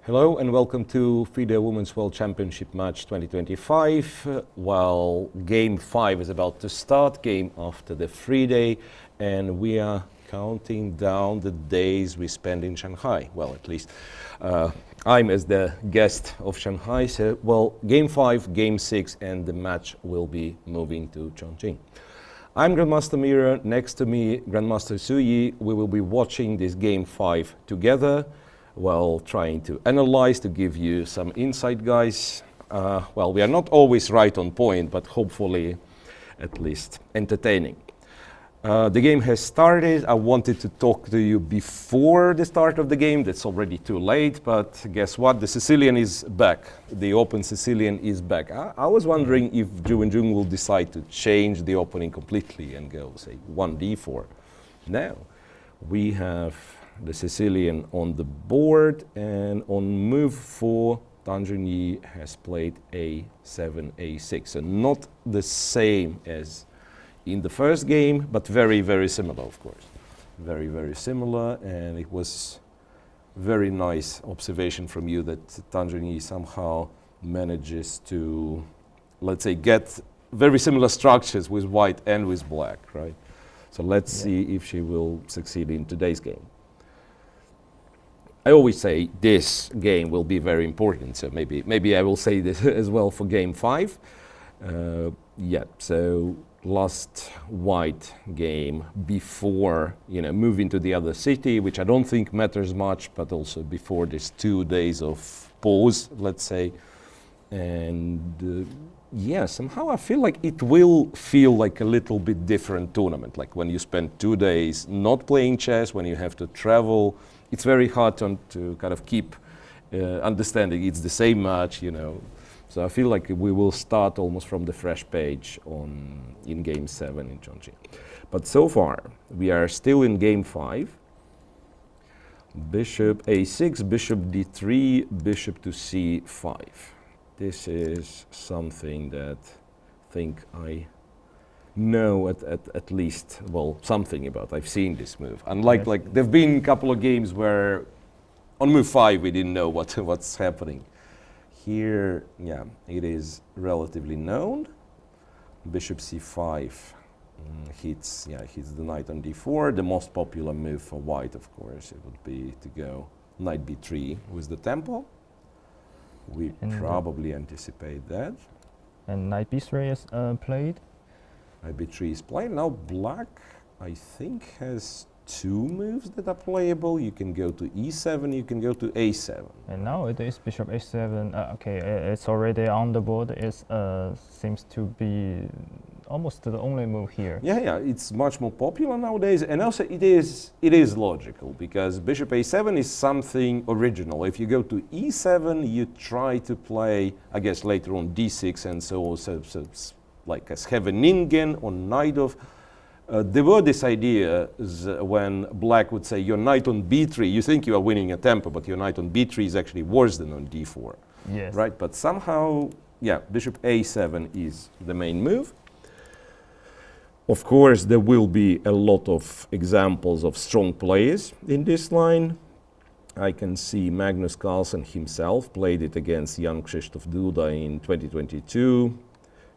Hello and welcome to FIDE Women's World Championship match 2025. Well, game 5 is about to start, game after the free day, and we are counting down the days we spend in Shanghai. Well, at least I'm as the guest of Shanghai, so well, game 5, game 6, and the match will be moving to Zhongyi. I'm Grandmaster Miro, next to me Grandmaster Zhongyi. We will be watching this game 5 together, while trying to analyze, to give you some insight, guys. Well, we are not always right on point, but hopefully at least entertaining. The game has started. I wanted to talk to you before the start of the game. That's already too late, but guess what? The Sicilian is back. The open Sicilian is back. I was wondering if Wenjun will decide to change the opening completely and go, say, 1d4. Now, we have the Sicilian on the board, and on move 4, Zhongyi has played a7, a6. So not the same as in the first game, but very, very similar, of course. Very, very similar, and it was very nice observation from you that Zhongyi somehow manages to, let's say, get very similar structures with white and with black, right? So let's see if she will succeed in today's game. I always say this game will be very important, so maybe I will say this as well for game 5. Yeah, so last white game before, moving to the other city, which I don't think matters much, but also before this 2 days of pause, let's say. And yeah, somehow I feel like it will feel like a little bit different tournament, like when you spend 2 days not playing chess, when you have to travel. It's very hard to kind of keep understanding it's the same match, So I feel like we will start almost from the fresh page in game 7 in Zhongyi. But so far, we are still in game 5. Bishop a6, bishop d3, bishop to c5. This is something that I think I know at least, well, something about. I've seen this move. Unlike, there've been a couple of games where on move 5 we didn't know what's happening. Here, yeah, it is relatively known. Bishop c5 hits the knight on d4. The most popular move for white, of course, it would be to go knight b3 with the tempo. We probably anticipate that. And knight b3 is played. Knight b3 is played. Now black, I think, has 2 moves that are playable. You can go to e7, you can go to a7. And now it is bishop a7. Okay, it's already on the board. It seems to be almost the only move here. Yeah, it's much more popular nowadays, and also it is logical because bishop a7 is something original. If you go to e7, you try to play, I guess later on d6 and so like as Scheveningen or knight of. There were these ideas when black would say your knight on b3, you think you are winning a tempo, but your knight on b3 is actually worse than on d4. Yes. Right, but somehow, yeah, bishop a7 is the main move. Of course, there will be a lot of examples of strong players in this line. I can see Magnus Carlsen himself played it against Jan Krzysztof Duda in 2022.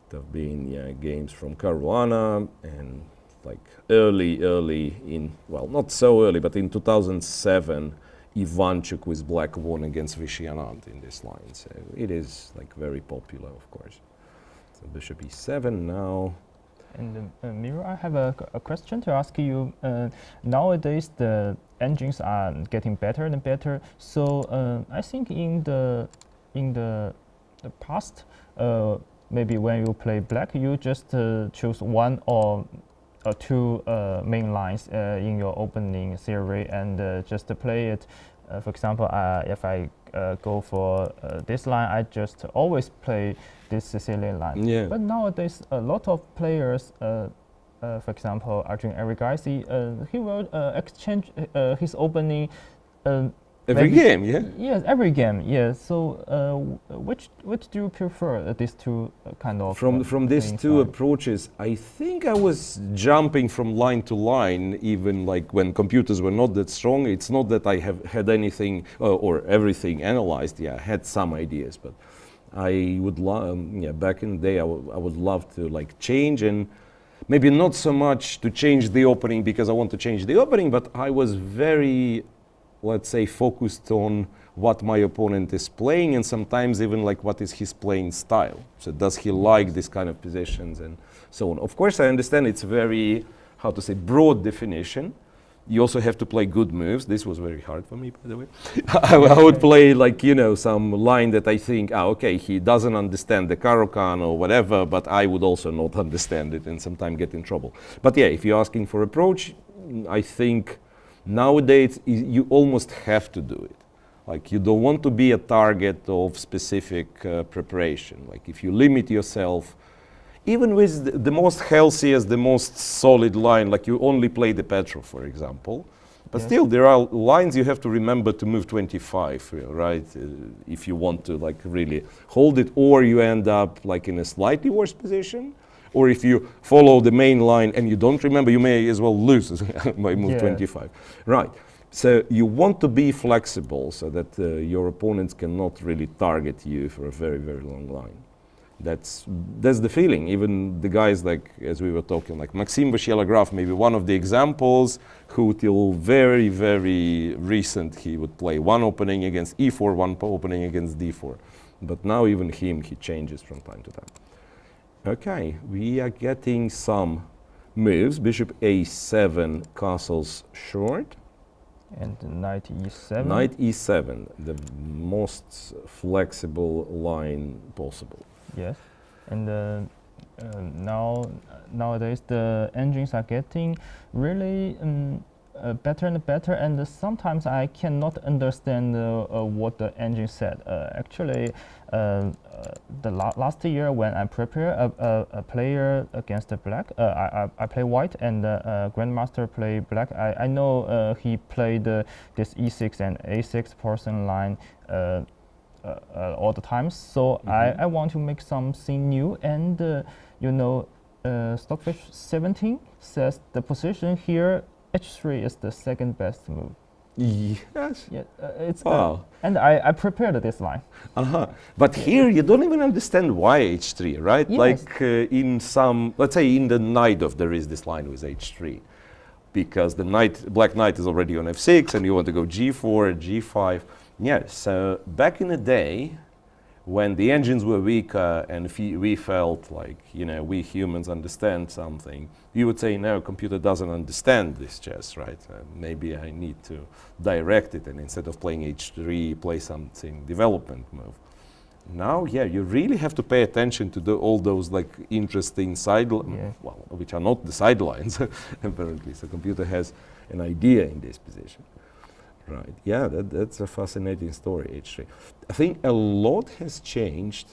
There have been games from Caruana and like early in, well, not so early, but in 2007, Ivanchuk with black won against Vishianand in this line. So it is like very popular, of course. So bishop e7 now. And Miro, I have a question to ask you. Nowadays, the engines are getting better and better. So I think in the past, maybe when you play black, you just choose 1 or 2 main lines in your opening theory and just play it. For example, if I go for this line, I just always play this Sicilian line. Yeah. But nowadays, a lot of players, for example, Arjun Erigaisi, he will exchange his opening Every maybe- game, yeah. Yes, every game. Yes. So, which do you prefer? These two kind of From these playing two style? approaches, I think I was jumping from line to line, even like when computers were not that strong. It's not that I have had anything or everything analyzed. Yeah, I had some ideas, but I would yeah, back in the day, I would love to like change, and maybe not so much to change the opening because I want to change the opening, but I was very, let's say, focused on what my opponent is playing, and sometimes even like what is his playing style. So does he like this kind of positions and so on. Of course, I understand it's very, how to say, broad definition. You also have to play good moves. This was very hard for me, by the way. I would play like, you know, some line that I think, okay, he doesn't understand the Karokan or whatever, but I would also not understand it and sometimes get in trouble. But yeah, if you're asking for approach, I think nowadays you almost have to do it. Like, you don't want to be a target of specific preparation. Like, if you limit yourself, even with the most healthiest, the most solid line, like you only play the Petrov, for example, but Yes. still there are lines you have to remember to move 25, right? If you want to like really hold it, or you end up like in a slightly worse position, or if you follow the main line and you don't remember, you may as well lose by move Yeah. 25. Right. So you want to be flexible so that your opponents cannot really target you for a very, very long line. That's the feeling. Even the guys like, as we were talking, like Maxim Vashyalagraf, maybe one of the examples, who till very, very recent, he would play one opening against e4, one opening against d4. But now even him, he changes from time to time. Okay, we are getting some moves. Bishop a7, castles short. And knight e7. Knight e7, the most flexible line possible. Yes, and nowadays the engines are getting really better and better, and sometimes I cannot understand what the engine said. Actually, last year when I prepare a player against the black, I play white, and Grandmaster play black. I know he played this e6 and a6 person line all the time, so I want to make something new, and you know, Stockfish 17 says the position here h3 is the second best move. Yes. Yeah, it's Wow. and I prepared this line. But here you don't even understand why h3, right? Yes. Like in some, let's say in the Naidov, there is this line with h3, because the black knight is already on f6, and you want to go g4, g5. Yes, so back in the day, when the engines were weaker and we felt like, you know, we humans understand something, you would say, no, computer doesn't understand this chess, right? Maybe I need to direct it, and instead of playing h3, play something development move. Now, yeah, you really have to pay attention to all those like interesting Yeah. well, which are not the sidelines, apparently. So computer has an idea in this position. Right, yeah, that's a fascinating story, h3. I think a lot has changed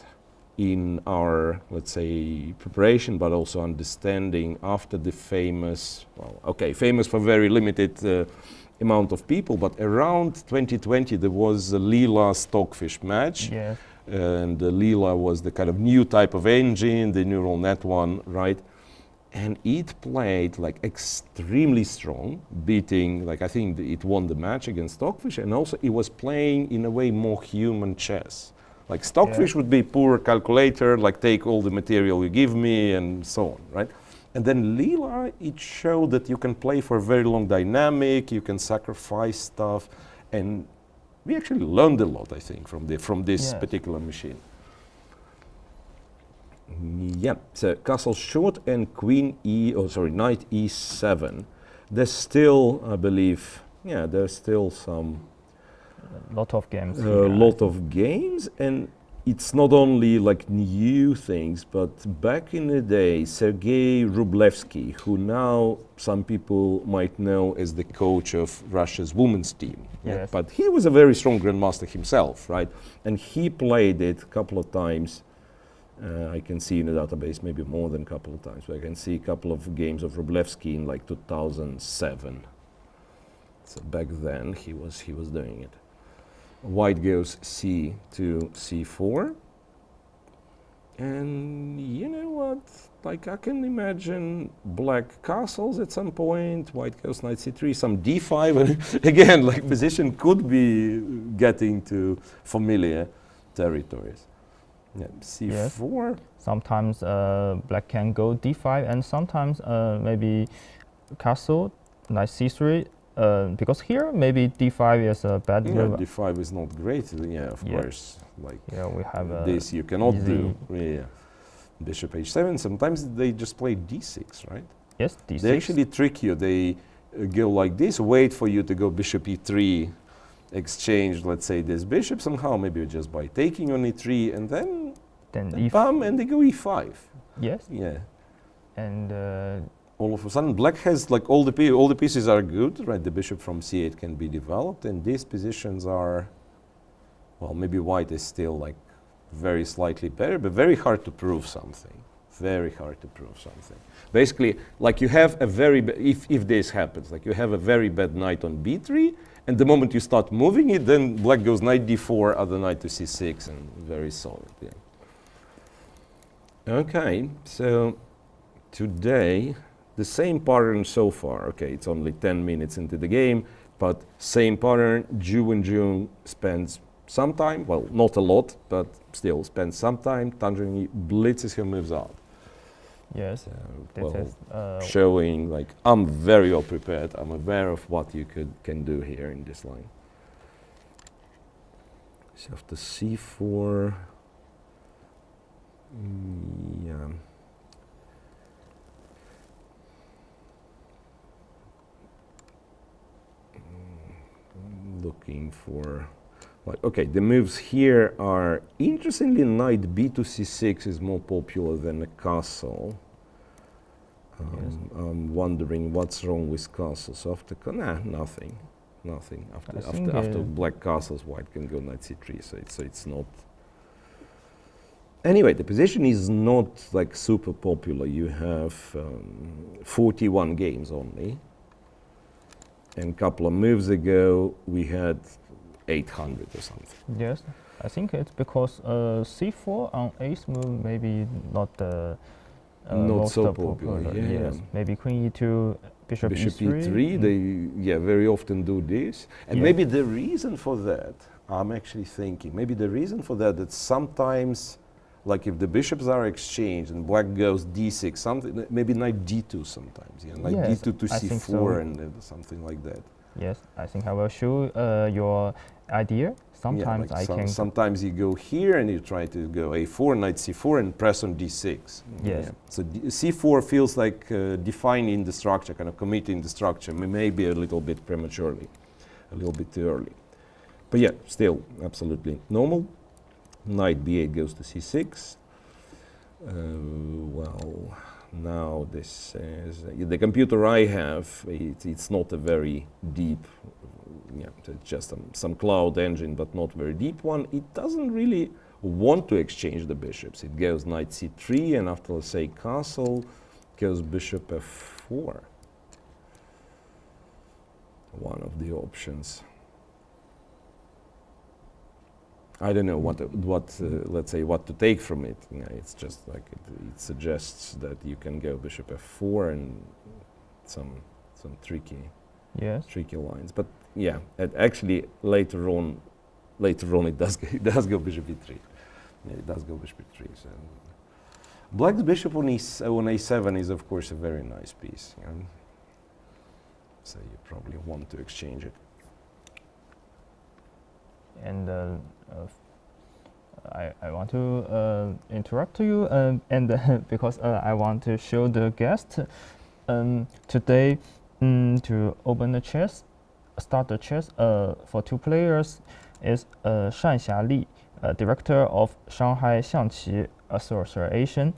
in our, let's say, preparation, but also understanding after the famous, well, okay, famous for very limited amount of people, but around 2020 there was a Leela Stockfish match. Yes. And Leela was the kind of new type of engine, the neural net one, right? And it played like extremely strong, beating, like I think it won the match against Stockfish, and also it was playing in a way more human chess. Like Stockfish would be poor calculator, like take all the material you give me and so on, right? And then Leela, it showed that you can play for a very long dynamic, you can sacrifice stuff, and we actually learned a lot, I think, from this particular machine. Yeah, so castle short and knight e7. There's still, I believe, yeah, there's still some Lot of games. lot of games, and it's not only like new things, but back in the day, Sergei Rublevsky, who now some people might know as the coach of Russia's women's team, Yes. but he was a very strong grandmaster himself, right? And he played it a couple of times. I can see in the database maybe more than a couple of times, but I can see a couple of games of Rublevsky in like 2007. So back then he was doing it. White goes c to c4. And you know what? Like I can imagine black castles at some point, white goes knight c3, some d5, and again, like position could be getting to familiar territories. Yeah, c4. Yes. Sometimes black can go d5, and sometimes maybe castle knight c3. Because here maybe d5 is a bad move. d5 is not great. Yeah, of course. Like we have this you cannot do. Yeah. Bishop h7. Sometimes they just play d6, right? Yes, d6. They actually trick you. They go like this, wait for you to go bishop e3, exchange, let's say, this bishop somehow, maybe just by taking on e3, and then bam, and they go e5. Yes. Yeah. And all of a sudden, black has like all the pieces are good, right? The bishop from c8 can be developed, and these positions are, well, maybe white is still like very slightly better, but very hard to prove something. Very hard to prove something. Basically, like you have a very, if this happens, like you have a very bad knight on b3, and the moment you start moving it, then black goes knight d4, other knight to c6, and very solid. Yeah. Okay, so today, the same pattern so far. Okay, it's only 10 minutes into the game, but same pattern. Wenjun spends some time, well, not a lot, but still spends some time. Zhongyi blitzes her moves out. Yes, showing like I'm very well prepared. I'm aware of what you can do here in this line. So after c4, yeah. Looking for. Okay, the moves here are, interestingly, knight b to c6 is more popular than a castle. Yes. I'm wondering what's wrong with castles. After, nothing. After black castles, white can go knight c3, so it's not. Anyway, the position is not like super popular. You have 41 games only. And a couple of moves ago, we had 800 or something. Yes, I think it's because c4 on ace move maybe not not so popular. Yeah. Yes, maybe queen e2, bishop e3. They very often do this, and maybe the reason for that, I'm actually thinking, maybe the reason for that sometimes, like if the bishops are exchanged and black goes d6, something, maybe knight d2 sometimes, knight d2 to c4 so. And something like that. Yes, I think I will show your idea. Sometimes sometimes you go here and you try to go a4, knight c4, and press on d6. Yes. Yeah. So c4 feels like defining the structure, kind of committing the structure, maybe a little bit prematurely, a little bit too early. But yeah, still absolutely normal. Knight b8 goes to c6. Well, now this is the computer I have. It's not a very deep, it's just some cloud engine, but not very deep one. It doesn't really want to exchange the bishops. It goes knight c3, and after, let's say, castle, goes bishop f4. One of the options. I don't know what let's say what to take from it. It's just like it suggests that you can go bishop f4 and some tricky lines. But yeah, actually later on it does go bishop e3. Yeah, it does go bishop e3. So black's bishop on a7 is of course a very nice piece. So you probably want to exchange it. And I want to interrupt you, and because I want to show the guest today to open the chess, start the chess for two players is Shanxia Li, director of Shanghai Xiangqi Association,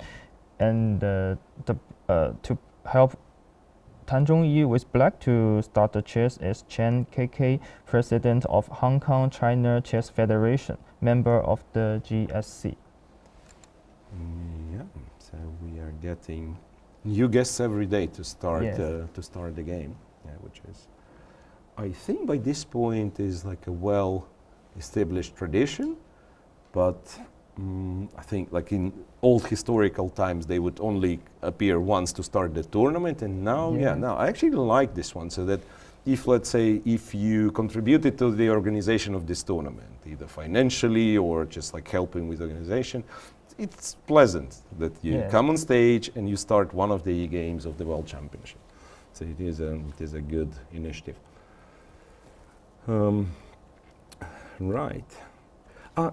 and to help Tan Zhongyi with black to start the chess is Chen KK, president of Hong Kong China Chess Federation, member of the GSC. Yeah, so we are getting new guests every day to start the game, which is, I think by this point is like a established tradition, but I think like in old historical times they would only appear once to start the tournament, and now now I actually like this one, so that if, let's say, if you contributed to the organization of this tournament, either financially or just like helping with organization, it's pleasant that you come on stage and you start one of the games of the World Championship. So it is a good initiative. Right.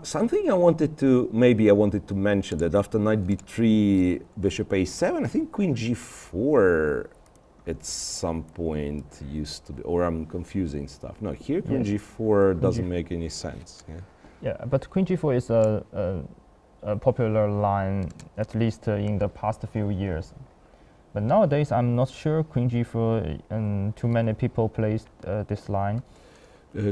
Something I wanted to mention, that after knight b3, bishop a7, I think queen g4 at some point used to be, or I'm confusing stuff. No, here queen g4 doesn't make any sense. Yeah, but queen g4 is a popular line, at least in the past few years. But nowadays, I'm not sure queen g4, and too many people play this line.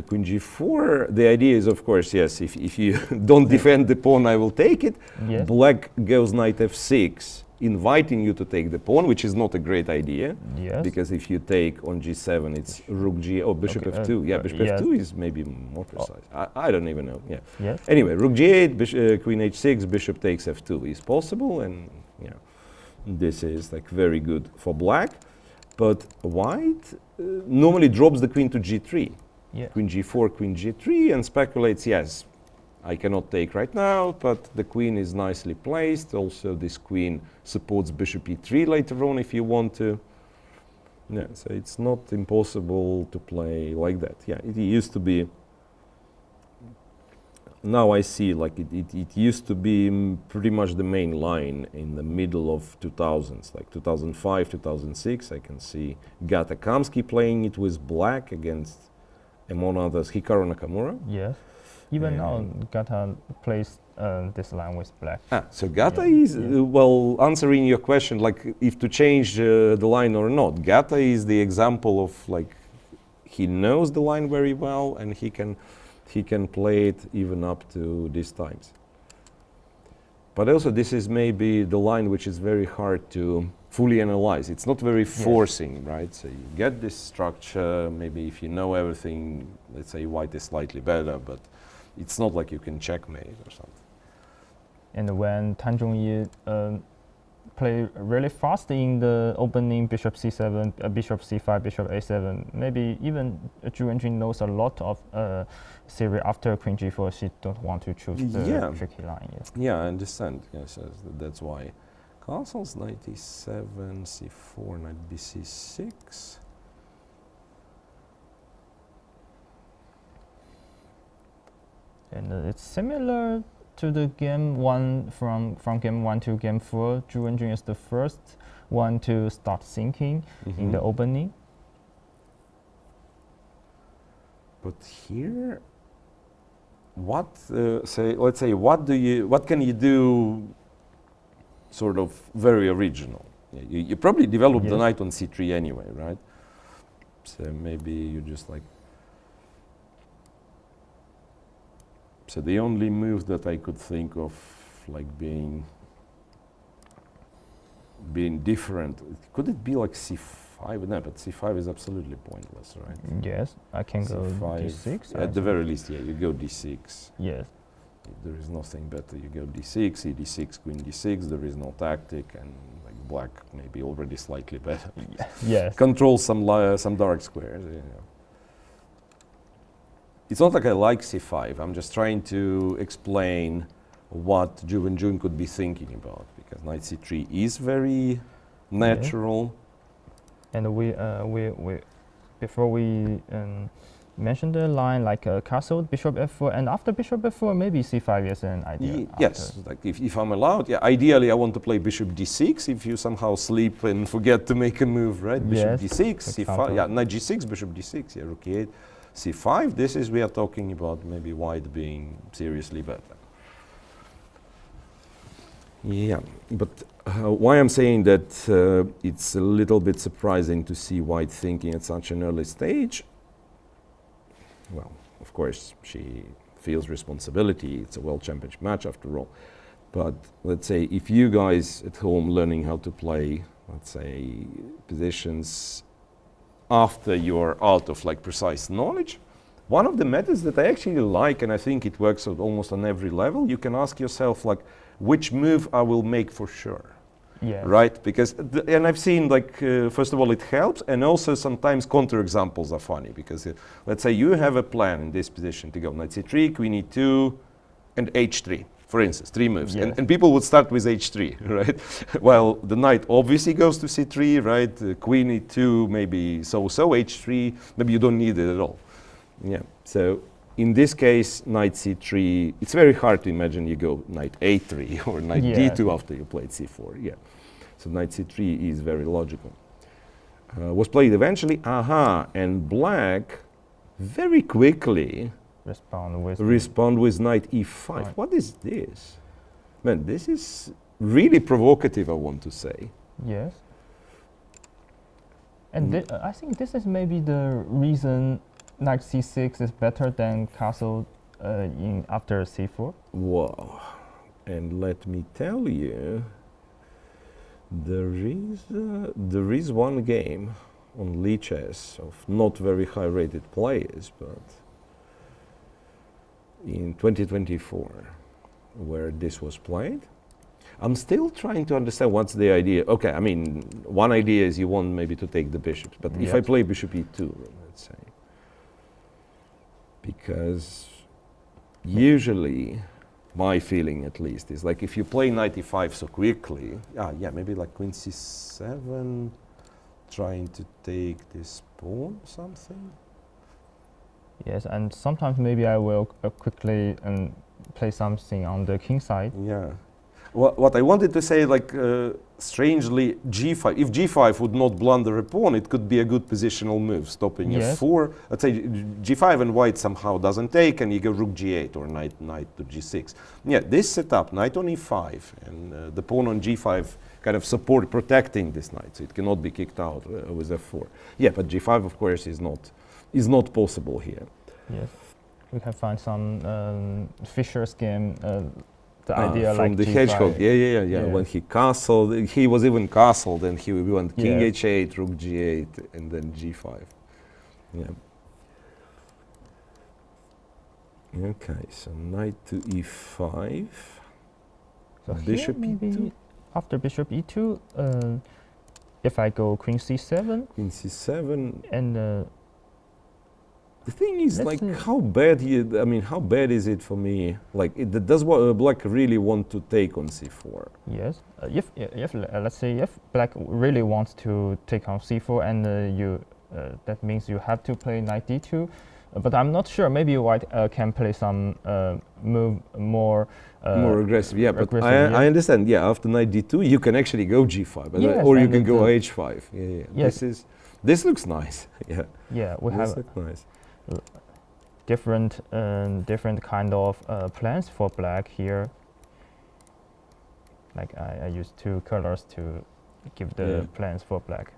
Queen g4, the idea is, of course, yes, if you don't defend the pawn, I will take it. Yes. Black goes knight f6, inviting you to take the pawn, which is not a great idea. Yes. Because if you take on g7, it's rook g, bishop f2. Yeah, bishop f2 is maybe more precise. I don't even know. Yeah. Yes. Anyway, rook g8, queen h6, bishop takes f2 is possible, and this is like very good for black. But white normally drops the queen to g3. Yeah. Queen g4, queen g3, and speculates, yes, I cannot take right now, but the queen is nicely placed. Also, this queen supports bishop e3 later on if you want to. Yeah, so it's not impossible to play like that. Yeah, it used to be. Now I see, like it used to be pretty much the main line in the middle of 2000s, like 2005, 2006. I can see Gata Kamsky playing it with black against, among others, Hikaru Nakamura. Yes. Even now, Gata plays this line with black. So Gata is, well, answering your question, like if to change the line or not. Gata is the example of, like, he knows the line very well, and he can play it even up to these times. But also, this is maybe the line which is very hard to fully analyze. It's not very forcing, right? So you get this structure, maybe if you know everything, let's say white is slightly better, but it's not like you can checkmate or something. And when Zhongyi play really fast in the opening, bishop c7, bishop c5, bishop a7, maybe even Wenjun knows a lot of theory after queen g4, she don't want to choose the tricky line. Yeah, I understand. Yes, that's why. Castles, knight e7, c4, knight bc6. And it's similar to the game one, from game 1 to game 4. Wenjun is the first one to start thinking in the opening. But here, what let's say what can you do sort of very original? You probably developed the knight on c3 anyway, right? So maybe you just like. So the only move that I could think of, like being different, could it be like c5? No, but c5 is absolutely pointless, right? Yes, I can go c5, d6. At the very least, yeah, you go d6. Yes. There is nothing better. You go d6, e6, queen d6. There is no tactic, and like black maybe already slightly better. Yes. Control some dark squares. It's not like I like c5. I'm just trying to explain what Wenjun could be thinking about, because knight c3 is very natural. And we before we mention the line like castle, bishop f4, and after bishop f4, maybe c5 is an idea. Yes, like if I'm allowed, ideally I want to play bishop d6 if you somehow sleep and forget to make a move, right? Bishop d6, c5, knight g6, bishop d6, rook e8, c5. This is, we are talking about maybe white being seriously better. Yeah, but why I'm saying that it's a little bit surprising to see white thinking at such an early stage. Well, of course, she feels responsibility. It's a World Championship match after all. But let's say if you guys at home learning how to play, let's say, positions after you're out of like precise knowledge, One of the methods that I actually like, and I think it works almost on every level, you can ask yourself like, which move I will make for sure. Yeah. Right? Because, and I've seen like, first of all, it helps, and also sometimes counterexamples are funny, because let's say you have a plan in this position to go knight c3, queen e2, and h3, for instance, 3 moves. Yes. And people would start with h3, right? Well, the knight obviously goes to c3, right? Queen e2, maybe so-so, h3, maybe you don't need it at all. Yeah, so in this case, knight c3, it's very hard to imagine you go knight a3 or knight d2 after you played c4, yeah. So knight c3 is very logical. Was played eventually, and black very quickly respond with knight e5. Right. What is this? Man, this is really provocative, I want to say. Yes. And I think this is maybe the reason knight c6 is better than castle after c4. Wow. And let me tell you, there is one game on Lichess of not very high rated players, but in 2024, where this was played. I'm still trying to understand what's the idea. Okay, I mean, one idea is you want maybe to take the bishops, but if I play bishop e2, let's say, because usually my feeling at least is like if you play knight e5 so quickly, maybe like queen c7, trying to take this pawn or something. Yes, and sometimes maybe I will quickly play something on the king side. Yeah. What I wanted to say, like, strangely, g5, if g5 would not blunder a pawn, it could be a good positional move, stopping f4. Let's say g5 and white somehow doesn't take, and you go rook g8 or knight to g6. Yeah, this setup, knight on e5, and the pawn on g5 kind of protecting this knight, so it cannot be kicked out with f4. Yeah, but g5, of course, is not possible here. Yes, we can find some Fischer's game. The idea from like the G5. hedgehog, yeah. When he castled, he was even castled, and he went king h8, rook g8, and then g5. Yeah. Okay, so knight to e5. So bishop e2. After bishop e2, if I go queen c7. Queen c7. And the thing is, like, how bad is it for me? Like, does black really want to take on c4? Yes. If let's say if black really wants to take on c4, and that means you have to play knight d2. But I'm not sure. Maybe white can play some move more aggressive. Yeah, but I understand. Yeah, after knight d2, you can actually go g5, or you can go h5. Yeah. Yes. This looks nice. Yeah. Yeah, we have nice. different kind of plans for black here. Like I use 2 colors to give the plans for black.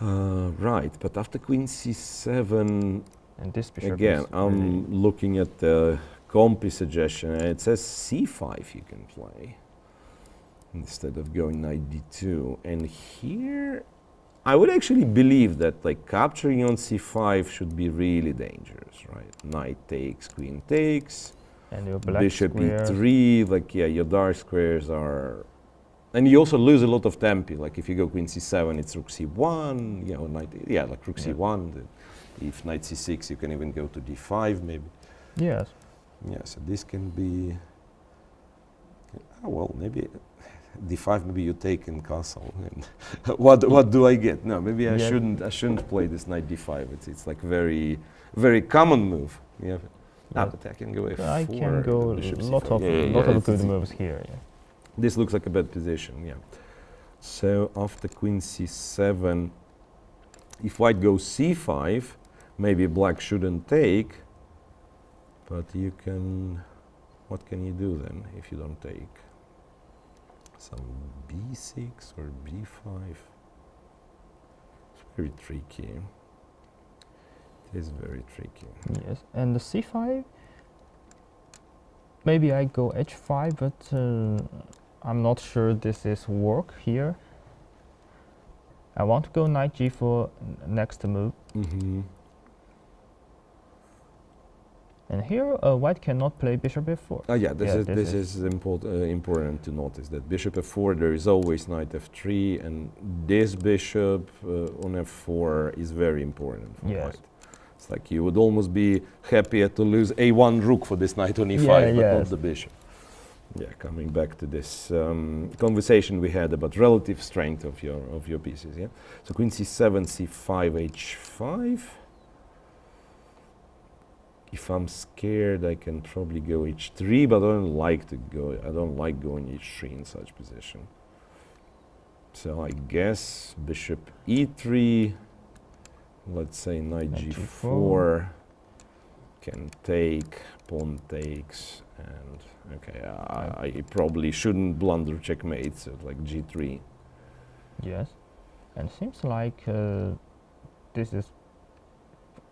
Right, but after queen c7, and this bishop again, I'm looking at the compy suggestion, and it says c5 you can play instead of going knight d2. And here, I would actually believe that like capturing on c5 should be really dangerous, right? Knight takes, queen takes, and your black bishop squares. e3, like your dark squares are, and you also lose a lot of tempi. Like if you go queen c7, it's rook c1, or knight, like rook c1. If knight c6, you can even go to d5 maybe. Yes. Yeah, so this can be, maybe d5, maybe you take in castle. And what do I get? No, maybe I shouldn't play this knight d5. It's like very, very common move. Yeah. But I can go f4. I can go lot of good moves here. Yeah. This looks like a bad position. Yeah. So after queen c7, if white goes c5, maybe black shouldn't take. But you can. What can you do then if you don't take? Some b6 or b5. It's very tricky. It is very tricky. Yes, and the c5. Maybe I go h5, but I'm not sure this is work here. I want to go knight g4 next move. And here, white cannot play bishop f4. Yeah, this is important to notice that bishop f4, there is always knight f3, and this bishop on f4 is very important for white. It's like you would almost be happier to lose a1 rook for this knight on e5, but not the bishop. Yeah, coming back to this conversation we had about relative strength of your pieces. Yeah, so queen c7, c5, h5. If I'm scared, I can probably go h3, but I don't like to go. I don't like going h3 in such position. So I guess bishop e3. Let's say knight g4 can take, pawn takes, and okay, I probably shouldn't blunder checkmate, so like g3. Yes, and seems like this is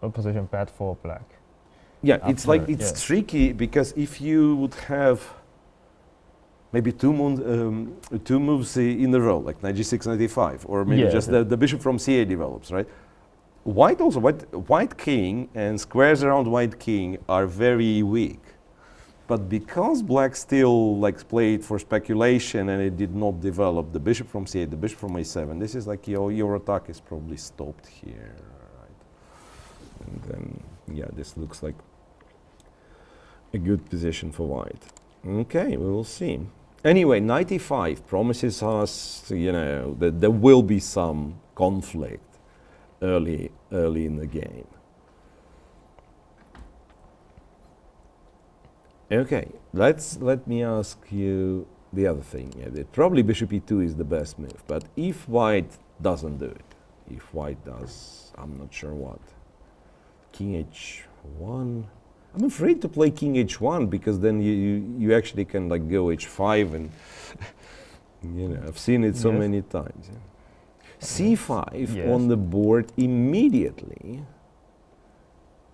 a position bad for black. Yeah, it's like it's tricky because if you would have maybe two moves in a row, like knight g6, knight e5, or maybe just the bishop from c8 develops, right? White king and squares around white king are very weak, but because black still played for speculation and it did not develop the bishop from c8, the bishop from a7, this is like your attack is probably stopped here, right? And then yeah, this looks like a good position for white. Okay, we will see. Anyway, knight e5 promises us, that there will be some conflict early in the game. Okay, let me ask you the other thing. Yeah, that probably bishop e2 is the best move, but if white doesn't do it, if white does, I'm not sure what, king h1. I'm afraid to play king h1 because then you actually can go h5 and I've seen it so many times. Yeah. c5 on the board immediately.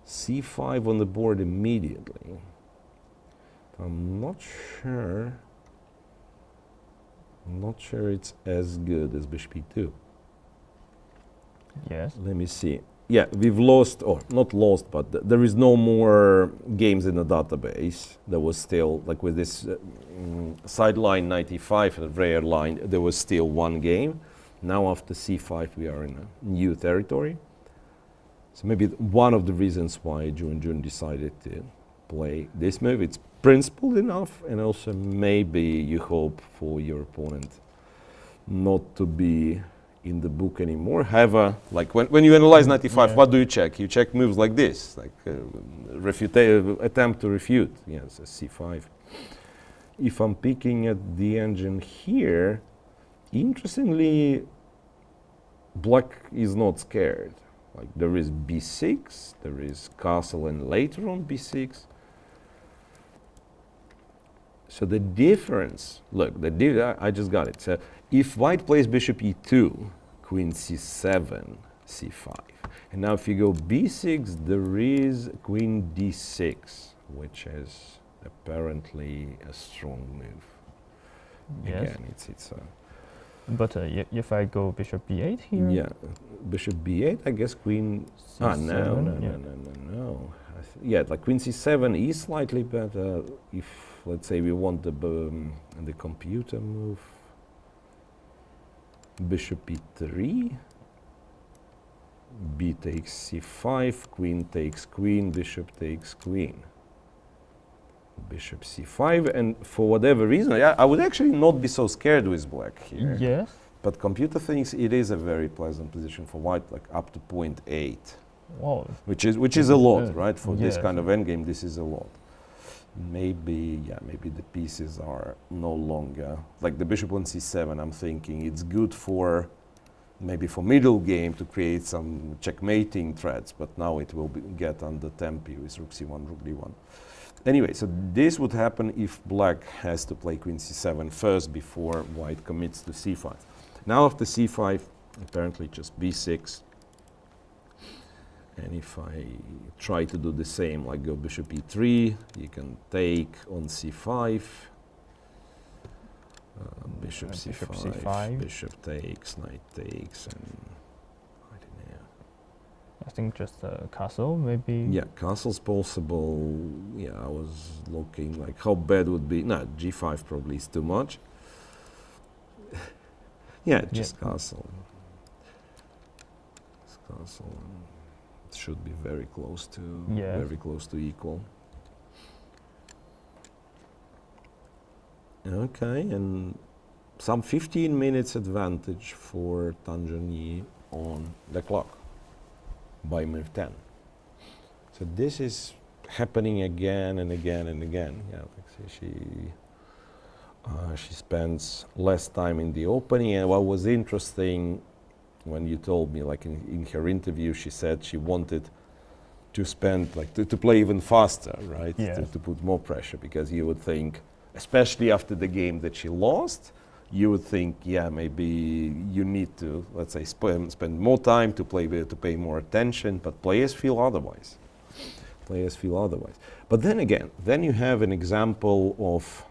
c5 on the board immediately. I'm not sure it's as good as bishop e2. Yes. Let me see. Yeah, we've lost, or not lost, but there is no more games in the database. There was still, with this sideline 95, a rare line, there was still one game. Now after c5, we are in a new territory. So maybe one of the reasons why Wenjun decided to play this move, it's principled enough, and also maybe you hope for your opponent not to be in the book anymore. However, when you analyze 95, what do you check? You check moves like this, attempt to refute. Yes, c5. If I'm picking at the engine here, interestingly, black is not scared. There is b6, there is castle, and later on b6. So the difference, look, I just got it. So if white plays bishop e2, queen c7, c5. And now if you go b6, there is queen d6, which is apparently a strong move. Yes. Again, it's a... But if I go bishop b8 here? Yeah, bishop b8, I guess queen... c7, no. Yeah, queen c7 is slightly better if, let's say, we want the computer move. Bishop e3, b takes c5, queen takes queen, bishop takes queen. Bishop c5, and for whatever reason, I would actually not be so scared with black here. Yes. But computer thinks it is a very pleasant position for white, up to 0.8. Wow. Which is a lot, right? For this kind of endgame, this is a lot. Maybe the pieces are no longer, the bishop on c7, I'm thinking it's good for, maybe for middle game to create some checkmating threats, but now it will get under tempi with rook c1, rook d1. Anyway, so this would happen if black has to play queen c7 first before white commits to c5. Now after c5, apparently just b6. And if I try to do the same, go bishop e3, you can take on c5, bishop c5, bishop takes, knight takes, and I don't know. I think just castle, maybe. Yeah, castle's possible. Yeah, I was looking like how bad would be. No, g5 probably is too much. Yeah, just castle. Just castle. It should be very close to equal. Okay, and some 15 minutes advantage for Zhongyi on the clock by move 10. So this is happening again and again and again. Yeah, like she spends less time in the opening. And what was interesting when you told me, like in her interview, she said she wanted to spend, like to play even faster, right? Yes. To put more pressure, because you would think, especially after the game that she lost, you would think, yeah, maybe you need to, let's say, spend more time to pay more attention, but players feel otherwise. But then again, then you have an example of,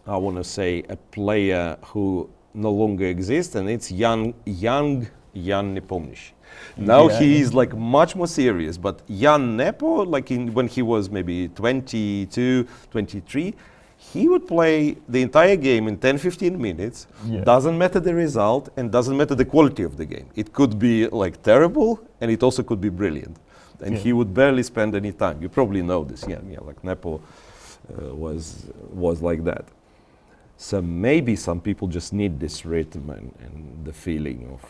I want to say, a player who no longer exists, and it's young Jan Nepomniachtchi. Now he is like much more serious, but Jan Nepo, like when he was maybe 22, 23, he would play the entire game in 10-15 minutes. Doesn't matter the result and doesn't matter the quality of the game. It could be like terrible, and it also could be brilliant. And he would barely spend any time. You probably know this. Yeah, like Nepo was like that. So maybe some people just need this rhythm and the feeling of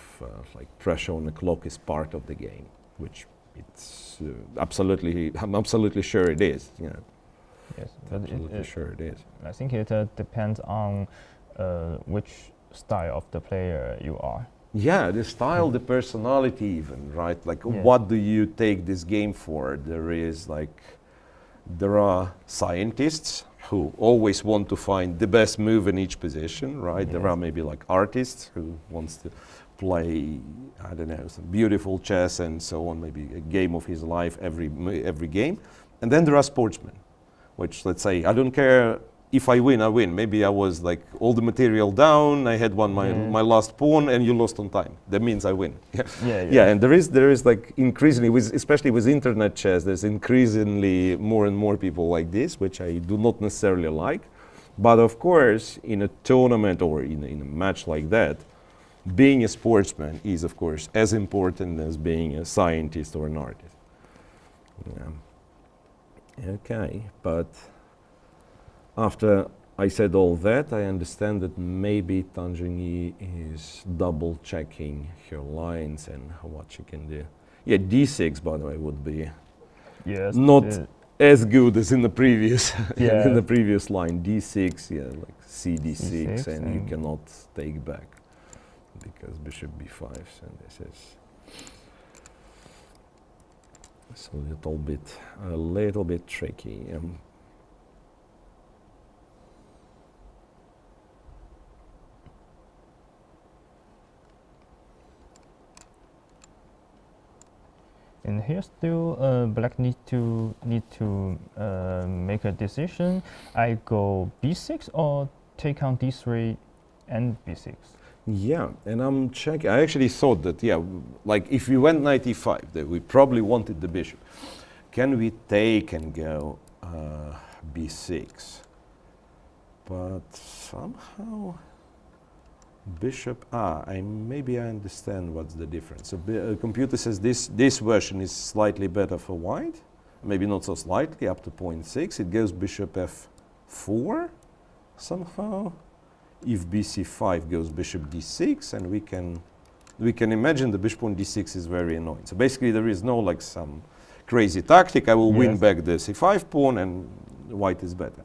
like pressure on the clock is part of the game, which it's absolutely, I'm absolutely sure it is. Yeah. Yes, but absolutely sure it is. I think it depends on which style of the player you are. Yeah, the style, the personality even, right? Like what do you take this game for? There are scientists who always want to find the best move in each position, right? There are maybe like artists who wants to play, I don't know, some beautiful chess and so on, maybe a game of his life every game. And then there are sportsmen, which, let's say, I don't care if I win, I win. Maybe I was like all the material down, I had won my last pawn and you lost on time. That means I win. Yeah, and there is like increasingly, especially with internet chess, there's increasingly more and more people like this, which I do not necessarily like. But of course, in a tournament or in a match like that, being a sportsman is, of course, as important as being a scientist or an artist. Yeah. Okay, but after I said all that, I understand that maybe Zhongyi is double checking her lines and what she can do. Yeah, d6, by the way, would be not as good as in the previous in the previous line. d6, yeah, like cd6, and you cannot take back because bishop b5, and this is it's a little bit tricky. And here still, black need to make a decision. I go b6 or take on d3 and b6. Yeah, and I'm checking. I actually thought that, like if we went knight e5, that we probably wanted the bishop. Can we take and go b6? But somehow bishop, maybe I understand what's the difference. So computer says this version is slightly better for white, maybe not so slightly, up to 0.6. It goes bishop f4 somehow. If bc5 goes bishop d6, and we can imagine the bishop on d6 is very annoying. So basically there is no like some crazy tactic. I will win back the c5 pawn and white is better.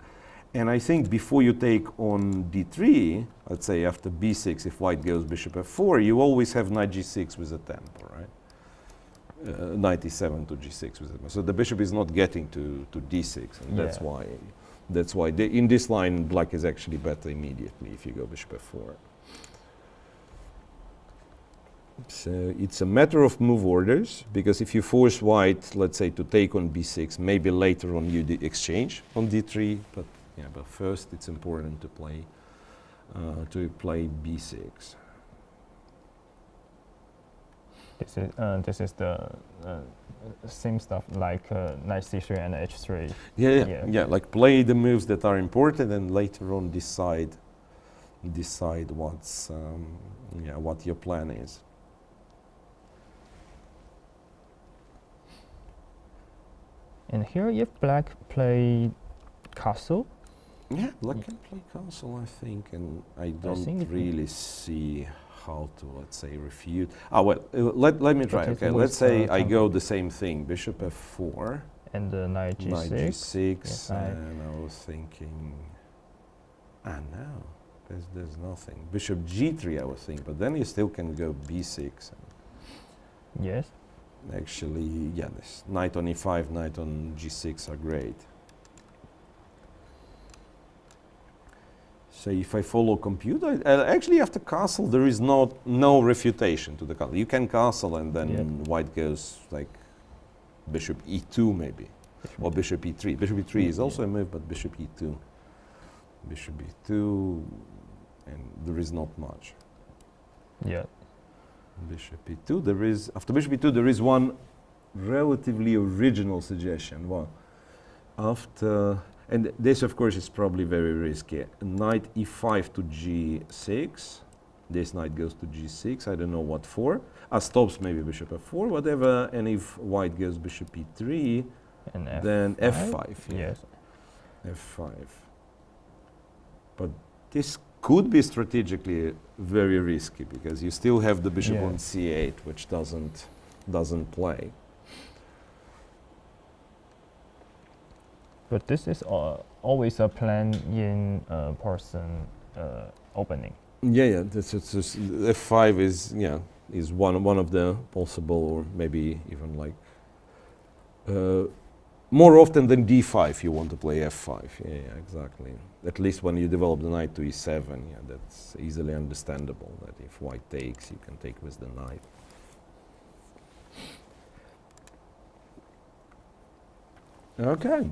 And I think before you take on d3, let's say after b6, if white goes bishop f4, you always have knight g6 with a tempo, right? Knight e7 to g6 with a tempo. So the bishop is not getting to d6, and that's why in this line black is actually better immediately if you go bishop f4. So it's a matter of move orders, because if you force white, let's say, to take on b6, maybe later on you exchange on d3, but first it's important to play b6. This is the same stuff like knight c3 and h3. Yeah. Like play the moves that are important and later on decide what's what your plan is. And here, if black play castle, yeah, black can play castle, I think, and I don't really see how to, let's say, refute. Let me try. Okay, let's say I go the same thing, bishop f4. And knight g6. Knight g6, yes, and I was thinking, no, there's nothing. Bishop g3, I was thinking, but then you still can go b6. Yes. Actually, yeah, this knight on e5, knight on g6 are great. So if I follow compute, actually after castle there is no refutation to the castle. You can castle and then white goes like bishop e2 maybe, or bishop e3. Bishop e3 is also a move, but bishop e2. Bishop e2, and there is not much. Yeah. Bishop e2, after bishop e2 there is one relatively original suggestion. Well, after, and this of course is probably very risky. Knight e5 to g6. This knight goes to g6. I don't know what for. Stops maybe bishop f4, whatever. And if white goes bishop e3, and then f5. Yes. f5. But this could be strategically very risky because you still have the bishop on c8, which doesn't play. But this is always a plan in person opening. Yeah. This is f5 is one of the possible, or maybe even like more often than d5 you want to play f5. Yeah, exactly. At least when you develop the knight to e7, that's easily understandable that if white takes, you can take with the knight. Okay.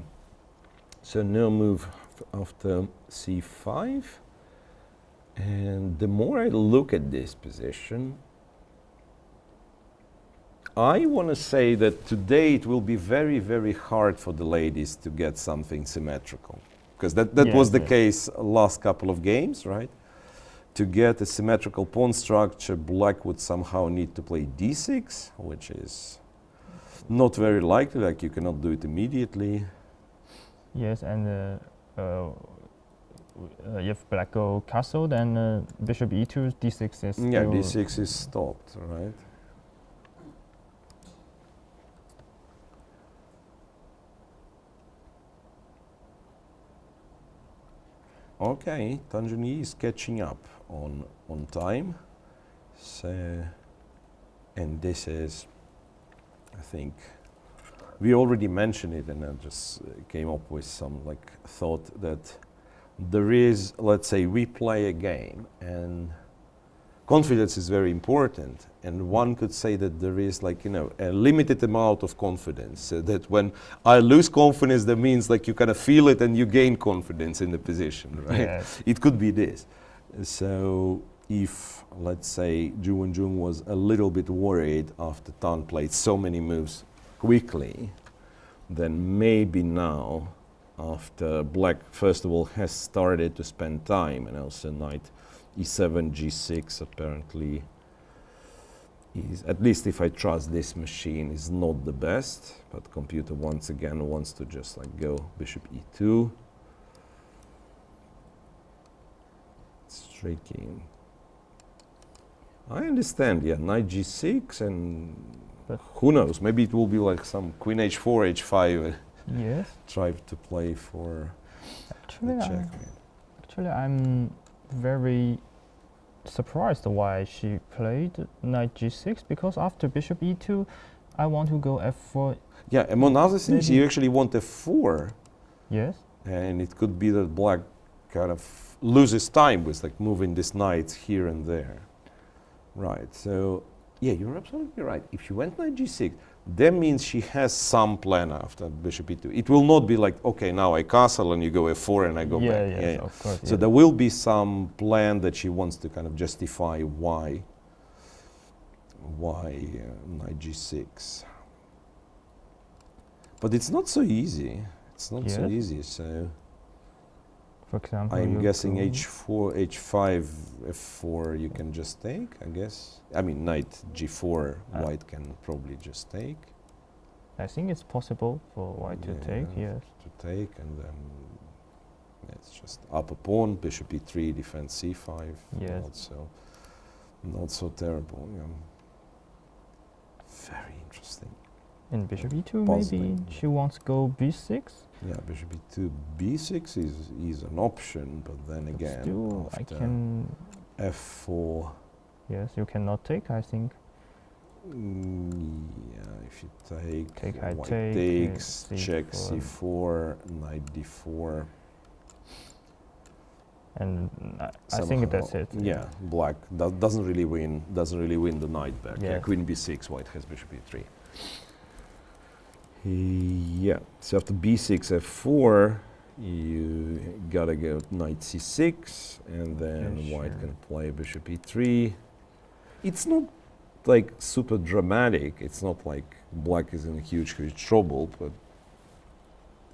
So no move after c5. And the more I look at this position, I want to say that today it will be very, very hard for the ladies to get something symmetrical. Because that was the case last couple of games, right? To get a symmetrical pawn structure, black would somehow need to play d6, which is not very likely, like you cannot do it immediately. Yes, and if black go castle, then bishop e2, d6 is yeah, d6 is stopped, right? Okay, Zhongyi is catching up on time. So, and this is, I think, we already mentioned it, and I just came up with some like thought that there is, let's say, we play a game, and confidence is very important. And one could say that there is like, a limited amount of confidence. So that when I lose confidence, that means like you kind of feel it and you gain confidence in the position, right? Yes. It could be this. So if, let's say, Wenjun was a little bit worried after Tan played so many moves quickly, then maybe now, after black, first of all, has started to spend time, and also knight e7, g6 apparently is, at least if I trust this machine, is not the best, but computer once again wants to just like go bishop e2. It's tricky. I understand, yeah, knight g6, and who knows, maybe it will be like some queen h4, h5. Yes. Try to play for Actually, I'm very surprised why she played knight g6, because after bishop e2, I want to go f4. Yeah, among other things, you actually want f4. Yes. And it could be that black kind of loses time with like moving these knights here and there. Right, so yeah, you're absolutely right. If she went knight g6, that means she has some plan after bishop e2. It will not be like, okay, now I castle and you go f4 and I go back. Yes, of course. So there will be some plan that she wants to kind of justify why why knight g6. But it's not so easy. It's not so easy. So for example, I'm guessing h4, h5, f4. You can just take, I guess. I mean, knight g4. White can probably just take. I think it's possible for white to take. Yes. To take, and then it's just up a pawn, bishop e3, defense c5. Yes. Not so terrible. Yeah. Very interesting. In bishop e2, maybe she wants to go b6. Yeah, bishop e2, b6 is an option, but then again, still I can f4. Yes, you cannot take, I think. Yeah, if you take I white take, takes, c4. check c4, knight d4. And I think that's it. Yeah, black doesn't really win the knight back. Yes. Yeah, queen b6, white has bishop e3. Yeah, so after b6, f4, you gotta go knight c6, and then white can play bishop e3. It's not like super dramatic. It's not like black is in huge trouble, but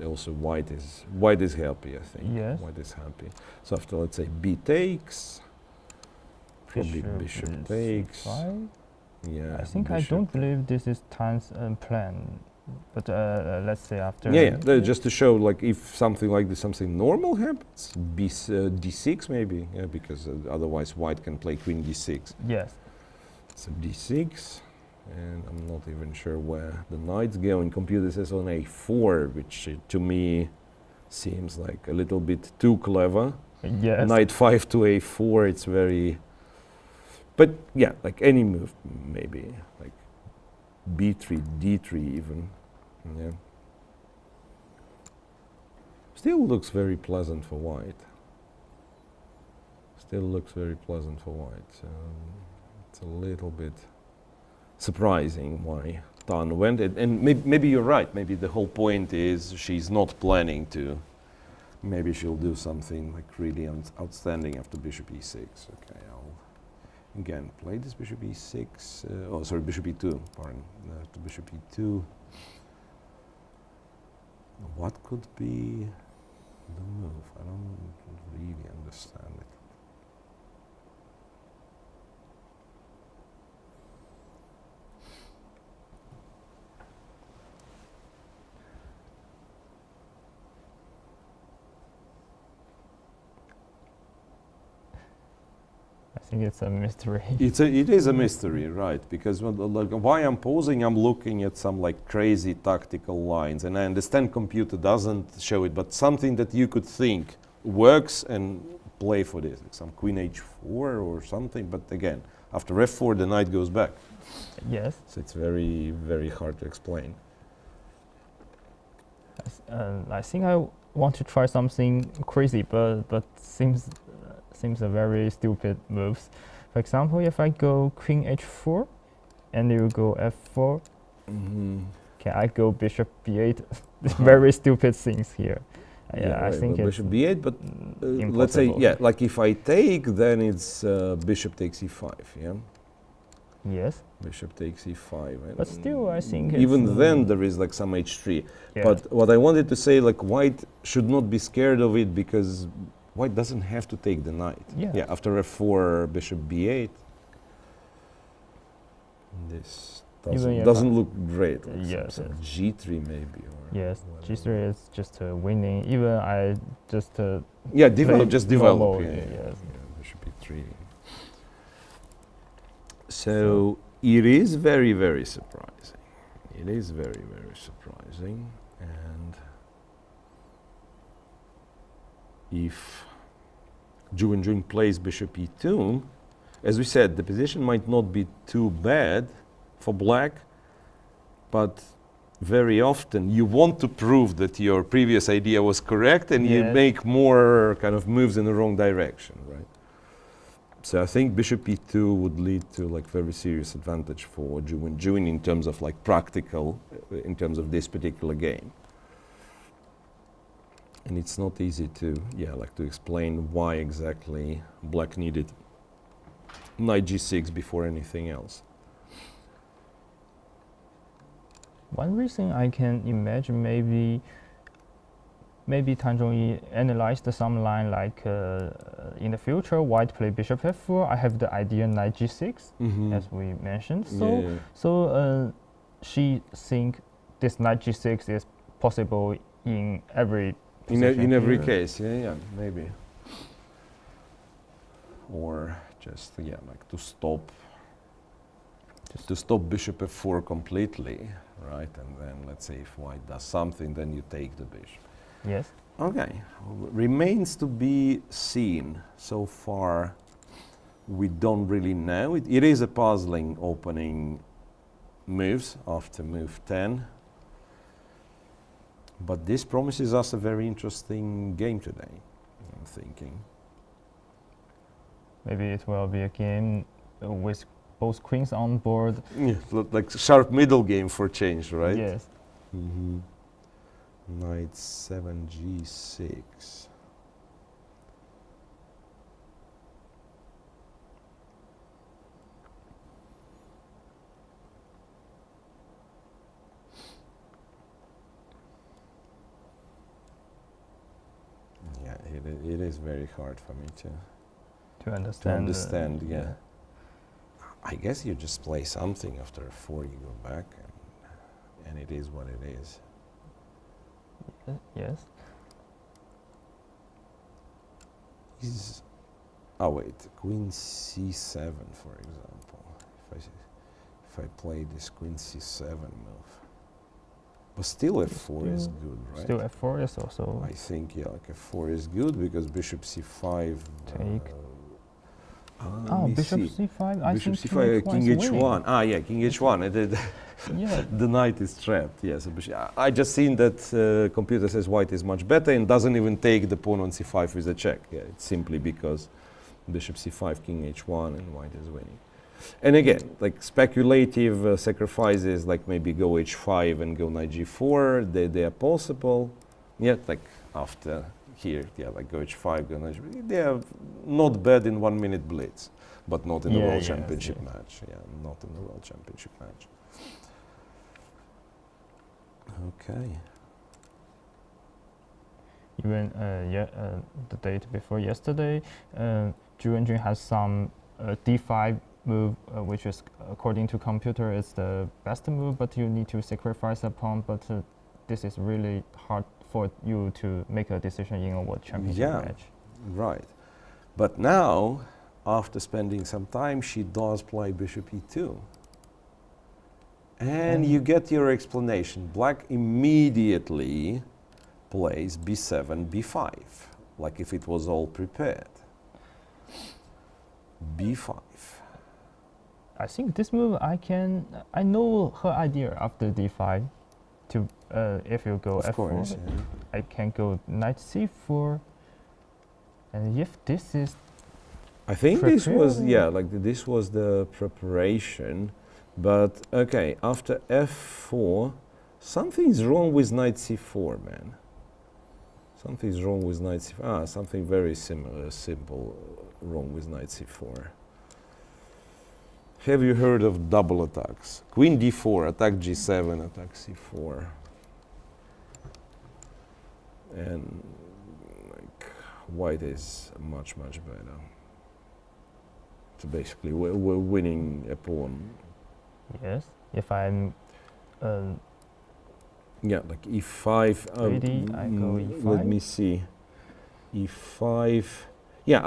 also white is happy, I think. Yes. White is happy. So after, let's say, b takes, probably bishop takes. C5. Yeah. I think I don't believe this is Tan's plan. But let's say after. Just to show, like, if something like this, something normal happens, d6 maybe, because otherwise white can play queen d6. Yes. So d6, and I'm not even sure where the knight's going. Computer says on a4, which to me seems like a little bit too clever. Yes. Knight 5 to a4, it's very. But yeah, like any move, maybe like b3, d3 even. Yeah. Still looks very pleasant for white. Still looks very pleasant for white. So it's a little bit surprising why Tan went. And maybe you're right. Maybe the whole point is she's not planning to. Maybe she'll do something like really outstanding after bishop e6. Okay, I'll again play this bishop e6. Bishop e2. Pardon. After bishop e2. What could be the move? I don't really understand it. I think it's a mystery. It is a mystery, right? Because like, why I'm posing, I'm looking at some like crazy tactical lines, and I understand computer doesn't show it, but something that you could think works and play for this, like some queen h4 or something. But again, after f4, the knight goes back. Yes. So it's very, very hard to explain. I think I want to try something crazy, but seems a very stupid moves. For example, if I go queen h4 and you go f4, can I go bishop b8? Very stupid things here. I think it's bishop b8, but let's say, like if I take, then it's bishop takes e5, yeah? Yes. Bishop takes e5. But still, I think even then there is like some h3. Yeah. But what I wanted to say, like white should not be scared of it, because white doesn't have to take the knight. Yeah. After f4, bishop b8. This doesn't look great. Like yes. some g3 maybe. Or yes, whatever. g3 is just winning. Even I just develop. normal, Yes. Bishop e3. So it is very, very surprising. It is very, very surprising. And if Wenjun plays bishop e2, as we said, the position might not be too bad for black, but very often you want to prove that your previous idea was correct, and you make more kind of moves in the wrong direction, right? So I think bishop e2 would lead to like very serious advantage for Wenjun in terms of like practical, in terms of this particular game. And it's not easy to, to explain why exactly black needed knight g6 before anything else. One reason I can imagine maybe Tan Zhongyi analyzed some line like in the future white play bishop f4. I have the idea knight g6 as we mentioned. So she think this knight g6 is possible in every in every case. Yeah, maybe. Or just like to stop bishop f4 completely, right? And then let's say if white does something, then you take the bishop. Yes. Okay. Remains to be seen. So far, we don't really know. It is a puzzling opening moves after move 10. But this promises us a very interesting game today, I'm thinking. Maybe it will be a game with both queens on board. Yeah, like sharp middle game for change, right? Yes. Knight 7 g6. Yeah, it is very hard for me to understand. Yeah. I guess you just play something after a 4, you go back, and it is what it is. Yes. Oh wait, queen c7, for example. If I play this queen c7 move, but still f4 is good, right? Still f4 is also. I think like f4 is good because bishop c5. Take. Bishop c5. I Bishop think c5, king h1. Yeah, king h1. Yeah. The knight is trapped. Yes, I just seen that computer says white is much better and doesn't even take the pawn on c5 with a check. Yeah, it's simply because bishop c5, king h1, and white is winning. And again, like speculative sacrifices, like maybe go h5 and go knight g4, they are possible. Yeah, like after here, yeah, like go h5, go knight g4. They are not bad in 1 minute blitz, but not in the world championship match. Yeah, not in the world championship match. Okay. Even the date before yesterday, Wenjun has some d5 move, which is according to computer is the best move, but you need to sacrifice a pawn. But this is really hard for you to make a decision in a world championship match. Right. But now, after spending some time, she does play bishop e2. And you get your explanation. Black immediately plays b7, b5, like if it was all prepared. b5. I think this move I know her idea after d5. To if you go of f4, course, yeah. I can go knight c4. And if this is, I think this was this was the preparation. But okay, after f4, something's wrong with knight c4, man. Something's wrong with knight c4. Something very simple wrong with knight c4. Have you heard of double attacks? Queen d4, attack g7, attack c4. And like white is much better. So basically we're winning a pawn. Yes, if I'm yeah, like e5. I go e5. Let me see. e5. Yeah,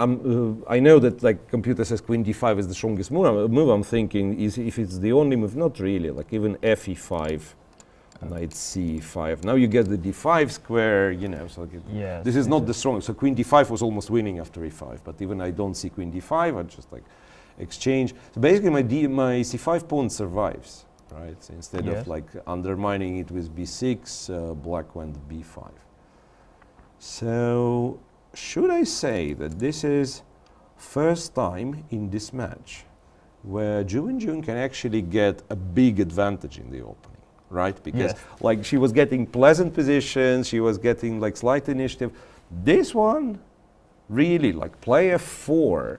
I know that like computer says queen d5 is the strongest move. I'm thinking is if it's the only move, not really. Like even fe5, knight c5. Now you get the d5 square. You know, so like this is not the strongest. So queen d5 was almost winning after e5. But even I don't see queen d5. I just like exchange. So basically, my c5 pawn survives, right? So instead of like undermining it with b6, black went b5. So should I say that this is first time in this match where Wenjun can actually get a big advantage in the opening, right? Because like she was getting pleasant positions, she was getting like slight initiative. This one, really like play f4,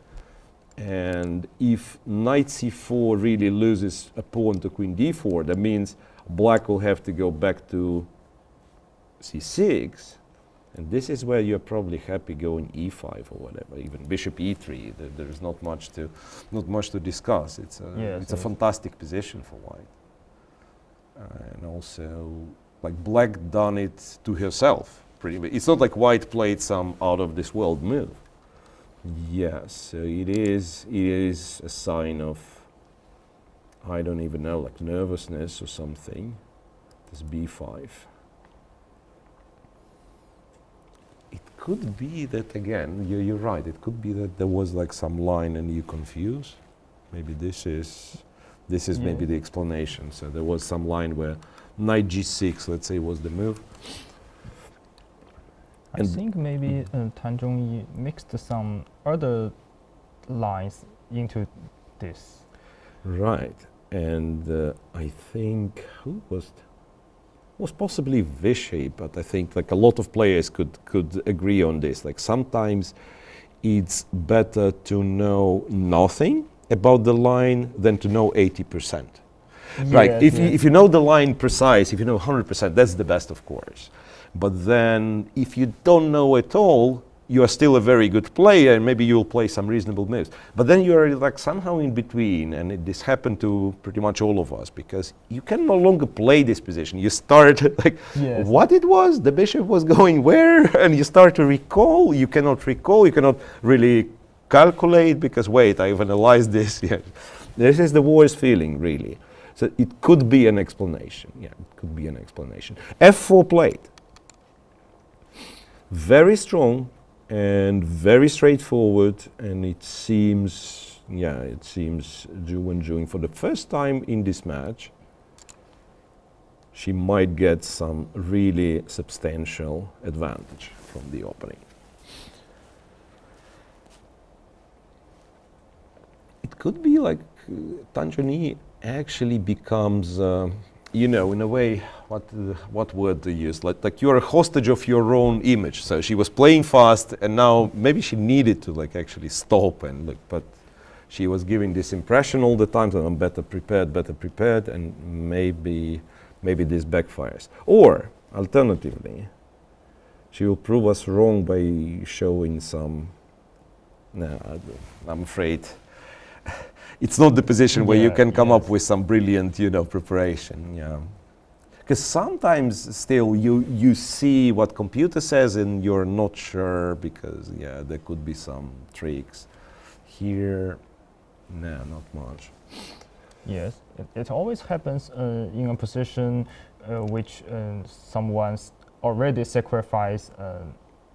and if knight c4 really loses a pawn to queen d4, that means Black will have to go back to c6, and this is where you're probably happy going e5 or whatever. Even bishop e3. There's not much to discuss. It's a fantastic position for white, and also like black done it to herself. Pretty much. It's not like white played some out of this world move. Yes, so it is a sign of, I don't even know, like nervousness or something. This b5. It could be that, again, you're right, it could be that there was like some line and you confuse. Maybe this is maybe the explanation. So there was some line where knight g6, let's say, was the move. I think maybe Tan Zhongyi mixed some other lines into this. Right, and I think who was possibly Vishy, but I think like a lot of players could agree on this. Like sometimes it's better to know nothing about the line than to know 80%. Right, if you know the line precise, if you know 100%, that's the best, of course. But then if you don't know at all, you are still a very good player and maybe you'll play some reasonable moves. But then you are like somehow in between, and this happened to pretty much all of us, because you can no longer play this position. You start like what it was, the bishop was going where, and you start to recall, you cannot really calculate because wait, I've analyzed this. Yeah. This is the worst feeling, really. So it could be an explanation. Yeah, it could be an explanation. f4 played. Very strong and very straightforward, and it seems Wenjun for the first time in this match, she might get some really substantial advantage from the opening. It could be like Tan Zhongyi actually becomes in a way, what word to use? Like you're a hostage of your own image. So she was playing fast, and now maybe she needed to like actually stop and look, but she was giving this impression all the time that I'm better prepared, and maybe this backfires. Or alternatively, she will prove us wrong by showing some. No, I'm afraid. It's not the position where you can come up with some brilliant, preparation. Yeah, because sometimes still you see what computer says and you're not sure because there could be some tricks. Here, no, not much. Yes, it always happens in a position which someone's already sacrificed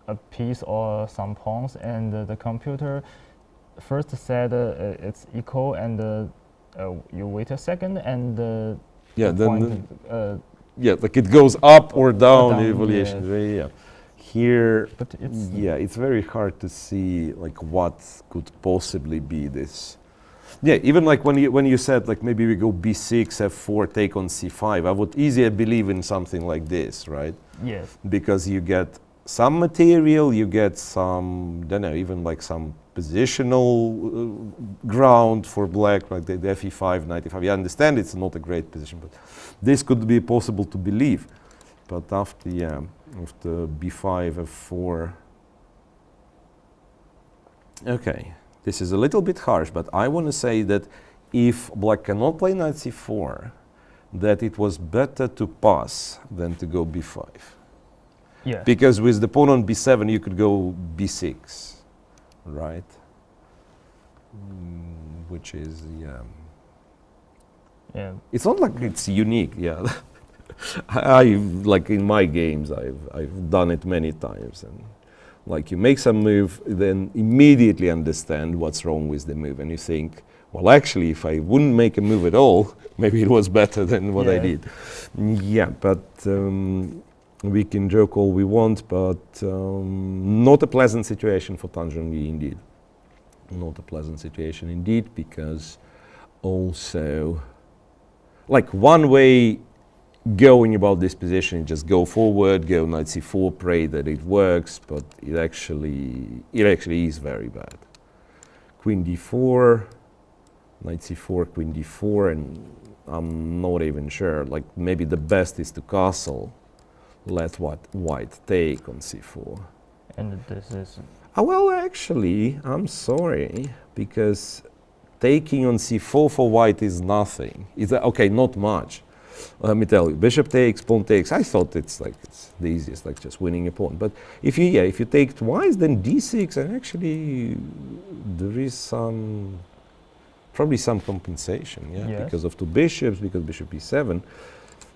a piece or some pawns, and the computer first said it's equal, and you wait a second, and like it goes up or down evaluation. Yeah. Here, but it's very hard to see like what could possibly be this. Yeah, even like when you said like maybe we go b6, f4, take on c5, I would easier believe in something like this, right? Yes. Because you get some material, you get some, don't know, even like some positional ground for black, like the fe5, knight e5. I understand it's not a great position, but this could be possible to believe. But after b5, f4, okay, this is a little bit harsh, but I want to say that if black cannot play knight c4, that it was better to pass than to go b5. Yeah. Because with the pawn on b7, you could go b6. Right, which is it's not like it's unique. Yeah, I like in my games I've done it many times, and like you make some move, then immediately understand what's wrong with the move, and you think, well, actually, if I wouldn't make a move at all, maybe it was better than what I did. Yeah, but. We can joke all we want, but not a pleasant situation for Tan Zhongyi indeed. Not a pleasant situation indeed, because also, like one way going about this position, just go forward, go knight c4, pray that it works, but it actually is very bad. Queen d4, knight c4, queen d4, and I'm not even sure. Like maybe the best is to castle. Let what white take on c4. And this is Well, actually, I'm sorry, because taking on c4 for white is nothing. It's okay, not much. Let me tell you, bishop takes, pawn takes. I thought it's the easiest, like just winning a pawn. But if you take twice, then d6, and actually there is probably some compensation, Yes. because of two bishops, because bishop e7.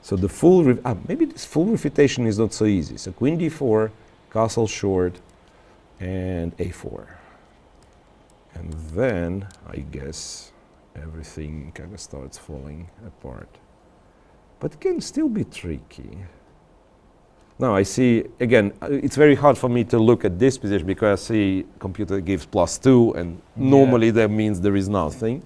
So the full maybe this full refutation is not so easy. So queen d4, castle short, and a4, and then I guess everything kind of starts falling apart. But it can still be tricky. Now I see, again, it's very hard for me to look at this position because I see computer gives +2 and normally that means there is nothing.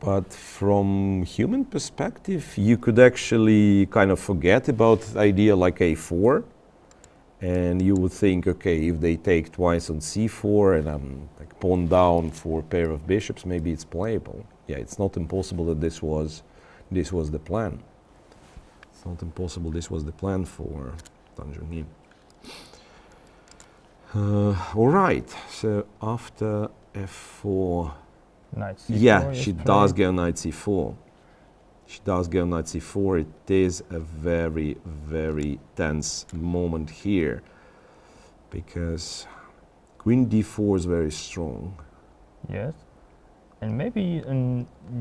But from human perspective, you could actually kind of forget about the idea like a4, and you would think, okay, if they take twice on c4 and I'm like pawn down for a pair of bishops, maybe it's playable. Yeah, it's not impossible that this was the plan. It's not impossible this was the plan for Zhongyi. All right, so after f4, knight c4. yeah, she does go knight c4. She does go knight c4. It is a very, very tense moment here because queen d4 is very strong. Yes, and maybe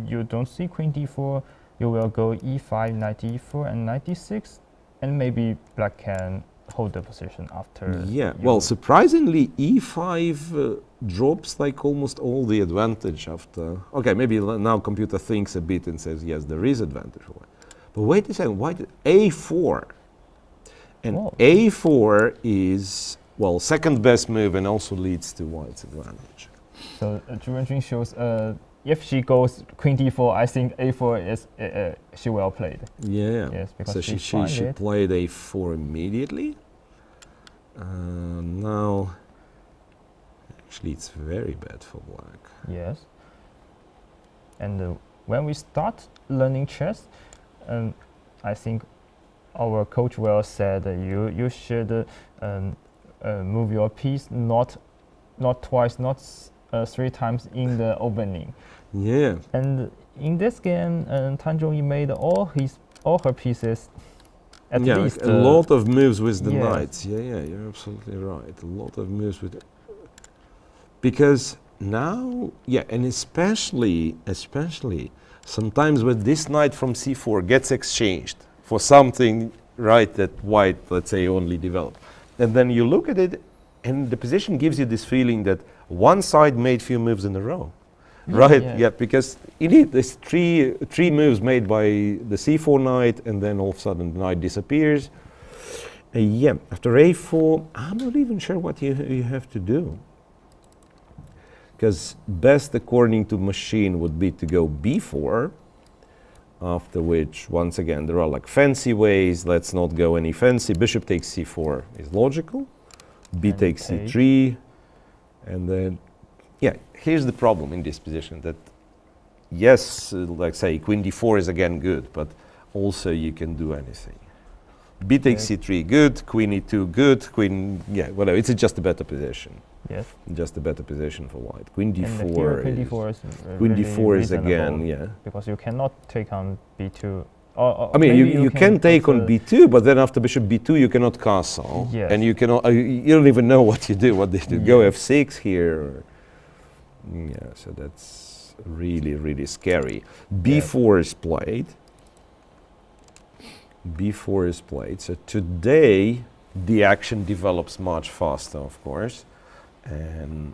you don't see queen d4. You will go e5, knight e4, and knight d6, and maybe black can hold the position after. Yeah, well, surprisingly, e5 drops like almost all the advantage after. Okay, maybe now computer thinks a bit and says, yes, there is advantage for it. But wait a second, why did a4? And a4 is, well, second best move and also leads to white's advantage. So Wenjun shows if she goes queen d4, I think a4 is she well played. Yeah. Yes, because so she played a4 immediately. Now, actually, it's very bad for black. Yes. And when we start learning chess, I think our coach well said you should move your piece not twice, not 3 times in the opening. Yeah. And in this game, Zhongyi made all her pieces at least a lot of moves with the knights. Yeah, you're absolutely right. A lot of moves with because now, and especially sometimes when this knight from c4 gets exchanged for something, right, that white, let's say, only developed, and then you look at it, and the position gives you this feeling that one side made few moves in a row. Right, because indeed there's three moves made by the c4 knight, and then all of a sudden the knight disappears. After a4, I'm not even sure what you have to do. Because best according to machine would be to go b4, after which, once again, there are like fancy ways. Let's not go any fancy. Bishop takes c4 is logical. B takes c3, and then here's the problem in this position that, yes, like say, queen d4 is again good, but also you can do anything. B takes c3, good. Queen e2, good. Queen, whatever. It's just a better position. Yes. Just a better position for white. Queen d4 queen d4 is again, because you cannot take on b2. I mean, you can take on b2, but then after bishop b2, you cannot castle, and you cannot. You don't even know what you do. What they do? Go f6 here. So that's really, really scary. b4 is played. b4 is played. So today, the action develops much faster, of course, and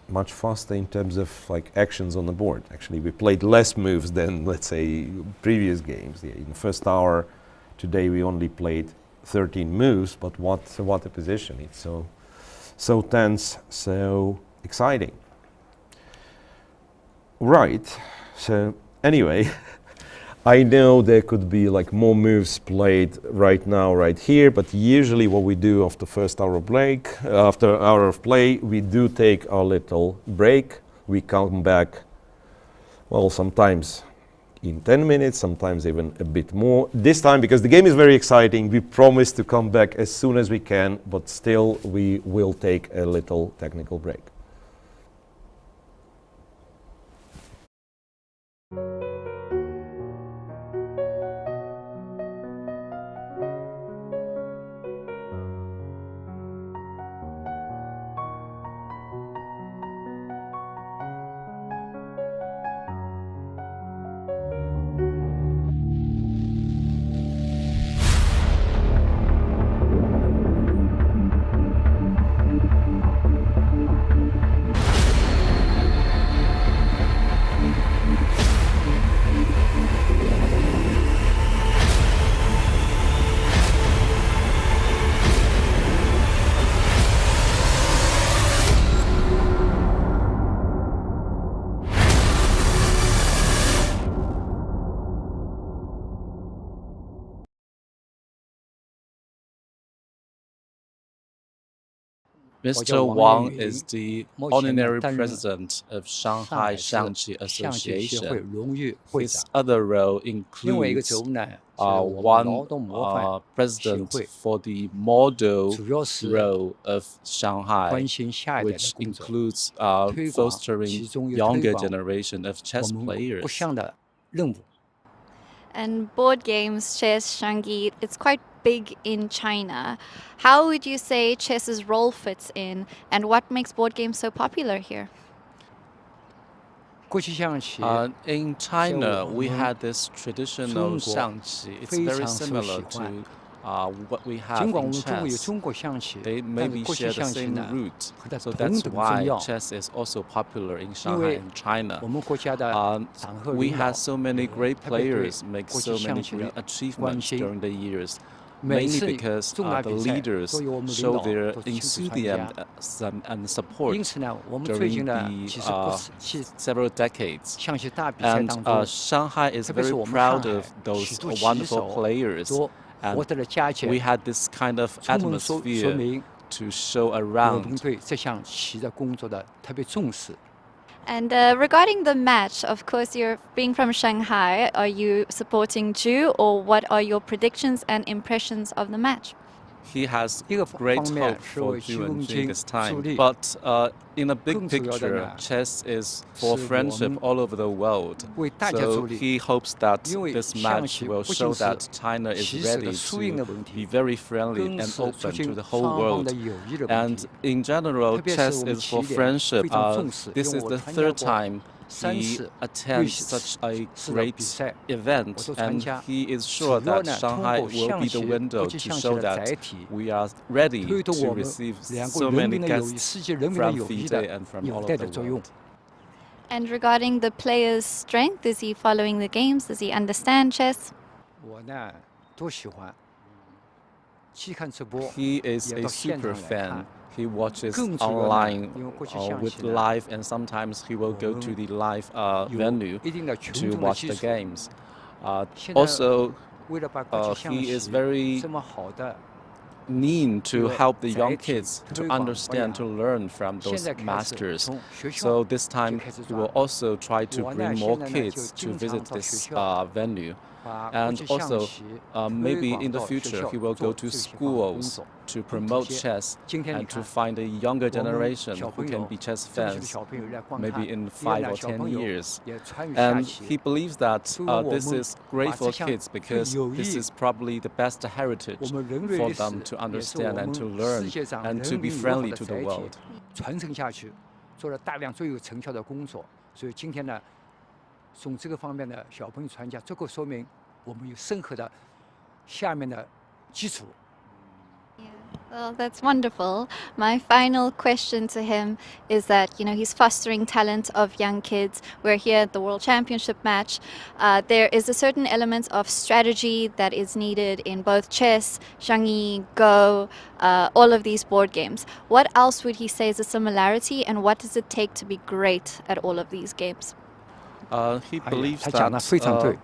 much faster in terms of like actions on the board. Actually, we played less moves than, let's say, previous games. In the first hour, today we only played 13 moves, but what a position. It's so tense, so exciting. Right, so anyway, I know there could be like more moves played right now, right here, but usually what we do after first hour of break, after hour of play, we do take our little break. We come back well, sometimes in 10 minutes, sometimes even a bit more. This time, because the game is very exciting, we promise to come back as soon as we can, but still we will take a little technical break. Mr. Wang is the honorary president of Shanghai Xiangqi Association. His other role includes one president for the model role of Shanghai, which includes fostering younger generation of chess players. And board games, chess, Zhongyi, it's quite big in China. How would you say chess's role fits in, and what makes board games so popular here? In China, we had this traditional xiangqi. It's very similar to what we have in chess. They maybe share the same root, so that's why chess is also popular in Shanghai and China. We had so many great players make so many great achievements during the years, mainly because the leaders show their enthusiasm and support during the several decades. And Shanghai is very proud of those wonderful players. And we had this kind of atmosphere to show around. And regarding the match, of course, you're being from Shanghai. Are you supporting Zhu, or what are your predictions and impressions of the match? He has great hope for Zhu and Jing this time. But in a big picture, chess is for friendship all over the world. So he hopes that this match will show that China is ready to be very friendly and open to the whole world. And in general, chess is for friendship. This is the third time he attends such a great event, and he is sure that Shanghai will be the window to show that we are ready to receive so many guests from FIDE and from all over the world. And regarding the player's strength, is he following the games? Does he understand chess? He is a super fan. He watches online with live, and sometimes he will go to the live venue to watch the games. Also, he is very keen to help the young kids to understand, to learn from those masters. So this time, he will also try to bring more kids to visit this venue. And also, maybe in the future, he will go to schools to promote chess and to find a younger generation who can be chess fans, maybe in 5 or 10 years. And he believes that this is great for kids because this is probably the best heritage for them to understand and to learn and to be friendly to the world. 从这个方面的小朋友传家，这个说明我们有深厚的下面的基础。 Well, that's wonderful. My final question to him is that, he's fostering talent of young kids. We're here at the World Championship match. There is a certain element of strategy that is needed in both chess, Zhongyi, Go, all of these board games. What else would he say is a similarity, and what does it take to be great at all of these games? He believes that Xiangqi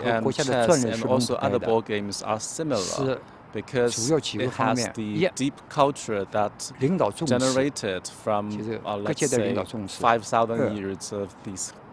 and chess and also other board games are similar because it has the deep culture that generated from, let's say, 5,000 years of these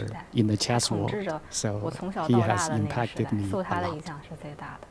figure in the chess world. So he has impacted me a lot.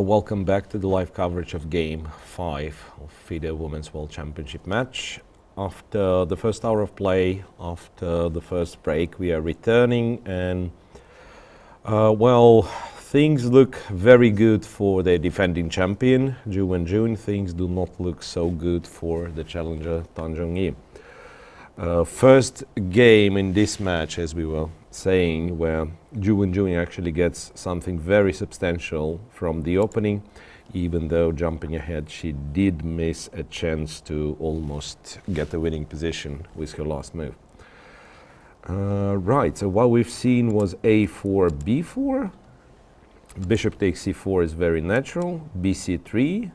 Welcome back to the live coverage of Game 5 of FIDE Women's World Championship match. After the first hour of play, after the first break, we are returning, and well, things look very good for the defending champion, Wenjun. Things do not look so good for the challenger, Zhongyi. First game in this match, as we were saying, where Wenjun actually gets something very substantial from the opening, even though jumping ahead she did miss a chance to almost get a winning position with her last move. Right, so what we've seen was a4, b4. Bishop takes c4 is very natural. bc3,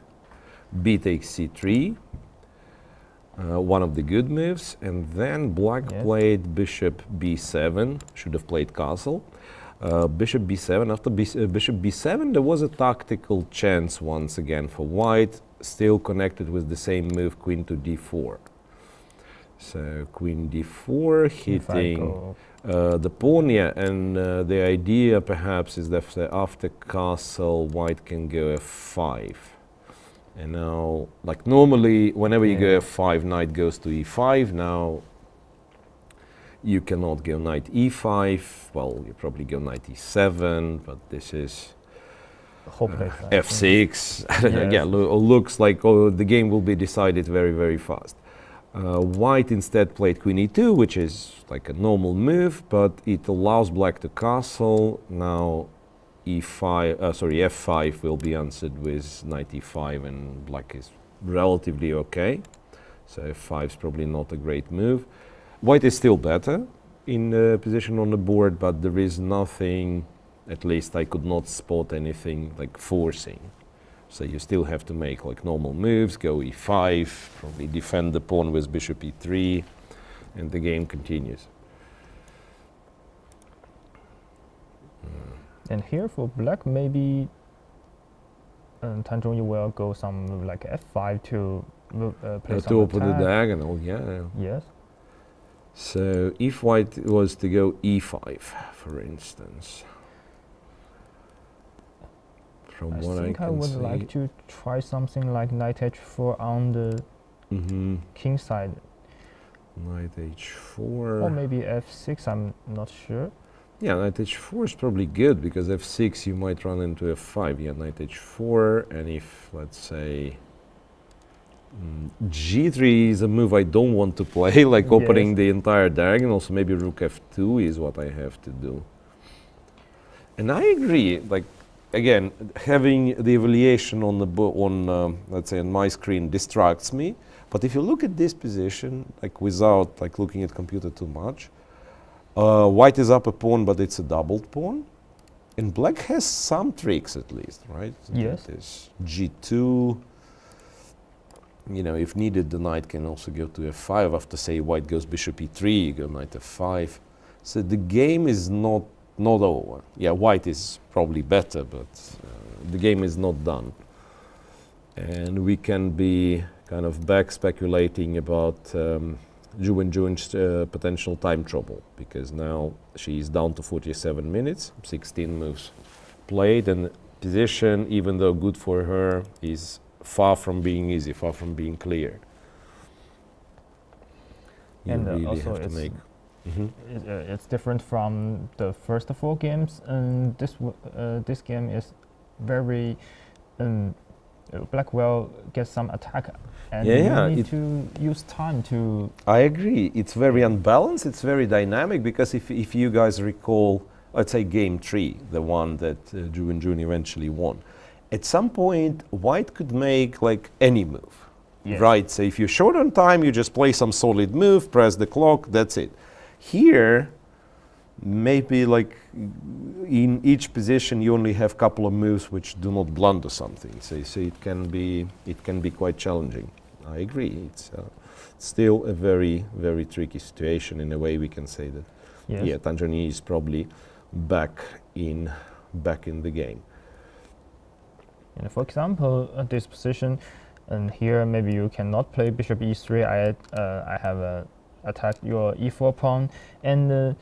b takes c3. One of the good moves, and then black played bishop b7, should have played castle. Bishop b7, after bishop b7 there was a tactical chance once again for white, still connected with the same move, queen to d4. So queen d4 hitting the pawn, and the idea perhaps is that after castle white can go f5. And now, like normally, whenever you go f5, knight goes to e5. Now, you cannot go knight e5. Well, you probably go knight e7, but this is f6. Yeah, looks like the game will be decided very, very fast. White instead played queen e2, which is like a normal move, but it allows black to castle. Now, f5 will be answered with knight e5, and black is relatively okay. So f5 is probably not a great move. White is still better in the position on the board, but there is nothing, at least I could not spot anything like forcing. So you still have to make like normal moves, go e5, probably defend the pawn with bishop e3, and the game continues. And here for black, maybe Zhongyi will go some like f5 to play some to open the diagonal, Yes. So if white was to go e5, for instance, from what I can see, I would like to try something like knight h4 on the king side. Knight h4. Or maybe f6, I'm not sure. Yeah, knight h4 is probably good, because f6 you might run into f5. Yeah, knight h4, and if, let's say, g3 is a move I don't want to play, like opening the entire diagonal, so maybe rook f2 is what I have to do. And I agree, like, again, having the evaluation on the let's say on my screen distracts me, but if you look at this position, like without like looking at computer too much, white is up a pawn, but it's a doubled pawn. And black has some tricks at least, right? Yes. There's g2. You know, if needed, the knight can also go to f5. After, say, white goes bishop e3, you go knight f5. So the game is not over. Yeah, white is probably better, but the game is not done. And we can be kind of back speculating about Wenjun's potential time trouble, because now she's down to 47 minutes, 16 moves played, and position, even though good for her, is far from being easy, far from being clear. You and really also have to make. It's different from the first 4 games, and this game is very black will get some attack, and Yeah, you need to use time to. I agree. It's very unbalanced. It's very dynamic because if you guys recall, let's say game 3, the one that Wenjun eventually won, at some point white could make like any move, right? So if you're short on time, you just play some solid move, press the clock, that's it. Here, maybe like in each position you only have a couple of moves which do not blunder something. So it can be quite challenging. I agree. It's still a very, very tricky situation. In a way, we can say that. Yes. Yeah, Tanzania is probably back in the game. And for example, this position, and here maybe you cannot play bishop e3. I have attacked your e4 pawn, and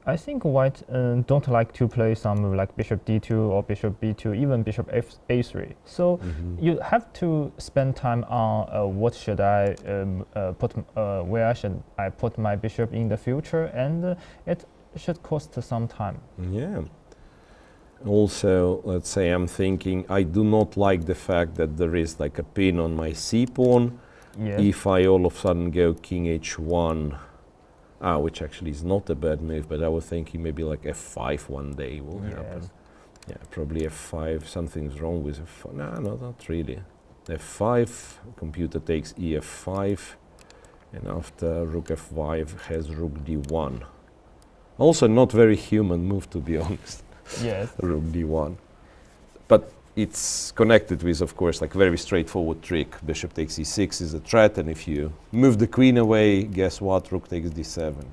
I think white don't like to play some move like bishop d2 or bishop b2, even bishop a3. So you have to spend time on what should I put, where should I put my bishop in the future, and it should cost some time. Yeah. Also, let's say I'm thinking I do not like the fact that there is like a pin on my c pawn. Yes. If I all of a sudden go king h1, which actually is not a bad move, but I was thinking maybe like f5 one day will happen. Yeah, probably f5, something's wrong with f5. No, not really. f5, computer takes ef5, and after rook f5 has rook d1. Also not very human move, to be honest. Yes. Rook d1. But it's connected with, of course, like very straightforward trick. Bishop takes e6 is a threat, and if you move the queen away, guess what? Rook takes d7. Yeah.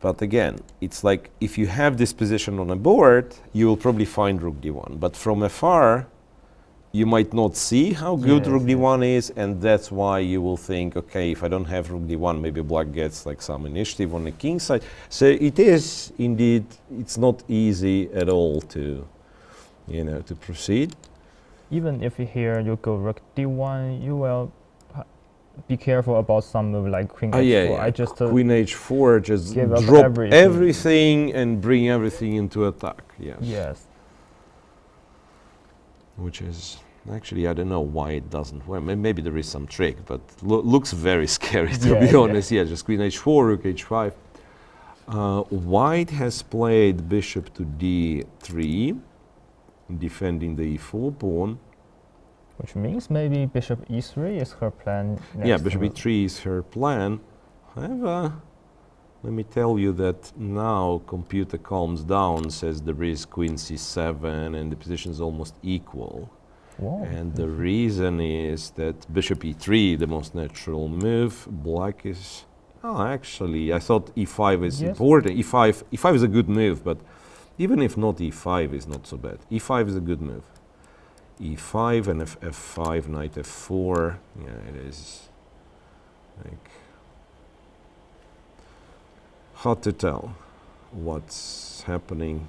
But again, it's like if you have this position on a board, you will probably find rook d1. But from afar, you might not see how good rook d1 is, and that's why you will think, okay, if I don't have rook d1, maybe black gets like some initiative on the king side. So it is indeed, it's not easy at all to, to proceed. Even if here you go rook d1, you will be careful about some move like queen h4. Yeah. I just queen h4, just give up drop everything and bring everything into attack. Yes. Yes. Which is actually, I don't know why it doesn't work. Maybe there is some trick, but looks very scary to be honest. Yeah, just queen h4, rook h5. White has played bishop to d3, defending the e4 pawn. Which means maybe bishop e3 is her plan. Yeah, bishop e3 is her plan. However, let me tell you that now computer calms down, says there is queen c7 and the position is almost equal. Whoa. And the reason is that bishop e3, the most natural move. Black is, actually, I thought e5 is important. E5 is a good move, but even if not, e5 is not so bad. e5 is a good move. e5 and f5, knight f4, yeah, it is like hard to tell what's happening.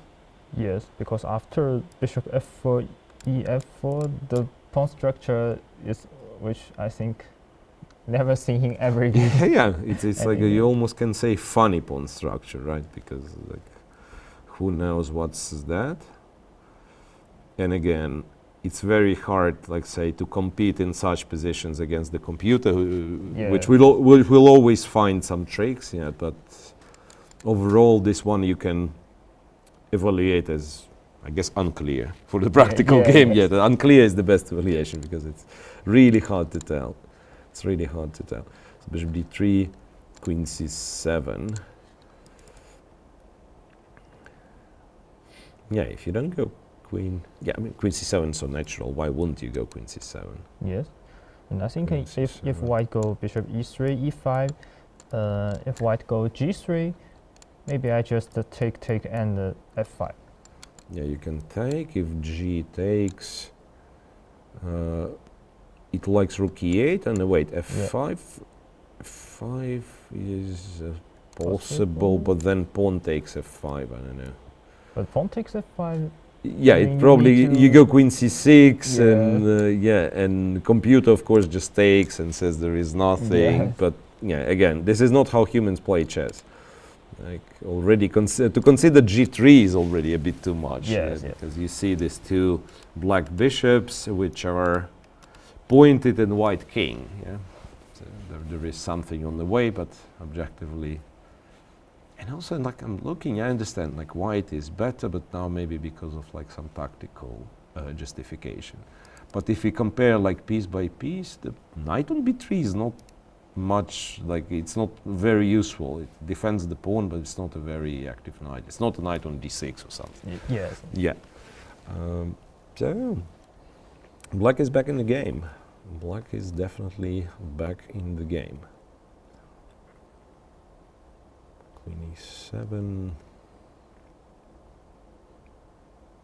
Yes, because after bishop f4, e4, the pawn structure is, which I think never seen in every game. Yeah, it's like you almost can say funny pawn structure, right? Because like, who knows what's that? And again, it's very hard, like say, to compete in such positions against the computer, which will always find some tricks. Yeah, but overall, this one you can evaluate as, I guess, unclear for the practical game. Yeah, the unclear is the best evaluation because it's really hard to tell. It's really hard to tell. So bishop d3, queen c7. Yeah, if you don't go queen, I mean queen c7 is so natural. Why wouldn't you go queen c7? Yes, and I think if white go bishop e3, e5, if white go g3, maybe I just take and f5. Yeah, you can take. If g takes, it likes rook e8, and wait, f5. f5 is possible, but then pawn takes f5. I don't know. But pawn takes f5. Yeah, it probably you go queen c6, and and computer of course just takes and says there is nothing. But yeah, again, this is not how humans play chess. Like already to consider g3 is already a bit too much. Yes, because you see these two black bishops which are pointed and white king. Yeah, so there is something on the way, but objectively. And also, like I'm looking, I understand like white is better, but now maybe because of like some tactical justification. But if we compare like piece by piece, the knight on b3 is not much, like it's not very useful. It defends the pawn, but it's not a very active knight. It's not a knight on d6 or something. Yes. Yeah. So black is back in the game. Black is definitely back in the game. Queen e7.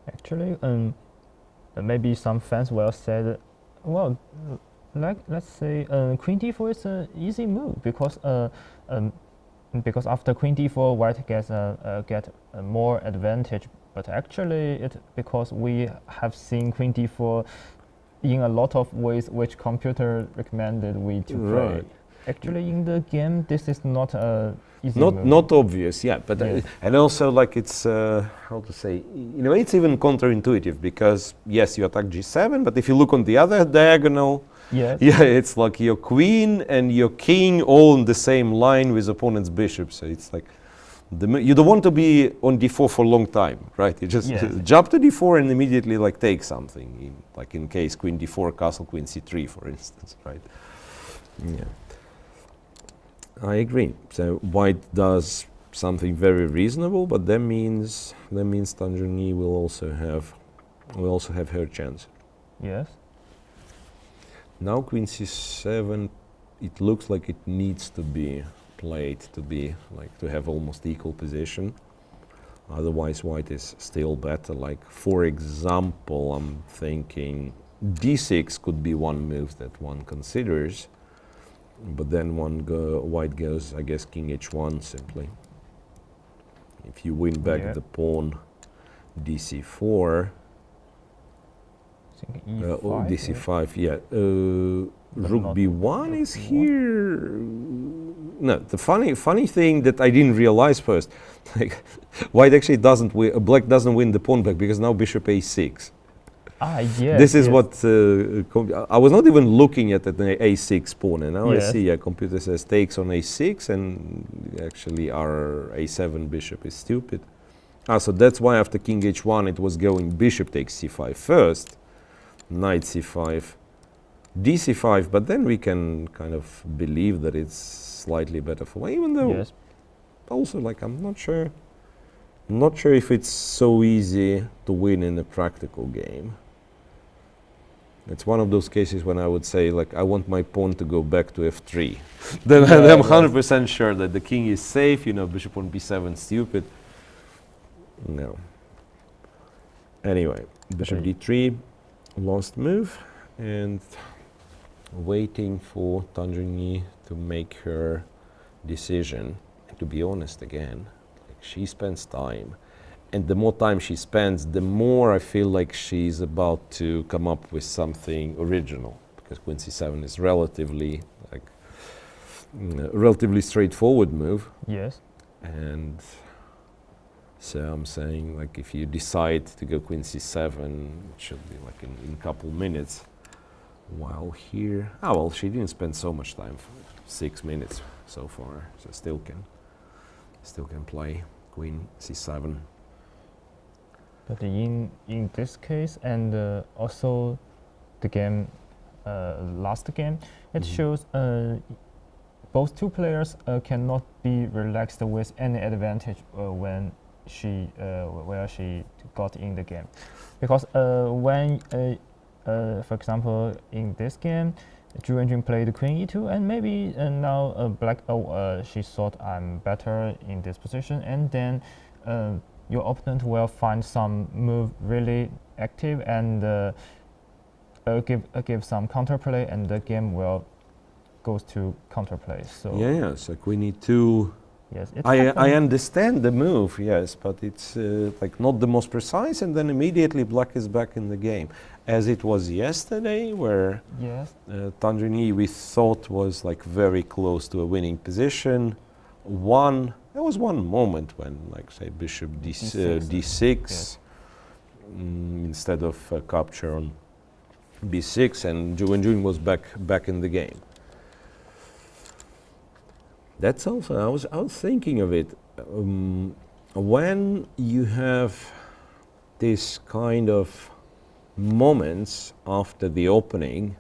Actually, maybe some fans will say, well, like let's say queen d4 is an easy move because after queen d4 white gets get more advantage, but actually because we have seen queen d4 in a lot of ways which computer recommended we to play. Right. Actually, in the game, this is not a easy move. Not obvious, yeah, but Yes. and also like it's how to say, in a way it's even counterintuitive because yes, you attack g7, but if you look on the other diagonal, Yes. yeah, it's like your queen and your king all on the same line with opponent's bishop. So it's like you don't want to be on d4 for a long time, right? You just Yes. jump to d4 and immediately like take something, like in case queen d4, castle queen c3, for instance, right? Yeah. I agree. So white does something very reasonable, but that means Zhongyi will also have her chance. Yes. Now queen c7, it looks like it needs to be played to have almost equal position. Otherwise, white is still better. Like for example, I'm thinking d6 could be one move that one considers. But then white goes, I guess, king h1 simply. If you win back the pawn, dc4, dc5, yeah. Rook b1 is here. No, the funny thing that I didn't realize first, like white actually doesn't win, black doesn't win the pawn back because now bishop a6. Yes. This is what I was not even looking at an a6 pawn, and now I see a computer says takes on a6, and actually our a7 bishop is stupid. So that's why after king h1 it was going bishop takes c5 first, knight c5, dc5, but then we can kind of believe that it's slightly better for white, even though also like I'm not sure if it's so easy to win in a practical game. It's one of those cases when I would say, like, I want my pawn to go back to f3. Then I'm 100% sure that the king is safe, you know, bishop on b7, stupid. No. Anyway, bishop d3, lost move, and waiting for Zhongyi to make her decision. And to be honest again, like, she spends time. And the more time she spends, the more I feel like she's about to come up with something original, because queen c7 is relatively straightforward move. Yes. And so I'm saying, like, if you decide to go queen c7, it should be like in a couple minutes. While here, well, she didn't spend so much time, 6 minutes so far, so still can play queen c7. But in this case, and also the game, last game, it shows both two players cannot be relaxed with any advantage when she got in the game, because when for example in this game, Wenjun played queen e2, and maybe now black she thought I'm better in this position, and then your opponent will find some move really active and give some counterplay, and the game will goes to counterplay. So so queen e2. Yes, I understand the move, yes, but it's like not the most precise, and then immediately black is back in the game, as it was yesterday, where Zhongyi we thought was like very close to a winning position, won, There was one moment when, like, say, bishop d6 Yes. Instead of capture on b6, and Wenjun was back in the game. That's also, I was thinking of it, when you have this kind of moments after the opening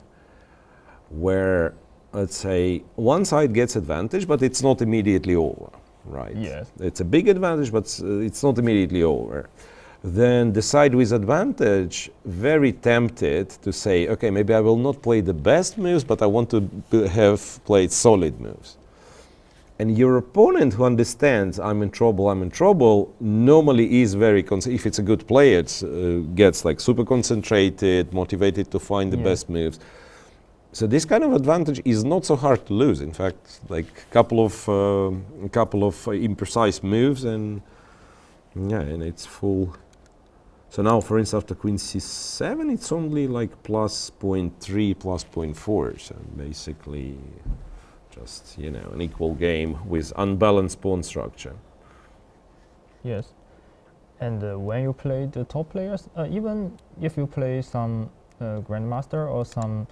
where, let's say, one side gets advantage, but it's not immediately over, right? Yes. It's a big advantage, but it's not immediately over. Then the side with advantage, very tempted to say, okay, maybe I will not play the best moves, but I want to have played solid moves. And your opponent who understands I'm in trouble, normally is very, if it's a good player, gets like super concentrated, motivated to find the best moves. So this kind of advantage is not so hard to lose. In fact, like a couple of imprecise moves, and yeah, and it's full. So now, for instance, after queen c7, it's only like plus 0.3, plus 0.4. So basically, just, you know, an equal game with unbalanced pawn structure. Yes. And when you play the top players, even if you play some grandmaster or some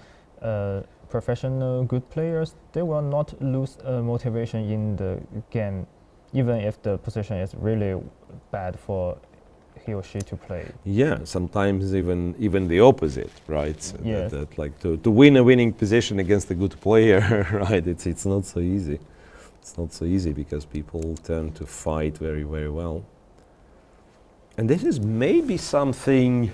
professional good players, they will not lose motivation in the game, even if the position is really bad for he or she to play. Yeah, sometimes even the opposite, right? So Yes. that like to win a winning position against a good player, right? It's not so easy. It's not so easy because people tend to fight very, very well. And this is maybe something,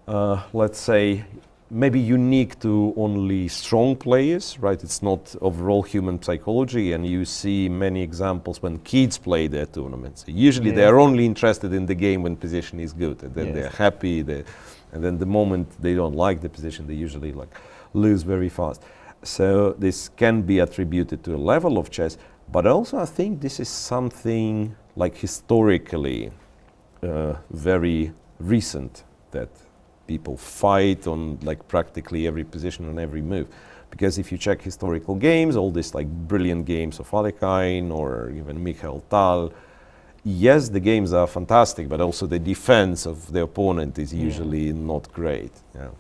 let's say, maybe unique to only strong players, right? It's not overall human psychology, and you see many examples when kids play their tournaments. Usually they are only interested in the game when position is good, and then they're happy, and then the moment they don't like the position, they usually like lose very fast. So this can be attributed to a level of chess, but also I think this is something like historically very recent, that people fight on like practically every position on every move. Because if you check historical games, all these like brilliant games of Alekhine or even Mikhail Tal, yes, the games are fantastic, but also the defense of the opponent is usually not great. Yeah.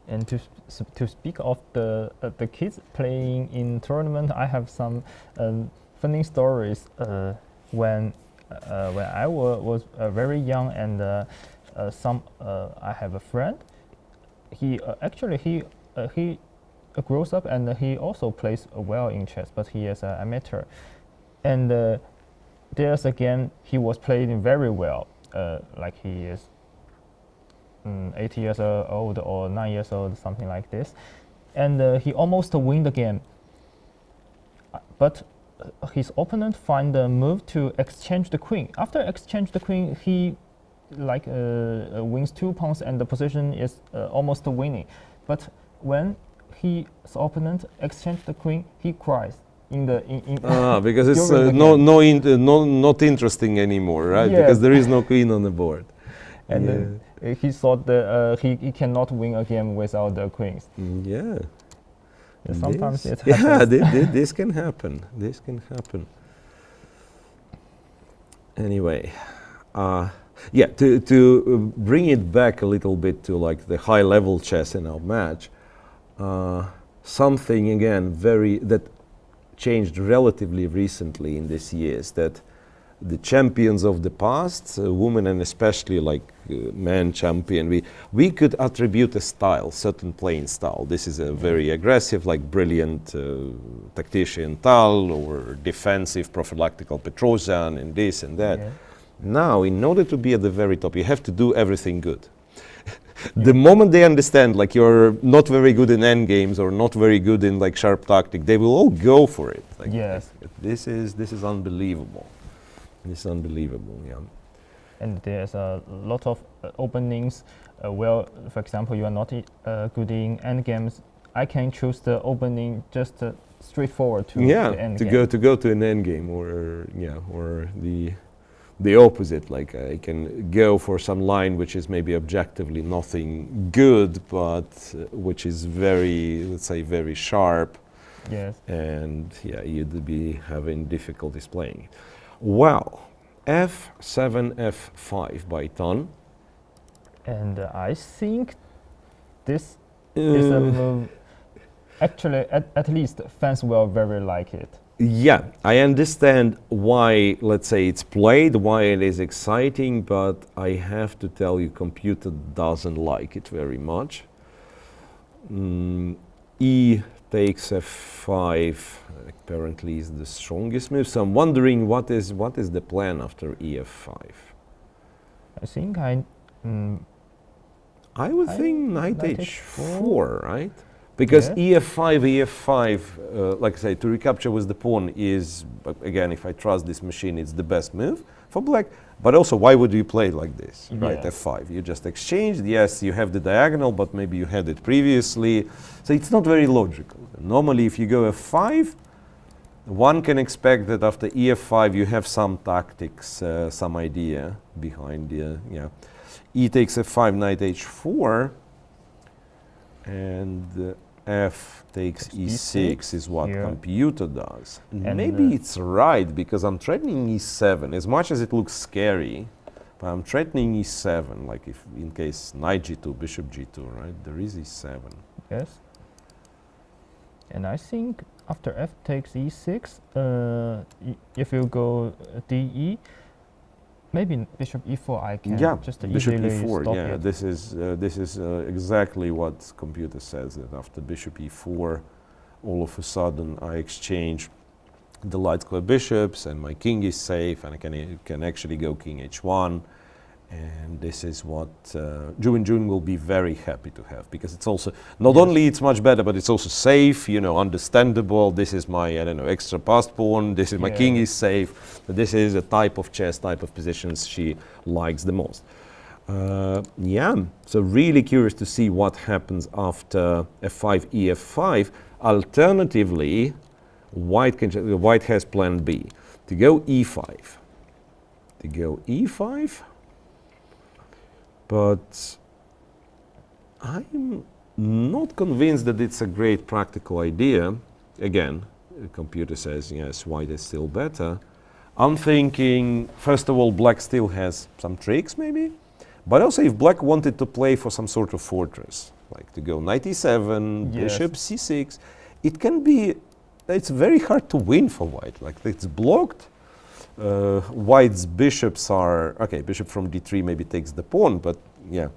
And to speak of the kids playing in tournament, I have some funny stories when I was very young, and I have a friend. He actually grows up and he also plays well in chess, but he is an amateur. And there's a game he was playing very well, like he is 8 years old or 9 years old, something like this, and he almost win the game. But his opponent find a move to exchange the queen. After exchange the queen, he like wins 2 pawns and the position is almost winning. But when his opponent exchange the queen, he cries because it's not interesting anymore, right? Yes. Because there is no queen on the board. And he thought that he cannot win a game without the queens. Yeah. Sometimes it happens. Yeah, this can happen. This can happen. Anyway, yeah, to bring it back a little bit to like the high level chess in our match, something again that changed relatively recently in these years, that the champions of the past, women and especially like men champion, we could attribute a style, certain playing style. This is a very aggressive, like brilliant tactician Tal, or defensive prophylactical Petrosian, and this and that. Yeah. Now, in order to be at the very top, you have to do everything good. The moment they understand, like, you're not very good in endgames or not very good in like sharp tactic, they will all go for it. Like, yes. This is unbelievable. It's unbelievable, yeah. And there's a lot of openings where, for example, you are not good in endgames. I can choose the opening just straightforward to the endgame. to go to an endgame, or the opposite. Like I can go for some line which is maybe objectively nothing good, but which is very, let's say, very sharp. Yes. And yeah, you'd be having difficulties playing it. Well, f7, f5 by Tan. And I think this is a move. Actually, at least fans will very like it. Yeah, I understand why, let's say, it's played, why it is exciting, but I have to tell you, computer doesn't like it very much. E takes f5 apparently is the strongest move, so I'm wondering what is the plan after e f5. I think I would think knight h4, right? Because ef5, ef5, like I say, to recapture with the pawn is, again, if I trust this machine, it's the best move for black. But also, why would you play it like this, right? f5, you just exchanged. Yes, you have the diagonal, but maybe you had it previously. So it's not very logical. Normally, if you go f5, one can expect that after ef5, you have some tactics, some idea behind the, e takes f5, knight h4, and f takes e6 is what computer does. And maybe it's right, because I'm threatening e7, as much as it looks scary, but I'm threatening e7, like if in case knight g2, bishop g2, right? There is e7. Yes. And I think after f takes e6, if you go de, maybe bishop e4, I can just bishop easily e4. stop Yeah, it. this is exactly what computer says, that after bishop e4, all of a sudden I exchange the light square bishops, and my king is safe, and I can actually go king h1. And this is what Wenjun will be very happy to have, because it's also not only it's much better, but it's also safe, understandable. This is my, I don't know, extra passed pawn. This is my king is safe. This is a type of chess, type of positions she likes the most. So really curious to see what happens after f5, ef5. Alternatively, white has plan B, to go e5. To go e5. But I'm not convinced that it's a great practical idea. Again, the computer says, yes, white is still better. I'm thinking, first of all, black still has some tricks, maybe. But also, if black wanted to play for some sort of fortress, like to go knight e7, bishop c6, it can be, it's very hard to win for white. Like, it's blocked. White's bishops are, okay, bishop from d3 maybe takes the pawn, but yeah,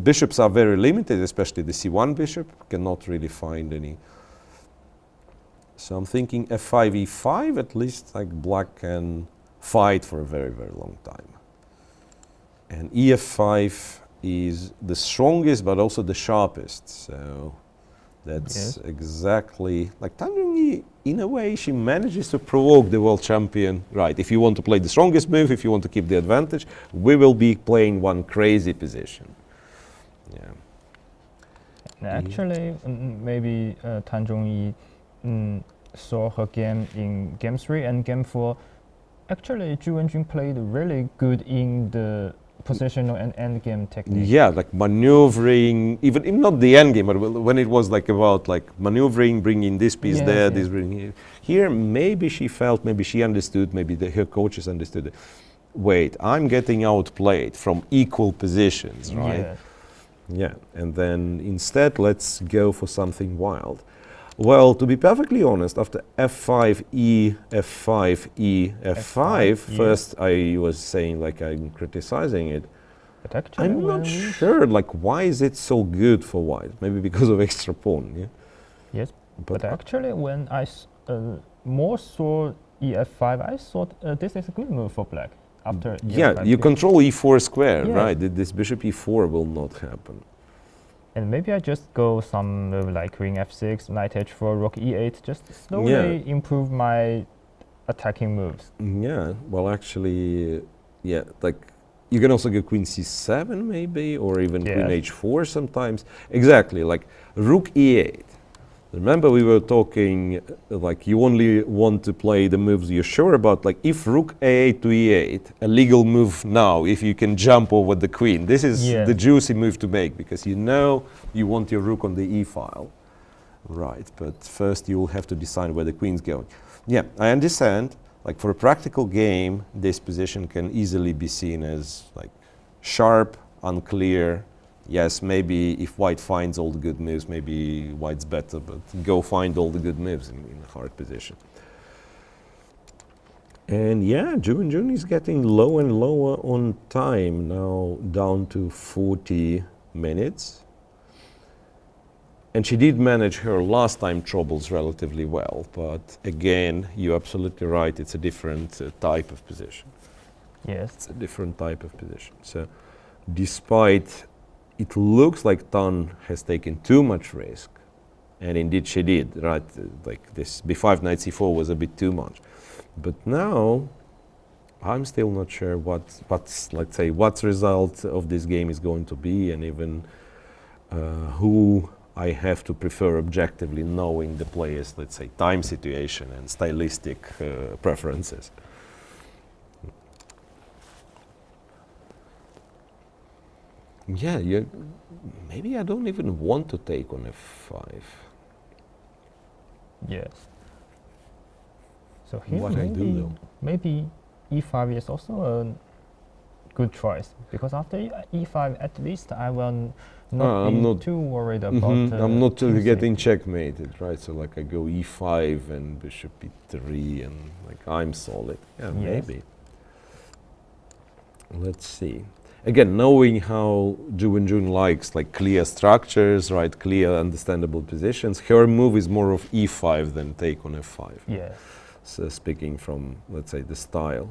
bishops are very limited, especially the c1 bishop, cannot really find any. So I'm thinking f5, e5, at least like black can fight for a very, very long time. And ef5 is the strongest, but also the sharpest, so that's exactly, like Tan Zhongyi, in a way, she manages to provoke the world champion. Right, if you want to play the strongest move, if you want to keep the advantage, we will be playing one crazy position. Actually, maybe Tan Zhongyi saw her game in game 3 and game 4. Actually, Wenjun played really good in the positional and endgame technique. Yeah, like maneuvering, even not the endgame, but when it was like about like maneuvering, bringing this piece there, this bringing here. Here, maybe she felt, maybe she understood, maybe her coaches understood it. Wait, I'm getting outplayed from equal positions, right? Yeah, and then instead, let's go for something wild. Well, to be perfectly honest, after f5, e, f5, e, f5, first I was saying like I'm criticizing it. But actually I'm not sure, like why is it so good for white? Maybe because of extra pawn, Yes, but actually when I more saw ef5, I thought this is a good move for black. After you control e4 square, right? This bishop e4 will not happen. And maybe I just go some move like queen f6, knight h4, rook e8, just slowly improve my attacking moves. Yeah, well actually, like you can also go queen c7 maybe, or even queen h4 sometimes. Exactly, like rook e8. Remember we were talking, like you only want to play the moves you're sure about, like if rook a8 to e8, a legal move now, if you can jump over the queen. This is the juicy move to make, because you know you want your rook on the e-file. Right, but first you will have to decide where the queen's going. Yeah, I understand. Like for a practical game, this position can easily be seen as like sharp, unclear. Yes, maybe if white finds all the good moves, maybe white's better, but go find all the good moves in a hard position. And yeah, Wenjun is getting low and lower on time, now down to 40 minutes. And she did manage her last time troubles relatively well, but again, you're absolutely right, it's a different type of position. Yes. It's a different type of position. So despite it looks like Tan has taken too much risk, and indeed she did, right? Like this b5 knight c4 was a bit too much. But now, I'm still not sure what's let's say, what's result of this game is going to be, and even who I have to prefer objectively, knowing the player's, let's say, time situation and stylistic preferences. Yeah, maybe I don't even want to take on f5. Yes. So here What I do though? maybe e5 is also a good choice, because after e5 at least I will not be too worried about I'm not getting king-safety. checkmated, right? So like I go e5 and bishop e3 and like I'm solid. Yeah, Yes. maybe. Let's see. Again, knowing how Wenjun likes like clear structures, right? Clear, understandable positions. Her move is more of e5 than take on f5. Yes. So speaking from, let's say, the style.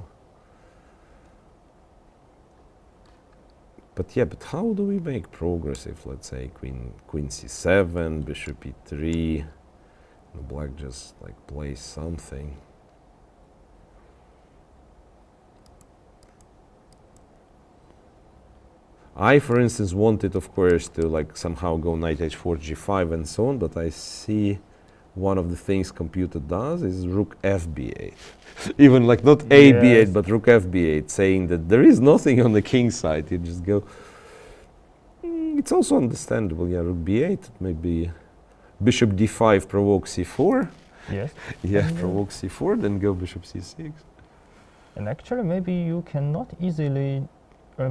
But yeah, but how do we make progress if, let's say, queen c7, bishop e3, and black just like plays something? I, for instance, wanted, of course, to like somehow go knight h4, g5, and so on, but I see one of the things computer does is rook fb8. Even like not a Yes. b8, but rook fb8, saying that there is nothing on the king side. You just go. It's also understandable. Yeah, rook b8, maybe bishop d5 provokes c4. Yes. Yeah, And, provokes c4, then go bishop c6. And actually, maybe you cannot easily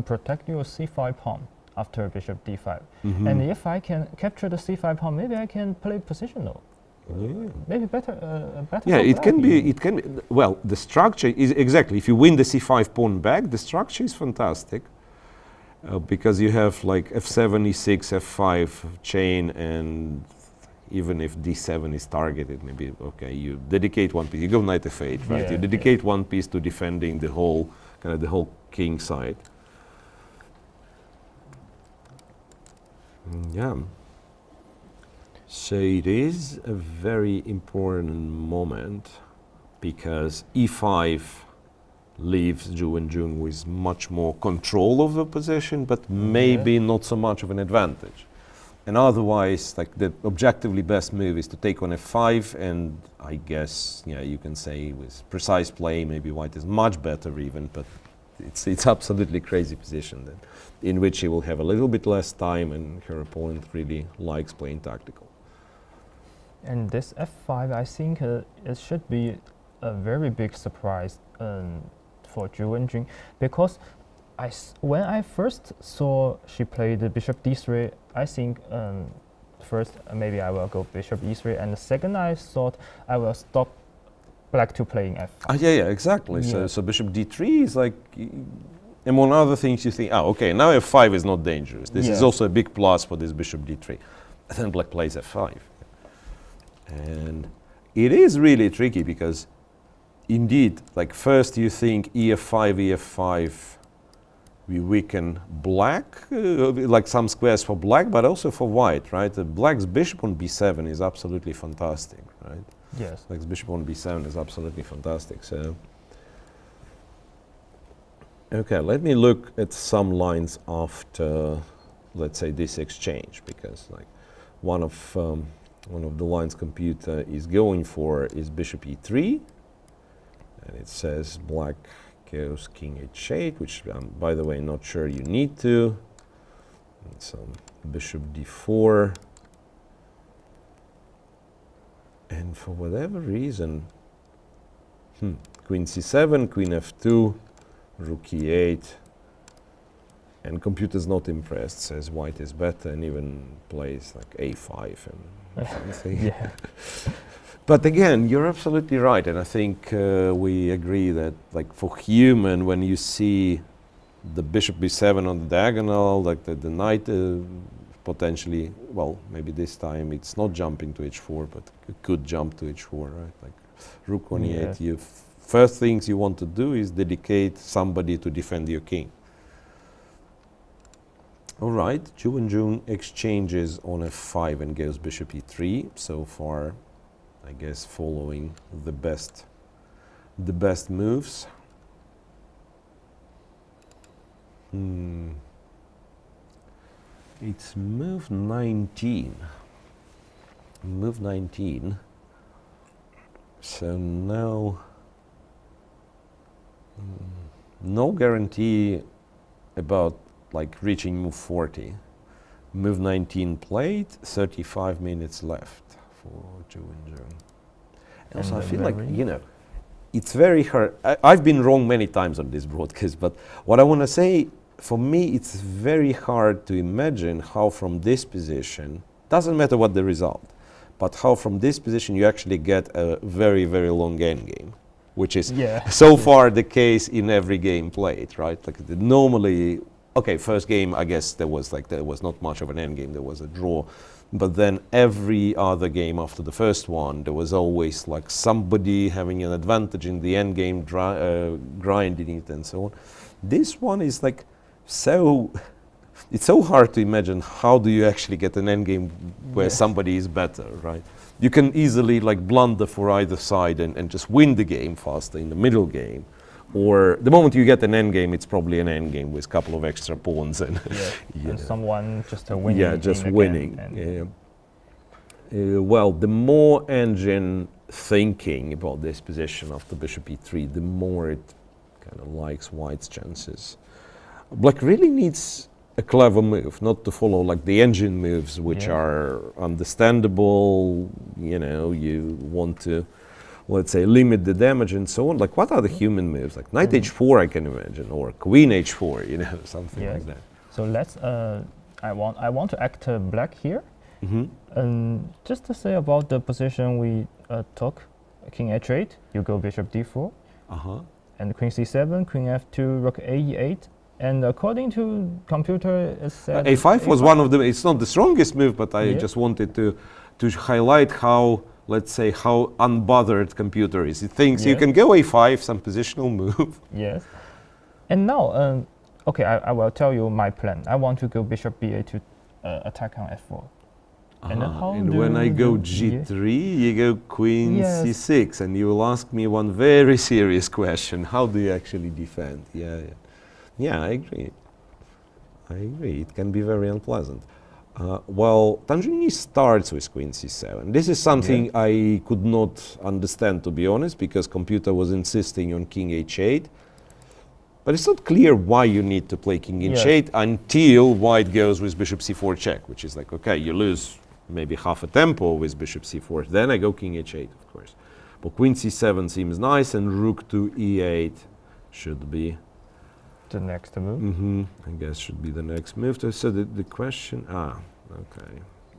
protect your c5 pawn after bishop d5. And if I can capture the c5 pawn, maybe I can play positional. Yeah. Maybe better. Yeah, for it black can be. even. It can be. Well, the structure is exactly. If you win the c5 pawn back, the structure is fantastic because you have like f7, e6, f5 chain, and even if d7 is targeted, maybe okay, you dedicate one piece. You go knight f8, right? Yeah, You dedicate one piece to defending the whole the whole king side. Yeah. So it is a very important moment because e5 leaves Wenjun with much more control of the position, but maybe not so much of an advantage. And otherwise, like the objectively best move is to take on f5, and I guess, yeah, you can say with precise play, maybe white is much better even, but it's absolutely crazy position then, in which he will have a little bit less time, and her opponent really likes playing tactical. And this f5, I think it should be a very big surprise for Wenjun, because when I first saw she played the bishop d3, I think first maybe I will go bishop e3, and the second I thought I will stop black to playing f5. Yeah, exactly. Yeah. So bishop d3 is like, among other things, you think, okay, now f5 is not dangerous. This is also a big plus for this bishop d3. And then black plays f5. And it is really tricky because, indeed, like first you think ef5, we weaken black, like some squares for black, but also for white, right? Black's bishop on b7 is absolutely fantastic, right? Yes. Black's bishop on b7 is absolutely fantastic. So, okay, let me look at some lines after, let's say, this exchange, because like one of the lines computer is going for is bishop e3, and it says black goes king h8, which I'm, by the way, not sure you need to. And some bishop d4. And for whatever reason, queen c7, queen f2, rook e8, and computer's not impressed, says white is better, and even plays like a5 and something. Yeah. But again, you're absolutely right, and I think we agree that, like, for human, when you see the bishop b7 on the diagonal, like the knight potentially, well, maybe this time it's not jumping to h4, but it could jump to h4, right? Like rook on e8. You first things you want to do is dedicate somebody to defend your king. All right, Wenjun exchanges on f5 and goes bishop e3. So far, I guess following the best moves. It's move 19. Move 19. So now, no guarantee about like reaching move 40. Move 19 played, 35 minutes left for Wenjun. And also, I feel like, you know, it's very hard. I've been wrong many times on this broadcast, but what I want to say, for me, it's very hard to imagine how from this position, doesn't matter what the result, but how from this position you actually get a very, very long endgame, which is so far the case in every game played, right? Like normally, okay, first game, I guess there was not much of an endgame, there was a draw. But then every other game after the first one, there was always like somebody having an advantage in the end game, grinding it and so on. This one is like it's so hard to imagine how do you actually get an end game where somebody is better, right? You can easily like blunder for either side and just win the game faster in the middle game. Or the moment you get an endgame, it's probably an endgame with a couple of extra pawns and and someone just winning. Yeah, just winning. Well, the more engine thinking about this position after bishop e3, the more it kind of likes white's chances. Black really needs a clever move, not to follow like the engine moves, which are understandable. You know, you want to, let's say, limit the damage and so on. Like, what are the human moves? Like knight h4, I can imagine, or queen h4, you know, something like that. So let's. I want to act black here. Just to say about the position we took, king h8, you go bishop d4, and queen c7, queen f2, rook a8. And according to computer, it said a5 was one of the. It's not the strongest move, but I just wanted to highlight how, let's say, how unbothered computer is. It thinks you can go a5, some positional move. Yes. And now, okay, I will tell you my plan. I want to go bishop b8 to attack on f4. And when I go g3, you go queen c6, and you will ask me one very serious question: how do you actually defend? Yeah, I agree. It can be very unpleasant. Well, Tanjuni starts with queen c7. This is something I could not understand, to be honest, because computer was insisting on king h8. But it's not clear why you need to play king h8 until white goes with bishop c4 check, which is like, okay, you lose maybe half a tempo with bishop c4. Then I go king h8, of course. But queen c7 seems nice, and rook to e8 should be the next move. I guess should be the next move. So the question,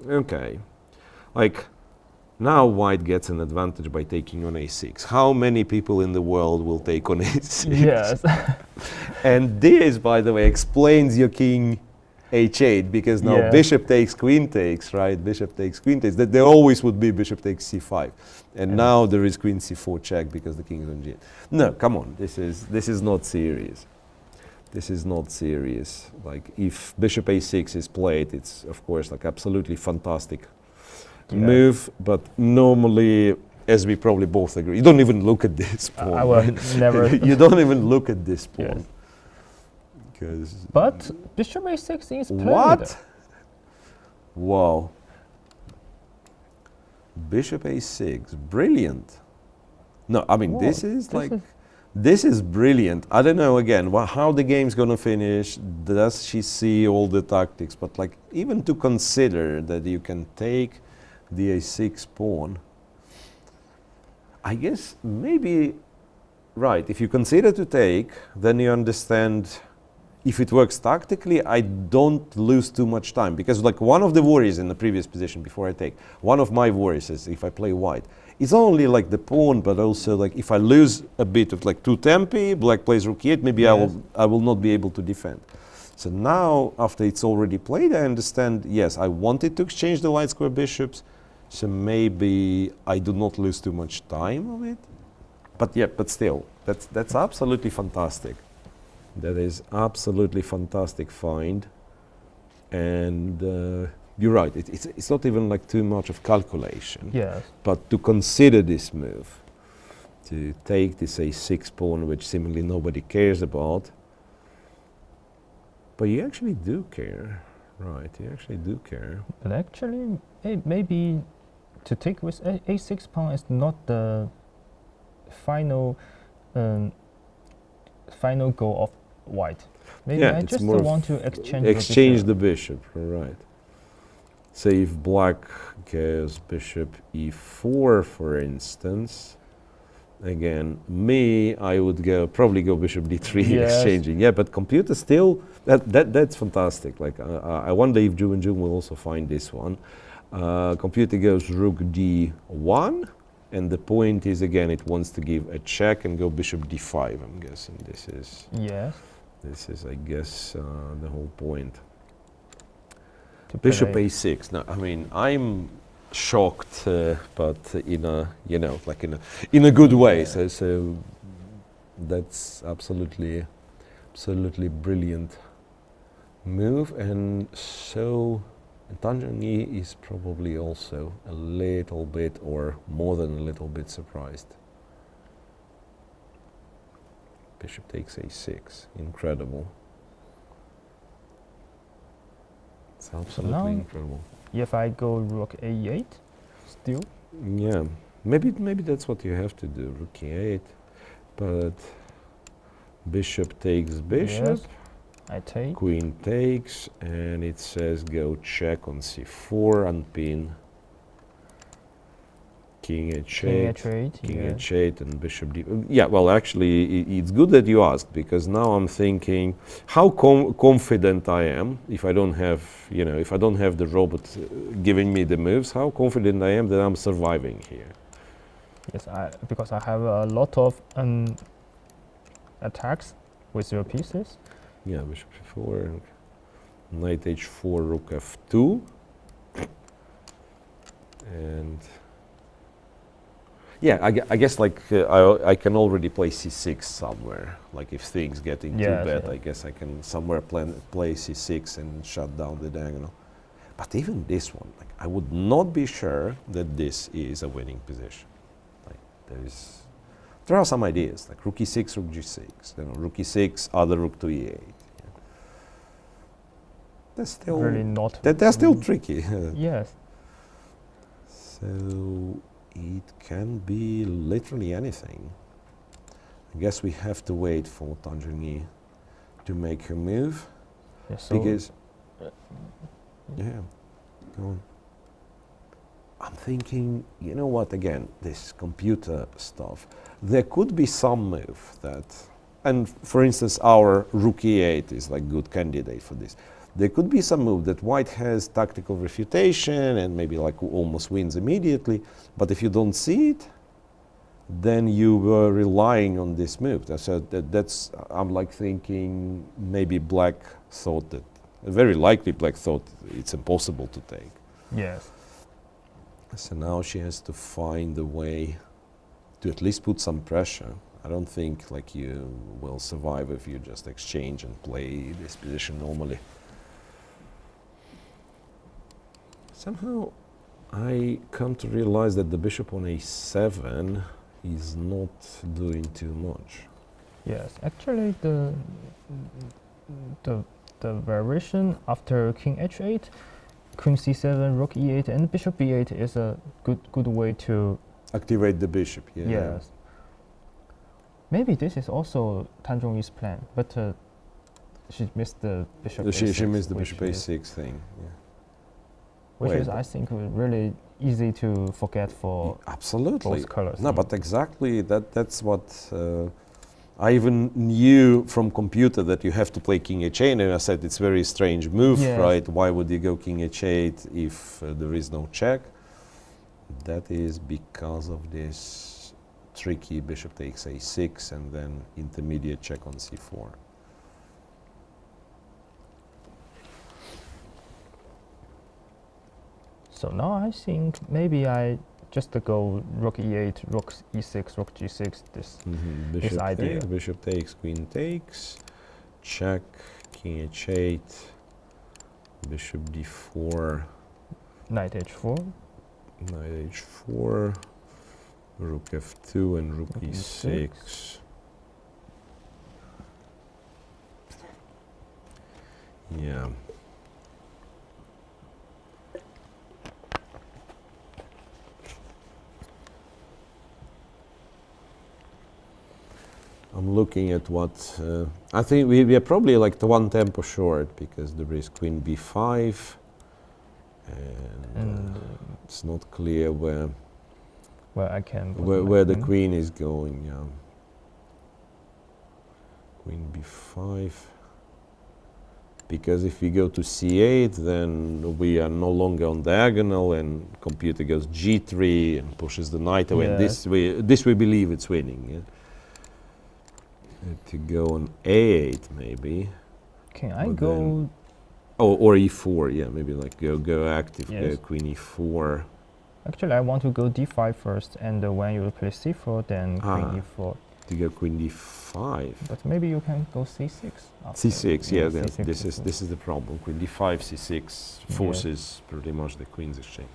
okay. Like, now white gets an advantage by taking on a6. How many people in the world will take on a6? Yes. And this, by the way, explains your king h8, because now bishop takes, queen takes, right? Bishop takes, queen takes. That there always would be bishop takes c5. And now there is queen c4 check because the king is on g8. No, come on, this is not serious. This is not serious. Like, if bishop a6 is played, it's of course like absolutely fantastic move, but normally, as we probably both agree, you don't even look at this pawn. I will never. You don't even look at this pawn. But bishop a6 is played. What? Wow. Bishop a6, brilliant. No, I mean, this is like. This is brilliant. I don't know, again, how the game's going to finish. Does she see all the tactics? But like, even to consider that you can take the a6 pawn I guess maybe, right, if you consider to take, then you understand if it works tactically, I don't lose too much time. Because like one of the worries in the previous position before I take, one of my worries is if I play white, it's only like the pawn, but also like if I lose a bit of like 2 tempi, black plays rook e8, maybe I will not be able to defend. So now, after it's already played, I understand, yes, I wanted to exchange the light square bishops, so maybe I do not lose too much time of it. But yeah, but still, that's absolutely fantastic. That is absolutely fantastic find. And you're right, it's not even like too much of calculation. Yes. But to consider this move, to take this a6 pawn, which seemingly nobody cares about, but you actually do care, right? You actually do care. But actually, maybe to take with a6 pawn is not the final final goal of white. Maybe I just want to exchange the bishop, right? Say if black goes bishop e4, for instance. Again, I would probably go bishop d3 exchanging. Yeah, but computer still, that's fantastic. Like I wonder if Wenjun will also find this one. Computer goes rook d1, and the point is, again, it wants to give a check and go bishop d5. I'm guessing this is. Yes. This is, I guess, the whole point. Bishop a6. Now, I mean, I'm shocked, but in a in a good way. So that's absolutely brilliant move, and so Zhongyi is probably also a little bit, or more than a little bit, surprised. Bishop takes a6. Incredible. It's absolutely incredible. If I go rook a8, still? Yeah, maybe that's what you have to do, rook e8, but bishop takes bishop, yes, I take. Queen takes, and it says go check on c4, unpin, king h8, king h8, and bishop d. Yeah, well, actually, it's good that you asked, because now I'm thinking how confident I am if I don't have, if I don't have the robot giving me the moves. How confident I am that I'm surviving here. Yes, because I have a lot of attacks with your pieces. Yeah, bishop f4, knight h4, rook f2, and. Yeah, I guess like I can already play c6 somewhere. Like if things getting too bad, I guess I can somewhere play c6 and shut down the diagonal. But even this one, like I would not be sure that this is a winning position. Like there are some ideas like rook e6, rook g6, rook e6, other rook to e8. Yeah. They're still really not. They're still tricky. Yes. So. It can be literally anything. I guess we have to wait for Zhongyi to make her move. Yeah, so because, yeah, go on. I'm thinking, you know what, again, this computer stuff, there could be some move that, and for instance, our rook e8 is like good candidate for this. There could be some move that white has tactical refutation and maybe like almost wins immediately, but if you don't see it, then you were relying on this move. So that's I'm like thinking maybe black thought that, very likely black thought it's impossible to take. Yes. So now she has to find a way to at least put some pressure. I don't think like you will survive if you just exchange and play this position normally. Somehow I come to realize that the bishop on a7 is not doing too much. Yes, actually the variation after king h8, queen c7, rook e8, and bishop b8 is a good way to activate the bishop. Yeah. Yes. Maybe this is also Zhongyi's plan, but she missed the bishop. She missed the bishop a6 thing. Yeah. Which is, I think, really easy to forget for absolutely both colors. No, but exactly that's what I even knew from computer that you have to play king h8, and I said it's very strange move, yes. right? Why would you go king h8 if there is no check? That is because of this tricky bishop takes a6 and then intermediate check on c4. So now I think maybe I just go rook e8, rook e6, rook g6. This idea. Bishop takes, queen takes, check, king h8, bishop d4, knight h4, knight h4, rook f2, and rook e6. Yeah. I'm looking at what I think we are probably like the one tempo short because there is queen b5 and it's not clear where I can where the queen is going. Yeah, queen b5, because if we go to c8 then we are no longer on diagonal and computer goes g3 and pushes the knight away. Yes. And this we believe it's winning. Yeah? To go on a8 maybe. Can I go? Or e4, yeah, maybe like go active, yes. Go queen e4. Actually, I want to go d5 first, and when you play c4, then queen e4. To go queen d5. But maybe you can go c6. C6, yeah, C6 this is the problem. Queen d5, c6 forces pretty much the queen's exchange.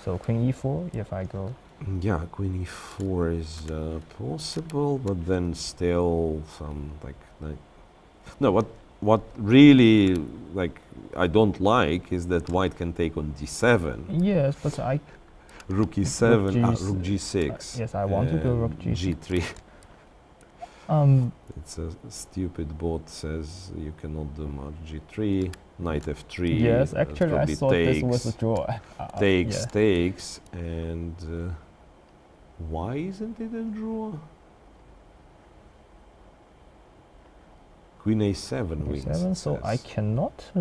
So queen e4 if I go. Yeah, queen e4 is possible, but then still some like no. What really like I don't like is that white can take on d7. Yes, but I rook e7, rook g6. Yes, I want to go rook g3. It's a stupid bot says you cannot do much. g3, knight f3. Yes, actually I thought this was a draw. Takes, and why isn't it a draw? Queen a7 wins. So I cannot.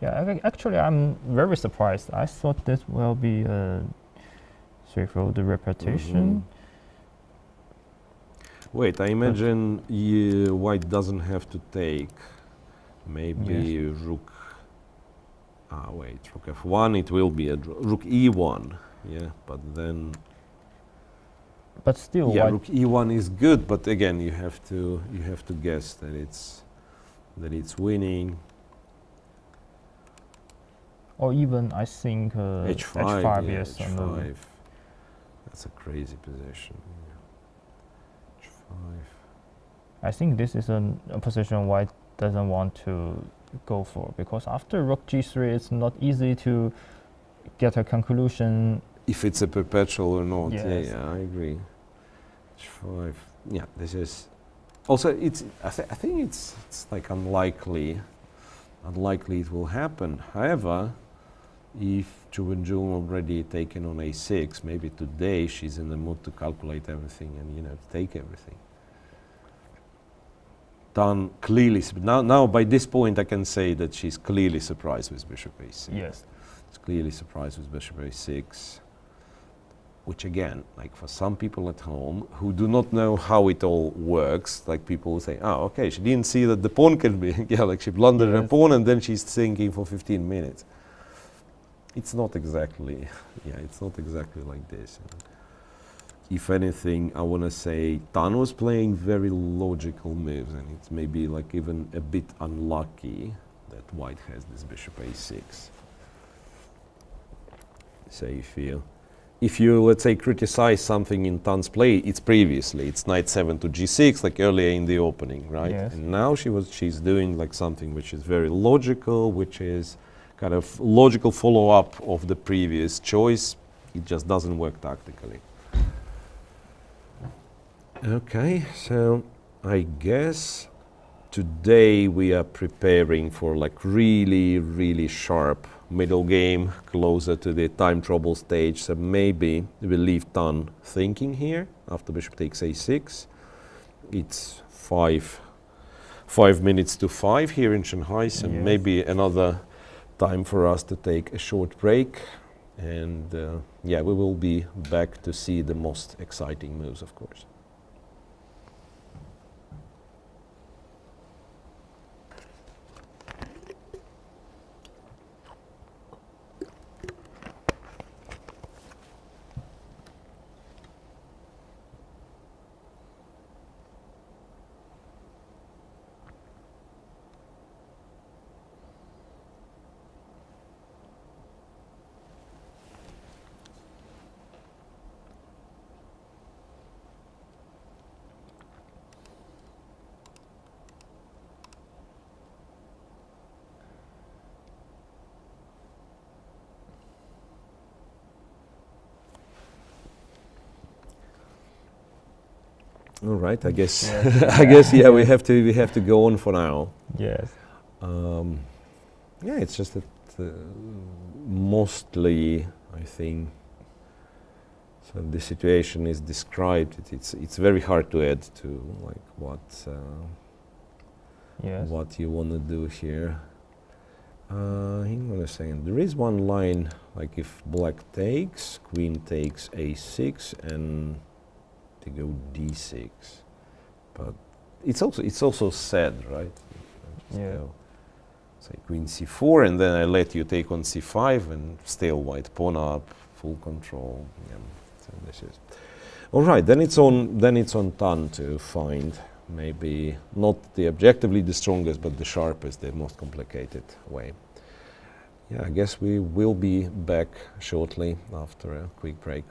Actually I'm very surprised. I thought this will be a straightforward repetition. Wait, I imagine white doesn't have to take. Maybe rook. Wait, rook f1. It will be a draw. Rook e1. Yeah, but then. But still, yeah, rook e1 is good, but again, you have to guess that it's winning. Or even I think h5. Yes, h5. That's a crazy position. h5. I think this is a position white doesn't want to go for, because after rook g3, it's not easy to get a conclusion. If it's a perpetual or not. Yes. Yeah, I agree. h5. Yeah, this is also it's. I think it's like unlikely it will happen. However, if Wenjun already taken on a6, maybe today she's in the mood to calculate everything and take everything. Tan clearly now by this point I can say that she's clearly surprised with bishop a6. Yes, it's clearly surprised with bishop a6, which again, like for some people at home who do not know how it all works, like people will say, oh, okay, she didn't see that the pawn can be, like she blundered her pawn and then she's thinking for 15 minutes. It's not exactly, it's not exactly like this. If anything, I want to say Tan was playing very logical moves, and it's maybe like even a bit unlucky that white has this bishop a6. So if you let's say criticize something in Tan's play, it's previously, it's knight 7 to g6, like earlier in the opening, right? Yes. And now she's doing like something which is very logical, which is kind of logical follow-up of the previous choice. It just doesn't work tactically. Okay, so I guess today we are preparing for like really sharp middle game, closer to the time trouble stage. So maybe we'll leave Tan thinking here after bishop takes a6. It's 5 minutes to 5 here in Shanghai, so maybe another time for us to take a short break. And yeah, we will be back to see the most exciting moves, of course. All right, I guess I guess yeah, we have to go on for now. Yes. Yeah, it's just that mostly I think so the situation is described. It's very hard to add to like what you want to do here. Hang on a second. There is one line like if black takes, queen takes a6 and to go d6, but it's also sad, right? Yeah. Say queen c4, and then I let you take on c5, and still white pawn up, full control. Yeah. So this is all right. Then it's on Tan to find maybe not the objectively the strongest, but the sharpest, the most complicated way. Yeah, I guess we will be back shortly after a quick break.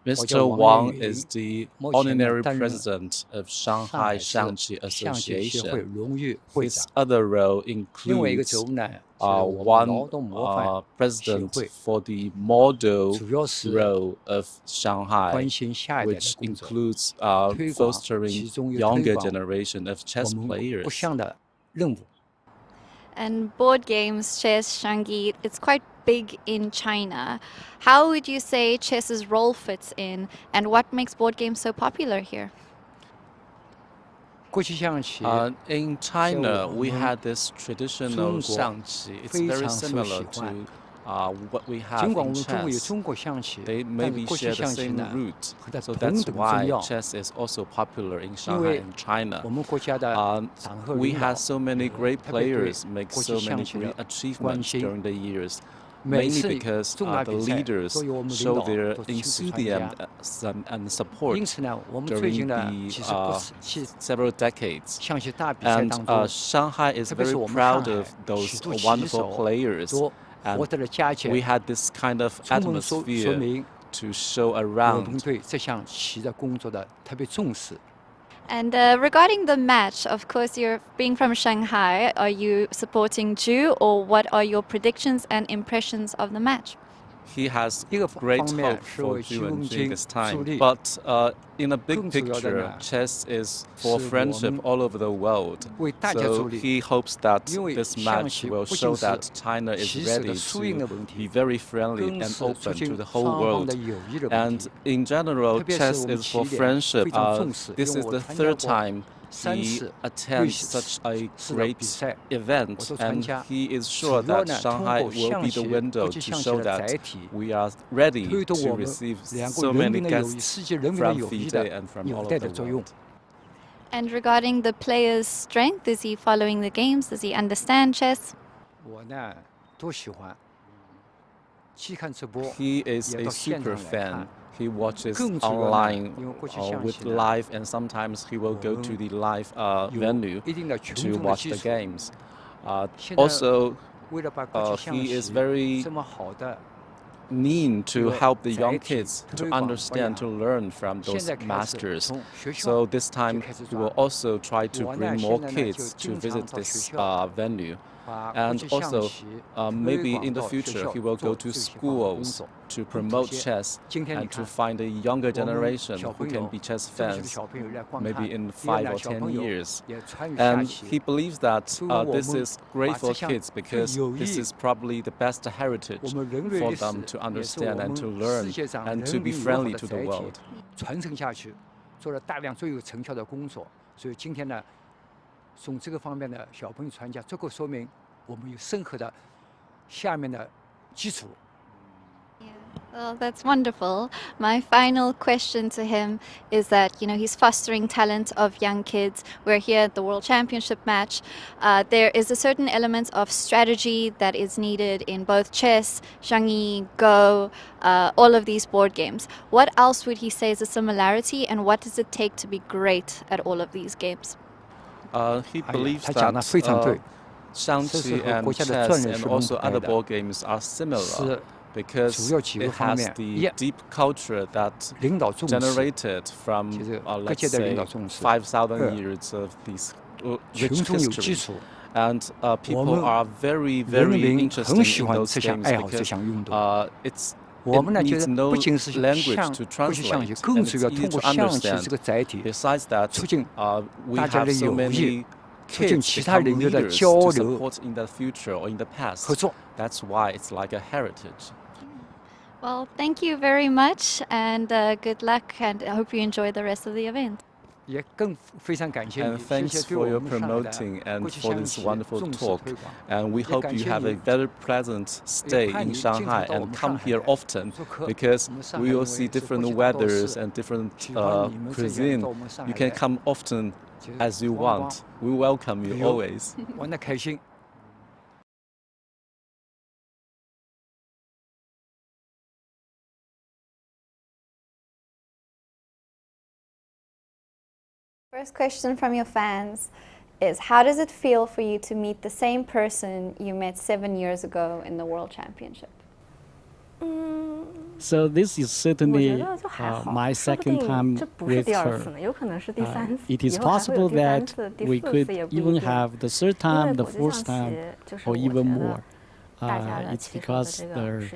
Mr. Wang is the honorary president of Shanghai Xiangqi Association. His other role includes one president for the model role of Shanghai, which includes fostering younger generation of chess players. And board games, chess, Zhongyi, it's quite big in China. How would you say chess's role fits in, and what makes board games so popular here? In China, we had this traditional xiangqi. It's very similar to what we have in chess. They maybe share the same root. So that's why chess is also popular in Shanghai and China. We had so many great players make so many great achievements during the years. mainly because the leaders show their enthusiasm and support during the several decades. And Shanghai is very proud of those wonderful players. And we had this kind of atmosphere to show around. And regarding the match, of course, you're being from Shanghai. Are you supporting Zhu, or what are your predictions and impressions of the match? He has great hope for Zhu and Jing this time. But in a big picture, chess is for friendship all over the world. So he hopes that this match will show that China is ready to be very friendly and open to the whole world. And in general, chess is for friendship. This is the third time he attends such a great event, and he is sure that Shanghai will be the window to show that we are ready to receive so many guests from FIDE and from all over the world. And regarding the player's strength, is he following the games? Does he understand chess? He is a super fan. He watches online with live, and sometimes he will go to the live venue to watch the games. Also, he is very mean to help the young kids to understand, to learn from those masters. So this time, he will also try to bring more kids to visit this venue. And also, maybe in the future, he will go to schools to promote chess and to find a younger generation who can be chess fans, maybe in 5 or 10 years. And he believes that this is great for kids because this is probably the best heritage for them to understand and to learn and to be friendly to the world. 传承下去，做了大量最有成效的工作，所以今天呢，从这个方面的小朋友参加，这个说明我们有深厚的下面的基础。 Well, that's wonderful. My final question to him is that, he's fostering talent of young kids. We're here at the World Championship match. There is a certain element of strategy that is needed in both chess, Zhongyi, Go, all of these board games. What else would he say is a similarity, and what does it take to be great at all of these games? He believes that Shangqi and chess and also other board games are similar. Because it has the deep culture that generated from, let's say, 5,000 years of this rich history. And people are very, very interested in those games because it needs no language to translate, and it's easy to understand. Besides that, we have so many kids become leaders to support in the future or in the past. That's why it's like a heritage. Well, thank you very much, and good luck, and I hope you enjoy the rest of the event. And thanks for your promoting and for this wonderful talk. And we hope you have a very pleasant stay in Shanghai and come here often, because we will see different weathers and different cuisine. You can come often as you want. We welcome you always. First question from your fans is, how does it feel for you to meet the same person you met 7 years ago in the World Championship? So this is certainly my second time with her. It is possible that we could even have the third time, the fourth time, or even more. It's because the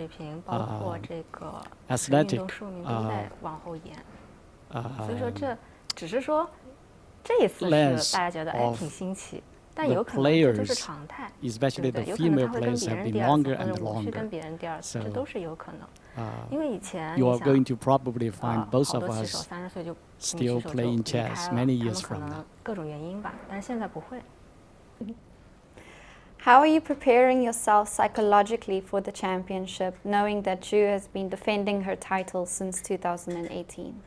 athletic length of the players, especially the female players, have been longer and longer. So you are going to probably find both of us still playing chess many years from now. How are you preparing yourself psychologically for the championship, knowing that Zhu has been defending her title since 2018?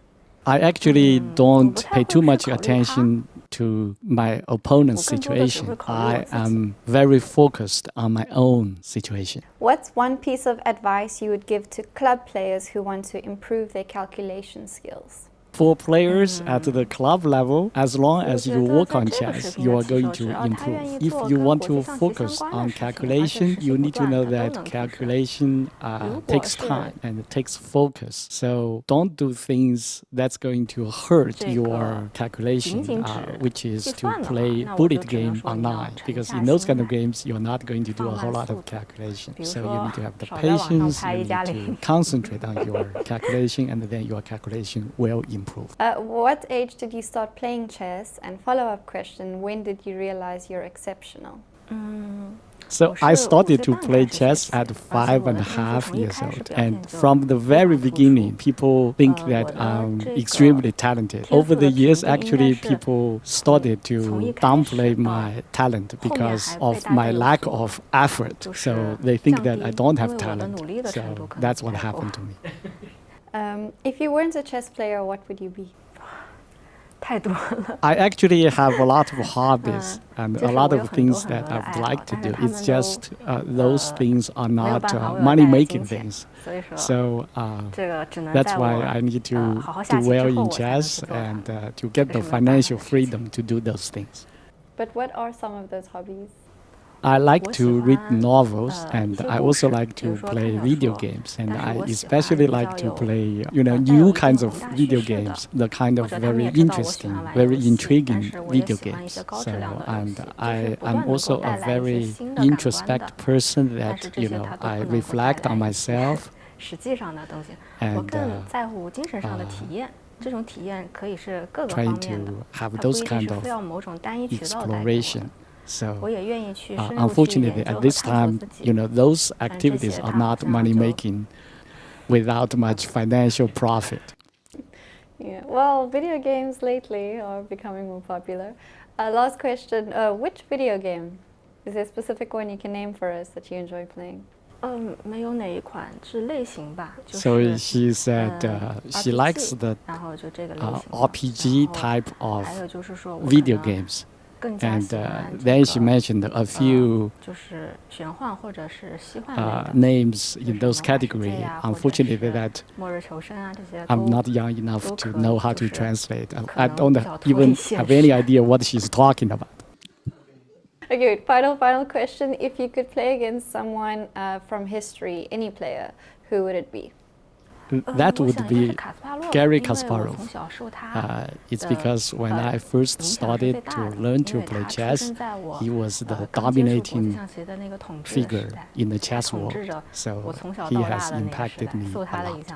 I actually don't pay too much attention to my opponent's situation. I am very focused on my own situation. What's one piece of advice you would give to club players who want to improve their calculation skills? For players at the club level, as long as you work on chess, you are going to improve. If you want to focus on calculation, you need to know that calculation takes time and it takes focus. So don't do things that's going to hurt your calculation, which is to play bullet game online. Because in those kind of games, you're not going to do a whole lot of calculation. So you need to have the patience, you need to concentrate on your calculation, and then your calculation will improve. What age did you start playing chess? And follow-up question, when did you realize you're exceptional? So I started to play chess at 5.5 years old. And from the very beginning, people think that I'm extremely talented. Over the years, actually, people started to downplay my talent because of my lack of effort. So they think that I don't have talent. So that's what happened to me. If you weren't a chess player, what would you be? I actually have a lot of hobbies and a lot of things that I would like to do. It's just those things are not money-making things. So that's why I need to do well in chess and to get the financial freedom to do those things. But what are some of those hobbies? I like to read novels, and I also like to play video games, and I especially like to play, new kinds of video games, the kind of very interesting, very intriguing video games. So, and I am also a very introspect person that, I reflect on myself. And trying to have those kind of exploration. So, unfortunately, at this time, those activities are not money-making without much financial profit. Yeah, well, video games lately are becoming more popular. Last question, which video game? Is there a specific one you can name for us that you enjoy playing? So she said she likes the RPG type of video games. And then she mentioned a few names in those categories. Unfortunately, that I'm not young enough to know how to translate. I don't even have any idea what she's talking about. Okay, final question. If you could play against someone from history, any player, who would it be? That would be Garry Kasparov. It's because when I first started to learn to play chess, he was the dominating figure in the chess world. So he has impacted me a lot.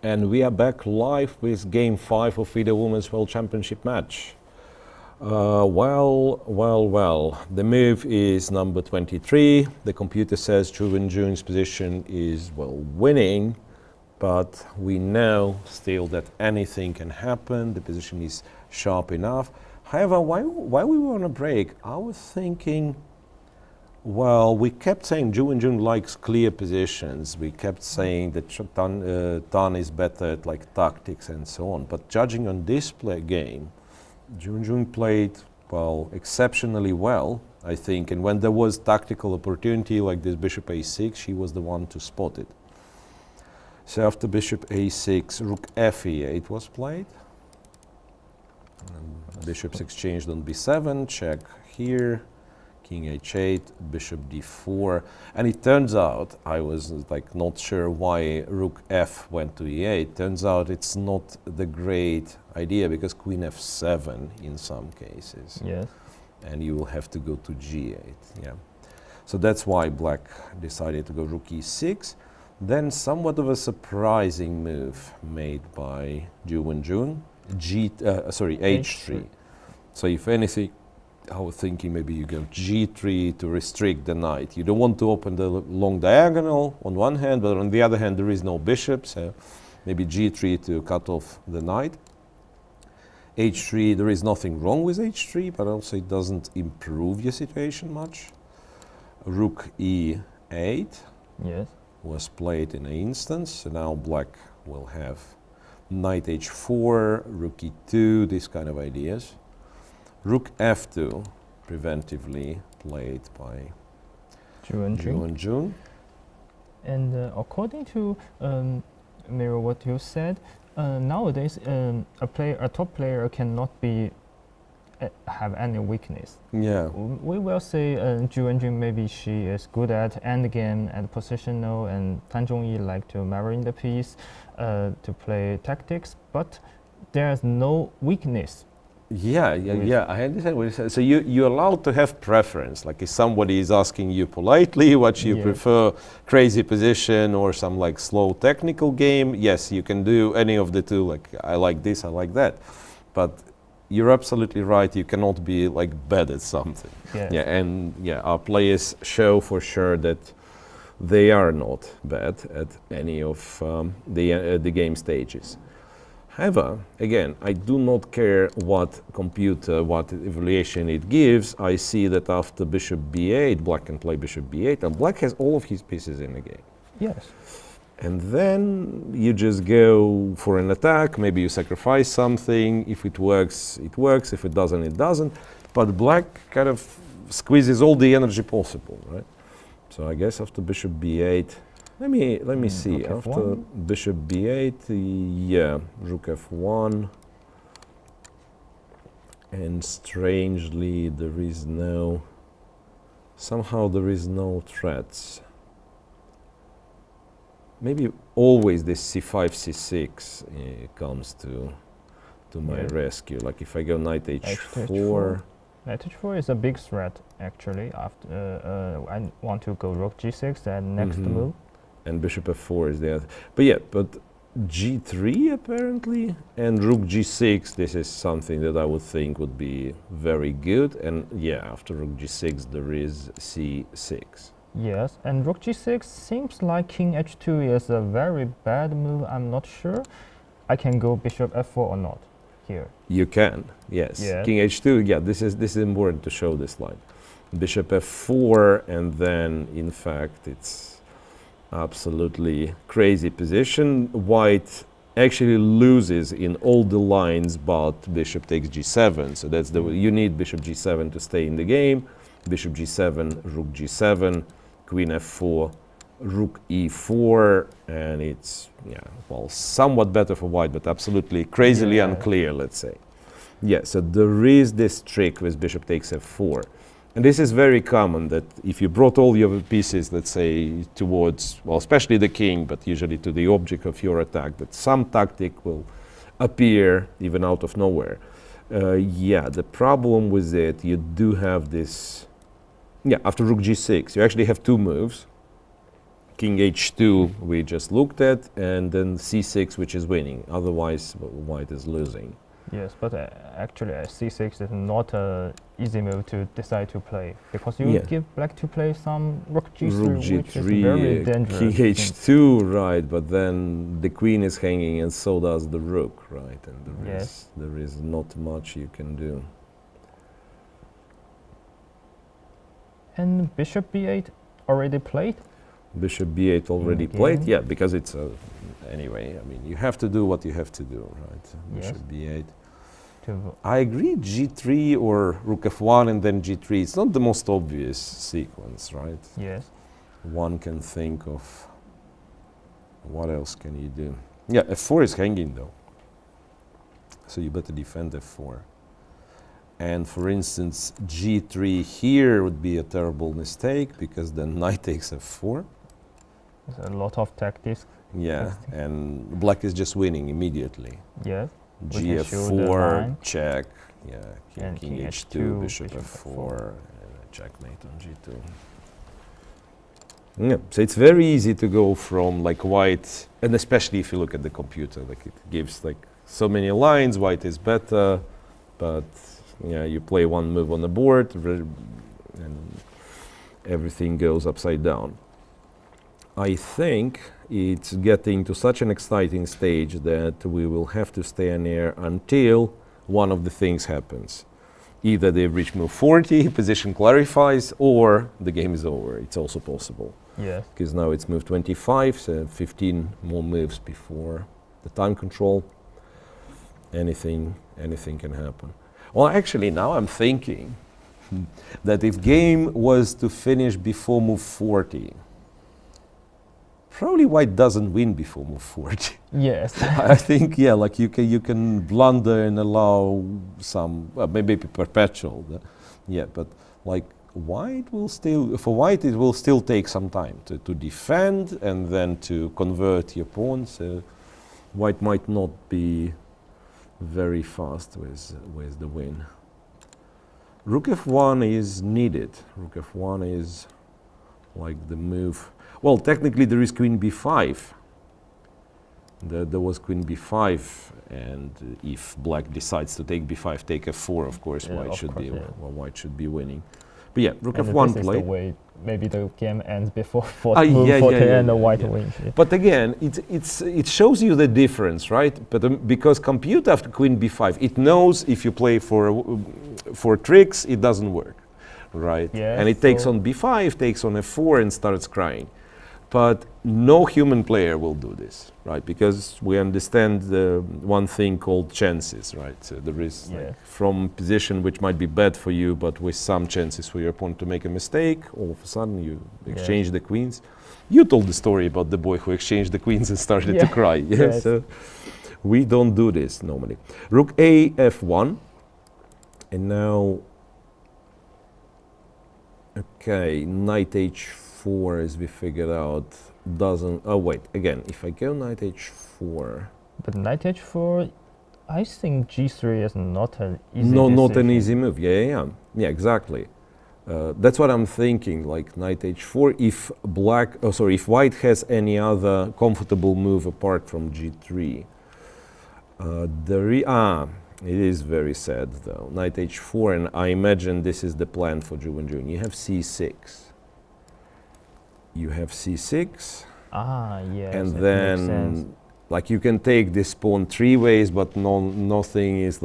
And we are back live with Game 5 of FIDE Women's World Championship match. Well, the move is number 23. The computer says Wenjun's position is, well, winning, but we know still that anything can happen. The position is sharp enough. However, while we were on a break, I was thinking, well, we kept saying Wenjun likes clear positions. We kept saying that Tan is better at like tactics and so on. But judging on this game, Wenjun played, well, exceptionally well, I think. And when there was tactical opportunity like this bishop a6, she was the one to spot it. So after bishop a6, rook f8 was played. And bishops exchanged on b7, check here. King h8, bishop d4, and it turns out, I was like not sure why rook f went to e8. Turns out it's not the great idea because queen f7 in some cases. Yes. and you will have to go to g8. Yeah. So that's why black decided to go rook e6. Then somewhat of a surprising move made by Wenjun, h3. So if anything, I was thinking maybe you go g3 to restrict the knight. You don't want to open the long diagonal on one hand, but on the other hand there is no bishop, so maybe g3 to cut off the knight. h3, there is nothing wrong with h3, but also it doesn't improve your situation much. Rook e8 was played in an instance, so now black will have knight h4, rook e2, these kind of ideas. Rook f2, preventively played by Wenjun. And according to Miro, what you said, nowadays a top player cannot be have any weakness. Yeah. We will say Wenjun, maybe she is good at endgame and positional, and Zhongyi like to marry the piece to play tactics, but there's no weakness. Yeah, I understand what you said. So you're allowed to have preference. Like if somebody is asking you politely what you prefer, crazy position or some like slow technical game, yes, you can do any of the two. Like I like this, I like that. But you're absolutely right. You cannot be like bad at something. Yeah, and our players show for sure that they are not bad at any of the game stages. However, again, I do not care what evaluation it gives. I see that after bishop b8, black can play bishop b8, and black has all of his pieces in the game. Yes. And then you just go for an attack. Maybe you sacrifice something. If it works, it works. If it doesn't, it doesn't. But black kind of squeezes all the energy possible, right? So I guess after bishop b8, let me see. After bishop b8, rook f1. And strangely, somehow there is no threats. Maybe always this c5, c6 comes to my rescue. Like if I go knight h4. Knight h4 is a big threat, actually. After I want to go rook g6 and next move. And bishop f4 is there. But g3 apparently, and rook g6, this is something that I would think would be very good. And after rook g6 there is c6. Yes, and rook g6 seems like king h2 is a very bad move. I'm not sure. I can go bishop f4 or not here. You can, yes. King h2, this is important to show this line. Bishop f4, and then in fact it's absolutely crazy position. White actually loses in all the lines but bishop takes g7. So that's you need bishop g7 to stay in the game. Bishop g7, rook g7, queen f4, rook e4, and it's somewhat better for white, but absolutely crazily unclear, let's say. So there is this trick with bishop takes f4. And this is very common, that if you brought all your pieces, let's say, towards, especially the king, but usually to the object of your attack, that some tactic will appear even out of nowhere. The problem with it, you do have this, after rook g6, you actually have two moves. King h2 we just looked at, and then c6, which is winning. Otherwise, white is losing. Yes, but actually c6 is not an easy move to decide to play, because you give black to play some rook g3, which is very dangerous. King h2, right, but then the queen is hanging and so does the rook, right, and there is not much you can do. And bishop b8 already played? Bishop b8 already played, because it's anyway, I mean, you have to do what you have to do, right? Bishop b8. I agree, g3 or rook f1 and then g3. It's not the most obvious sequence, right? Yes. One can think of what else can you do. F4 is hanging though, so you better defend f4. And for instance, g3 here would be a terrible mistake, because then knight takes f4. There's a lot of tactics. And black is just winning immediately. Yes. Gf4, check, yeah, king h2, bishop f4, and checkmate on g2. Yeah, so it's very easy to go from like white, and especially if you look at the computer, like it gives like so many lines, white is better, but yeah, you play one move on the board and everything goes upside down. I think it's getting to such an exciting stage that we will have to stay on air until one of the things happens. Either they've reached move 40, position clarifies, or the game is over. It's also possible. Yes. Because now it's move 25, so 15 more moves before the time control. Anything can happen. Well, actually, now I'm thinking that if game was to finish before move 40, probably white doesn't win before move 40. Yes. I think, yeah, like you can blunder and allow some, maybe perpetual, yeah, but like white will still, for white it will still take some time to defend and then to convert your pawn, so white might not be very fast with the win. Rook f1 is needed. Rook f1 is like the move. Well, technically there is queen b5. There was queen b5, and if black decides to take b5, take f4, of course, white should be winning. But yeah, rook f1 this played. Is the way maybe the game ends before move 40 and the white wins. Yeah. But again, it shows you the difference, right? But because computer after queen b5, it knows if you play for tricks, it doesn't work, right? Yes, and it takes on b5, takes on f4, and starts crying. But no human player will do this, right? Because we understand the one thing called chances, right? So there is like from position which might be bad for you, but with some chances for your opponent to make a mistake, all of a sudden you exchange the queens. You told the story about the boy who exchanged the queens and started to cry. Yes. So we don't do this normally. Rook a f1, and now, okay, knight h4, as we figured out, doesn't. Oh wait, again, if I go knight h4. But knight h4, I think g3 is not an easy. No, not an easy move. Yeah, exactly. That's what I'm thinking. Like knight h4. If if white has any other comfortable move apart from g3, it is very sad though. Knight h4, and I imagine this is the plan for Wenjun. You have c6. You have c6. Yes. And then, like, you can take this pawn three ways, but nothing is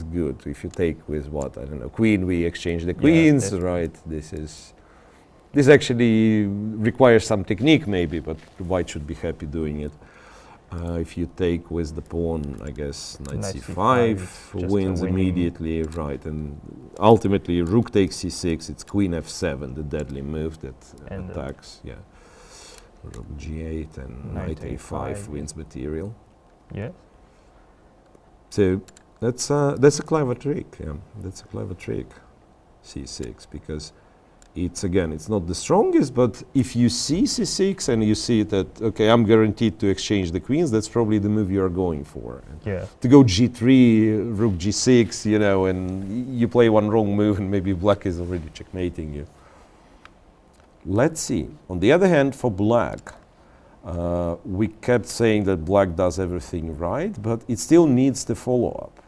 good. If you take with what, I don't know, queen, we exchange the queens, right? This actually requires some technique maybe, but white should be happy doing it. If you take with the pawn, I guess knight c5 wins immediately, right? And ultimately, rook takes c6. It's queen f7, the deadly move that attacks. Yeah, rook g8 and knight a5 wins material. Yeah. So that's a clever trick. Yeah, that's a clever trick. c6, because it's not the strongest, but if you see c6 and you see that, okay, I'm guaranteed to exchange the queens, that's probably the move you're going for. Yeah. To go g3, rook g6, you know, and you play one wrong move and maybe black is already checkmating you. Let's see. On the other hand, for black, we kept saying that black does everything right, but it still needs the follow-up,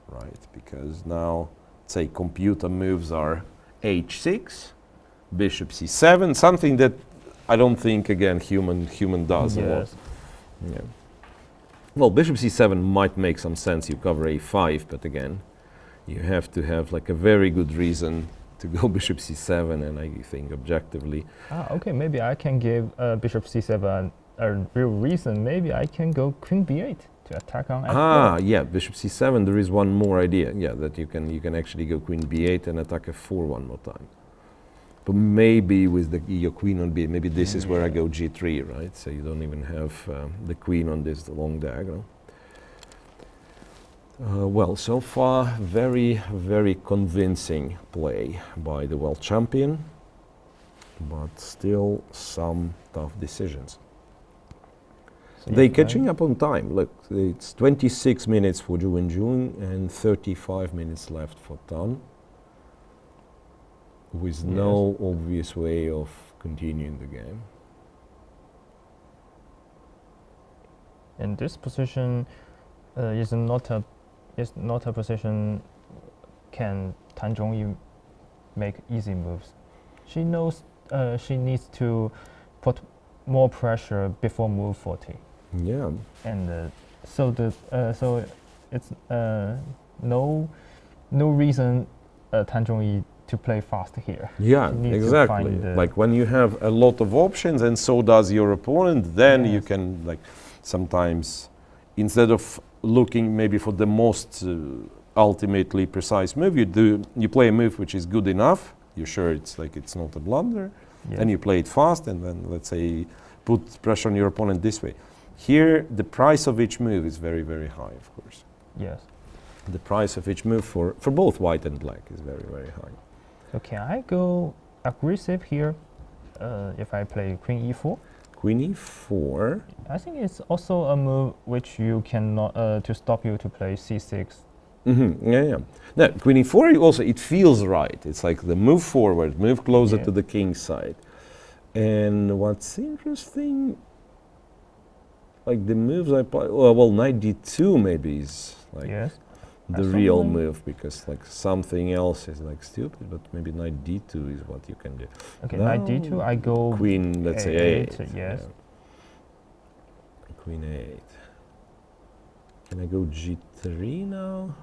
right? Because now, say, computer moves are h6, bishop c7, something that I don't think, again, human does a lot. Yeah. Well, bishop c7 might make some sense. You cover a5, but again, you have to have like a very good reason to go bishop c7, and I think objectively. Okay, maybe I can give bishop c7 a real reason. Maybe I can go queen b8 to attack on f4. Yeah, bishop c7. There is one more idea. Yeah, that you can actually go queen b8 and attack f4 one more time. But maybe with your queen on b8, maybe this is where I go g3, right? So you don't even have the queen on this long diagonal. Well, so far, very, very convincing play by the world champion, but still some tough decisions. They're catching up on time. Look, it's 26 minutes for Wenjun and 35 minutes left for Tan, with no obvious way of continuing the game. And this position is not a position can Tan Zhongyi make easy moves. She knows she needs to put more pressure before move 40. Yeah. And so it's no reason Tan Zhongyi to play fast here. Yeah, exactly. Like when you have a lot of options and so does your opponent, then you can like sometimes instead of looking maybe for the most ultimately precise move, you play a move which is good enough. You're sure it's not a blunder, and you play it fast, and then let's say put pressure on your opponent this way. Here, the price of each move is very, very high, of course. Yes. The price of each move for both white and black is very, very high. So can I go aggressive here if I play Queen E4? Queen E4. I think it's also a move which you cannot to stop you to play C6. Mm-hmm. Yeah. No, Queen E4 also it feels right. It's like the move forward, move closer to the king's side. And what's interesting, like the moves I play, well, knight D2 maybe is like the real move, because like something else is like stupid, but maybe knight D2 is what you can do. Okay, knight D2, I go Queen, let's say A8. Yes. Yeah. Queen A8. Can I go G3 now?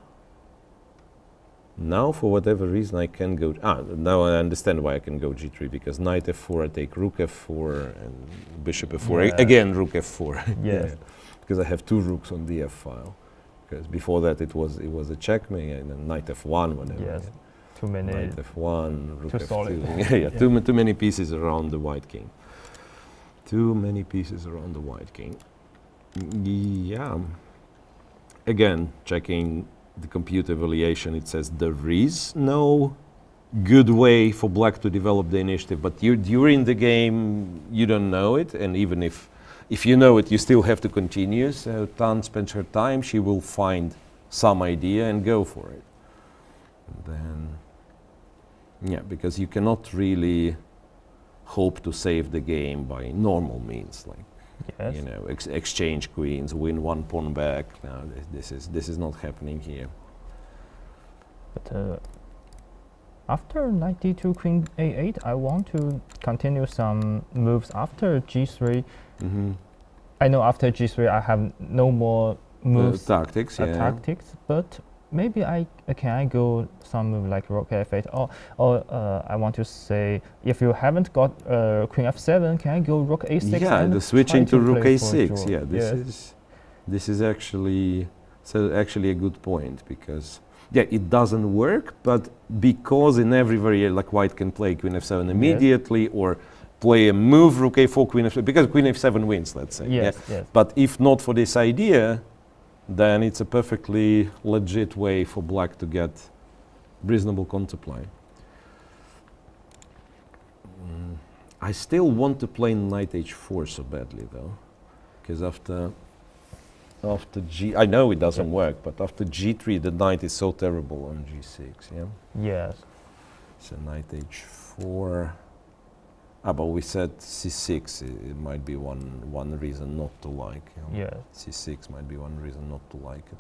Now, for whatever reason, I can go. Now I understand why I can go G3, because knight F4, I take rook F4 and bishop F4. Again, rook F4. Yes. Because I have two rooks on the F file. Because before that it was a checkmate, and then knight F1, whatever. Yes. Too many. Knight F1, rook too F2. Solid. Too many pieces around the white king. Too many pieces around the white king. Yeah. Again, checking the computer evaluation, it says there is no good way for black to develop the initiative, but during the game you don't know it, and even if you know it, you still have to continue. So Tan spends her time, she will find some idea and go for it. And then, because you cannot really hope to save the game by normal means, like exchange queens, win one pawn back. No, this is not happening here. But after knight D2, queen A8, I want to continue some moves after G3. Mm-hmm. I know after G3 I have no more moves tactics, but maybe I go some move like rook F8, or I want to say, if you haven't got queen F7, can I go rook A6? Yeah, the switching to rook A6. Yeah, this is actually a good point, because it doesn't work, but because in every variation, like white can play queen F7 immediately, or play a move rook A4, queen F7, because queen F7 wins, let's say. Yes. But if not for this idea, then it's a perfectly legit way for black to get reasonable counterplay. I still want to play knight H4 so badly, though, because after G, I know it doesn't work, but after G3 the knight is so terrible on G6. Yes. So knight H4. But we said C6. It might be one reason not to like. C6 might be one reason not to like it.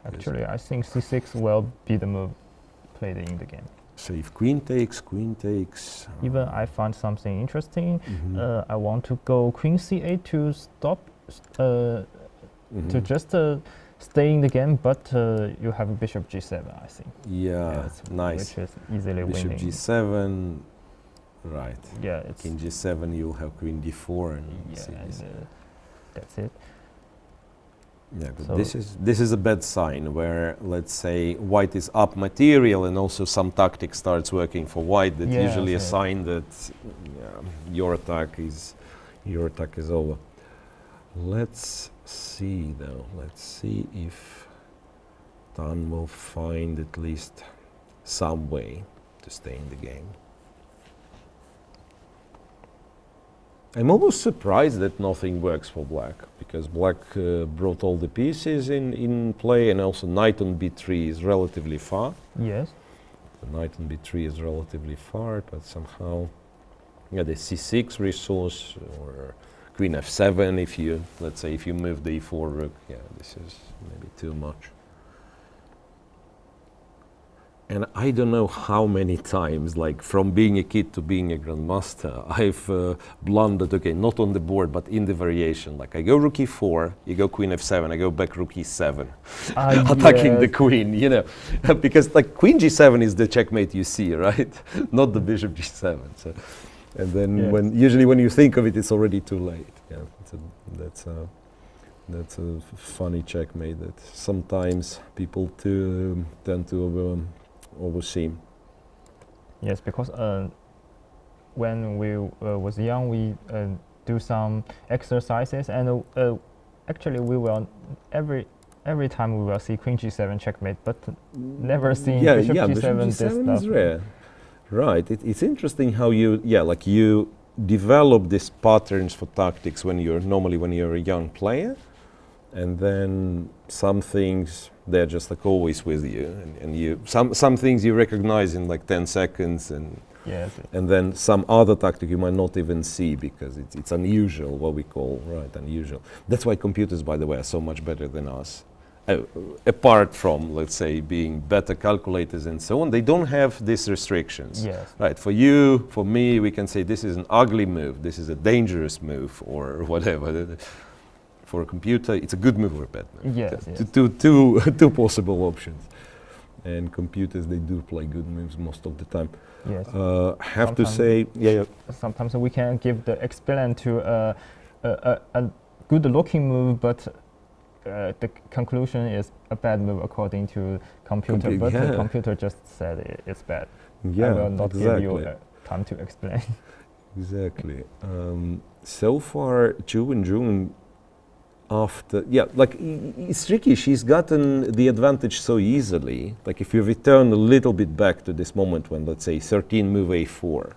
Actually, I think C6 will be the move played in the game. So if queen takes. Even I find something interesting. I want to go queen C8 to stop, to just stay in the game, but you have bishop G7, I think. Yeah, nice. Which is easily bishop winning. G7. Right. Yeah, it's king G7. You'll have queen D4, and that's it. Yeah, but so this is a bad sign, where let's say white is up material, and also some tactic starts working for white. That's usually a sign that your attack is over. Let's see though. Let's see if Tan will find at least some way to stay in the game. I'm almost surprised that nothing works for black, because black brought all the pieces in play, and also knight on b3 is relatively far. Yes. The knight on b3 is relatively far, but somehow, yeah, the c6 resource, or queen f7, if you, let's say, if you move the e4 rook, yeah, this is maybe too much. And I don't know how many times, like from being a kid to being a grandmaster, I've blundered, okay, not on the board, but in the variation. Like I go rook e4, you go queen f7, I go back rook e7, attacking the queen, you know, because like queen g7 is the checkmate you see, right? Not the bishop g7. So, and then usually when you think of it, it's already too late. Yeah, that's a funny checkmate that sometimes people tend to oversee. Yes, because when we was young, we do some exercises, and actually we will every time we will see queen g7 checkmate, but never seen bishop g7. Bishop g7 this stuff. is rare. Right. It's interesting how you develop these patterns for tactics when you're a young player, and then some things they're just like always with you, and you some things you recognize in like 10 seconds, and then some other tactic you might not even see because it's unusual, what we call unusual. That's why computers, by the way, are so much better than us. Apart from, let's say, being better calculators and so on, they don't have these restrictions. Yes. Right. For you, for me, we can say this is an ugly move, this is a dangerous move, or whatever. For a computer, it's a good move or a bad move. Yes. Two possible options. And computers, they do play good moves most of the time. Yes. Have to say, sometimes we can give the explain to a good-looking move, but the conclusion is a bad move according to computer, but the computer just said it's bad. Yeah, I will not give you time to explain. Exactly. So far, Wenjun, after, it's tricky. She's gotten the advantage so easily. Like if you return a little bit back to this moment when, let's say, 13 move a4,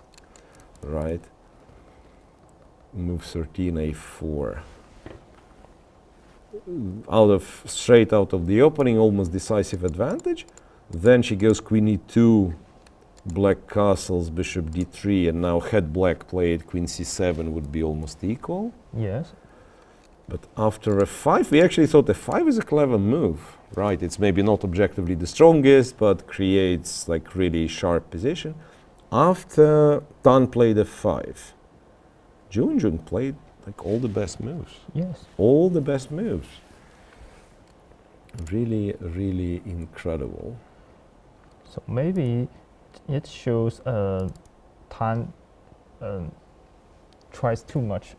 right? Move 13 a4. Straight out of the opening, almost decisive advantage. Then she goes queen e2, black castles, bishop d3, and now had black played queen c7 would be almost equal. Yes. But after f5, we actually thought f5 is a clever move, right? It's maybe not objectively the strongest, but creates like really sharp position. After Tan played f5, Wenjun played like all the best moves. Yes. All the best moves. Really, really incredible. So maybe it shows Tan tries too much.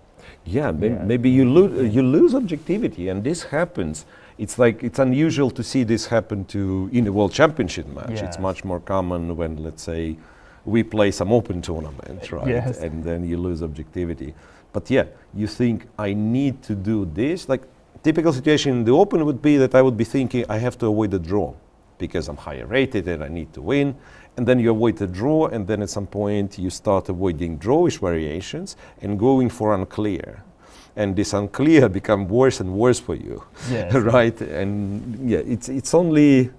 Yeah, maybe you lose objectivity, and this happens. It's like it's unusual to see this happen in a world championship match. Yes. It's much more common when, let's say, we play some open tournament, right? Yes. And then you lose objectivity. But yeah, you think I need to do this. Like typical situation in the open would be that I would be thinking I have to avoid a draw because I'm higher rated and I need to win. And then you avoid a draw, and then at some point you start avoiding drawish variations and going for unclear. And this unclear become worse and worse for you, yes. right? And yeah, it's only,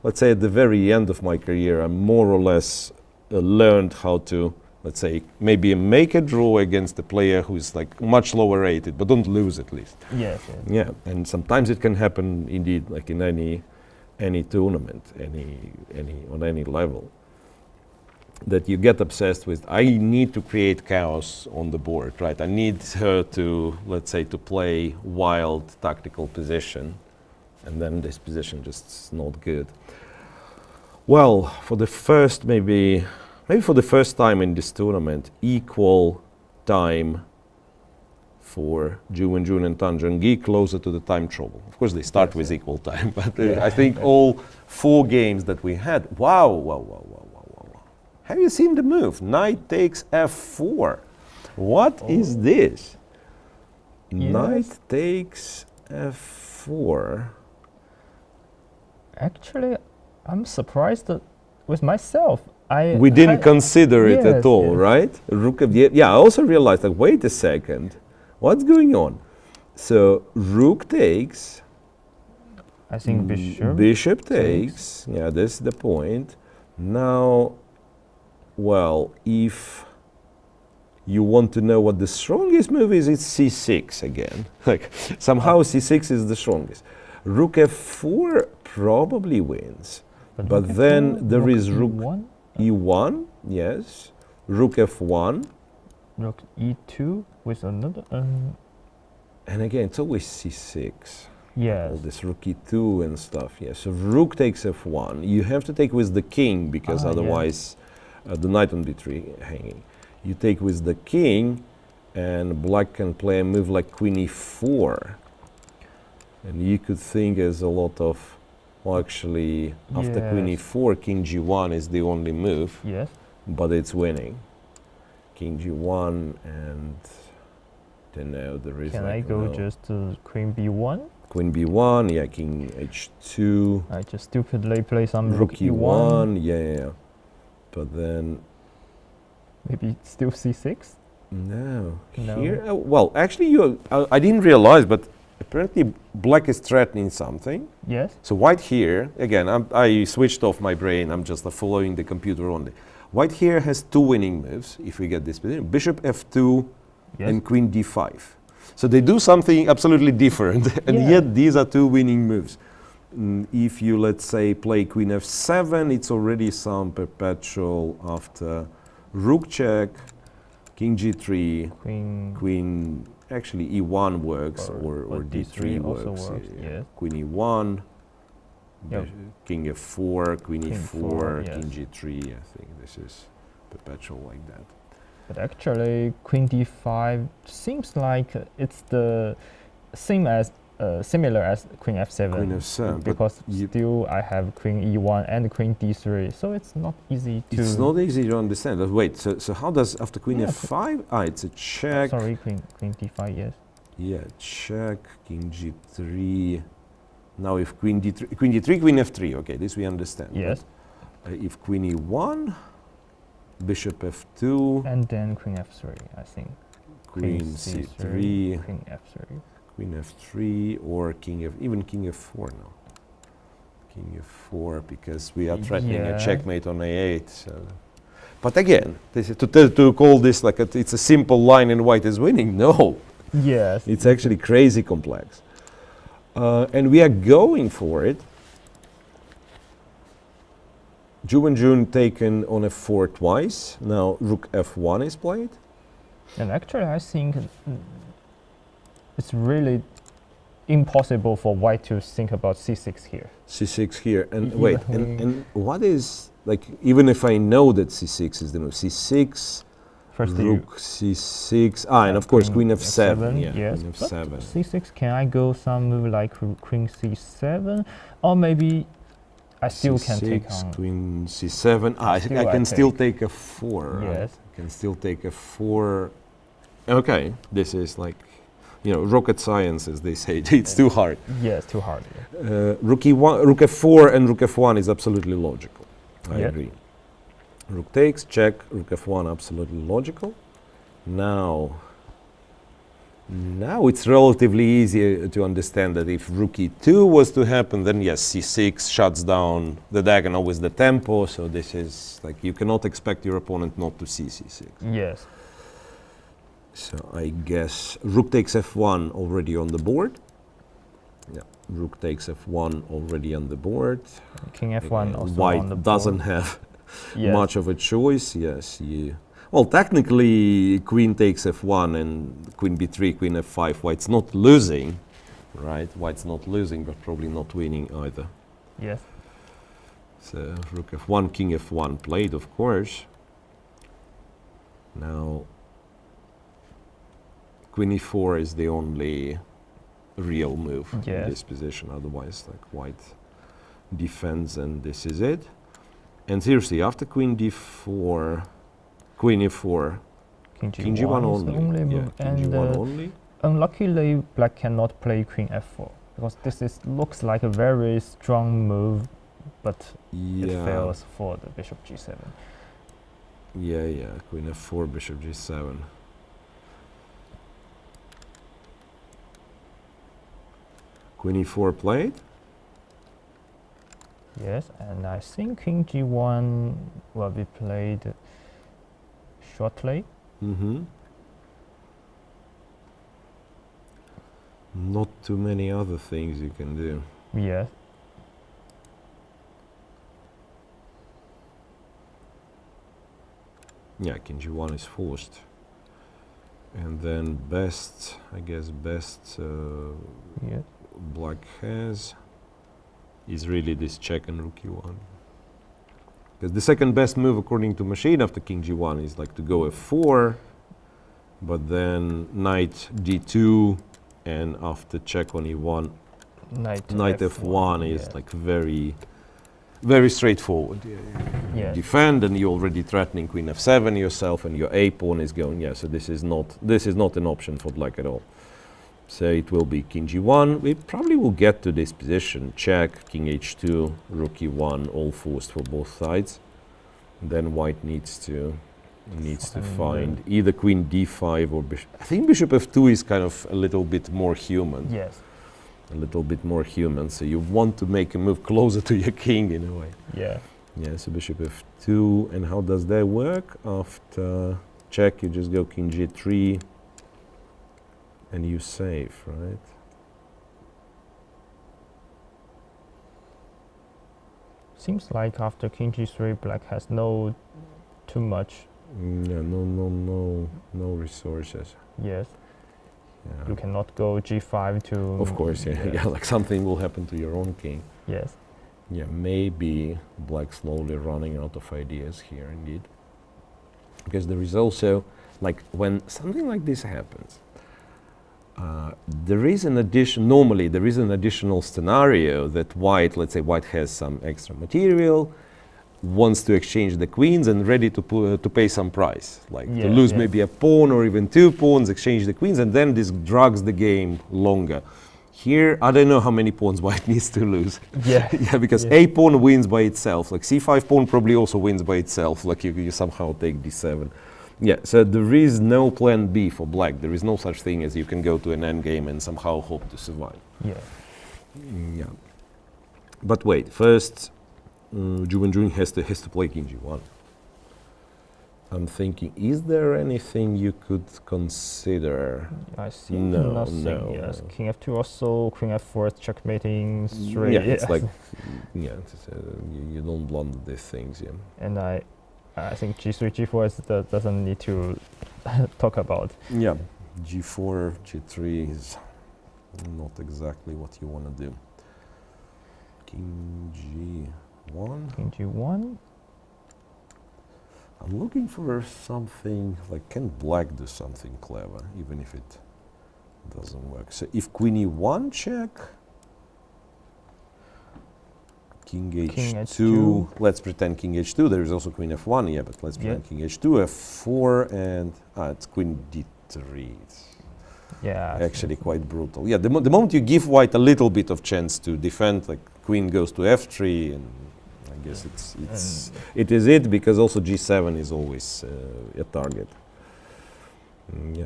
let's say, at the very end of my career, I more or less learned how to, let's say, maybe make a draw against a player who's like much lower rated, but don't lose at least. Yes. Yeah, and sometimes it can happen indeed, like in any tournament, on any level, that you get obsessed with, I need to create chaos on the board, right? I need her to, let's say, to play wild tactical position, and then this position just is not good. Well, for the first, maybe for the first time in this tournament, equal time for Wenjun and Zhongyi, closer to the time trouble. Of course, they start with equal time, but I think all 4 games that we had, wow. Have you seen the move? Knight takes f4. What is this? Yes. Knight takes f4. Actually, I'm surprised with myself. We didn't consider it at all, right? I also realized, like, wait a second, what's going on? So rook takes. I think bishop. Bishop takes. Yeah, that's the point. Now, well, if you want to know what the strongest move is, it's c6 again. Like somehow c6 is the strongest. Rook f4 probably wins. But then there is rook e1, yes. Rook f1. Rook e2 with another. And again, it's always c6. Yes. All this rook e2 and stuff. Yes. So rook takes f1. You have to take with the king because otherwise the knight on d3 hanging. You take with the king, and black can play a move like queen e4. And you could think there's a lot of, well, actually, after queen e4, king g1 is the only move. Yes. But it's winning. King g1 and then now there is. Can I go just to queen b1? Queen b1, yeah, king h2. I just stupidly play some rook e1, yeah. But then maybe still c6? No. Here, well, actually, I didn't realize, but apparently black is threatening something. Yes. So white here, again, I switched off my brain. I'm just following the computer only. White here has two winning moves, if we get this position. Bishop f2 and queen d5. So they do something absolutely different, and yet these are two winning moves. If you, let's say, play queen f7, it's already some perpetual after rook check, king g3, queen actually e1 works, or d3 works. Queen e1, king f4, queen e4, king g3. I think this is perpetual like that. But actually, queen d5 seems like it's the same as similar as queen f7. Queen f7, because still I have queen e1 and queen d3, so it's not easy to. It's not easy to understand. Wait, so how does after queen f5? It's a check. Sorry, queen d5, yes. Yeah, check, king g3. Now if queen d3, queen f3. Okay, this we understand. Yes. If queen e1. Bishop f2. And then queen f3, I think. Queen c3. Queen f3. Queen f3 or even king f4 now. King f4 because we are threatening a checkmate on a8. So. But again, this is to call this like it's a simple line and white is winning. No. Yes. It's actually crazy complex. And we are going for it. Wenjun taken on f4 twice. Now rook f1 is played. And actually, I think it's really impossible for white to think about c6 here. C6 here, and wait, and what is, like, even if I know that c6 is the move, c6, first rook c6, and of course queen f7, yes, queen f7. But c6, can I go some move like queen c7, or maybe I still can take on queen c7. I can still take a 4. Yes, I can still take a 4. Okay, this is like, rocket science, as they say. It's too hard. Yes, too hard. Rook f4 and rook f1 is absolutely logical. I agree. Rook takes, check, rook f1, absolutely logical. Now it's relatively easy to understand that if rook e2 was to happen, then yes, c6 shuts down the diagonal with the tempo. So this is like, you cannot expect your opponent not to see c6. Yes. So I guess rook takes f1 already on the board. Yeah, rook takes f1 already on the board. King f1 also white on the board. Doesn't have much of a choice. Yes, well, technically queen takes f1 and queen b3, queen f5. White's not losing, right? White's not losing, but probably not winning either. Yes. So rook f1, king f1 played, of course. Now queen e4 is the only real move in this position. Otherwise, like, white defends, and this is it. And seriously, after queen d4, queen e4, king g1 only. King g1 only. Unluckily, black cannot play queen f4 because this looks like a very strong move, but it fails for the bishop g7. Yeah, queen f4, bishop g7. Queen e4 played. Yes, and I think king g1 will be played shortly. Not too many other things you can do. Yes. Yeah, king g1 is forced. And then best, I guess best black has is really this check and rook e1. Because the second best move according to machine after king g1 is like to go f4, but then knight d2, and after check on e1, knight f1 is like very straightforward. You defend, and you're already threatening queen f7 yourself, and your a pawn is going. Yeah, so this is not an option for black at all. So it will be king g1. We probably will get to this position. Check, king h2, rook e1, all forced for both sides. Then white needs to find either queen d5 or bishop. I think bishop f2 is kind of a little bit more human. Yes. A little bit more human. So you want to make a move closer to your king in a way. Yeah. Yeah, so bishop f2. And how does that work? After check, you just go king g3. And you save, right? Seems like after king g3, black has no too much. Yeah, no resources. Yes. Yeah. You cannot go g5 to. Of course, yeah. Yeah, like something will happen to your own king. Yes. Yeah, maybe black slowly running out of ideas here, indeed. Because there is also, like, when something like this happens, there is an additional scenario that white, let's say white has some extra material, wants to exchange the queens and ready to pay some price, like to lose maybe a pawn or even 2 pawns, exchange the queens, and then this drags the game longer. Here, I don't know how many pawns white needs to lose. Yeah. Yeah, because a pawn wins by itself, like c5 pawn probably also wins by itself, like you somehow take d7. Yeah, so there is no plan B for black. There is no such thing as you can go to an endgame and somehow hope to survive. Yeah. Yeah. But wait, first, Wenjun has to play king g1. I'm thinking, is there anything you could consider? I see nothing. Yes, king f2 also, queen f4 checkmating straight. Yeah, it's like, yeah, you don't blunder these things, yeah. And I think g3, g4 doesn't need to talk about. Yeah, g4, g3 is not exactly what you want to do. King g1. King g1. I'm looking for something, like, can black do something clever, even if it doesn't work? So if queen e1 check, king h2, let's pretend king h2, there is also queen f1, yeah, but let's pretend king h2, f4, and it's queen d3. It's actually quite brutal. Yeah, the moment you give white a little bit of chance to defend, like queen goes to f3, and I guess it is it, because also g7 is always a target. Yeah.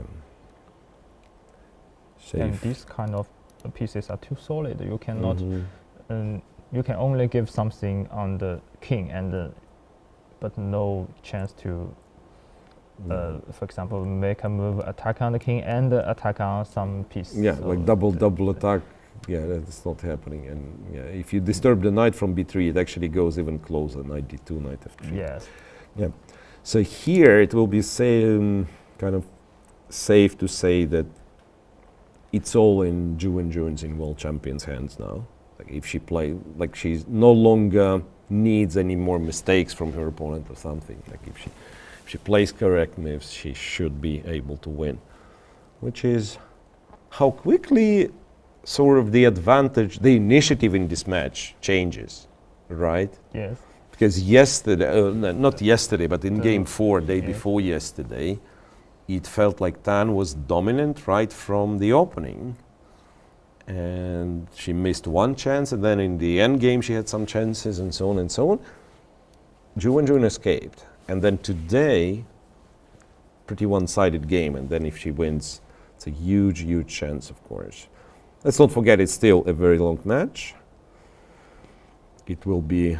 And these kind of pieces are too solid. You cannot. You can only give something on the king, and but no chance to, for example, make a move, attack on the king, and attack on some piece. Yeah, so like double attack. Yeah, that's not happening. And yeah, if you disturb the knight from b3, it actually goes even closer. Knight d2, knight f3. Yes. Yeah. So here it will be kind of safe to say that it's all in Wenjun's, in world champions' hands now. Like if she she's no longer needs any more mistakes from her opponent or something. Like if she plays correct moves, she should be able to win. Which is how quickly sort of the advantage, the initiative in this match changes, right? Yes. Because yesterday, not yesterday, but in game 4, day before yesterday, it felt like Tan was dominant right from the opening. And she missed one chance, and then in the end game she had some chances, and so on and so on. Wenjun escaped. And then today, pretty one-sided game, and then if she wins, it's a huge, huge chance, of course. Let's not forget it's still a very long match. It will be,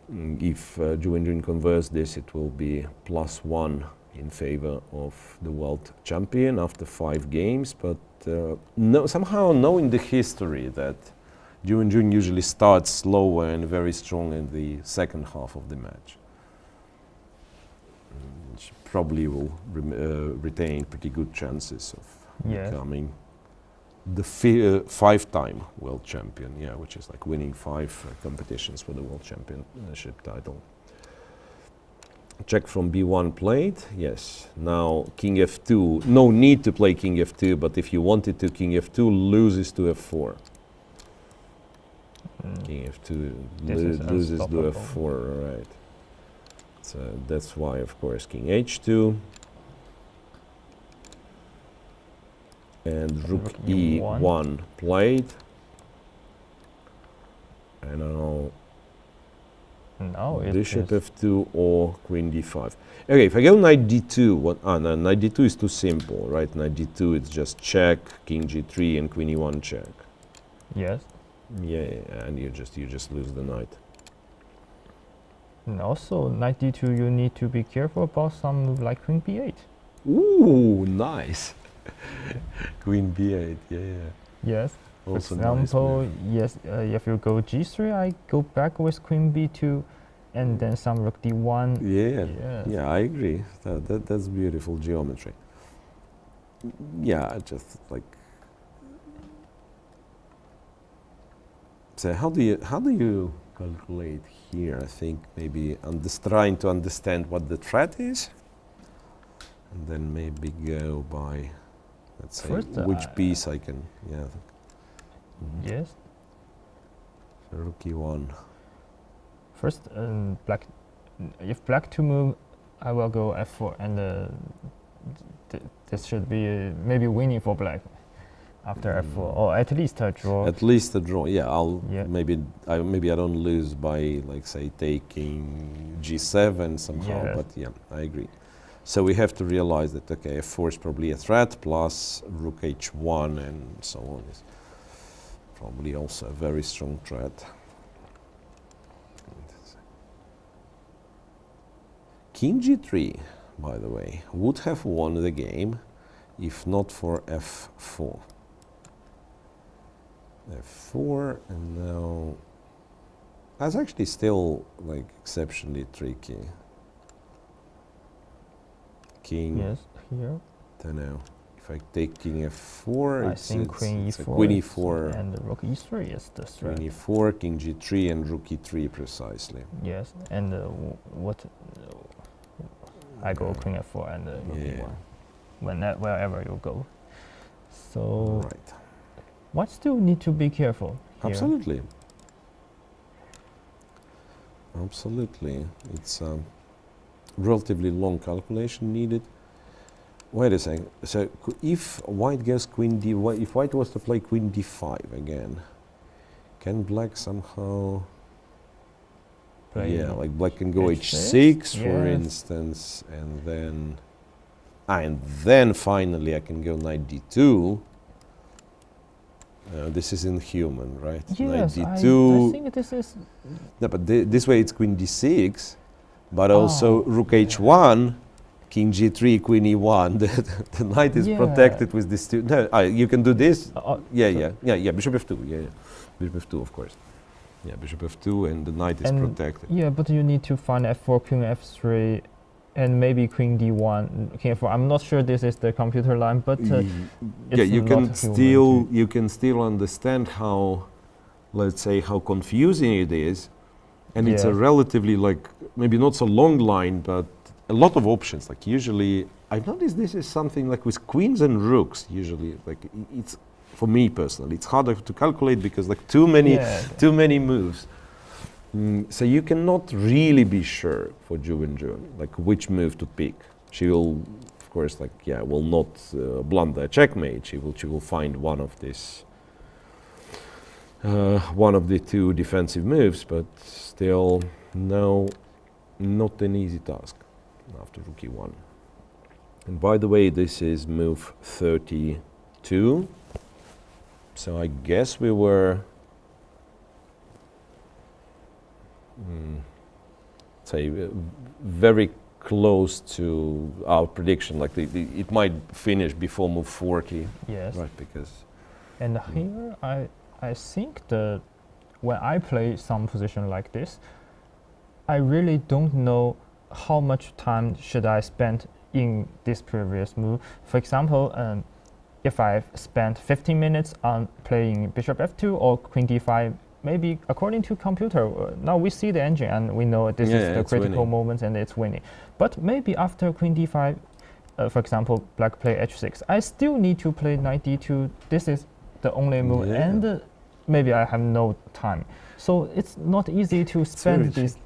if Wenjun converts this, it will be +1 in favor of the world champion after 5 games. But somehow knowing the history that Wenjun usually starts slower and very strong in the second half of the match, she probably will retain pretty good chances of becoming the 5-time world champion, which is like winning 5 competitions for the world championship title. Check from B1 played, yes. Now King F2, no need to play King F2, but if you wanted to, King F2 loses to F4. King F2 loses to F4, right. So that's why, of course, King H2. And Rook E1 played. And now Bishop F2 or Queen D5. Okay, if I go Knight D2, no, Knight D2 is too simple, right? Knight D2, it's just check, King G3 and Queen E1 check. Yes. Yeah, and you just lose the knight. And also, Knight D2, you need to be careful about some move like Queen B8. Ooh, nice. Queen B8, yeah. Yes. Also for example, nice if you go G3, I go back with Queen B2, and then some Rook D1. Yeah, I agree. That's beautiful geometry. Yeah, just like. So how do you calculate here? I think maybe trying to understand what the threat is, and then maybe go by, let's say, which piece I can. Yeah. Yes. So Rook E1. First, black. If black to move, I will go F4, and this should be maybe winning for black after F4, or at least a draw. At least a draw. Yeah, maybe I don't lose by, like, say, taking G7 somehow. Yes. But yeah, I agree. So we have to realize that F4 is probably a threat, plus Rook H1 and so on is probably also a very strong threat. King G3, by the way, would have won the game if not for F4. F4, and now that's actually still like exceptionally tricky. King. Yes, here. Don't know. If I take King F4, I think Queen E4. Queen E4 and Rook E3 is the threat. Queen E4, King G3, and Rook E3 precisely. Yes, and what? I go Queen F4 and Rook E1. Wherever you go. So. Right. What still need to be careful here? Absolutely. Absolutely. It's a relatively long calculation needed. Wait a second. So if white goes Queen D, if white was to play Queen D5 again, can black somehow? Yeah, like black can go H6 for instance, and then finally I can go Knight D2. This is inhuman, right? Yes, Knight D2. I think this is. No, but this way it's Queen D6, but also Rook H1, King G3, Queen E1. The knight is protected with this two. No, you can do this. Bishop F2. Bishop F2, of course. Yeah, Bishop F2, and the knight is protected. Yeah, but you need to find F4, Queen F3, and maybe Queen D1, King F4. I'm not sure this is the computer line, but you can still understand how, let's say, how confusing it is, and it's a relatively, like, maybe not so long line, but a lot of options. Like usually, I've noticed this is something like with queens and rooks. Usually, like it's, for me personally, it's harder to calculate because like too many moves. So you cannot really be sure for Wenjun, like which move to pick. She will, of course, like will not blunder a checkmate. She will find one of this, one of the two defensive moves, but still, no, not an easy task after Rook E1. And by the way, this is move 32. So I guess we were, say, very close to our prediction. Like it might finish before move 40. Yes. Right, because. And here I think when I play some position like this, I really don't know how much time should I spend in this previous move. For example, if I've spent 15 minutes on playing bishop f2 or queen d5, maybe according to computer, now we see the engine and we know this is the critical moment and it's winning. But maybe after queen d5, for example, black play h6, I still need to play knight d2. This is the only move, and maybe I have no time. So it's not easy to spend this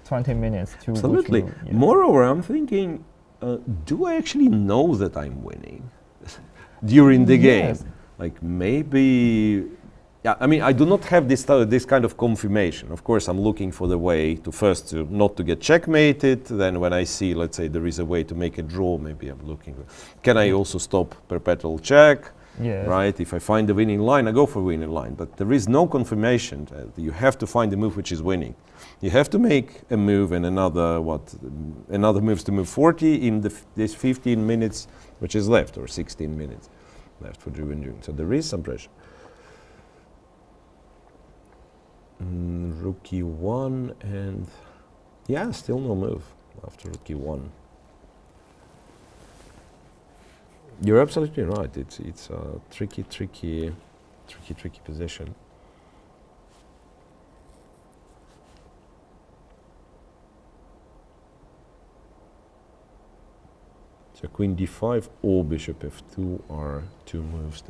20 minutes to. Absolutely. Moreover, I'm thinking, do I actually know that I'm winning during the game? Like maybe, yeah. I mean, I do not have this kind of confirmation. Of course, I'm looking for the way to first not to get checkmated. Then when I see, let's say, there is a way to make a draw, maybe I'm looking. Can I also stop perpetual check? Yes. Right. If I find the winning line, I go for winning line. But there is no confirmation. You have to find the move which is winning. You have to make a move and another moves to move 40 in this 15 minutes which is left, or 16 minutes left for Wenjun. So there is some pressure. Rook e1 and still no move after rook e1. You're absolutely right. It's a tricky position. So queen d5 or bishop f2 are two moves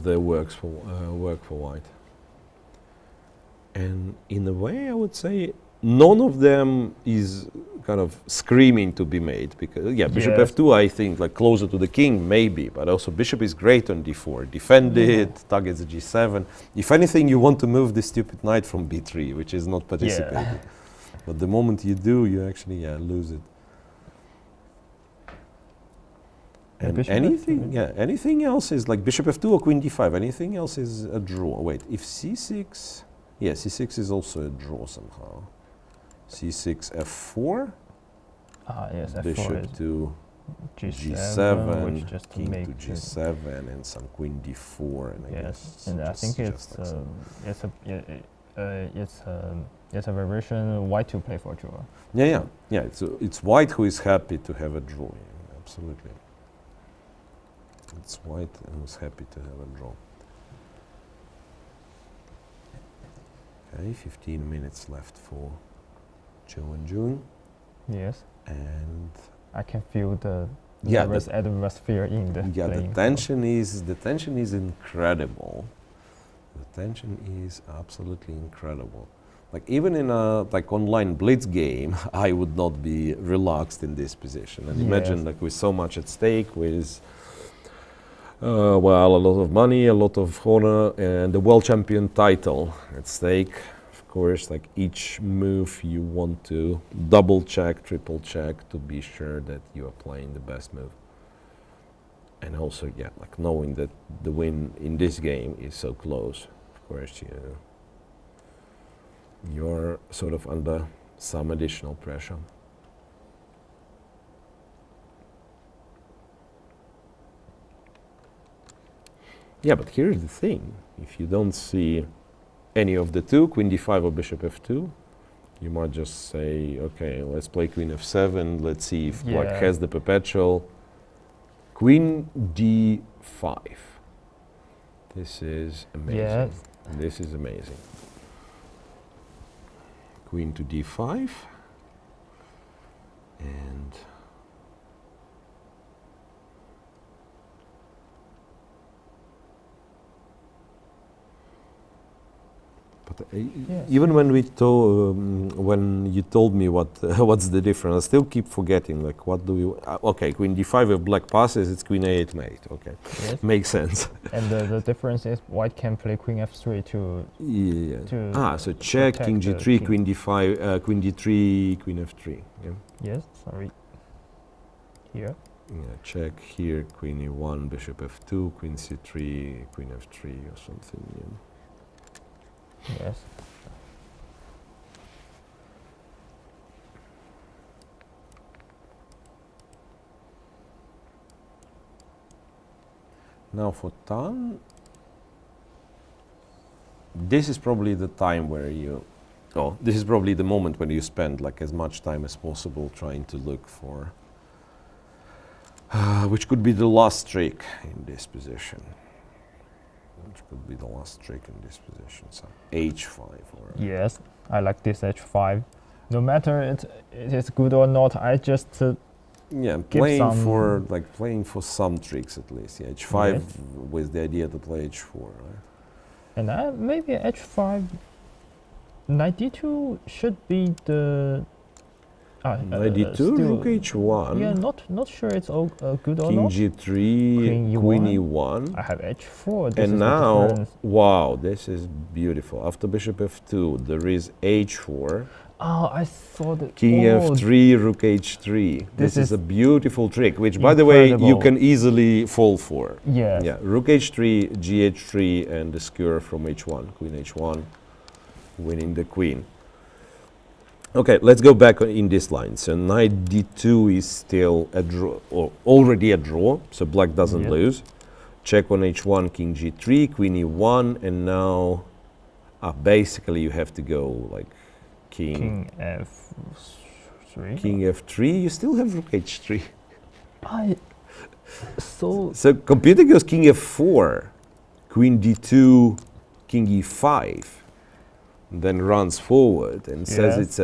that work for white. And in a way, I would say none of them is kind of screaming to be made, because bishop f2, I think, like closer to the king maybe, but also bishop is great on d4, defend it, targets g7. If anything, you want to move the stupid knight from b3, which is not participating. But the moment you do, you actually lose it. And anything else is like bishop f2 or queen d5. Anything else is a draw. Wait, if c6, c6 is also a draw somehow. c6, f4. Yes, bishop f4 to g7, king to g7, and some queen d4. And I think it's a variation white to play for draw. It's white who is happy to have a draw. Absolutely. It's white who's happy to have a draw. Okay, 15 minutes left for Wenjun. Yes. And I can feel the nervous atmosphere in the playing. The tension is incredible. The tension is absolutely incredible. Like even in a online blitz game, I would not be relaxed in this position. And imagine like with so much at stake, with a lot of money, a lot of honor, and the world champion title at stake. Of course, like each move you want to double check, triple check to be sure that you are playing the best move. And also, like knowing that the win in this game is so close. Of course, you're sort of under some additional pressure. But here's the thing. If you don't see any of the two, queen d5 or bishop f2, you might just say, okay, let's play queen f7. Let's see if black has the perpetual. Queen d5. This is amazing. This is amazing. Queen to d5. And even when you told me what's the difference, I still keep forgetting. Like, what do we? Okay, queen d5. If black passes, it's queen a8 mate. Okay, makes sense. And the difference is white can play queen f3 to. So check, king g3, queen d5, queen d3, queen f3. Yes. Sorry. Here. Yeah, check here, queen e1, bishop f2, queen c3, queen f3 or something. Yeah. Yes. Now for Tan, this is probably the time where you, this is probably the moment when you spend like as much time as possible trying to look for, which could be the last trick in this position. Which could be the last trick in this position, so h5 or... Yes, I like this h5. No matter it is good or not, I just yeah, playing for some tricks at least. Yeah, h5 yes. with the idea to play h4. Right? And maybe h5, knight d2 should be the... knight d2, rook h1. Yeah, not sure it's all good or King not. g3, queen e1. I have h4. This and is now, the wow, this is beautiful. After bishop f2, there is h4. Oh, I saw that. King f3, rook h3. This is a beautiful trick, which, by the way, you can easily fall for. Yes. Yeah, rook h3, gh3, and the skewer from h1, queen h1, winning the queen. Okay, let's go back in this line. So knight d2 is still a draw, or already a draw, so black doesn't lose. Check on h1, king g3, queen e1, and now basically you have to go like king f3. King f3, you still have rook h3. So computer goes king f4, queen d2, king e5. Then runs forward and says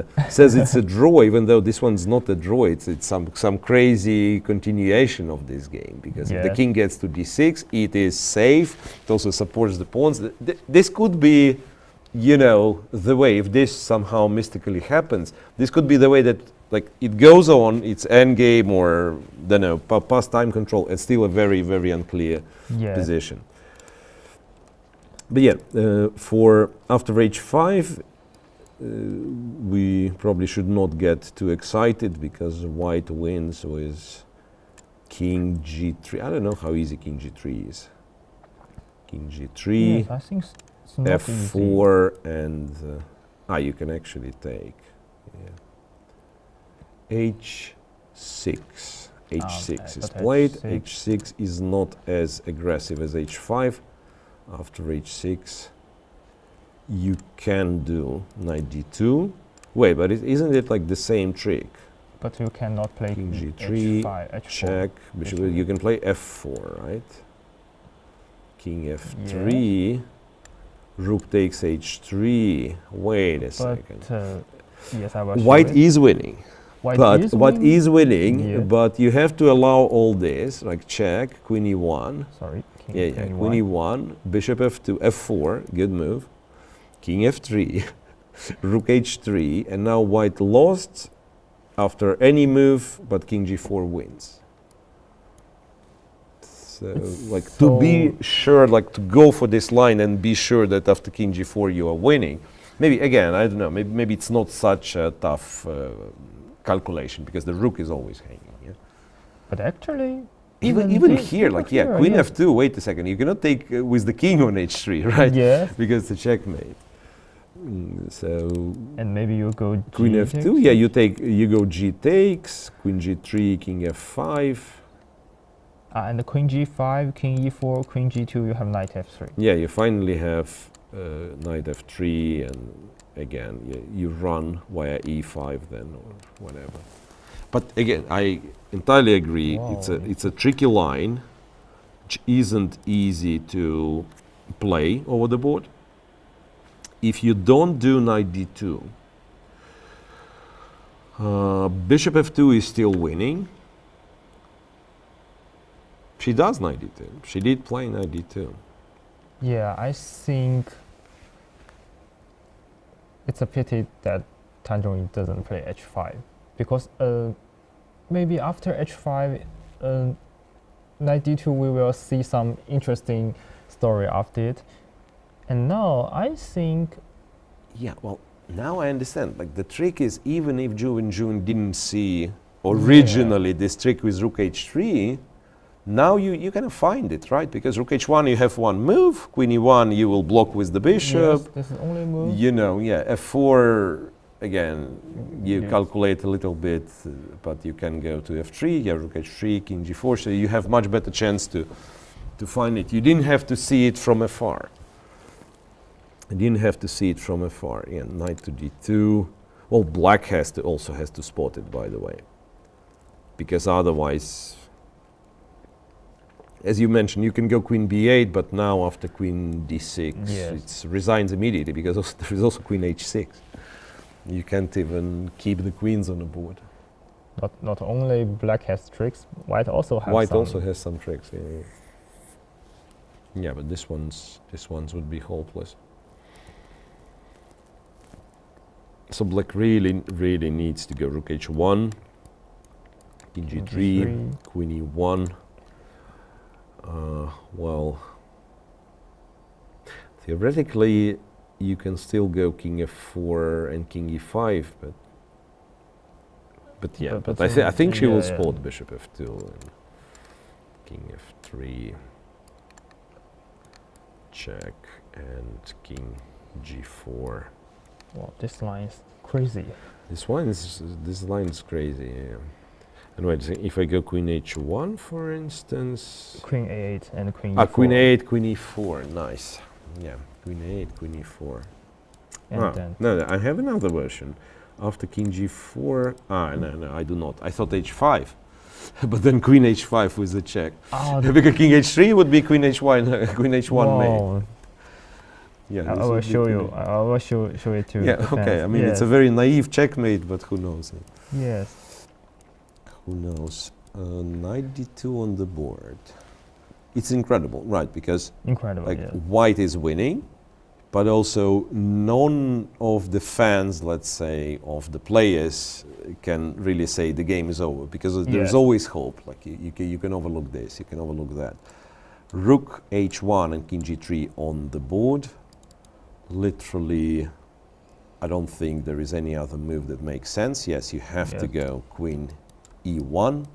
it's a draw, even though this one's not a draw. It's some crazy continuation of this game, because if the king gets to d6, it is safe. It also supports the pawns. This could be, you know, the way, if this somehow mystically happens, this could be the way that like it goes on, it's endgame or don't know, past time control. It's still a very, very unclear position. But yeah, for after h5, we probably should not get too excited because white wins with king g3. I don't know how easy king g3 is. King g3, yes, I think it's not f4, easy. And you can actually take h6. h6 is played. h6 is not as aggressive as h5. After h6, you can do knight d2. Wait, but isn't it like the same trick? But you cannot play king g3, h5, check. Bishop. You can play f4, right? King f3, rook takes h3. Wait a second. Yes, I was White is winning. White is winning, but you have to allow all this, like check, queen e1. Sorry. Queen e1, bishop f2, f4, good move. King f3, rook h3, and now white lost after any move, but king g4 wins. So, to be sure, like to go for this line and be sure that after king g4 you are winning. Maybe, again, I don't know, maybe it's not such a tough calculation because the rook is always hanging. Yeah? But actually... Even here, like, queen f2, wait a second, you cannot take with the king on h3, right? Yes. Because it's a checkmate. And maybe you go queen f2, yeah, you go g takes, queen g3, king f5. And the queen g5, king e4, queen g2, you have knight f3. Yeah, you finally have knight f3, and again, you run via e5 then, or whatever. But again, I entirely agree. Wow. It's a tricky line, which isn't easy to play over the board. If you don't do knight d2, bishop f2 is still winning. She does knight d2. She did play knight d2. Yeah, I think it's a pity that Tan Zhongyi doesn't play h5. Because maybe after h5, knight d2, we will see some interesting story after it. And now I think... Yeah, well, now I understand. Like the trick is, even if Wenjun didn't see originally this trick with rook h3, now you can find it, right? Because rook h1 you have one move, queen e1 you will block with the bishop. Yes, this is only move. You know, yeah, f4 again you calculate a little bit, but you can go to f3, yeah, rook h3, king g4, so you have much better chance to find it. You didn't have to see it from afar. You didn't have to see it from afar. Yeah, knight to d2. Well, black also has to spot it, by the way, because otherwise, as you mentioned, you can go queen b8, but now after queen d6, it resigns immediately because there is also queen h6. You can't even keep the queens on the board. Not only black has tricks, white also has white some. Also has some tricks. Yeah, yeah, but this one's would be hopeless. So black really needs to go rook h1, king g3, queen e1. Well, theoretically, you can still go king f4 and king e5, but I think she will spot bishop f2 and king f3, check, and king g4. Wow, this line is crazy. This line is crazy. Yeah. And wait, if I go queen h1, for instance, queen a8 and queen e4. Queen a8, queen e4, nice. Yeah, queen a8, queen e4. And then no, I have another version. After king g4, no, I do not. I thought h5, but then queen h5 with the check. Because king h3 would be queen h1, queen h1 mate. Yeah, I will show you. I will show it to you. Yeah, okay. I mean, it's a very naive checkmate, but who knows? Yes. Who knows? Knight d2 on the board. It's incredible, right? Because white is winning, but also none of the fans, let's say, of the players can really say the game is over, because there's always hope. Like you can overlook this, you can overlook that. Rook h1 and king g3 on the board. Literally, I don't think there is any other move that makes sense. Yes, you have to go queen e1.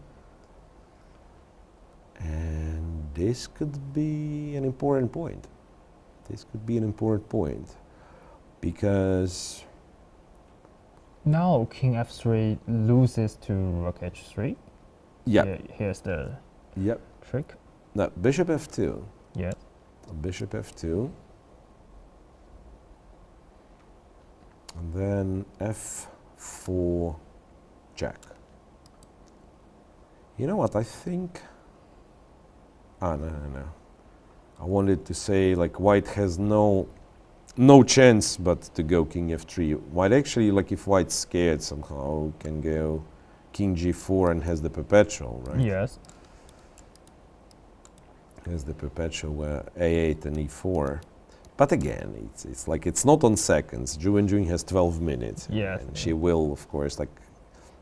And this could be an important point. This could be an important point. Because now king f3 loses to rook h3. Yeah. Here's the trick. Now, bishop f2. Yeah. Bishop f2. And then f4 jack. You know what, I think... no. I wanted to say, like, white has no chance but to go king f3. White actually, like, if white's scared somehow, can go king g4 and has the perpetual, right? Yes. Has the perpetual where a8 and e4. But again, it's like, it's not on seconds. Wenjun has 12 minutes. Yes. And she will, of course, like,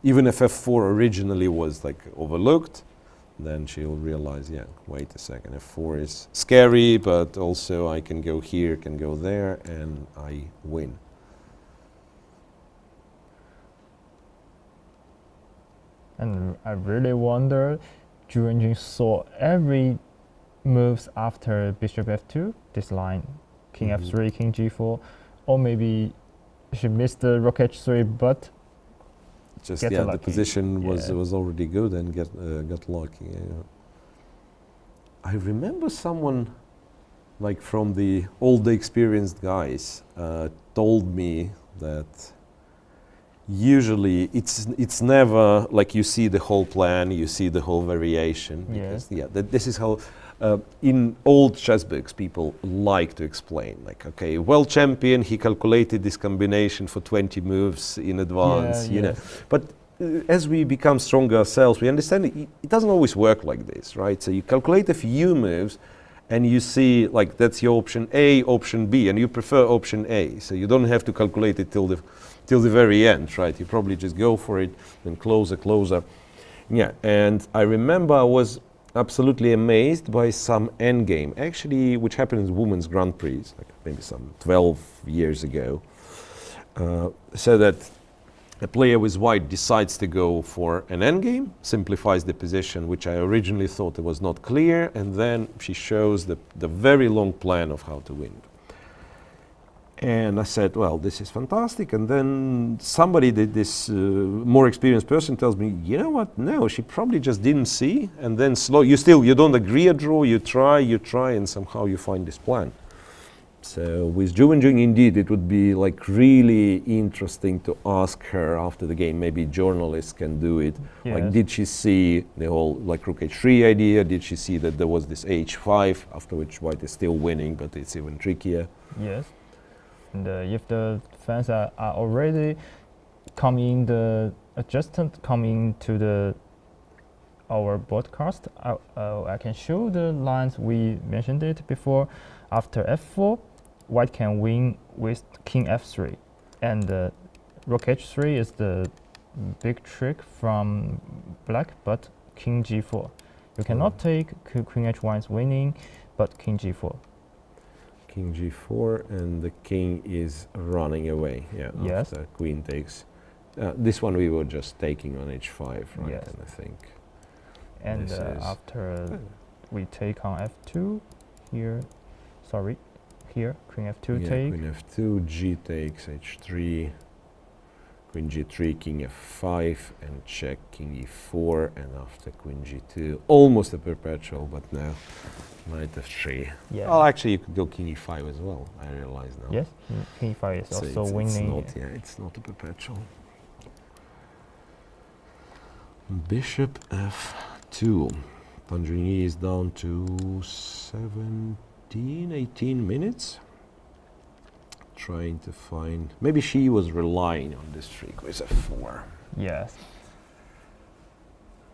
even if f4 originally was, like, overlooked, then she'll realize, wait a second, f4 is scary, but also I can go here, can go there, and I win. And I really wonder, Wenjun saw every moves after bishop f2, this line, king f3, king g4, or maybe she missed the rook h3, but just the position was already good and got lucky. Yeah. I remember someone, like from all the experienced guys, told me that usually it's never like you see the whole plan, you see the whole variation. Because, this is how in old chess books people like to explain. Like, okay, world champion, he calculated this combination for 20 moves in advance, you know. But as we become stronger ourselves, we understand it doesn't always work like this, right? So you calculate a few moves, and you see, like, that's your option A, option B, and you prefer option A. So you don't have to calculate it till the very end, right? You probably just go for it, then closer. Yeah, and I remember I was absolutely amazed by some endgame, actually, which happened in the Women's Grand Prix, like maybe some 12 years ago. So that A player with white decides to go for an endgame, simplifies the position, which I originally thought it was not clear, and then she shows the very long plan of how to win. And I said, well, this is fantastic. And then somebody, this more experienced person, tells me, you know what? No, she probably just didn't see. And then you don't agree a draw, you try, and somehow you find this plan. So with Wenjun, indeed, it would be like really interesting to ask her after the game. Maybe journalists can do it. Yes. Like, did she see the whole like rook h3 idea? Did she see that there was this h5, after which white is still winning, but it's even trickier? Yes. And if the fans are already coming to our broadcast, I can show the lines. We mentioned it before. After f4, white can win with king f3, and rook h3 is the big trick from black, but king g4. You cannot take queen h1 is winning, but king g4. King g4, and the king is running away. Yeah. Yes. After queen takes. This one we were just taking on h5, right? Yes. And I think. And after we take on f2, here. Sorry, here, queen f2 take. Queen f2, g takes h3, queen g3, king f5, and check, king e4, and after queen g2, almost a perpetual, but now, knight f3. Yeah. Oh, actually, you could go king e5 as well, I realize now. Yes, king e5 is also winning. It's not a perpetual. Bishop f2. Zhongyi is down to 18 minutes, trying to find, maybe she was relying on this trick with f4. Yes.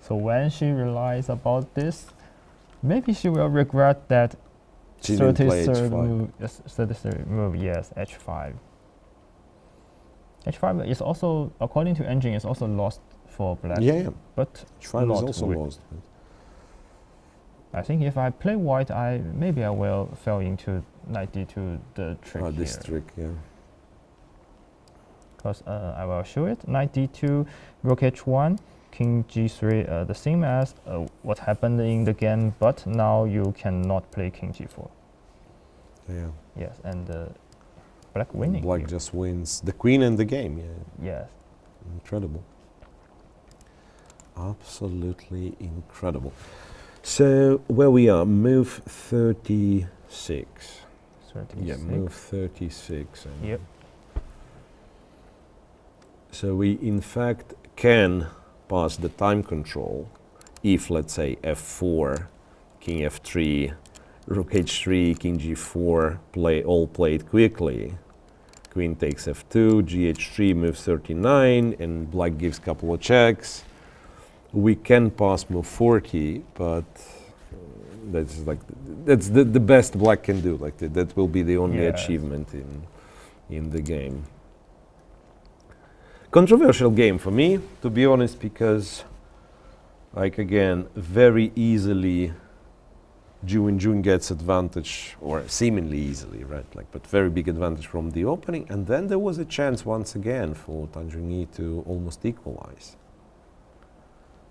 So when she realizes about this, maybe she will regret that 33rd move. Yes, 33rd move. Yes, h5. h5 is also, according to engine, is also lost for black. Yeah. But h5 is also lost. I think if I play white, maybe I will fall into knight d2 the trick this trick, yeah. Because I will show it. Knight d2, rook h1, king g3, the same as what happened in the game, but now you cannot play king g4. Yeah. Yes, and black winning. Black here. just wins the queen and the game, yeah. Yes. Incredible. Absolutely incredible. So where we are, move 36. 36. Yeah, move 36. Yep. So we in fact can pass the time control if, let's say, f4, king f3, rook h3, king g4, all played quickly. Queen takes f2, gh3, move 39, and black gives couple of checks. We can pass move 40, but that's the best black can do. Like that will be the only achievement in the game. Controversial game for me, to be honest, because, like, again, very easily Wenjun gets advantage, or seemingly easily, right? Like, but very big advantage from the opening, and then there was a chance once again for Zhongyi to almost equalize.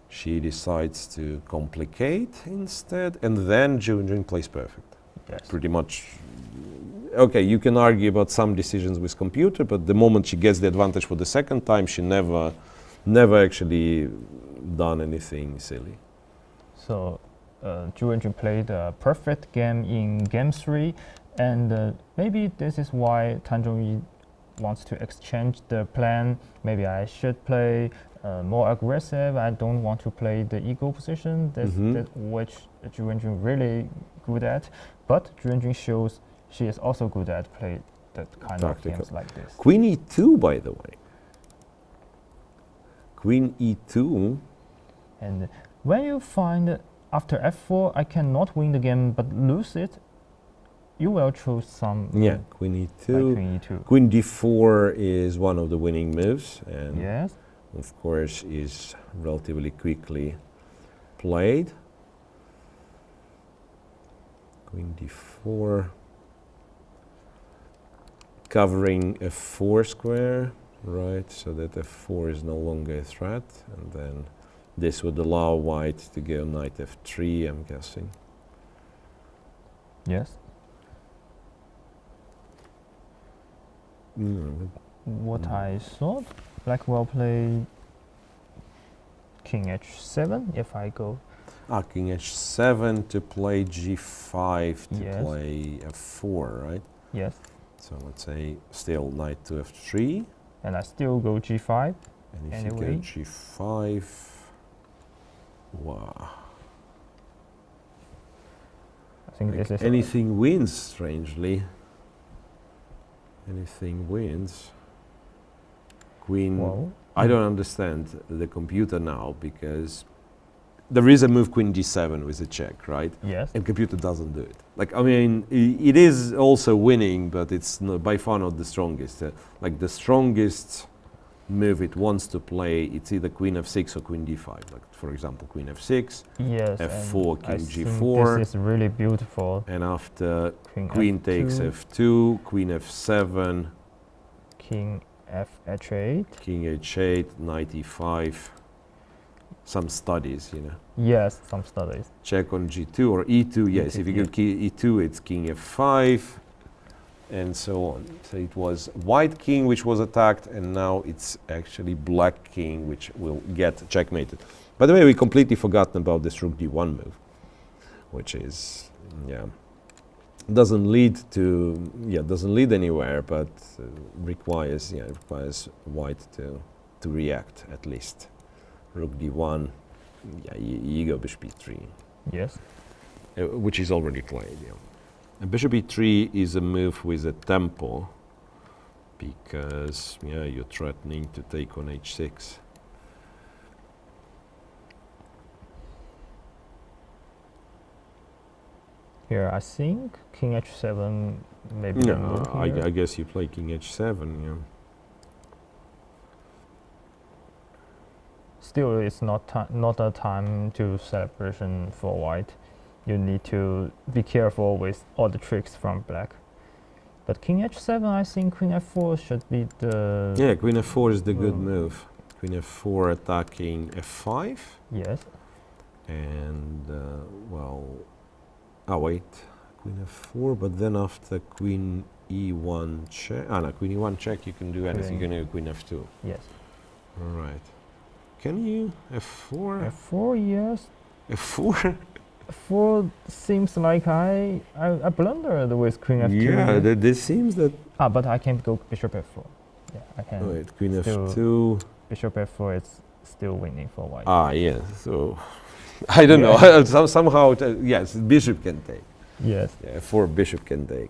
She decides to complicate instead, and then Wenjun plays perfect. Yes. Pretty much. Okay, you can argue about some decisions with computer, but the moment she gets the advantage for the second time, she never actually done anything silly. So, Wenjun played a perfect game in game 3, and maybe this is why Zhongyi wants to exchange the plan. Maybe I should play more aggressive. I don't want to play the eagle position, which Wenjun really good at. But Wenjun shows she is also good at play that kind of games like this. Queen e2, by the way. Queen e2. And when you find after f4, I cannot win the game but lose it, you will choose some. Yeah, queen e2. Like queen e2. Queen d4 is one of the winning moves, and yes, of course is relatively quickly played. Queen d4, covering a 4 square. right? So that f4 is no longer a threat, and then this would allow white to go knight f3, I'm guessing. Yes. What I thought, black will play king h7 if I go. King h7 to play g5 to Yes. play f4, right? Yes. So let's say still knight to f3. And I still go g5. And if anyway. you go g5, wow. I think Like this is anything wins, strangely. Anything wins. Queen. Well, I don't understand the computer now, because there is a move queen g7 with a check, right? yes. And computer doesn't do it. Like, I mean, it is also winning, but it's by far not the strongest. Like the strongest move it wants to play, it's either queen f6 or queen d5. Like, for example, queen f6, Yes. f4, and I king think g4. This is really beautiful. And after Queen takes f2, f2, queen f7, king f h8. king h8, knight e5. Some studies, you know. Yes, some studies. Check on g2 or e2. Yes, if you go e2, it's king f5, and so on. So it was white king which was attacked, and now it's actually black king which will get checkmated. By the way, we completely forgotten about this rook d1 move, which is, doesn't lead anywhere, but requires white to react at least. Rook d1, you go bishop e3. Yes. Which is already played, And bishop e3 is a move with a tempo, because, you're threatening to take on h6. Here, I think king h7 maybe. No, I guess you play king h7, Still, it's not a time to celebration for white. You need to be careful with all the tricks from black. But king h7, I think queen f4 should be the... Yeah, queen f4 is the good move. Queen f4 attacking f5. Yes. And, wait. Queen f4, but then after queen e1 check... queen e1 check, you can do anything. You can do queen f2. Yes. All right. Can you f4? f4, yes. f4? f4 seems like I blundered with queen f2. Yeah, this seems that... but I can't go bishop f4. Yeah, I can. Wait, queen f2. Bishop f4 is still winning for white. Yeah, so... I don't know. Somehow, yes, bishop can take. Yes. Yeah, f4 bishop can take.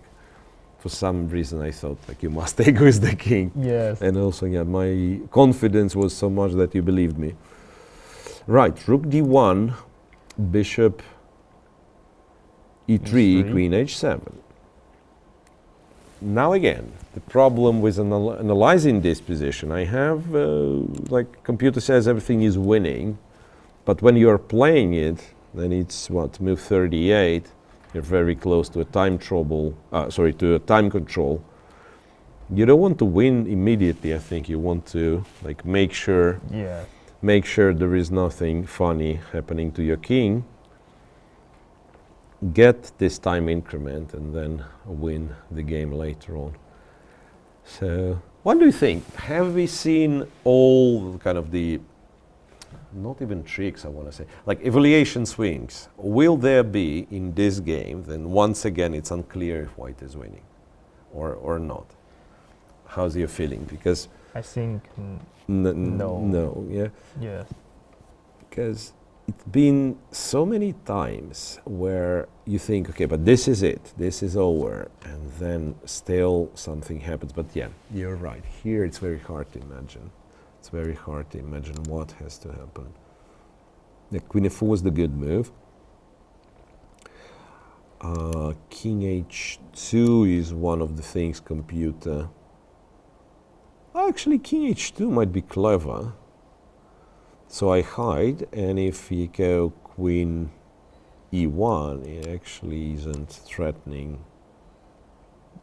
For some reason, I thought like you must take with the king. Yes. And also, my confidence was so much that you believed me. Right, rook d1, bishop e3, queen h7. Now again, the problem with analyzing this position, I have, like computer says everything is winning, but when you're playing it, then it's move 38, you're very close to a time to a time control. You don't want to win immediately, I think. You want to make sure there is nothing funny happening to your king. Get this time increment and then win the game later on. So, what do you think? Have we seen all kind of the, not even tricks, I want to say, like evaluation swings? Will there be in this game? Then once again, it's unclear if white is winning or not. How's your feeling? Because I think no, yeah. Yeah. Because it's been so many times where you think, okay, but this is it, this is over, and then still something happens. But yeah, you're right. Here it's very hard to imagine. It's very hard to imagine what has to happen. The queen f4 was the good move. King h2 is one of the things computer... Actually, king h2 might be clever. So I hide, and if you go queen e1, it actually isn't threatening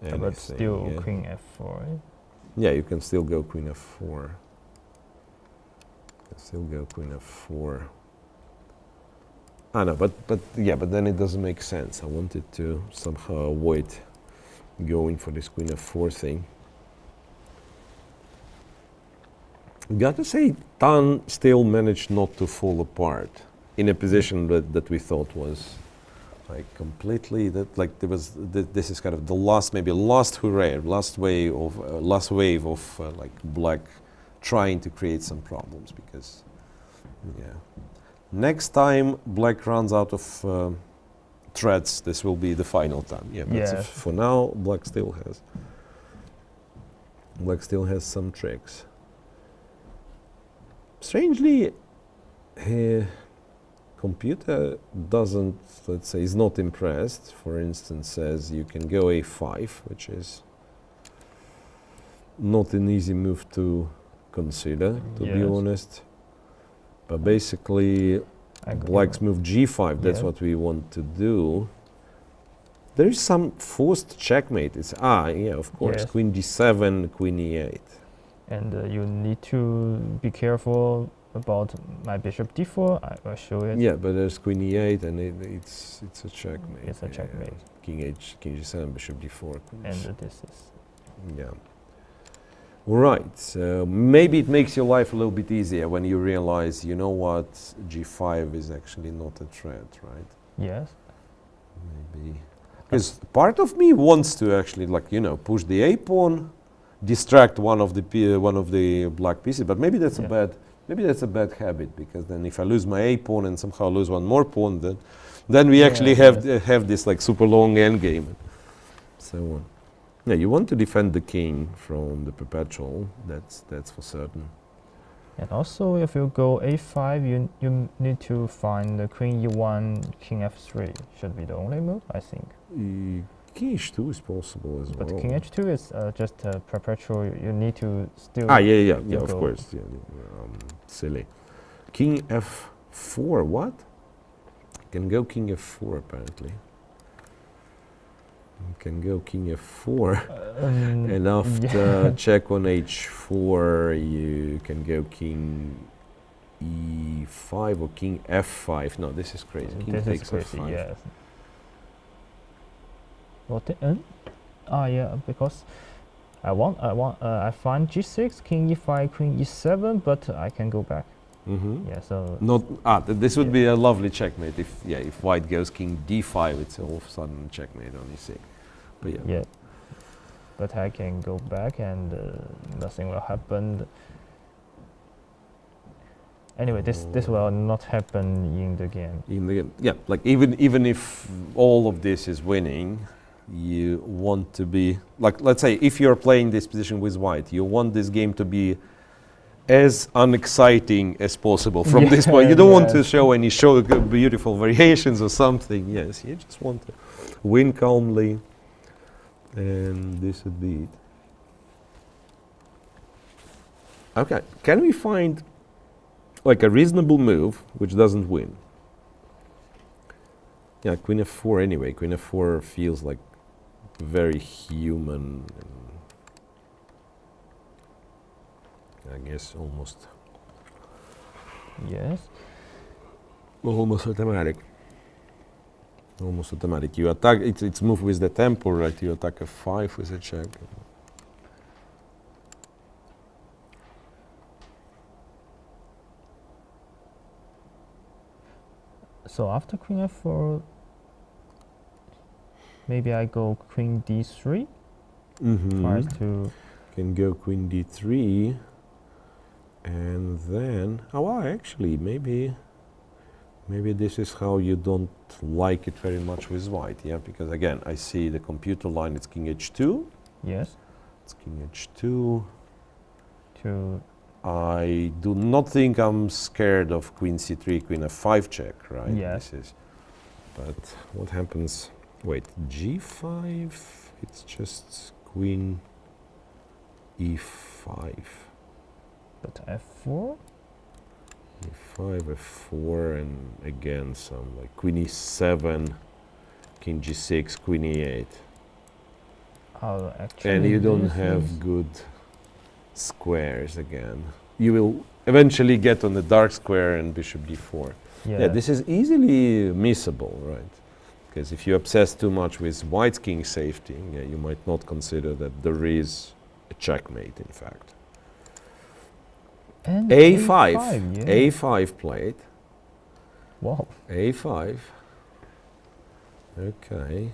anything. But still queen f4. Yeah, you can still go queen f4. Still go queen f4. Ah no, but then it doesn't make sense. I wanted to somehow avoid going for this queen f4 thing. Got to say, Tan still managed not to fall apart in a position that we thought was like completely there was this is kind of the last hurrah, last wave of like black trying to create some problems, because next time black runs out of threats, this will be the final time. But for now black still has some tricks. Strangely, computer doesn't, let's say, is not impressed. For instance, says you can go a5, which is not an easy move to consider, to be honest. But basically, black's move g5, that's what we want to do. There is some forced checkmate. It's, of course, queen d7, queen e8. And you need to be careful about my bishop d4. I will show it. Yeah, but there's queen e8 and it's a checkmate. It's a checkmate. King g7, bishop d4. And this is... Yeah. All right, so maybe it makes your life a little bit easier when you realize, you know what, g5 is actually not a threat, right? Yes. Maybe. Because part of me wants to actually, push the a pawn, distract one of the black pieces, but maybe that's a bad habit, because then if I lose my a pawn and somehow lose one more pawn, then we actually have this like super long endgame, so on. Yeah, you want to defend the king from the perpetual. That's for certain. And also, if you go a5, you need to find the queen e1, king f3. Should be the only move, I think. King h2 is possible as well. But king h2 is just perpetual. You need to still. Of course. Yeah, silly. King f4. What? Can go king f4 apparently. Can go king f4, and after check on h4, you can go king e5 or king f5. No, this is crazy. King this takes is crazy. f5. Yes. What? Because I find g6, king e5, queen e7, but I can go back. Yeah, so this would be a lovely checkmate if white goes king d5, it's all of a sudden checkmate on e6. But but I can go back and nothing will happen. Anyway, this will not happen in the game. Like even if all of this is winning, you want to be like, let's say if you're playing this position with white, you want this game to be as unexciting as possible from this point. You don't want to show any beautiful variations or something. Yes, you just want to win calmly, and this would be it. Okay, can we find like a reasonable move which doesn't win? Yeah, queen f4 anyway. Queen f4 feels like very human. I guess almost. Yes. Almost automatic. Almost automatic. You attack. It's move with the tempo, right? You attack f5 with a check. So after queen f4, maybe I go queen d3. Tries to. Can go queen d3. And then, actually, maybe this is how you don't like it very much with white, because again, I see the computer line, it's king h2. Yes. It's king h2. To. I do not think I'm scared of queen c3, queen f5 check, right? Yes. But what happens? Wait, g5, it's just queen e5. But f4? e5, f4, and again some like queen e7, king g6, queen e8. Actually, and you don't have good squares again. You will eventually get on the dark square and bishop d4. Yeah, this is easily missable, right? Because if you obsess too much with white king safety, you might not consider that there is a checkmate, in fact. And a5, yeah. a5 played. Wow. a5. Okay.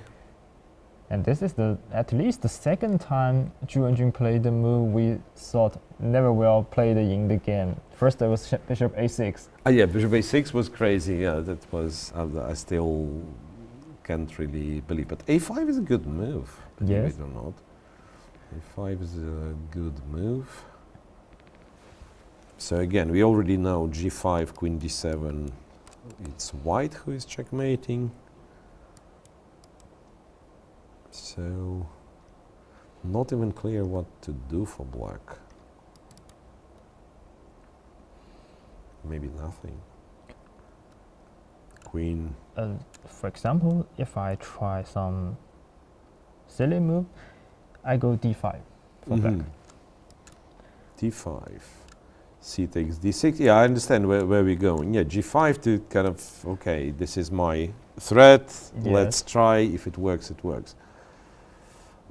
And this is at least the second time Zhu Wenjun played the move we thought never will played in the game. First it was bishop a6. Yeah, bishop a6 was crazy. Yeah, that was. I still can't really believe. But a5 is a good move. Believe it or not. a5 is a good move. So again, we already know g5, queen d7. It's white who is checkmating. So, not even clear what to do for black. Maybe nothing. Queen. For example, if I try some silly move, I go d5 for black. d5. C takes d6. Yeah, I understand where we're going. Yeah, g5 to kind of, okay, this is my threat. Yes. Let's try. If it works, it works.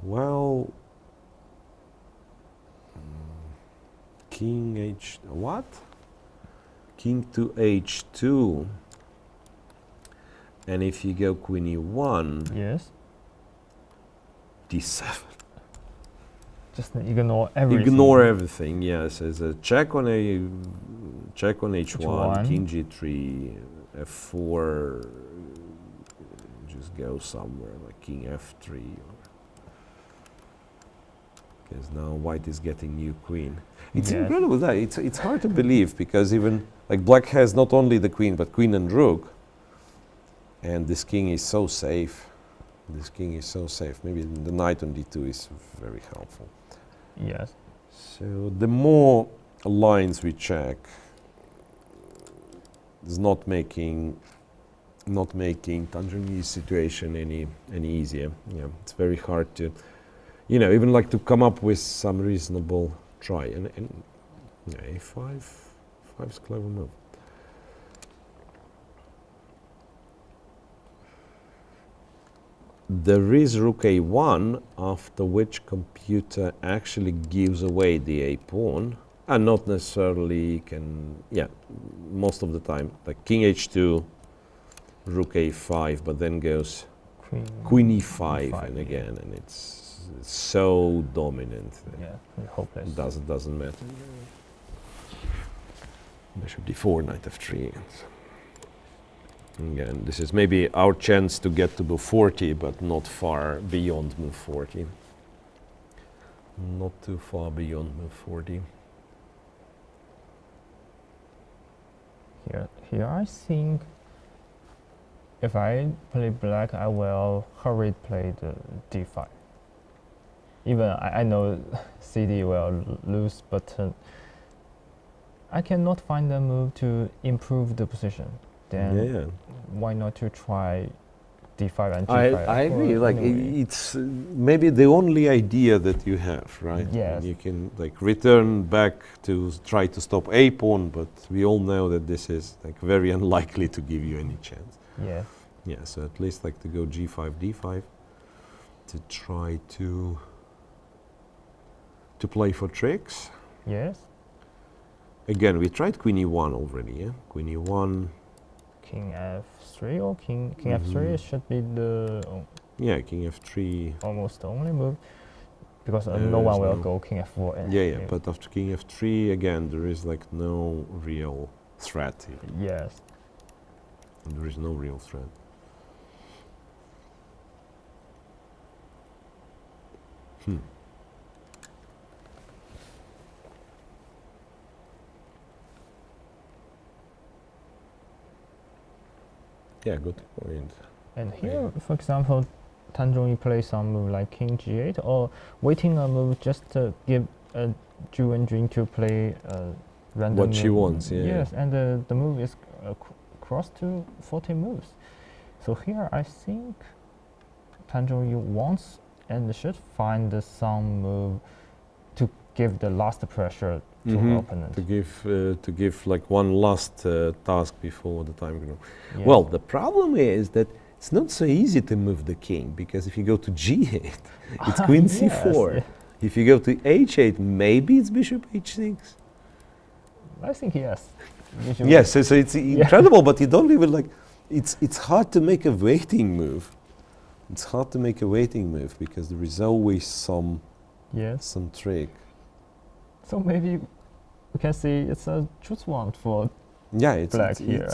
Well, king h, what? King to h2. And if you go queen e1, yes, d7. Just ignore everything. Ignore everything. Yes, there's a check on h1, king g3, f4. Just go somewhere like king f3. Because now white is getting new queen. It's incredible that it's hard to believe, because even like black has not only the queen but queen and rook, and this king is so safe. This king is so safe. Maybe the knight on d2 is very helpful. Yes. So the more lines we check, is not making Tanzani's situation any easier. Yeah, it's very hard to, even like to come up with some reasonable try. And a5 is a clever move. There is rook a1, after which computer actually gives away the a pawn, and not necessarily can, most of the time, like king h2, rook a5, but then goes queen e5 and again, and it's so dominant. Yeah, hopeless. Doesn't matter. Bishop d4, knight f3. Again, this is maybe our chance to get to move 40, but not far beyond move 40. Not too far beyond move 40. Here I think if I play black, I will hurry play the d5. Even I know CD will lose, but I cannot find a move to improve the position. Then why not to try d5 and g5? I agree. Like it's maybe the only idea that you have, right? Yes. And you can like return back to try to stop a pawn, but we all know that this is like very unlikely to give you any chance. Yeah. Yeah. So at least like to go g5, d5 to try to play for tricks. Yes. Again, we tried queen e1 already. Yeah. Queen e1. King f3 or king f3 should be the king f3 almost the only move, because no one will go king f4. But after king f3 again there is like no real threat even. Yes. There is no real threat. Yeah, good point. And here, for example, Tan Zhongyi plays some move like king g8, or waiting a move just to give Zhu Wenjun to play random what she wants. Yeah. Yes, and the move is cross to 40 moves. So here I think Tan Zhongyi wants and should find some move to give the last pressure to the opponent. To give like one last task before the time goes. Yes. Well, the problem is that it's not so easy to move the king, because if you go to g8, it's queen c4. Yes. If you go to h8, maybe it's bishop h6. I think yes. Yes, so it's incredible, but you don't even like. It's hard to make a waiting move. It's hard to make a waiting move because there is always some trick. So maybe we can say it's a choose one for black here.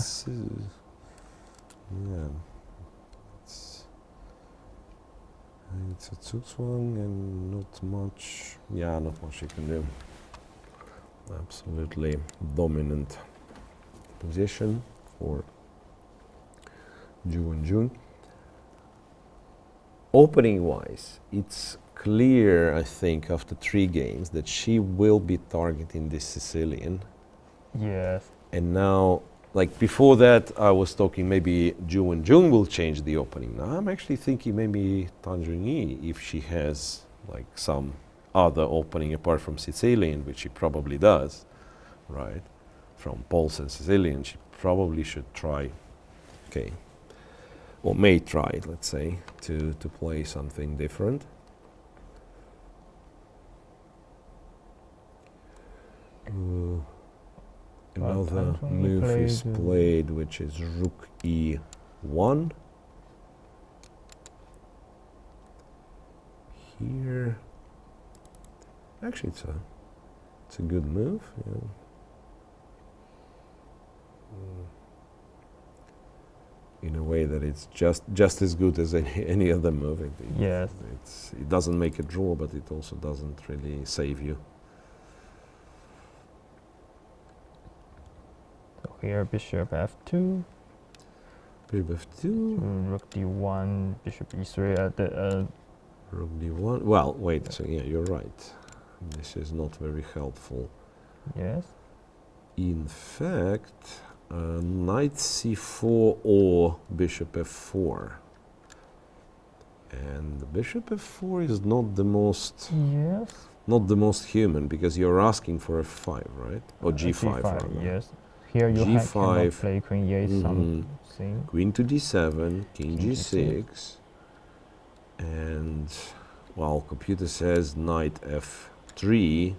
It's a choose one and not much. Yeah, not much you can do. Absolutely dominant position for Wenjun. Opening wise, it's clear, I think, after 3 games that she will be targeting this Sicilian. Yes. And now, like before that, I was talking maybe Wenjun will change the opening. Now I'm actually thinking maybe Zhongyi, if she has like some other opening apart from Sicilian, which she probably does, right? From Poles and Sicilian, she probably should try, or may try, let's say, to play something different. Another move is played, which is rook e1. Here, actually, it's a good move. Yeah. In a way that it's just as good as any other move. It doesn't make a draw, but it also doesn't really save you. So here, bishop f2. Bishop f2. Rook d1, bishop e3. Rook d1. Well, wait. So yeah, you're right. This is not very helpful. Yes. In fact, knight c4 or bishop f4. And the bishop f4 is not the most human, because you're asking for f5, right? Or g5, rather. Yes. Here you cannot play queen e8 something. Queen to d7, king g6, and well, computer says knight f3,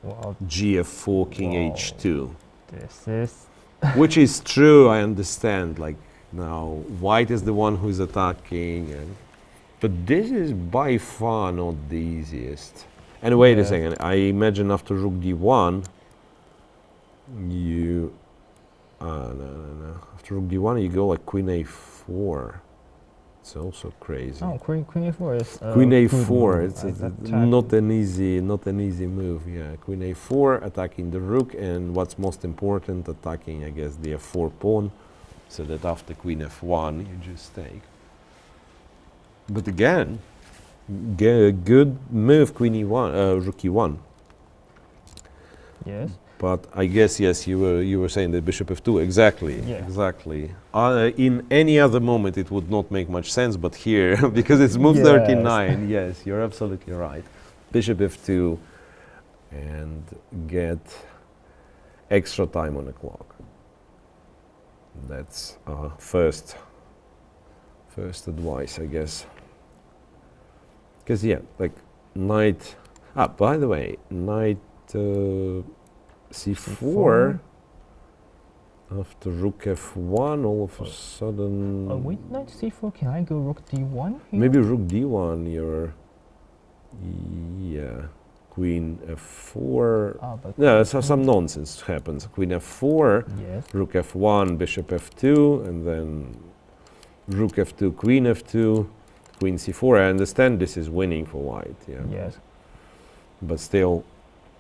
gf4, king h2. This is which is true, I understand. Like now, white is the one who's attacking, but this is by far not the easiest. And wait a second, I imagine after rook d1, you no. After rook d1, you go like queen a4. It's also crazy. Oh, queen a4 is queen a4. It's not an easy move. Yeah, queen a4, attacking the rook, and what's most important, attacking, I guess, the f4 pawn, so that after queen f1 you just take. But again, good move, queen e1, rook e1. Yes. But I guess yes, you were saying that bishop f2. Exactly. Yeah. Exactly. In any other moment, it would not make much sense, but here, because it's move 39. Yes, you're absolutely right. Bishop f2, and get extra time on the clock. That's first advice, I guess. Because yeah, like knight. By the way, knight. c4 after rook f1, all of a sudden. Wait, knight c4. Can I go rook d1 here? Maybe rook d1. Queen f4. No, so some nonsense happens. Queen f4, rook f1, bishop f2, and then rook f2, queen f2, queen c4. I understand this is winning for white. Yeah. Yes. But still.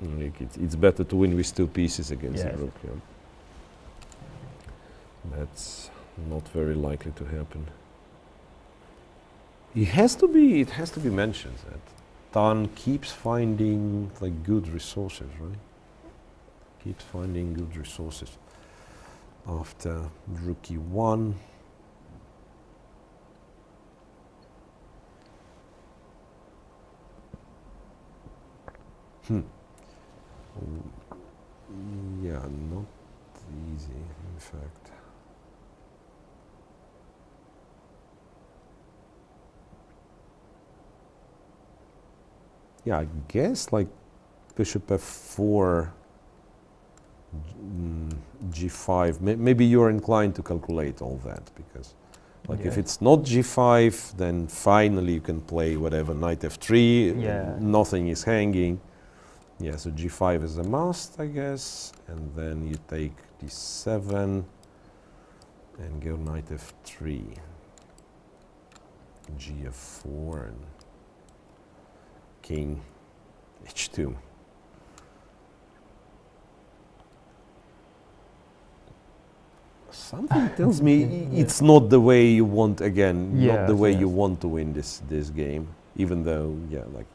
It's better to win with 2 pieces against the rook. Yeah. That's not very likely to happen. It has to be mentioned that Tan keeps finding like good resources, right? Keeps finding good resources. After rook e1. Yeah, not easy, in fact. Yeah, I guess like bishop f4, g5. Maybe you're inclined to calculate all that, because like if it's not g5, then finally you can play whatever, knight f3, nothing is hanging. Yeah, so g5 is a must, I guess, and then you take d7 and go knight f3, gf4, and king h2. Something tells me it's not the way you want, again, not the way you want to win this game, even though, yeah, like,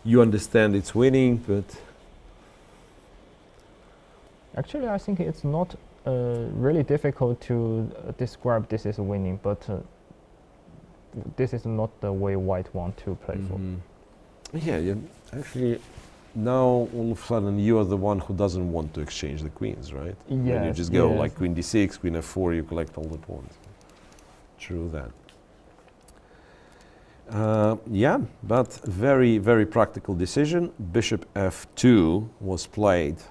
you understand it's winning, but... Actually, I think it's not really difficult to describe this as winning, but this is not the way white want to play for. Yeah, actually, now all of a sudden you are the one who doesn't want to exchange the queens, right? When you just go like queen d6, queen f4, you collect all the pawns. True that. Yeah, but very, very practical decision. Bishop f2 was played,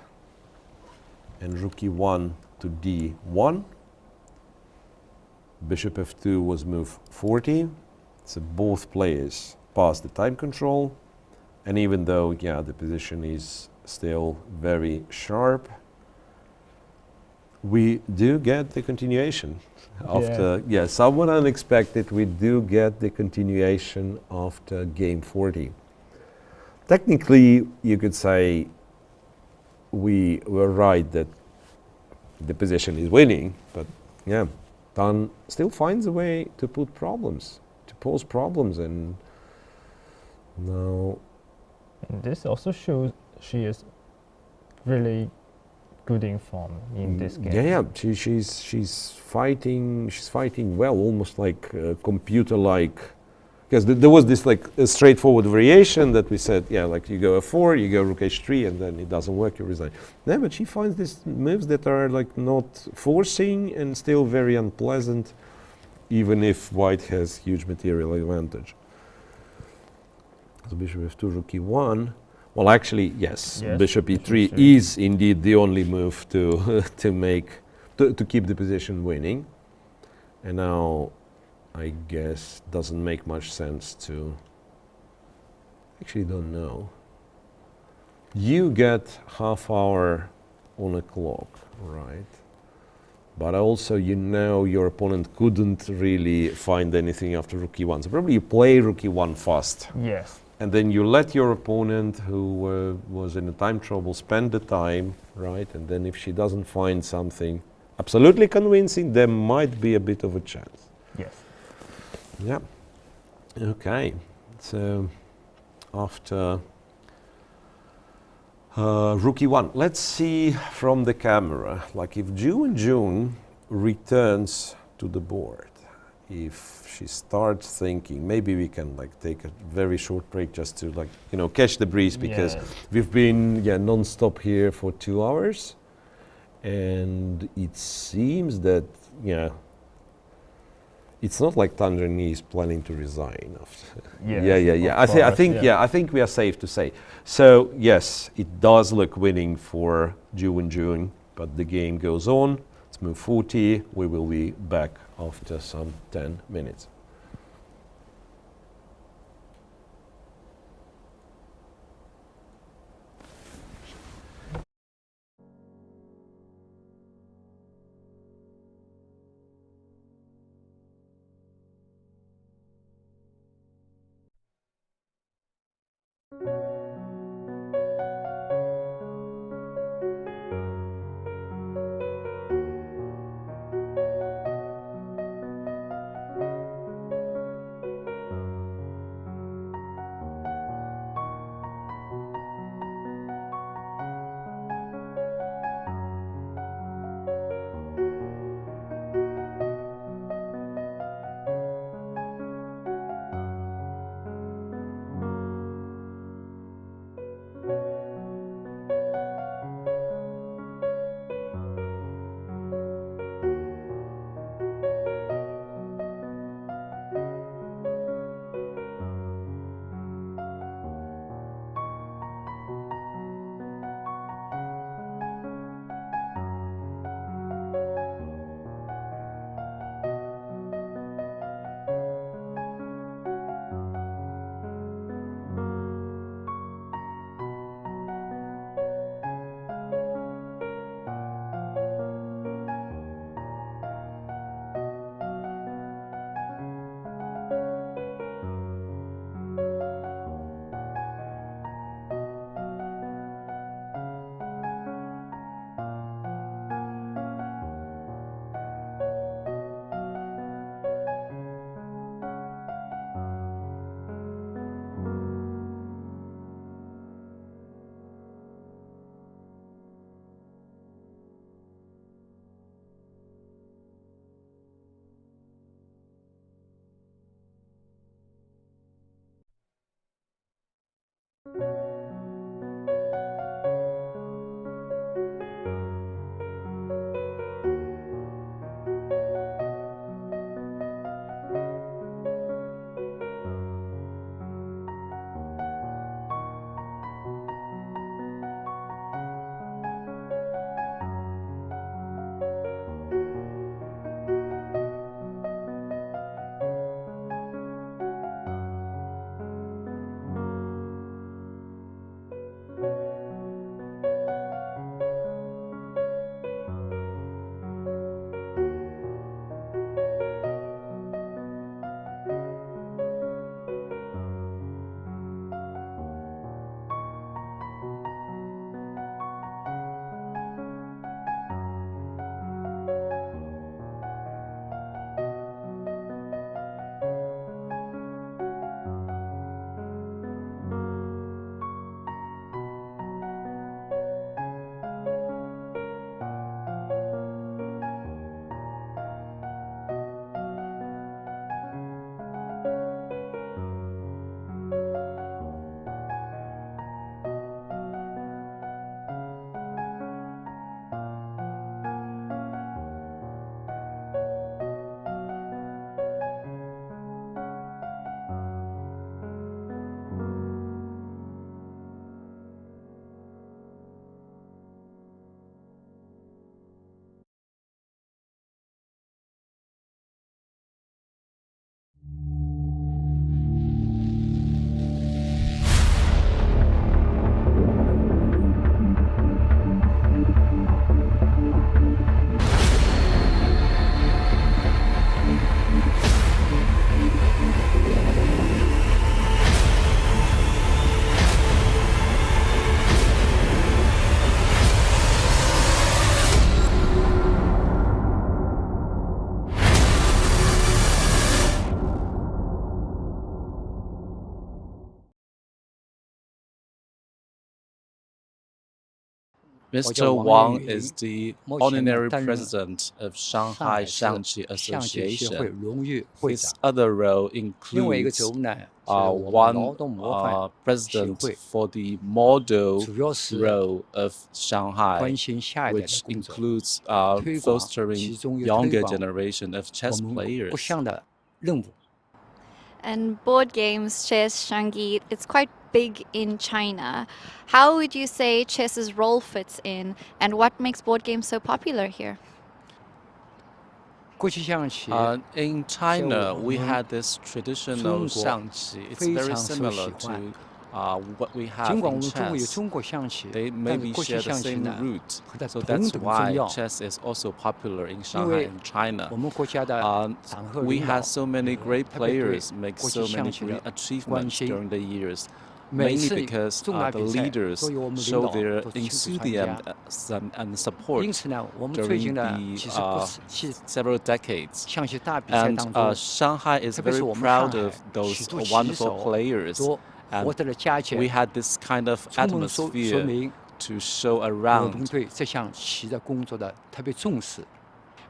and rook e1 to d1. Bishop f2 was moved 40. So both players passed the time control. And even though, yeah, the position is still very sharp, we do get the continuation. After, somewhat unexpected, we do get the continuation after game 40. Technically, you could say we were right that the position is winning, but yeah, Tan still finds a way to put problems, to pose problems, and now... And this also shows she is really good in form in this game. Yeah, she's fighting well, almost like computer-like. Because there was this like a straightforward variation that we said, yeah, like you go f4, you go rook h3, and then it doesn't work, you resign. No, but she finds these moves that are like not forcing and still very unpleasant, even if white has huge material advantage. So bishop f2, rook e1. Well, actually, yes, bishop e3 is indeed the only move to to keep the position winning. And now, I guess, doesn't make much sense to... Actually, don't know. You get half hour on a clock, right? But also, you know, your opponent couldn't really find anything after rook e1. So probably you play rook e1 fast. Yes. And then you let your opponent, who was in a time trouble, spend the time, right? And then if she doesn't find something absolutely convincing, there might be a bit of a chance. Yes. Yeah. Okay. So after rook e1, let's see from the camera, like if Wenjun returns to the board, if she starts thinking, maybe we can like take a very short break just to like, you know, catch the breeze, because we've been non-stop here for 2 hours, and it seems that it's not like Tangerine is planning to resign after. I think we are safe to say. So yes, it does look winning for Wenjun, but the game goes on. Let's move 40. We will be back after some 10 minutes. Mr. Wang is the honorary president of Shanghai Xiangqi Association. His other role includes one president for the model role of Shanghai, which includes fostering younger generation of chess players. And board games, chess, Zhongyi, it's quite big in China. How would you say chess's role fits in, and what makes board games so popular here? In China, we had this traditional xiangqi. It's very similar to what we have in chess. They maybe share the same root, so that's why chess is also popular in Shanghai and China. We have so many great players, make so many great achievements during the years, mainly because the leaders show their enthusiasm and support during the several decades. And Shanghai is very proud of those wonderful players. And we had this kind of atmosphere to show around.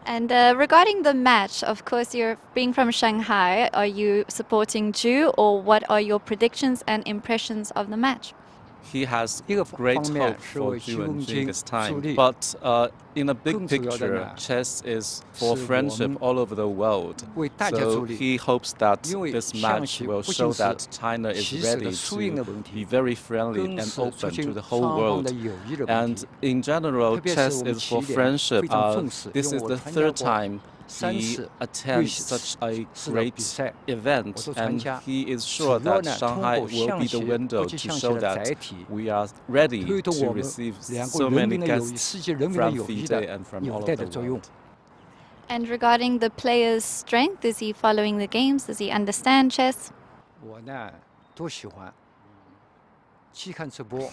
And regarding the match, of course, you're being from Shanghai. Are you supporting Zhu, or what are your predictions and impressions of the match? He has great hope for Wenjun this time. But in a big picture, chess is for friendship all over the world. So he hopes that this match will show that China is ready to be very friendly and open to the whole world. And in general, chess is for friendship. This is the third time he attends such a great event, and he is sure that Shanghai will be the window to show that we are ready to receive so many guests from FIDE and from all over the world. And regarding the player's strength, is he following the games? Does he understand chess?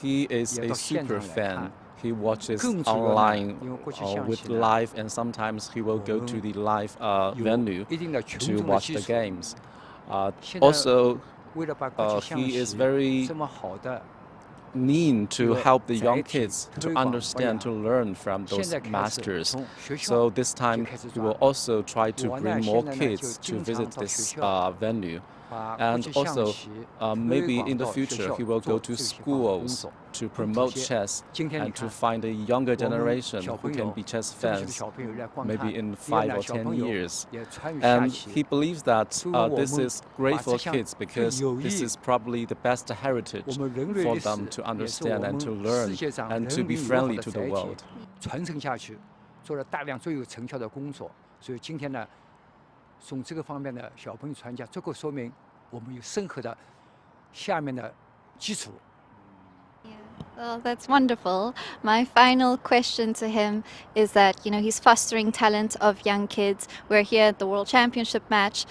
He is a super fan. He watches online with live, and sometimes he will go to the live venue to watch the games. Also, he is very mean to help the young kids to understand, to learn from those masters. So this time, he will also try to bring more kids to visit this venue. And also, maybe in the future, he will go to schools to promote chess and to find a younger generation who can be chess fans, maybe in 5 or 10 years. And he believes that this is great for kids because this is probably the best heritage for them to understand and to learn and to be friendly to the world. 从这个方面的小朋友传家，这个说明我们有深厚的下面的基础。 Well, that's wonderful. My final question to him is that, he's fostering talent of young kids. We're here at the World Championship match.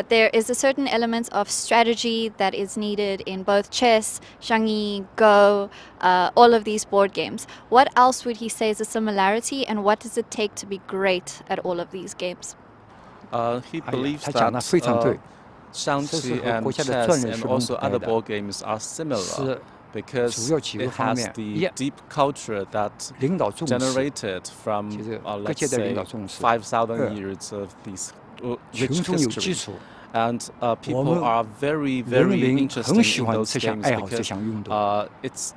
There is a certain element of strategy that is needed in both chess, Zhongyi, Go, all of these board games. What else would he say is a similarity, and what does it take to be great at all of these games? He believes that Xiangqi and chess and also other board games are similar because it has the deep culture that generated from, let's say, 5,000 years of this rich history. And people are very, very interested in those games because it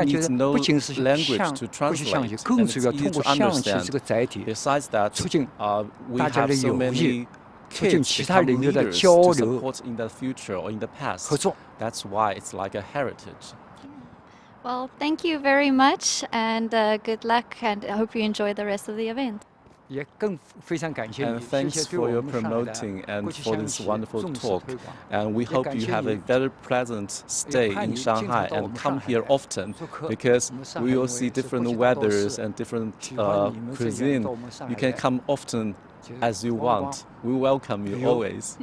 needs no language to translate, and it's easy to understand. Besides that, we have so many kids become leaders to support in the future or in the past. That's why it's like a heritage. Well, thank you very much, and good luck, and I hope you enjoy the rest of the event. And thanks for your promoting and for this wonderful talk. And we hope you have a very pleasant stay in Shanghai and come here often because we will see different weathers and different cuisine. You can come often as you want. We welcome you always.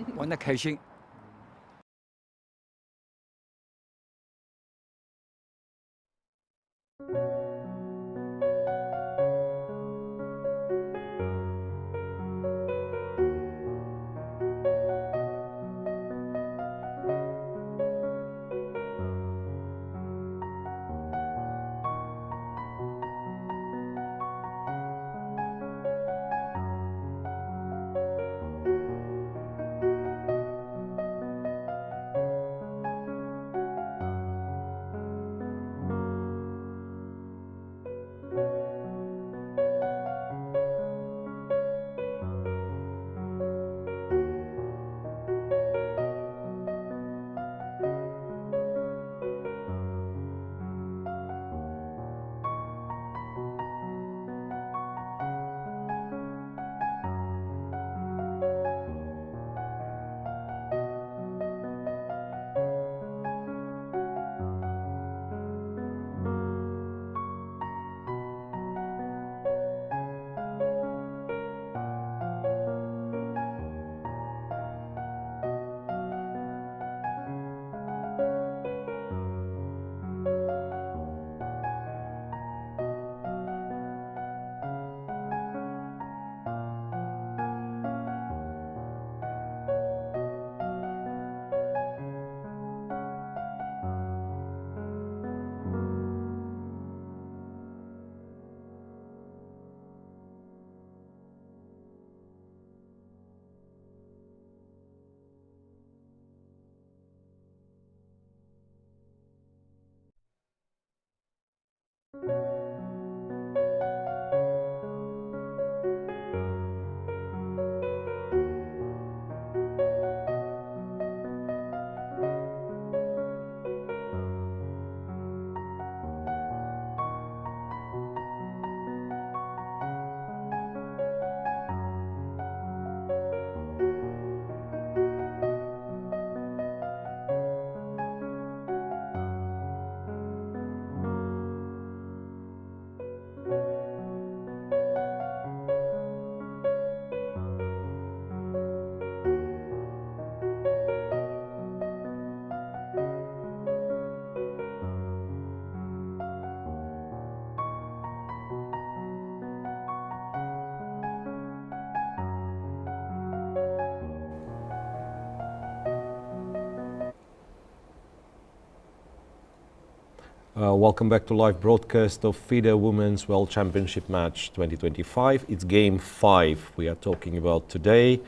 Welcome back to live broadcast of FIDE Women's World Championship Match 2025. It's game 5 we are talking about today.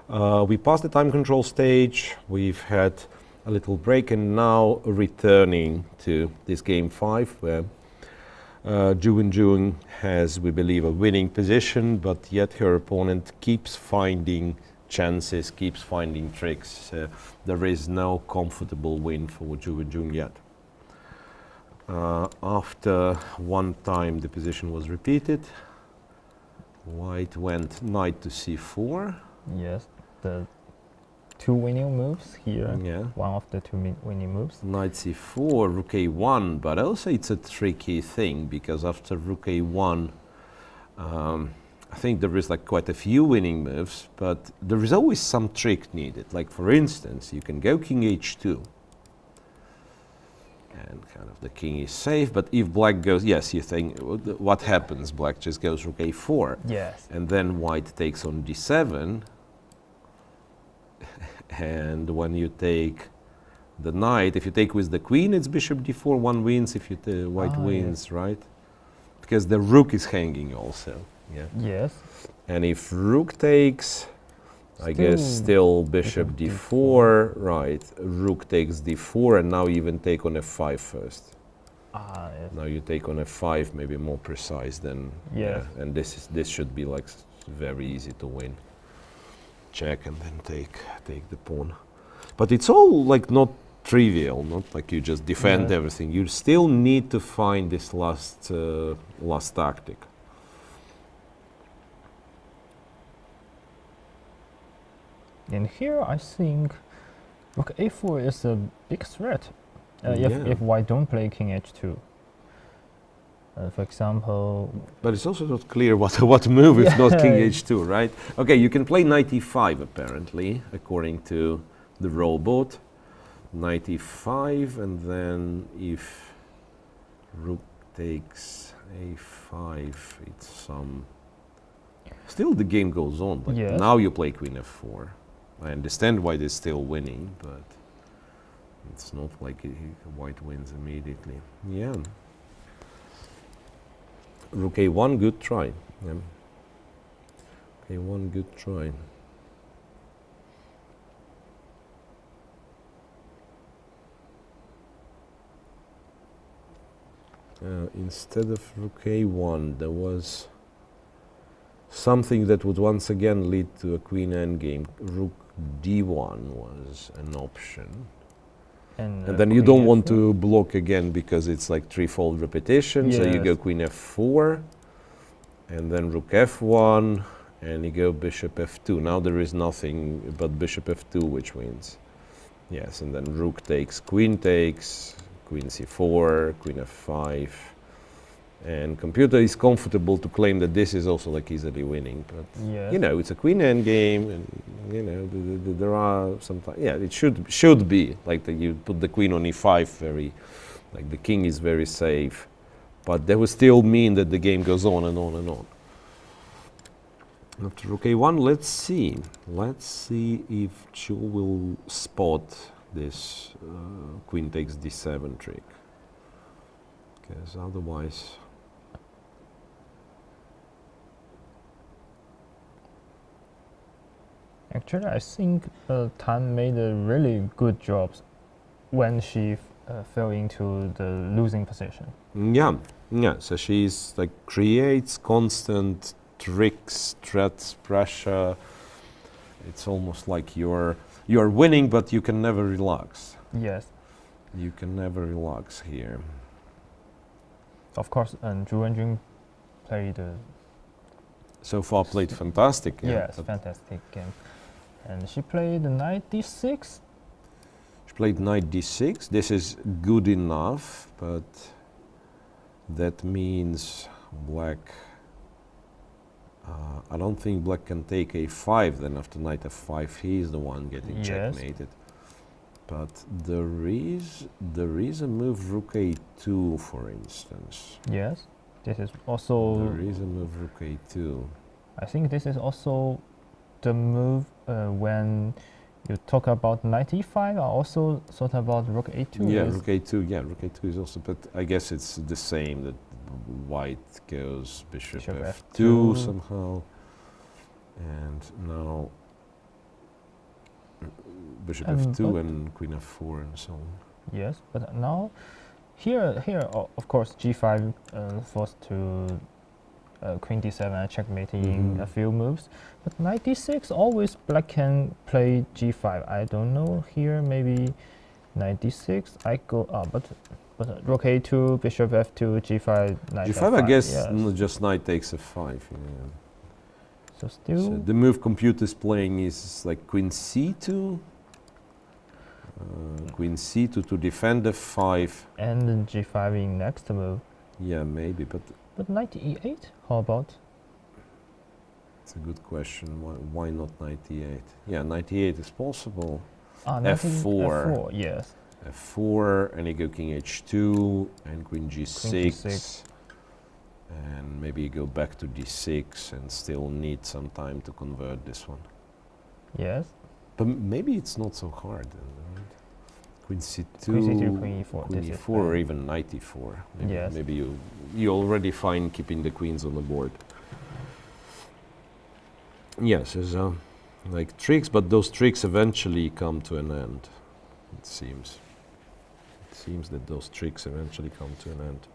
We passed the time control stage, we've had a little break, and now returning to this game 5 where Wenjun has, we believe, a winning position, but yet her opponent keeps finding chances, keeps finding tricks. There is no comfortable win for Wenjun yet. After one time the position was repeated, white went knight to c4. Yes, the 2 winning moves here. Yeah. One of the 2 winning moves. Knight c4, rook a1, but also it's a tricky thing because after rook a1, I think there is like quite a few winning moves, but there is always some trick needed. Like for instance, you can go king h2. And kind of the king is safe, but if black goes, yes, you think, what happens? Black just goes rook a4. Yes. And then white takes on d7. And when you take the knight, if you take with the queen, it's bishop d4, one wins if you white wins, yes. Right? Because the rook is hanging also. Yeah. Yes. And if rook takes, I guess still bishop d4, right, rook takes d4, and now you even take on f5 first. Yes. Now you take on f5, maybe more precise than, yes. Yeah, and this should be like very easy to win. Check and then take the pawn. But it's all like not trivial, not like you just defend everything. You still need to find this last tactic. And here I think rook a4 is a big threat if white don't play king h2. For example... But it's also not clear what move if not king h2, right? Okay, you can play knight e5 apparently, according to the robot. Knight e5, and then if rook takes a5, it's some... Still the game goes on, like now you play queen f4. I understand why they're still winning, but it's not like white wins immediately. Yeah. Rook a1, good try. Yeah. a1, good try. Instead of rook a1, there was something that would once again lead to a queen endgame. Rook d1 was an option. And then you don't want to block again because it's like threefold repetition. Yes. So you go queen f4, and then rook f1, and you go bishop f2. Now there is nothing but bishop f2 which wins. Yes, and then rook takes, queen c4, queen f5. And computer is comfortable to claim that this is also like easily winning, but you know, it's a queen endgame, and you know there are sometimes it should be like you put the queen on e5, very like the king is very safe, but that would still mean that the game goes on and on and on. After rook a1, let's see if Chu will spot this queen takes d7 trick, because otherwise. Actually, I think Tan made a really good job when she fell into the losing position. Yeah. So she's like creates constant tricks, threats, pressure. It's almost like you're winning, but you can never relax. Yes. You can never relax here. Of course, and Wenjun played. So far, played fantastic. Yes, fantastic game. And she played knight d6. She played knight d6. This is good enough, but that means black. I don't think black can take a5. Then after knight f5, he is the one getting checkmated. But there is a move rook a2, for instance. Yes, this is also. There is a move rook a2. I think this is also the move when You talk about knight e5. I also thought about rook a2. Yeah, rook a2. Yeah, rook a2 is also, but I guess it's the same, that white goes bishop f2 somehow, and now bishop f2 and queen f4 and so on. Yes, but now here of course g5 forced to queen d7 checkmating a few moves, but knight d6 always black can play g5. I don't know here, maybe knight d6 I go but rook a2, bishop f2, g5, knight g5 f5, I guess, yes. just knight takes f5. Yeah. So still so the move computer's playing is like queen c2, queen c2 to defend f5, and then g5 in next move. Yeah, maybe, but knight e8, how about? It's a good question. Why not knight e8? Yeah, knight e8 is possible. f4, yes. f4, and you go king h2, and queen g6, and maybe you go back to d6 and still need some time to convert this one. Yes. But maybe it's not so hard. Right? Queen c2, queen e4, queen e4, or even knight e4. Maybe, yes. Maybe you already fine keeping the queens on the board. Yes, there's like tricks, but those tricks eventually come to an end. It seems. It seems that those tricks eventually come to an end.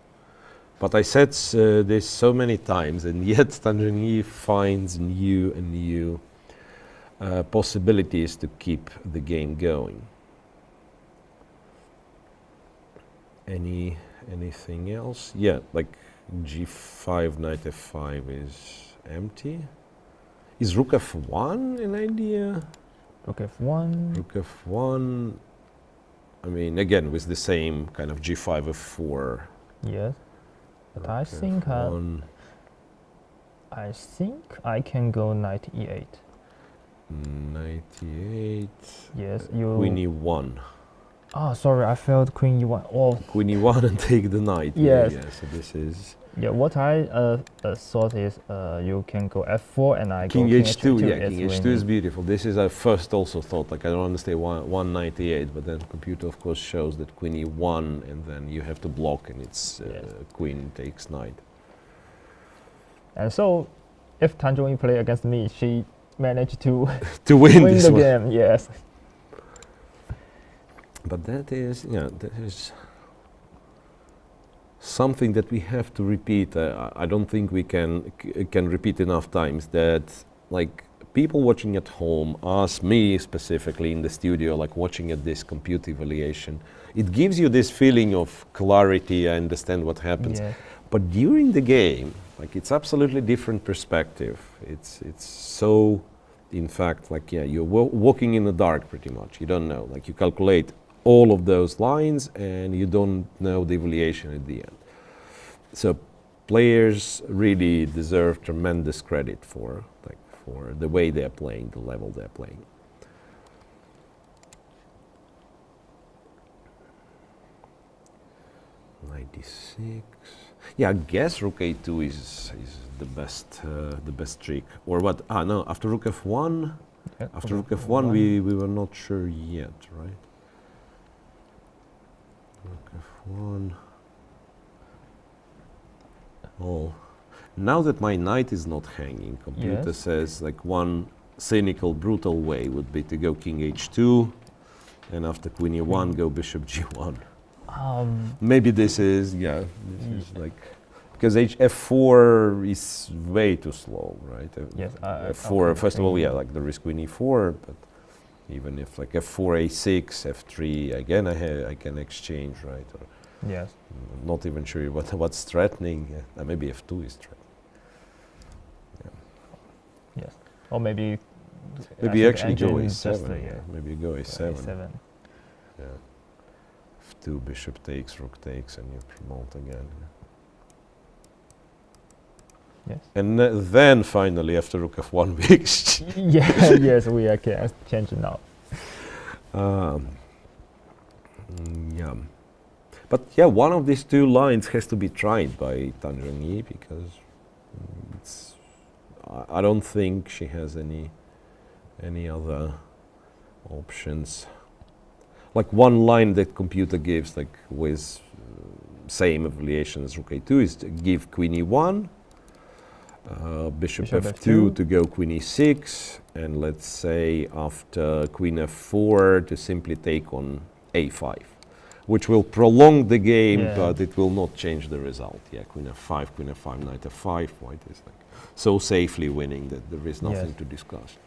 But I said this so many times, and yet Zhongyi finds new and new possibilities to keep the game going. Anything else? Yeah, like g5, knight f5 is empty. Is rook f1 an idea? Rook f1. Rook f1. I mean, again, with the same kind of g5, f4. Yes. But I think I can go knight e8. Knight e8. Yes, queen e1. Oh, sorry, I failed queen e1. Oh. Queen e1 and take the knight. Yes. Yeah, so this is... Yeah, what I thought is you can go f4 and I king go h2. king h2. Yeah, king h2 is beautiful. This is I first also thought, like I don't understand why knight e8, but then computer of course shows that queen e1 and then you have to block and it's queen takes knight. And so, if Zhongyi play against me, she managed to to win this the one. game. Yes. But that is something that we have to repeat. I don't think we can repeat enough times that, like, people watching at home, us, me specifically in the studio, like watching at this computer evaluation, it gives you this feeling of clarity. I understand what happens. Yeah. But during the game, like, it's absolutely different perspective. It's so, in fact, like, yeah, you're walking in the dark pretty much. You don't know, like, you calculate all of those lines and you don't know the evaluation at the end. So players really deserve tremendous credit for the way they're playing, the level they're playing. Knight d6. Yeah, I guess rook a2 is the best trick. Or what? No, after rook f1. Yeah, after rook f1 we were not sure yet, right? Rook f1. Oh, now that my knight is not hanging, computer says like one cynical, brutal way would be to go king h2, and after queen e1 go bishop g1. Maybe this is like, because f4 is way too slow, right? Yes. f4 first of all, yeah, like there is queen e4, but even if like f4, a6, f3, again I can exchange, right? Or yes. Not even sure what's threatening. Maybe f2 is threatening. Yeah. Yes. Or maybe actually go a7. Maybe go a7. a7. Yeah. f2, bishop takes, rook takes, and you promote again. Yes. And then finally, after rook f1, we exchange. Yes, we can change now. Yeah. But yeah, one of these two lines has to be tried by Zhongyi because I don't think she has any other options. Like one line that computer gives, like with same evaluation as rook a2, is to give queen e1, bishop f2 to go queen e6, and let's say after queen f4 to simply take on a5, which will prolong the game, but it will not change the result. Yeah, queen f5, knight f5, white is like so safely winning that there is nothing to discuss.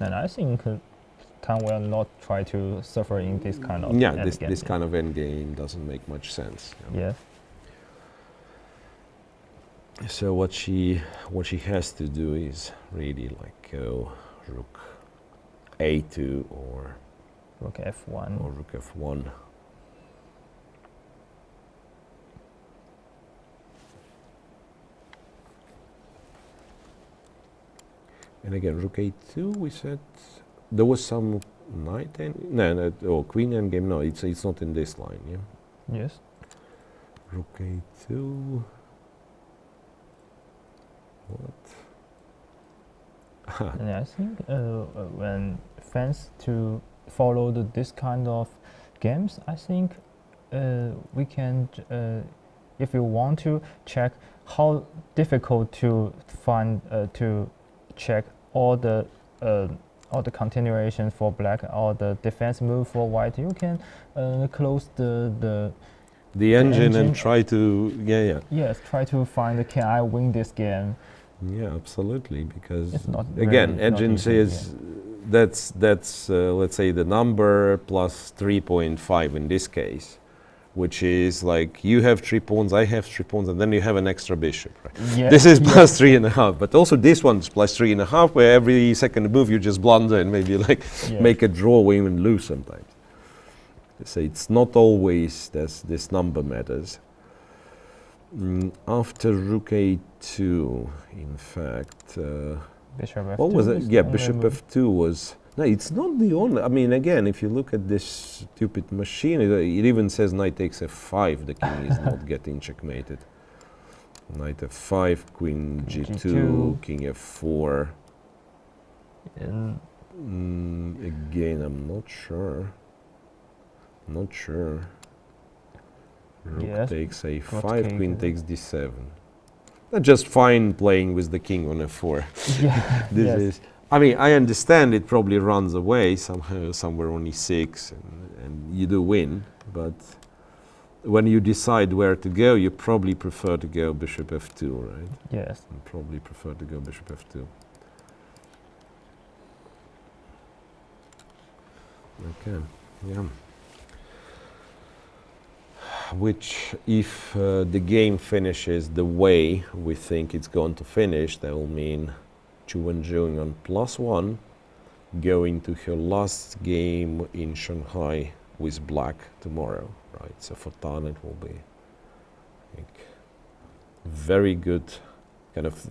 And I think Tan will not try to suffer in this kind of this kind of endgame doesn't make much sense. Yeah. So what she has to do is really like go rook a2 or rook f1 or rook f1. And again, rook a2. We said there was some knight and queen endgame. No, it's not in this line. Yeah. Yes. Rook a2. What? And I think when fans to follow this kind of games, I think we can, if you want to check how difficult to find to check all the continuation for black or the defense move for white, you can close the engine and try to yes, try to find can I win this game. Yeah, absolutely, because really again, engine says that's let's say the number plus 3.5 in this case, which is like you have 3 pawns, I have 3 pawns, and then you have an extra bishop, right? Yeah. This is plus 3.5, but also this one's plus 3.5, where every second move you just blunder and maybe like make a draw or even lose sometimes. So it's not always this number matters. After rook a2, in fact, bishop f2. What was it? Yeah, bishop f2 was. No, it's not the only. I mean, again, if you look at this stupid machine, it even says knight takes f5. The king is not getting checkmated. Knight f5, queen g2, king f4. Again, I'm not sure. Not sure. Rook takes a5, queen takes d7. That's just fine playing with the king on f4. Yeah. This is. I mean, I understand it probably runs away somehow, somewhere on e6, and you do win. But when you decide where to go, you probably prefer to go bishop f2, right? Yes. You probably prefer to go bishop f2. Okay. Yeah. Which, if the game finishes the way we think it's going to finish, that will mean Wenjun on +1 going to her last game in Shanghai with black tomorrow, right? So for Tan it will be like very good, kind of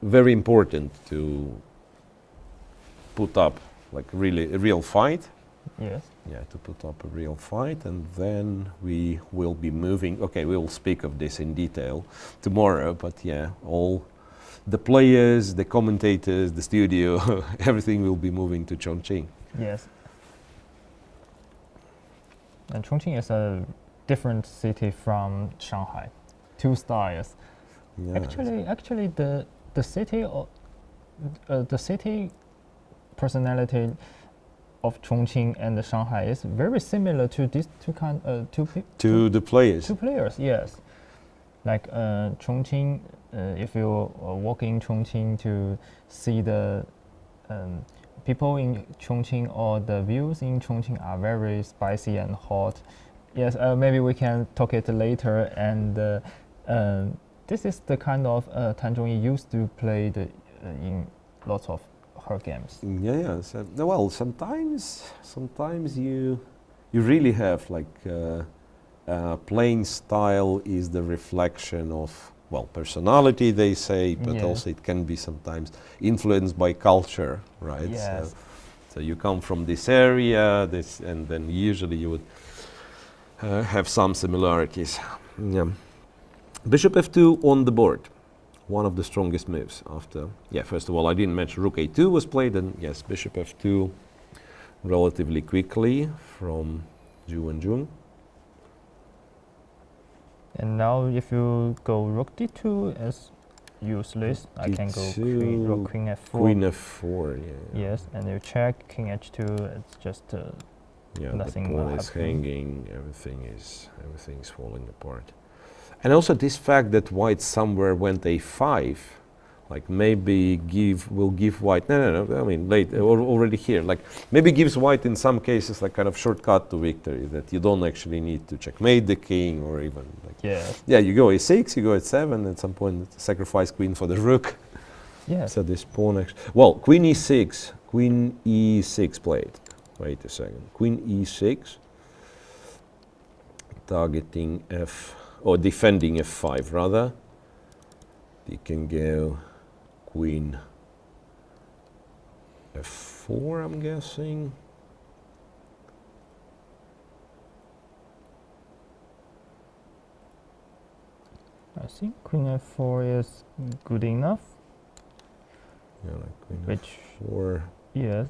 very important to put up like really a real fight. Yes. Yeah, to put up a real fight, and then we will be moving. Okay, we will speak of this in detail tomorrow, but yeah, all the players, the commentators, the studio, everything will be moving to Chongqing. Yes. And Chongqing is a different city from Shanghai. 2 styles. Yeah, Actually, the city personality of Chongqing and Shanghai is very similar to these the players. 2 players, yes. Like Chongqing, if you walk in Chongqing to see the people in Chongqing or the views in Chongqing are very spicy and hot. Yes, maybe we can talk it later. And this is the kind of Tan Zhongyi used to play in lots of her games. Yeah. So, well, sometimes you really have like playing style is the reflection of personality, they say, but also it can be sometimes influenced by culture, right? Yes. So you come from this area, and then usually you would have some similarities. Yeah. Bishop f2 on the board. One of the strongest moves after. Yeah, first of all, I didn't mention rook a2 was played, and yes, bishop f2 relatively quickly from Wenjun. And now if you go rook d2 as useless, I can go rook queen f4. Queen f4, yeah. Yes, and you check king h2. It's just nothing. The pawn is hanging. Everything's falling apart. And also this fact that white somewhere went a5, like maybe will give white. No. I mean, already here. Like maybe gives white in some cases like kind of shortcut to victory, that you don't actually need to checkmate the king or even like. Yeah. You go a6, you go a7. At some point, sacrifice queen for the rook. Yeah. So this pawn actually. Well, queen e6 played. Wait a second. Queen e6. Targeting defending f5 rather. You can go queen f4, I'm guessing. I think queen f4 is good enough. Yeah, like queen Which f4. Yes.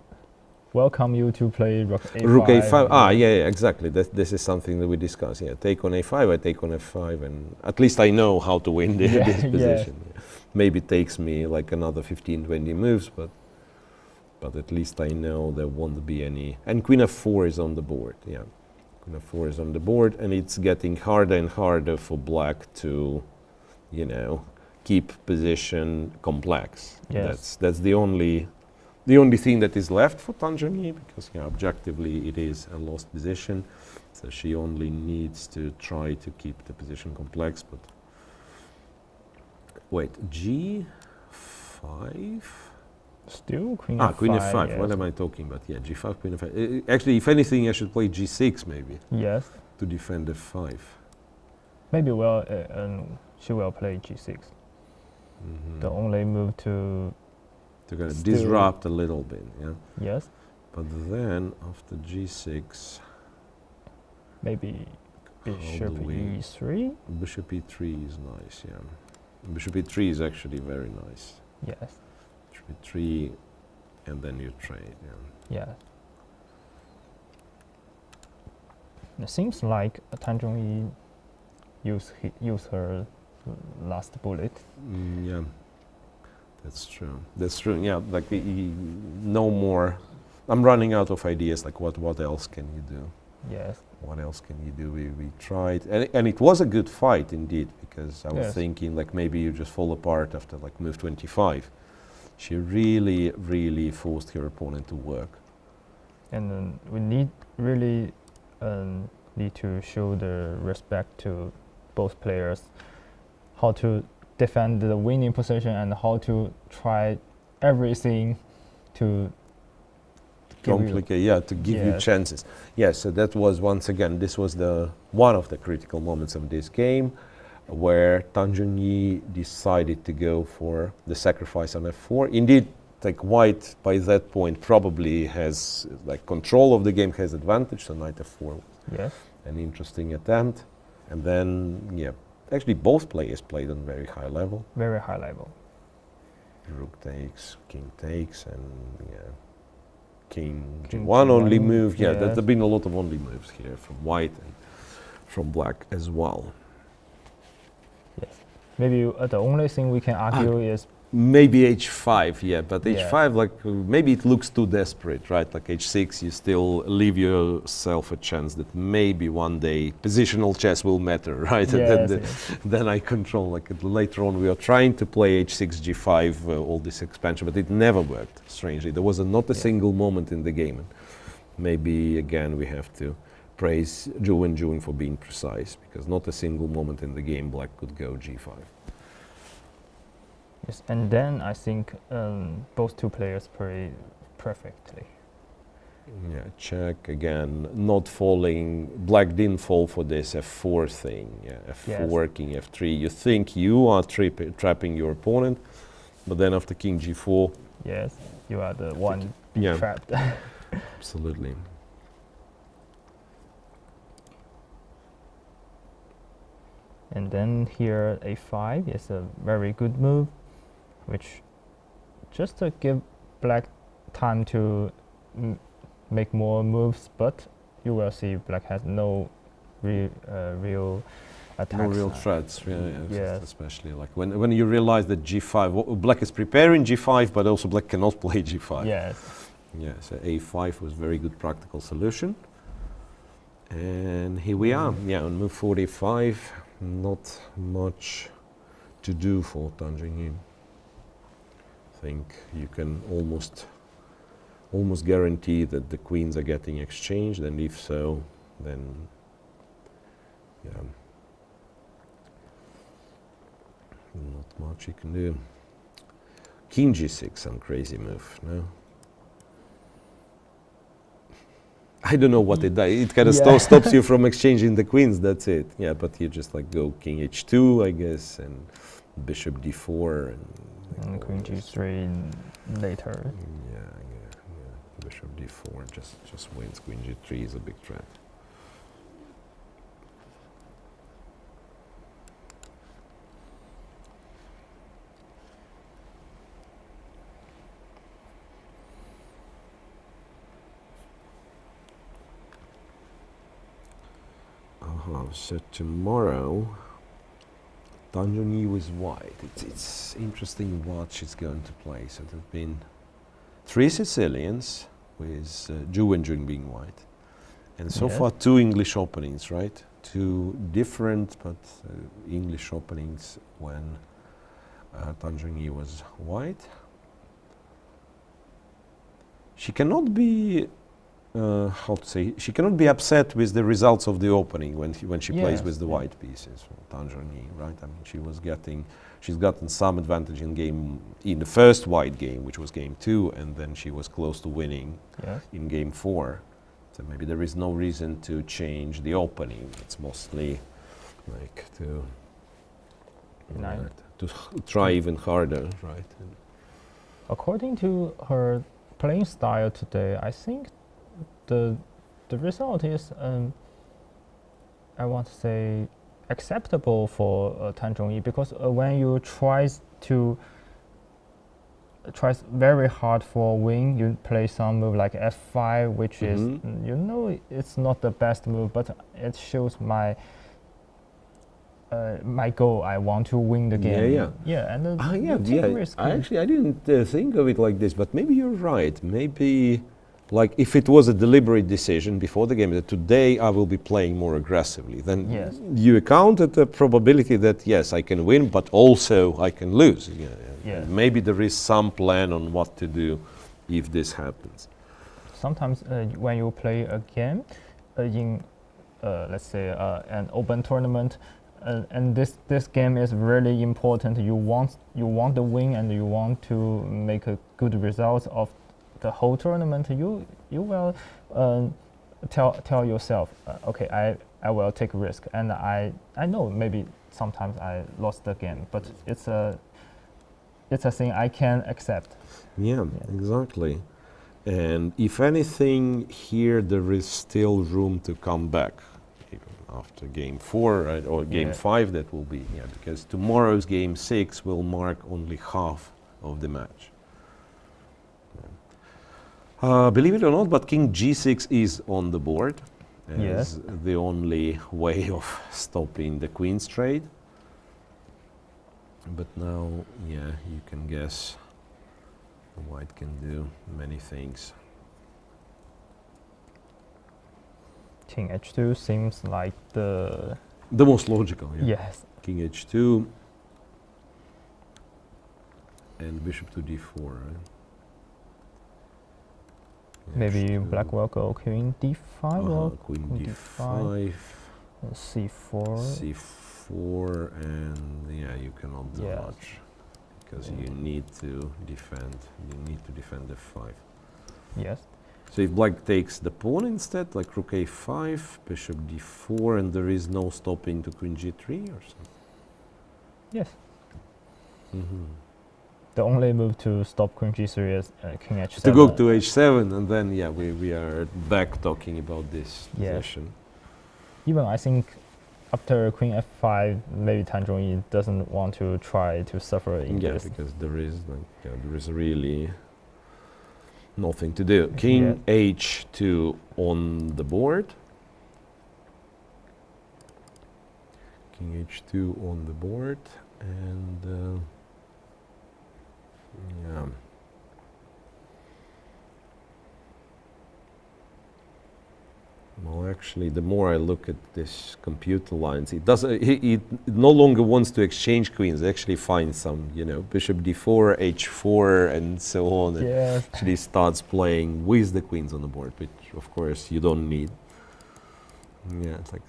Welcome you to play rook a5. Rook a5. Yeah, exactly. This is something that we discussed. Yeah, take on a5, I take on f5, and at least I know how to win this position. Yeah. Maybe it takes me like another 15, 20 moves, but at least I know there won't be any. And queen f4 is on the board. Yeah, queen f4 is on the board, and it's getting harder and harder for black to, keep position complex. Yes. That's the only thing that is left for Zhongyi, because objectively it is a lost position, so she only needs to try to keep the position complex. But wait, g5. Still queen f5. Queen f5. Yes. What am I talking about? Yeah, g5, queen f5. Actually, if anything, I should play g6 maybe. Yes. To defend f5. Maybe she will play g6. Mm-hmm. The only move to kind of disrupt a little bit, yeah? Yes. But then, after g6... Maybe bishop e3? Bishop e3 is nice, yeah. Bishop e3 is actually very nice. Yes. Bishop e3, and then you trade, yeah. Yeah. It seems like Zhongyi used her last bullet. Yeah. That's true. Yeah, like no more. I'm running out of ideas. Like what else can you do? Yes. What else can you do? We tried, and it was a good fight indeed, because I was thinking like maybe you just fall apart after like move 25. She really forced her opponent to work. And we really need to show the respect to both players, how to defend the winning position and how to try everything to complicate, to give you chances. Yes, so that was once again, this was one of the critical moments of this game, where Zhongyi decided to go for the sacrifice on f4. Indeed, like white by that point probably has like control of the game, has advantage, so knight f4. Yes. An interesting attempt, and then actually both players played on very high level. Very high level. Rook takes, king takes, and king g1 only move. Yeah, there have been a lot of only moves here from white and from black as well. Yes. Maybe the only thing we can argue is maybe h5, but h5, like maybe it looks too desperate, right? Like h6, you still leave yourself a chance that maybe one day positional chess will matter, right? Yes, and then I control. Like later on, we are trying to play h6, g5, all this expansion, but it never worked. Strangely, there was not a single moment in the game. And maybe again we have to praise Wenjun for being precise, because not a single moment in the game black could go g5. Yes, and then I think both two players play perfectly. Yeah, check again, not falling. Black didn't fall for this f4 thing. Yeah, f4, king f3. You think you are trapping your opponent, but then after king g4. Yes, you are the one trapped. Absolutely. And then here a5 is a very good move, which just to give black time to make more moves, but you will see black has no real attacks. No real threats, yes. Especially like when you realize that g5, black is preparing g5, but also black cannot play g5. Yes. Yeah, so a5 was very good practical solution. And here we are, on move 45, not much to do for Tan Zhongyi. I think you can almost guarantee that the queens are getting exchanged, and if so, then not much you can do. King g6, some crazy move, no? I don't know what it does. It kind of stops you from exchanging the queens, that's it. Yeah, but you just like go king h2, I guess, and bishop d4. And queen g3 later. Yeah. Bishop d4 just wins. Queen g3 is a big threat. So tomorrow, Tan Zhongyi with white. It's interesting what she's going to play. So there have been 3 Sicilians, with Wenjun being white, and so far 2 English openings, right? 2 different but English openings when Tan Zhongyi was white. She cannot be she cannot be upset with the results of the opening when she plays with the white pieces. Tan Zhongyi, right? I mean, she's gotten some advantage in the first white game, which was game 2, and then she was close to winning in game 4. So maybe there is no reason to change the opening. It's mostly like to try even harder, right? According to her playing style today, I think the result is, I want to say, acceptable for Tan Zhongyi, because when you try very hard for win, you play some move like f5, which is it's not the best move, but it shows my goal. I want to win the game. I didn't think of it like this, but maybe you're right. Maybe like if it was a deliberate decision before the game that today I will be playing more aggressively, then you accounted the probability that yes, I can win, but also I can lose. Maybe there is some plan on what to do if this happens. Sometimes when you play a game in let's say an open tournament, and this game is really important. You want the win, and you want to make a good result of the whole tournament. You will tell yourself, okay, I will take risk, and I know maybe sometimes I lost the game, but it's a thing I can accept. Yeah, exactly. And if anything, here there is still room to come back after game 4, right, or game 5. That will be because tomorrow's game 6 will mark only half of the match. Believe it or not, but king g6 is on the board as the only way of stopping the queen's trade. But now, you can guess white can do many things. King h2 seems like the most logical. Yes. King h2 and bishop to d4. Right? Maybe black will go queen d5 or queen d5, c4. c4, and you cannot do much because you need to defend. You need to defend f5. Yes. So if black takes the pawn instead, like rook a5, bishop d4, and there is no stopping to queen g3 or something. Yes. The only move to stop queen g3 is king h7. To go to h7, and then we are back talking about this position. Even I think after queen f5, maybe Tan Zhongyi doesn't want to try to suffer in this. Because there is there is really nothing to do. King h2 on the board. King h2 on the board, and yeah. Well, actually, the more I look at this computer lines, it doesn't. It no longer wants to exchange queens. It actually finds some, you know, bishop d4, h4, and so on. Yes. It actually starts playing with the queens on the board, which of course you don't need. Yeah, it's like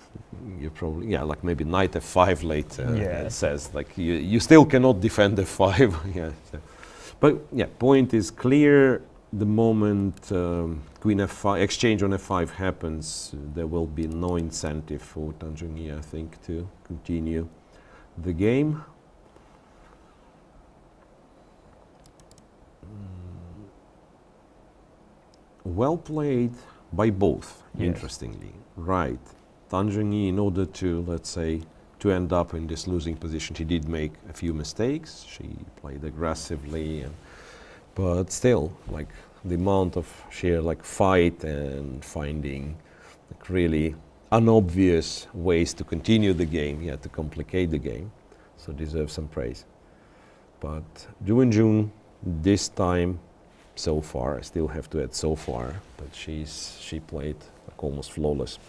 you probably like maybe knight f5 later. It says like you still cannot defend f5. Yeah, so. But yeah, point is clear. The moment queen f5 exchange on f5 happens, there will be no incentive for Zhongyi, I think, to continue the game. Well played by both, interestingly. Right. Zhongyi, in order to, let's say, to end up in this losing position, she did make a few mistakes. She played aggressively, but still, like, the amount of sheer like fight and finding like really unobvious ways to continue the game, to complicate the game, so deserves some praise. But Wenjun this time, so far, I still have to add so far, but she played like almost flawless.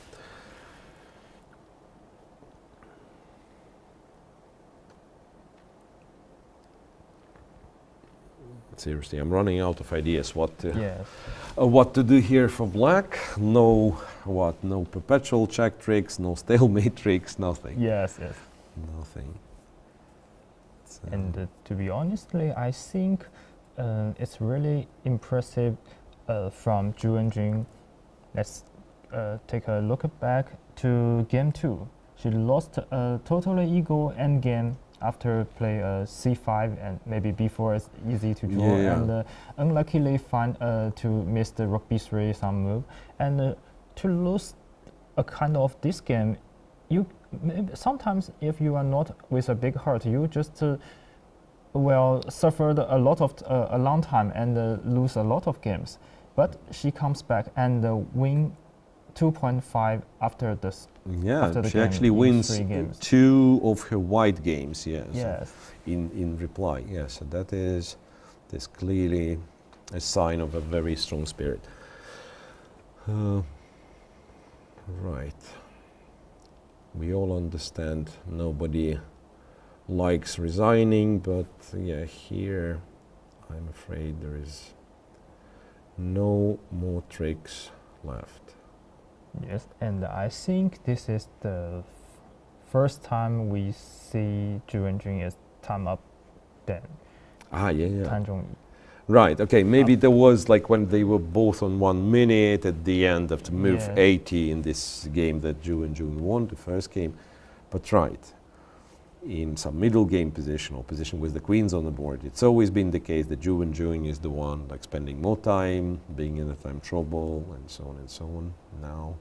Seriously, I'm running out of ideas what to do here for black. No perpetual check tricks, no stalemate tricks, nothing. Yes. Nothing. So. And to be honestly, I think it's really impressive from Wenjun. Let's take a look back to game 2. She lost a totally equal endgame after play c5, and maybe b4 is easy to draw, and unluckily find to miss the rook b3 some move, and to lose a kind of this game, you sometimes if you are not with a big heart, you just suffered a lot of a long time and lose a lot of games. But she comes back and win 2.5 after this. After she actually wins 2 of her white games. In reply, so that is clearly a sign of a very strong spirit. Right. We all understand nobody likes resigning, but here I'm afraid there is no more tricks left. Yes, and I think this is the first time we see Wenjun is time up then. Zhongyi. Right, okay, maybe there was like when they were both on 1 minute at the end of the move 80 in this game that Wenjun won, the first game. But right, in some middle game position or position with the queens on the board, it's always been the case that Wenjun is the one like spending more time, being in the time trouble, and so on and so on. Now,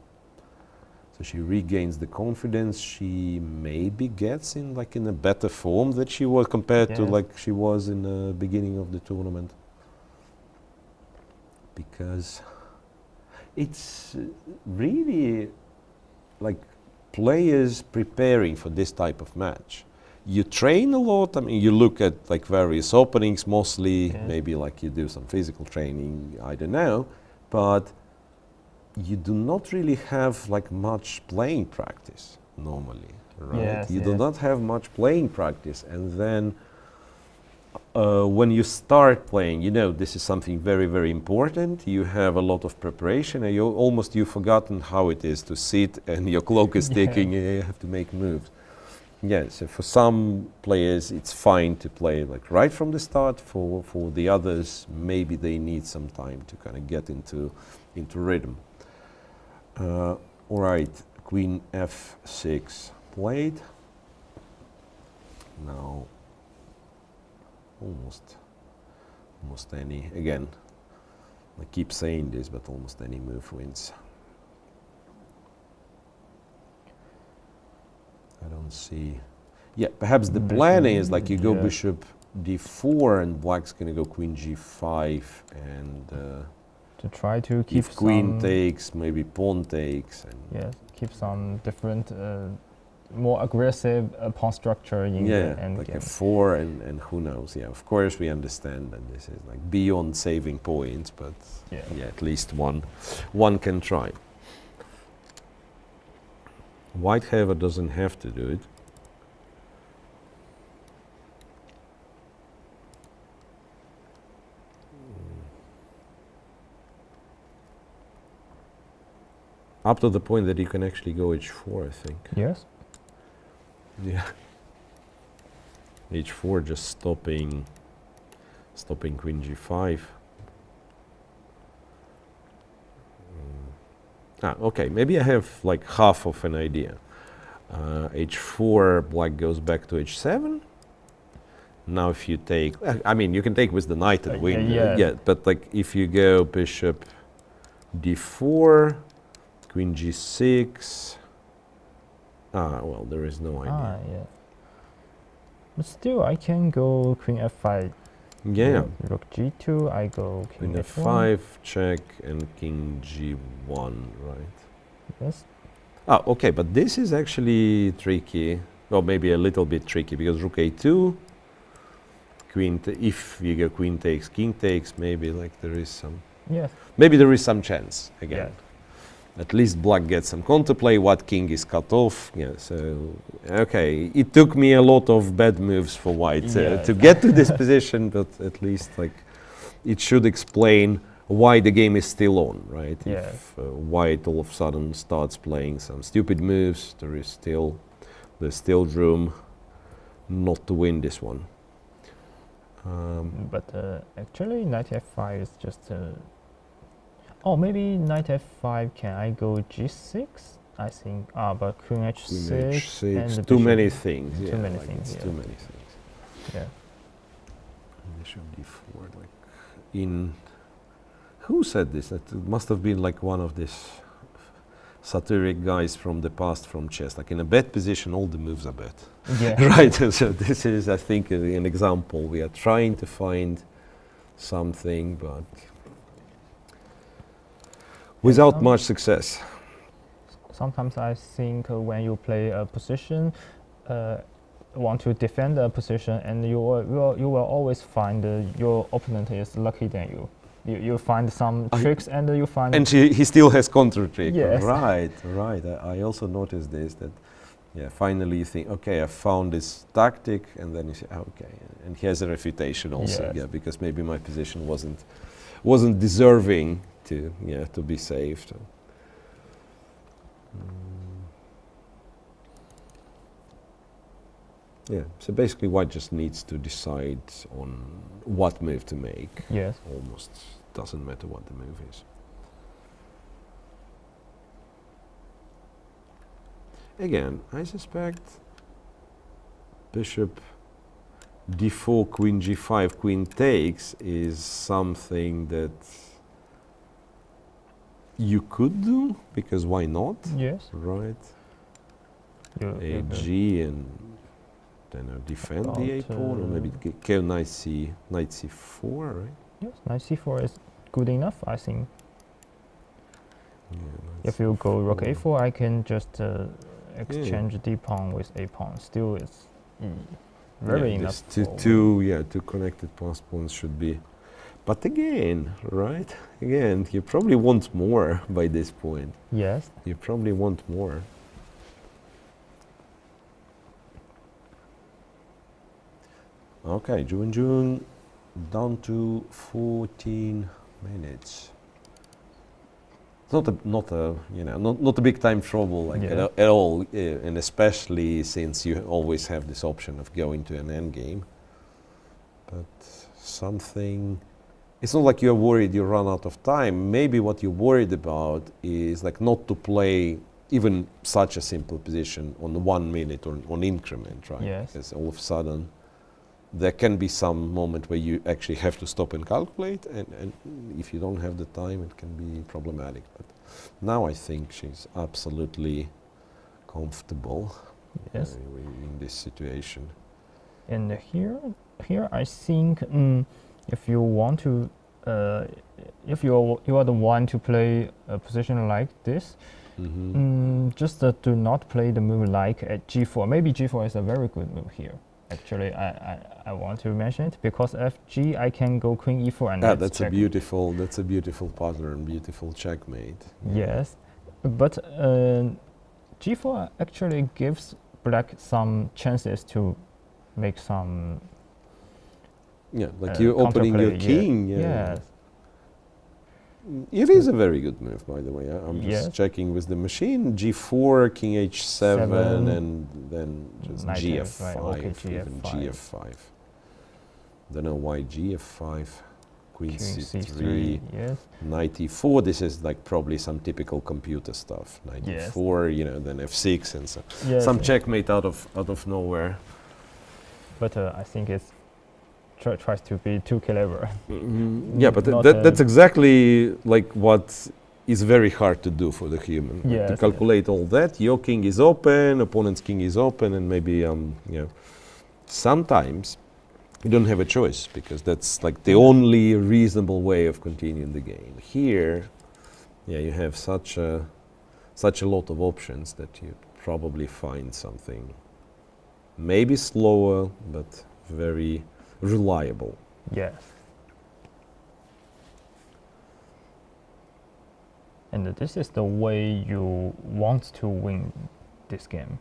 so she regains the confidence. She maybe gets in like in a better form that she was compared to like she was in the beginning of the tournament, because it's really like players preparing for this type of match. You train a lot. I mean, you look at like various openings mostly, maybe like you do some physical training, I don't know, but you do not really have like much playing practice normally, right? You do not have much playing practice, and then when you start playing, you know this is something very, very important. You have a lot of preparation, and you've forgotten how it is to sit and your clock is ticking and you have to make moves. So for some players it's fine to play like right from the start. For the others, maybe they need some time to kind of get into rhythm. All right, Queen f6 played. Now almost any, again, I keep saying this, but almost any move wins. I don't see. Perhaps the plan is like you go bishop d4 and black's gonna go queen g5 and To try to keep if queen takes, maybe pawn takes. And yes, keep some different, more aggressive pawn structure in the end like game. a 4 and who knows. Yeah, of course we understand that this is like beyond saving points, but yeah, at least one can try. White, however, doesn't have to do it. Up to the point that you can actually go h4, I think. Yes. Yeah. h4 just stopping queen g5. Okay, maybe I have like half of an idea. h4, black goes back to h7. Now if you take, I mean, you can take with the knight and win. Yeah, but like if you go bishop d4, queen g6. Well, there is no idea. Yeah. But still, I can go queen f5. Yeah. Rook g2, I go king queen f5, check, and king g1, right? Yes. Okay, but this is actually tricky. Well, maybe a little bit tricky, because rook a2, queen, if you go queen takes, king takes, maybe like there is some... Yes. Maybe there is some chance, again. Yes. At least black gets some counterplay, what king is cut off. Yeah, so, okay, it took me a lot of bad moves for white to get to this position, but at least like it should explain why the game is still on, right? Yeah. If white all of a sudden starts playing some stupid moves, there's still room not to win this one. But actually, knight f5 is just... oh, maybe knight f5, can I go g6? I think, but queen h6, and too many things. Too many things. Too many things. Yeah. Bishop d4, like in... Who said this? It must have been like one of these satiric guys from the past from chess. Like in a bad position, all the moves are bad. Yeah. Right. And so this is, I think, an example. We are trying to find something, but without much success. Sometimes I think when you play a position, want to defend a position, and you will always find your opponent is luckier than you. You find some tricks, and you find... And he still has counter trick. Yes. Right. I also noticed this, that finally you think, okay, I found this tactic, and then you say, okay, and he has a refutation also, because maybe my position wasn't deserving to be saved. Yeah, so basically white just needs to decide on what move to make. Yes. Almost doesn't matter what the move is. Again, I suspect bishop d4, queen g5, queen takes is something that you could do, because why not? Yes. Right. Ag and then I'll defend the a pawn, or maybe go knight c4, right? Yes, knight c4 is good enough, I think. Yeah, if you go rook a4, I can just exchange d pawn with a pawn. Still, it's very enough. Two connected pass pawns should be. But again, right? Again, you probably want more by this point. Yes. You probably want more. Okay, Wenjun down to 14 minutes. It's not a big time trouble like at all, and especially since you always have this option of going to an end game. But something, it's not like you're worried you run out of time. Maybe what you're worried about is like not to play even such a simple position on 1 minute or on increment, right? Yes. Because all of a sudden there can be some moment where you actually have to stop and calculate, and if you don't have the time, it can be problematic. But now I think she's absolutely comfortable in this situation. And here I think if you want to if you are the one to play a position like this, just do not play the move like at g4. Maybe g4 is a very good move here. Actually, I want to mention it because fg I can go queen e4 and that's a beautiful pattern, beautiful checkmate. Yes, but g4 actually gives black some chances to make some. Yeah, like you're opening your king. Yeah. Yes. It is a very good move, by the way. I'm just checking with the machine. G4, king h7, and then just gf5, right. Okay, even gf5. Don't know why gf5, queen c3, yes. knight e4. This is like probably some typical computer stuff. Knight e4, you know, then f6, and so some checkmate out of nowhere. But I think it's tries to be too clever. Yeah, but that's exactly like what is very hard to do for the human. To calculate all that. Your king is open, opponent's king is open, and maybe you know, sometimes you don't have a choice because that's like the only reasonable way of continuing the game. Here, yeah, you have such a lot of options that you probably find something maybe slower but very reliable. Yes. And this is the way you want to win this game.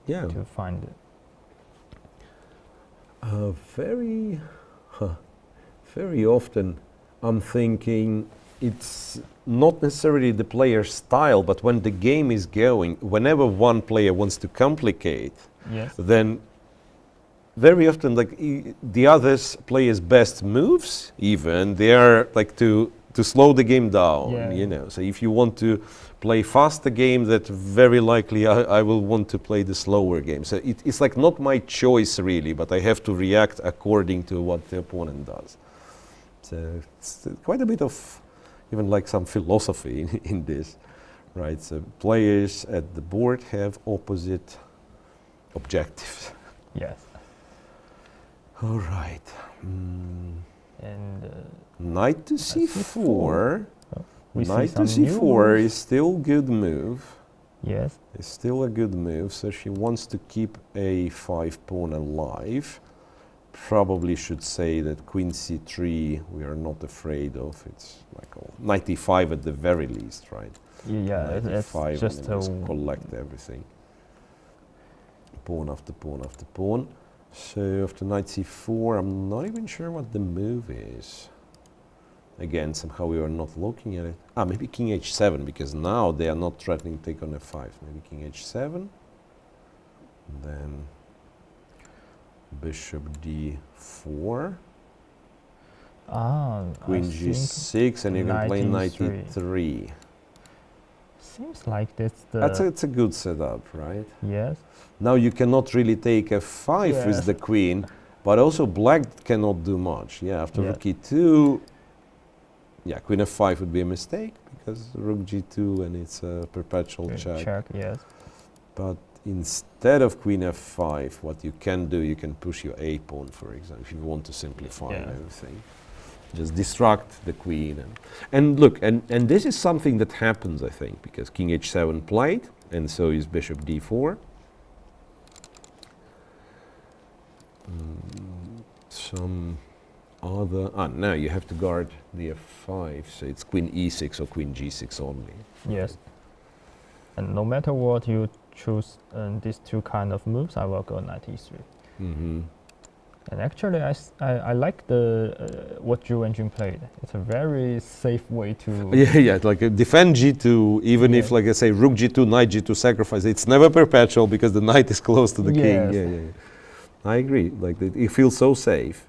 Yeah. To find it. Very often I'm thinking it's not necessarily the player's style, but when the game is going, whenever one player wants to complicate, then very often, like the other player's best moves, even they are like to slow the game down. You know, so if you want to play faster game, that very likely I will want to play the slower game. So it's like not my choice really, but I have to react according to what the opponent does. So it's quite a bit of even like some philosophy in this, right? So players at the board have opposite objectives. Yes. All right. And knight to c4. Knight to c4 is still good move. Yes. It's still a good move. So she wants to keep a5 pawn alive. Probably should say that queen c3 we are not afraid of. It's like knight e5 at the very least, right? Yeah, it's just to collect everything. Pawn after pawn after pawn. So after knight c4, I'm not even sure what the move is. Again, somehow we are not looking at it. Maybe king h7, because now they are not threatening to take on f5. Maybe king h7. Then bishop d4. Queen g6, and you can play knight e3. Seems like that's it's a good setup, right? Yes. Now you cannot really take f5 with the queen, but also black cannot do much. Yeah, after rook e2, queen f5 would be a mistake because rook g2 and it's a perpetual check. Yes. But instead of queen f5, what you can do, you can push your a pawn, for example, if you want to simplify everything. Just distract the queen. And look, and this is something that happens, I think, because king h7 played, and so is bishop d4. Some other... now you have to guard the f5, so it's queen e6 or queen g6 only. Yes. And no matter what you choose these two kind of moves, I will go knight e3. And actually, I like the what Wenjun played. It's a very safe way to... like defend g2, even if, like I say, rook g2, knight g2 sacrifice. It's never perpetual because the knight is close to the king. I agree. Like it feels so safe.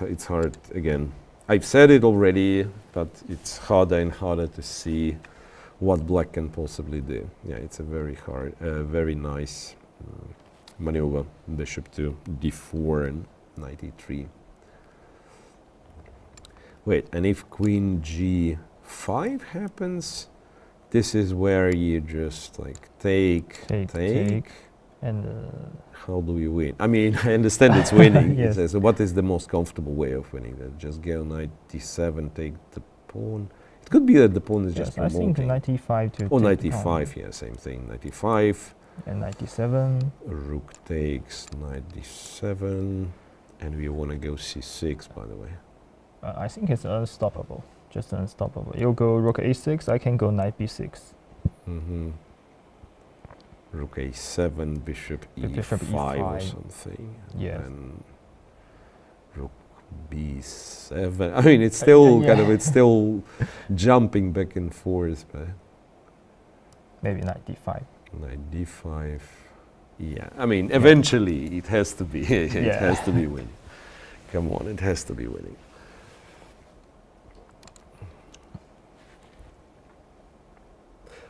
It's hard again. I've said it already, but it's harder and harder to see what black can possibly do. Yeah, it's a very hard, very nice maneuver. Bishop to d4 and knight e3. Wait, and if queen g5 happens, this is where you just like take. And how do we win? I mean, I understand it's winning. Yes. So what is the most comfortable way of winning? That just go knight d7, take the pawn. It could be that the pawn is just promoting. I think 95 to. Oh, 95. Yeah, same thing. 95. And 97. Rook takes knight d7, and we want to go c6. By the way. I think it's unstoppable. Just unstoppable. You go rook a6. I can go knight b6. Mm-hmm. Rook a7, bishop e5 or something. Yes. And rook b7. I mean, it's still kind of, it's still jumping back and forth. But maybe knight d5. Knight d5. Yeah, I mean, eventually it has to be. It has to be winning. Come on, it has to be winning.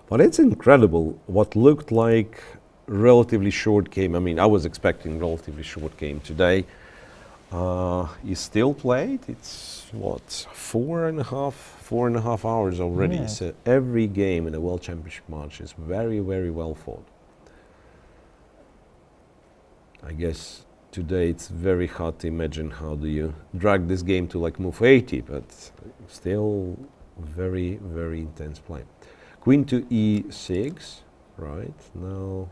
But it's incredible what looked like relatively short game. I mean, I was expecting relatively short game today. You still played? It's what, 4.5 hours already. Yeah. So every game in a World Championship match is very, very well fought. I guess today it's very hard to imagine how do you drag this game to like move 80, but still very, very intense play. Queen to e6, right? Now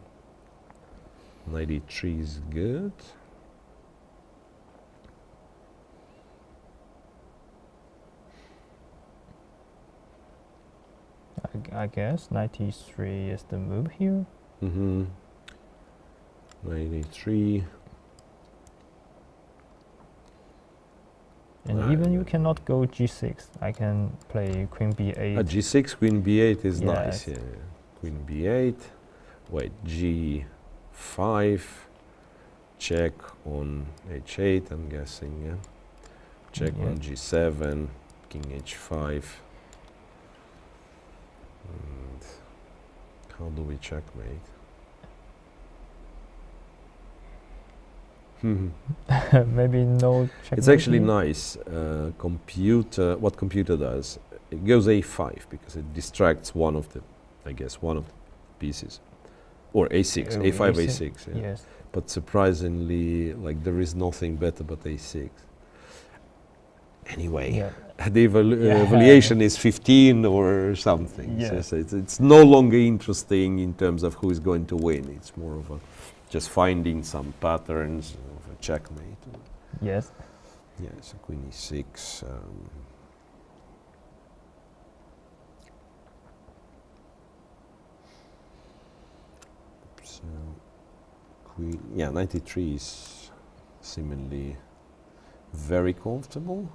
knight e3 is good. I guess knight e3 is the move here. Mm-hmm. Knight e3. And even you cannot go g6. I can play queen b8. G6, queen b8 is Yes. nice. Yeah. Queen b8. Wait, g5. Check on h8, I'm guessing. Yeah. Check on g7. King h5. And how do we checkmate? Maybe no checkmate. It's actually here. nice. What computer does, it goes a5 because it distracts one of the, I guess, one of the pieces. Or a6, a5, a6. Yeah. Yes. But surprisingly, like there is nothing better but a6. Anyway, the evaluation is 15 or something. Yes. So it's no longer interesting in terms of who is going to win. It's more of a just finding some patterns of a checkmate. Yes. Yeah, so queen e6. So queen, yeah, 93 is seemingly very comfortable.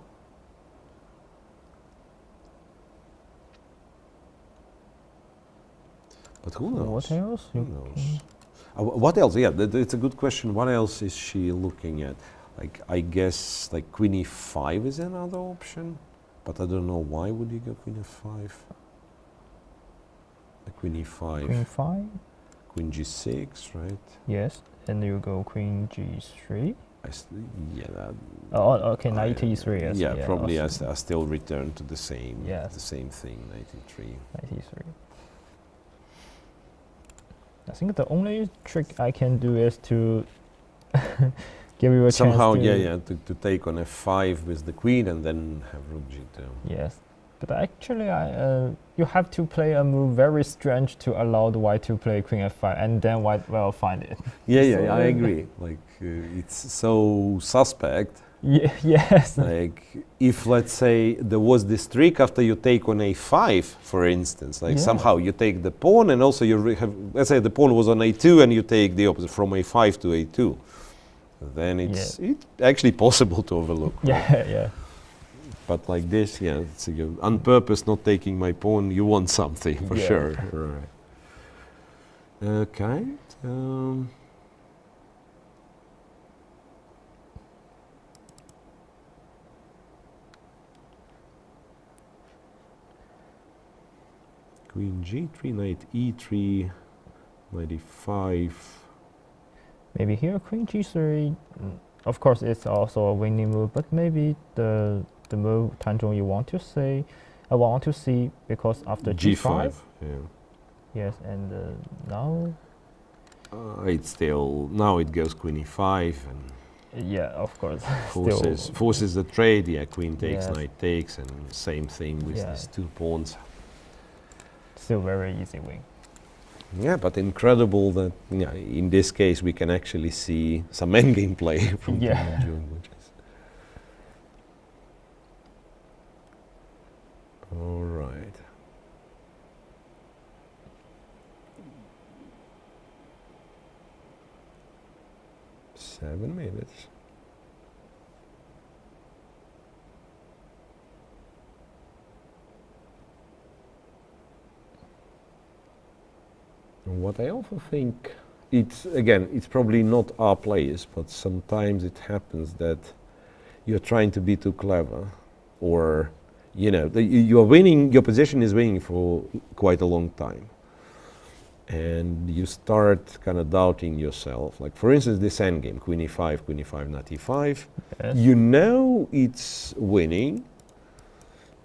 But who knows? What else? Who knows? What else? Yeah, it's a good question. What else is she looking at? Like, I guess like queen e5 is another option, but I don't know why would you go queen f5. Queen e5. Queen 5. Queen g6, right? Yes, and you go queen g3. Yeah. That, okay, knight e3. Yes. Yeah, probably I still return to the same. Yes. The same thing. Knight e3. Knight e3. I think the only trick I can do is to give you a somehow, chance to take on f5 with the queen and then have rook g2. Yes, but actually, you have to play a move very strange to allow the white to play queen f5, and then white will find it. Yeah, I agree. Like it's so suspect. Yes. Like if, let's say, there was this trick after you take on a5, for instance, like somehow you take the pawn and also you have, let's say the pawn was on a2 and you take the opposite from a5 to a2, then it's actually possible to overlook. Right? Yeah. But like this, it's on purpose not taking my pawn, you want something for sure. Right. Okay. Queen g3, knight e3, knight e5. Maybe here queen g3. Of course, it's also a winning move, but maybe the move Tanzhong you want to say, I want to see, because after g5. Yeah. Yes, and now It's still, now it goes queen e5 and yeah, of course. forces the trade. Yeah, queen takes, yes. knight takes, and same thing with these 2 pawns. Still very easy win. Yeah, but incredible that in this case we can actually see some endgame play from Wenjun, which is all right. Seven minutes. What I also think, it's probably not our players, but sometimes it happens that you're trying to be too clever, or you're winning, your position is winning for quite a long time, and you start kind of doubting yourself. Like for instance, this endgame, queen e5, knight e5. Yes. You know it's winning.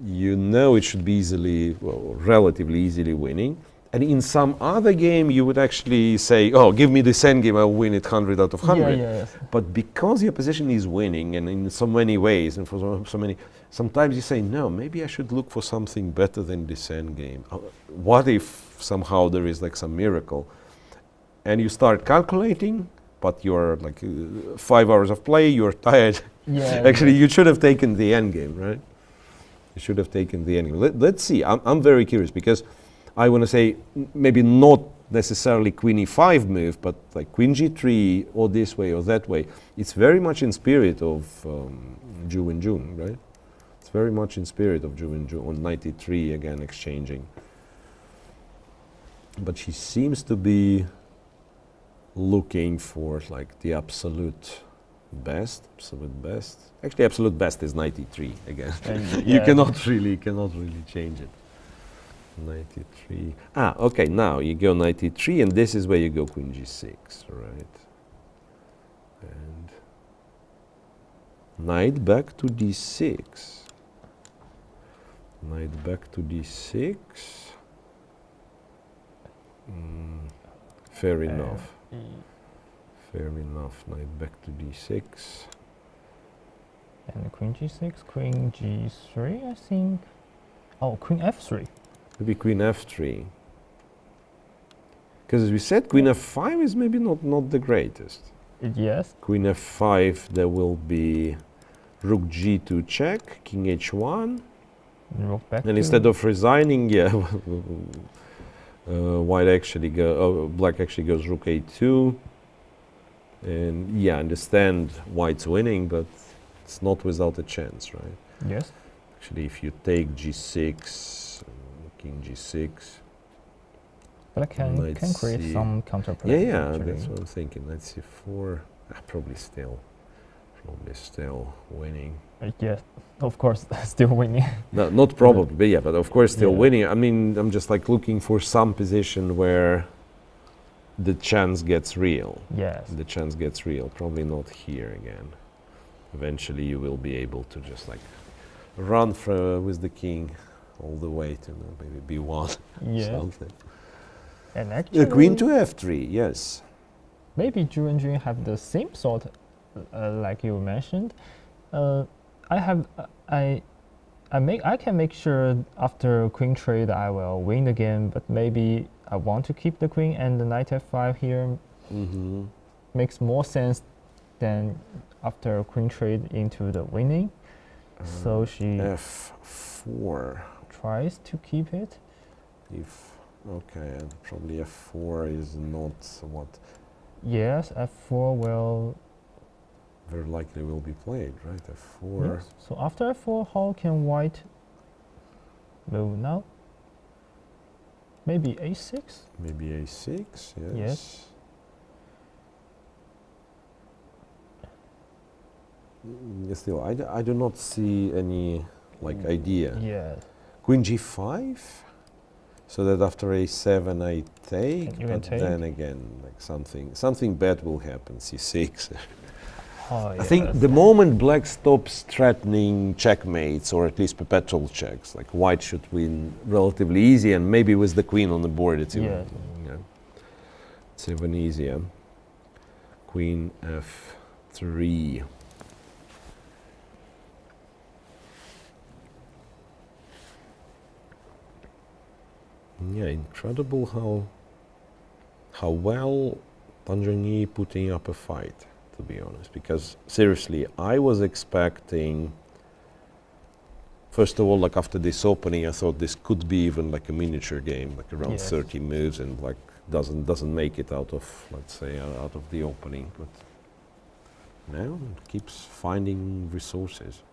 You know it should be relatively easily winning. And in some other game, you would actually say, "Oh, give me this endgame, I'll win it 100 out of 100." Yes. But because your position is winning, and in so many ways, and for so many, sometimes you say, "No, maybe I should look for something better than this endgame. What if somehow there is like some miracle?" And you start calculating, but you're like 5 hours of play, you're tired. Yeah. Actually, you should have taken the endgame, right? You should have taken the endgame. Let's see. I'm very curious because I want to say maybe not necessarily queen e5 move, but like queen g3 or this way or that way. It's very much in spirit of Zhu Wenjun, right? It's very much in spirit of Zhu Wenjun on knight e3 again exchanging. But she seems to be looking for like the absolute best. Actually, absolute best is knight e3 again. You cannot really change it. Knight e3. Okay, now you go knight e3, and this is where you go queen g6, right? And knight back to d6. Knight back to d6. Fair enough. Fair enough. Knight back to d6. And queen g6, queen g3, I think. Oh, queen f3. Maybe queen f3. Because as we said, queen f5 is maybe not the greatest. Yes. Queen f5, there will be rook g2 check, king h1. Rook back. And instead of resigning, white actually black actually goes rook a2. And understand white's winning, but it's not without a chance, right? Yes. Actually, if you take g6, king g6, black can create some counterplay. Yeah, that's what I'm thinking. Knight c4, probably still winning. Yes, of course, still winning. No, not probably, but of course still winning. I mean, I'm just like looking for some position where the chance gets real. Yes. The chance gets real. Probably not here again. Eventually you will be able to just like run with the king all the way to maybe b1 something. And actually, queen to f3, yes. Maybe Zhu Wenjun have the same sort, like you mentioned. I can make sure after queen trade I will win the game, but maybe I want to keep the queen and the knight f5 here. Makes more sense than after queen trade into the winning. So she f4 tries to keep it. And probably f4 is not what. Yes, f4 will very likely will be played, right? f4. Yes. So after f4, how can white move now? Maybe a6? Maybe a6, yes. Still, I do not see any idea. Yes. Queen g5, so that after a7 I take, but then again, like something bad will happen. c6. I think the moment black stops threatening checkmates, or at least perpetual checks, like white should win relatively easy, and maybe with the queen on the board it's even. It's even easier. Queen f3. Yeah, incredible how well Zhongyi putting up a fight, to be honest. Because seriously, I was expecting, first of all, like after this opening, I thought this could be even like a miniature game, like around 30 moves, and like doesn't make it out of, let's say, out of the opening. But now it keeps finding resources.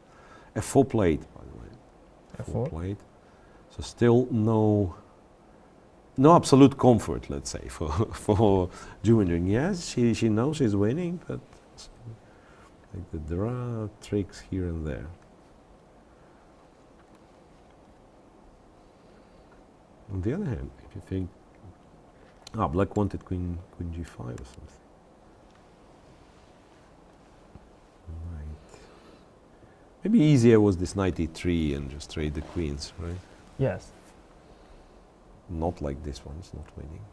F4 played, by the way. F4 played. So still no absolute comfort, let's say, for Wenjun. Yes, she knows she's winning, but like there are tricks here and there. On the other hand, if you think, black wanted queen g5 or something. Right. Maybe easier was this knight e3 and just trade the queens, right? Yes. Not like this one, it's not winning.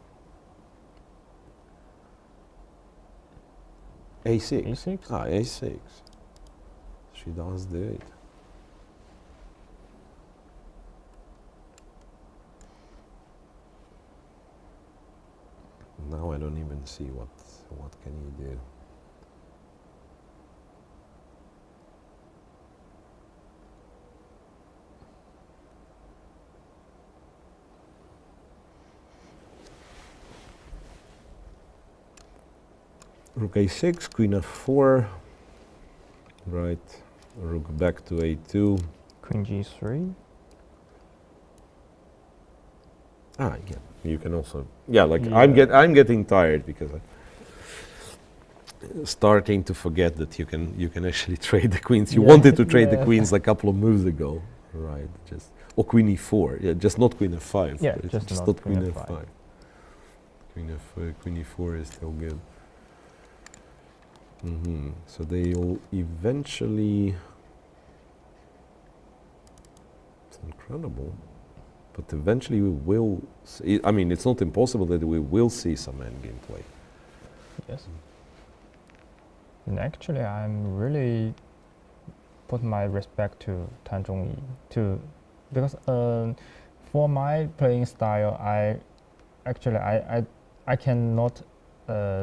a6. a6? A6. She does do it. Now I don't even see what can you do. Rook a6, queen f4, right, rook back to a2. Queen g3. Yeah, you can also, like I'm getting tired because I'm starting to forget that you can actually trade the queens. You wanted to trade the queens like a couple of moves ago, right? Or queen e4, just not queen f5. Yeah, just not queen f5. Queen e4 is still good. So they'll eventually. It's incredible, but eventually we will. I mean, it's not impossible that we will see some endgame play. Yes. And actually, I'm really put my respect to Zhongyi because for my playing style, I cannot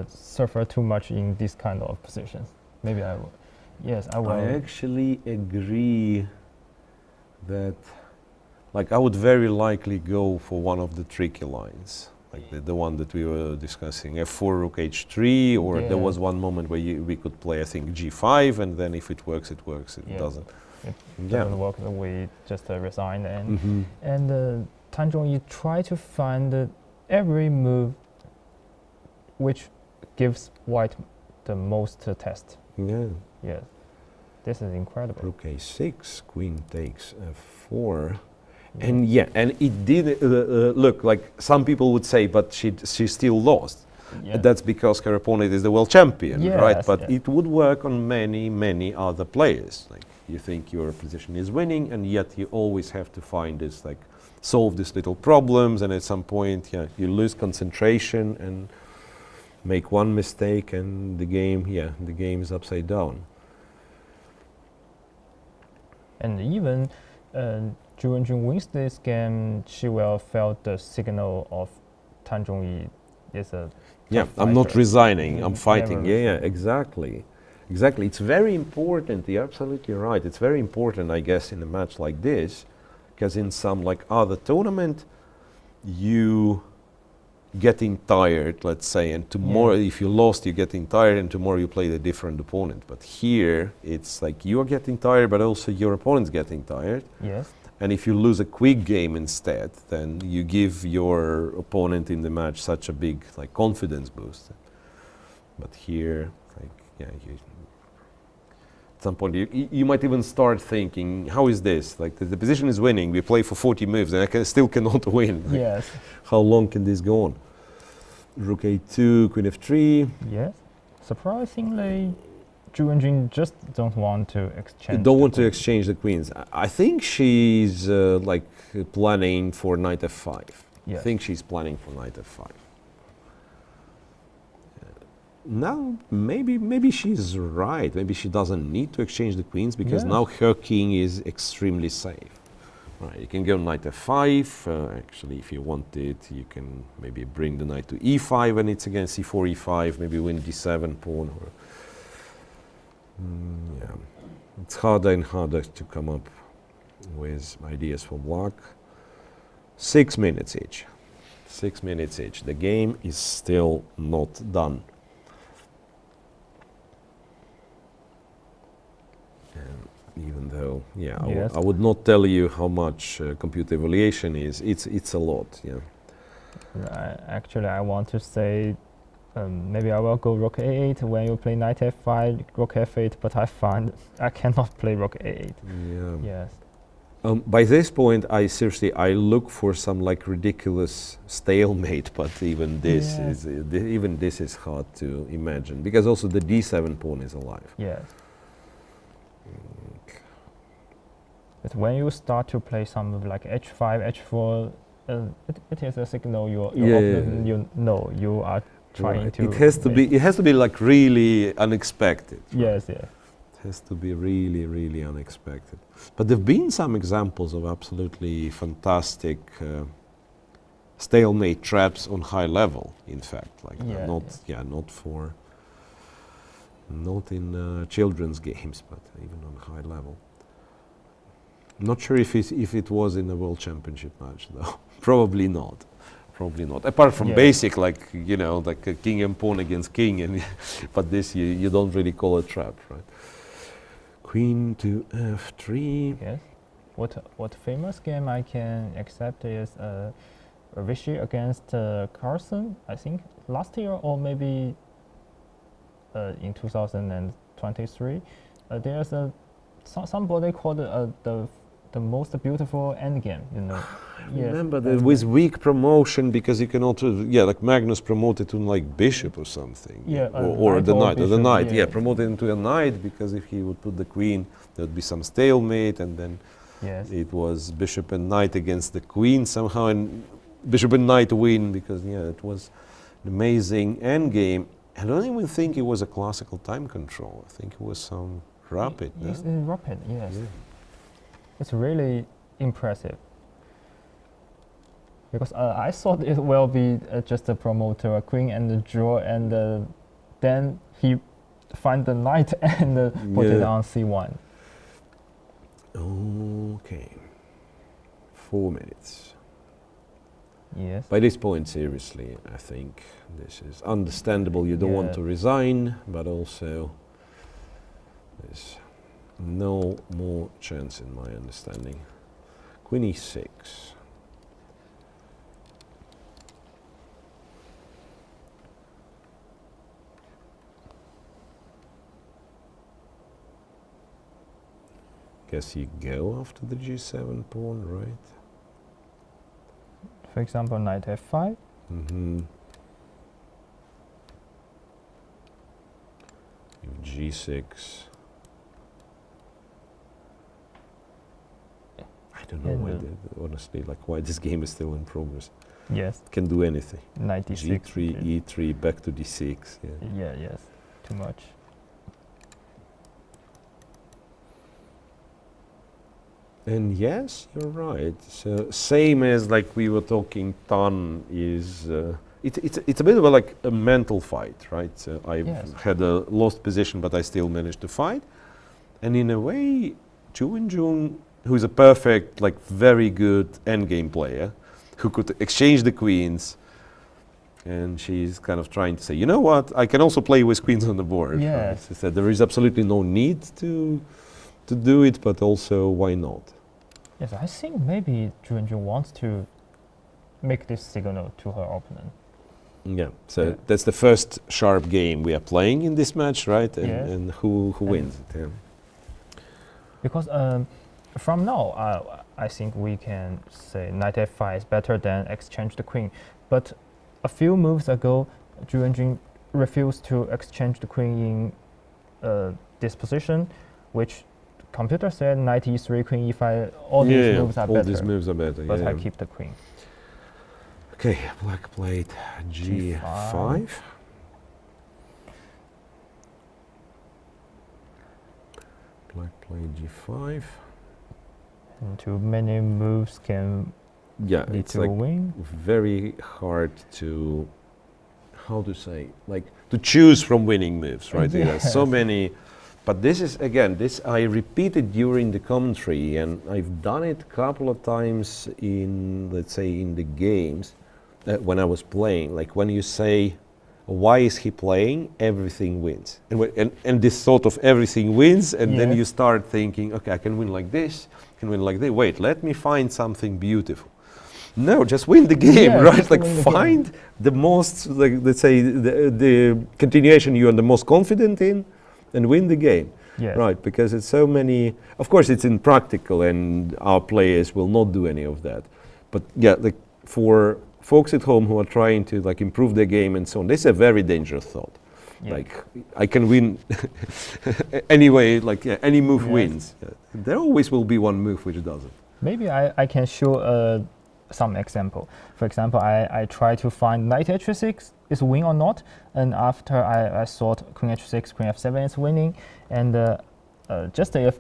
suffer too much in this kind of positions. Maybe I will. Yes, I will. I actually agree that, like, I would very likely go for one of the tricky lines, like the one that we were discussing, f4, rook h3, or there was one moment where we could play, I think, g5, and then if it works, it works. It doesn't. It doesn't work, we just resign. And Zhongyi try to find every move which gives white the most test. Yeah. This is incredible. Rook a6, queen takes f4. And and it did look like some people would say, but she still lost. That's because her opponent is the world champion, right? But it would work on many other players. Like, you think your position is winning, and yet you always have to find this, like, solve these little problems, and at some point, you lose concentration and make one mistake, and the game is upside down. And even Wenjun wins this game, she will feel the signal of Zhongyi is a I'm not resigning, I'm fighting. Exactly. It's very important. You're absolutely right. It's very important, I guess, in a match like this, because in some like other tournament, you getting tired, let's say, and tomorrow if you lost, you're getting tired, and tomorrow you play a different opponent. But here it's like you're getting tired, but also your opponent's getting tired. Yes. And if you lose a quick game instead, then you give your opponent in the match such a big, like, confidence boost. But here, like, at some point you might even start thinking, how is this? Like, the position is winning, we play for 40 moves, and I still cannot win. Like, yes. How long can this go on? Rook a2, queen f3. Yes. Surprisingly, Wenjun just don't want to exchange. Exchange the queens. I think she's like planning for knight f5. Yes. I think she's planning for knight f5. now maybe she's right. Maybe she doesn't need to exchange the queens because now her king is extremely safe. Right, you can go knight f5. Actually, if you want it, you can maybe bring the knight to e5 and it's again c4, e5. Maybe win d7 pawn. Or yeah, it's harder and harder to come up with ideas for black. 6 minutes each. 6 minutes each. The game is still not done. And even though, yeah, I would not tell you how much computer evaluation is. It's a lot, yeah. Actually, I want to say maybe I will go rook a8 when you play knight f5, rook f8, but I find I cannot play rook a8. Yeah. Yes. By this point, I look for some like ridiculous stalemate, but even this is hard to imagine because also the d7 pawn is alive. Yes. But when you start to play some like h5, h4, it is a signal you know you are trying to. It has to be like really unexpected. Yes, yes. It has to be really, really unexpected. But there've been some examples of absolutely fantastic stalemate traps on high level. In fact, like not in children's games, but even on high level. Not sure if it was in a World Championship match though. Probably not. Probably not. Apart from basic, like like a king and pawn against king, and but this you don't really call a trap, right? Queen to f3. Yes. What famous game I can accept is Vichy against Carlsen, I think last year or maybe in 2023. There's somebody called the most beautiful endgame, Remember that with weak promotion because you can also like Magnus promoted to like bishop or something. Or the knight. Promoted into a knight because if he would put the queen, there would be some stalemate, and then it was bishop and knight against the queen somehow, and bishop and knight win because it was an amazing endgame. I don't even think it was a classical time control. I think it was some rapid. It's rapid, yes. Yeah. It's really impressive. Because I thought it will be just a promoter, a queen and a draw, and then he find the knight and put it on c1. Okay. 4 minutes. Yes. By this point, seriously, I think this is understandable. You don't want to resign, but also there's no more chance in my understanding. Queen e6. Guess you go after the g7 pawn, right? For example, knight f5. Mm-hmm. g6. I don't know why honestly, like why this game is still in progress. Yes. Can do anything. Knight d6. g3, e3, back to d6. Yes. Too much. And yes, you're right. So same as like we were talking, Tan is it's a bit of a mental fight, right? So I had a lost position, but I still managed to fight. And in a way, Wenjun, who is a perfect, very good endgame player, who could exchange the queens, and she's kind of trying to say, you know what, I can also play with queens on the board. Yes. Right? She said there is absolutely no need to do it, but also why not? Yes, I think maybe Wenjun wants to make this signal to her opponent. Yeah, so that's the first sharp game we are playing in this match, right? And who wins it? Yeah. Because from now, I think we can say knight f5 is better than exchange the queen. But a few moves ago, Wenjun refused to exchange the queen in this position, which computer said knight e3, queen e5, all these moves are better. All these moves are better, but I keep the queen. Okay, black played g5. Black played g5. And too many moves can lead it's to like a win. very hard to, how to say, like to choose from winning moves, right? Yes. There's so many, but this is, again, this I repeated during the commentary, and I've done it a couple of times in, let's say, in the games when I was playing. Like when you say, why is he playing? Everything wins. And this thought of everything wins, and then you start thinking, okay, I can win like this, I can win like this. Wait, let me find something beautiful. No, just win the game, right? Like find the most, like let's say, the continuation you are the most confident in, and win the game, right? Because it's so many. Of course, it's impractical, and our players will not do any of that. But yeah, like for folks at home who are trying to like improve their game and so on, this is a very dangerous thought. Like I can win anyway. Like any move wins. There always will be one move which doesn't. Maybe I can show some example. For example, I try to find knight h6 is win or not, and after I thought queen h6, queen f7 is winning, and just if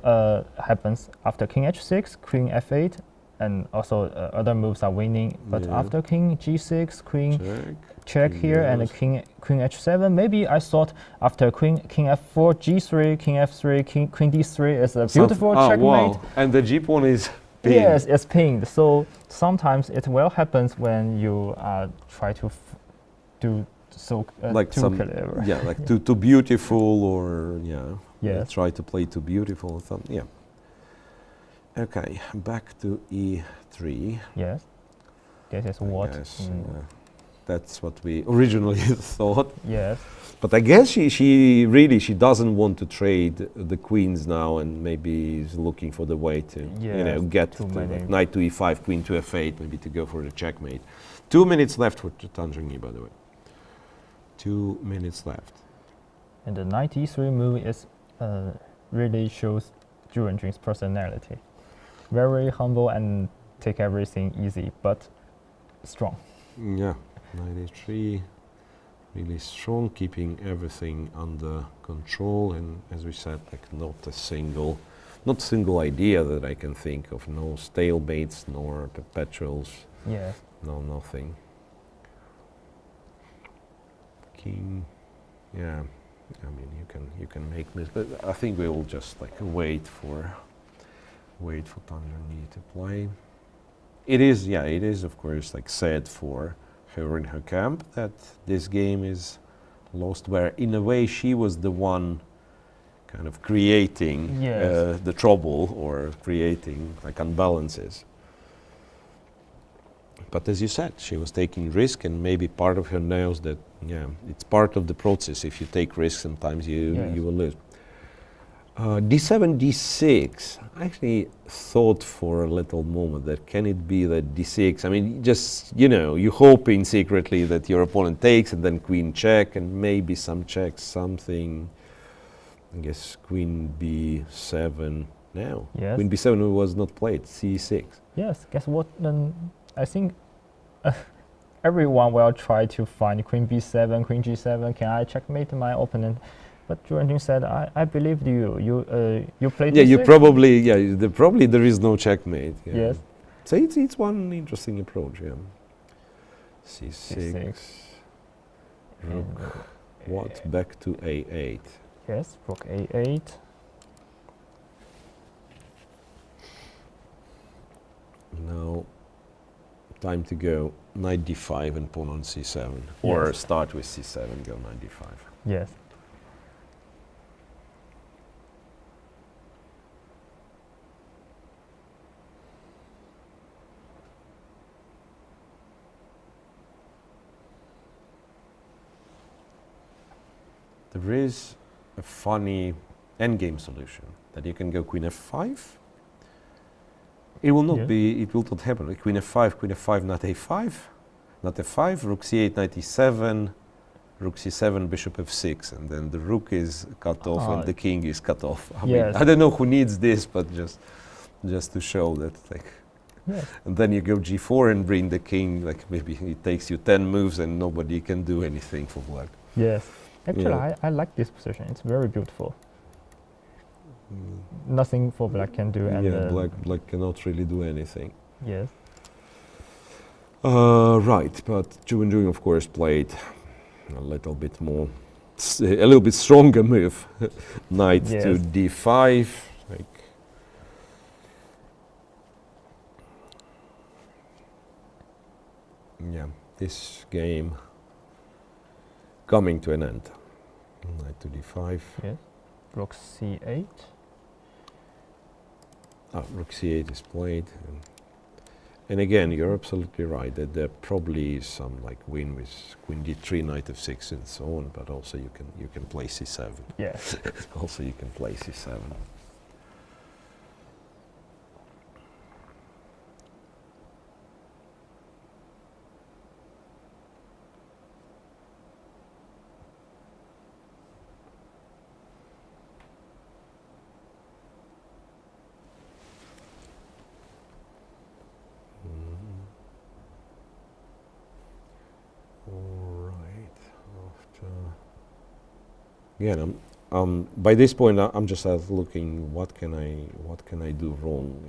happens after king h6, queen f8, and also other moves are winning. But after king g6, queen check here, and queen h7, maybe I thought after king f4, g3, king f3, queen d3 is a beautiful checkmate. Wow. And the g pawn is pinged. Yes, it's pinged. So sometimes it will happens when you try to do so like too clever. Yeah, like too beautiful, or try to play too beautiful. Okay, back to e3. Yes, this is what. That's what we originally thought. Yes. But I guess she really doesn't want to trade the queens now, and maybe is looking for the way to get to like knight to e5, queen to f8, maybe to go for the checkmate. 2 minutes left for Zhongyi, by the way. 2 minutes left. And the knight e3 move is really shows Wenjun's personality. Very humble and take everything easy, but strong. Yeah, knight e3. Really strong, keeping everything under control, and as we said, like not single idea that I can think of. No stalemates, nor perpetuals. Yeah. No, nothing. King. Yeah. I mean, you can make this, but I think we will just like wait for Zhongyi to play. It is of course like sad for her in her camp that this game is lost, where in a way she was the one kind of creating the trouble, or creating like unbalances. But as you said, she was taking risk, and maybe part of her knows that it's part of the process. If you take risks, sometimes you will lose. d7, d6. I actually thought for a little moment that can it be that d6? I mean, just you hoping secretly that your opponent takes, and then queen check, and maybe some checks, something. I guess queen b7 now. Yes. Queen b7 was not played. c6. Yes. Guess what? Then I think everyone will try to find queen b7, queen g7. Can I checkmate my opponent? But Wenjun said, I believed you. You played. Yeah, you probably. Yeah, probably there is no checkmate. Yeah. Yes. So it's one interesting approach. Yeah. c6. Rook. What? Back to a8. Yes. Rook a8. Now, time to go knight d5 and pawn on c7, or start with c7, go knight d5. Yes. There is a funny endgame solution that you can go queen f5. It will not be. It will not happen. Like queen f5, knight a5, knight f5, rook c8, knight e7, rook c7, bishop f6, and then the rook is cut off and the king is cut off. I mean, I don't know who needs this, but just to show that, like. Yes. And then you go g4 and bring the king. Like maybe it takes you 10 moves and nobody can do anything for black. Yes. Actually, I like this position. It's very beautiful. nothing for black can do. And yeah, black cannot really do anything. Yes. Right, but Wenjun of course played a little bit more, a little bit stronger move. Knight to d5. Like, yeah, this game coming to an end. Knight to d5. Yes. Rook c8. Rook c8 is played. And again, you're absolutely right that there probably is some like win with queen d3, knight f6, and so on. But also you can play c7. Yes. Also you can play c7. Again, by this point, I'm just looking what can I do wrong.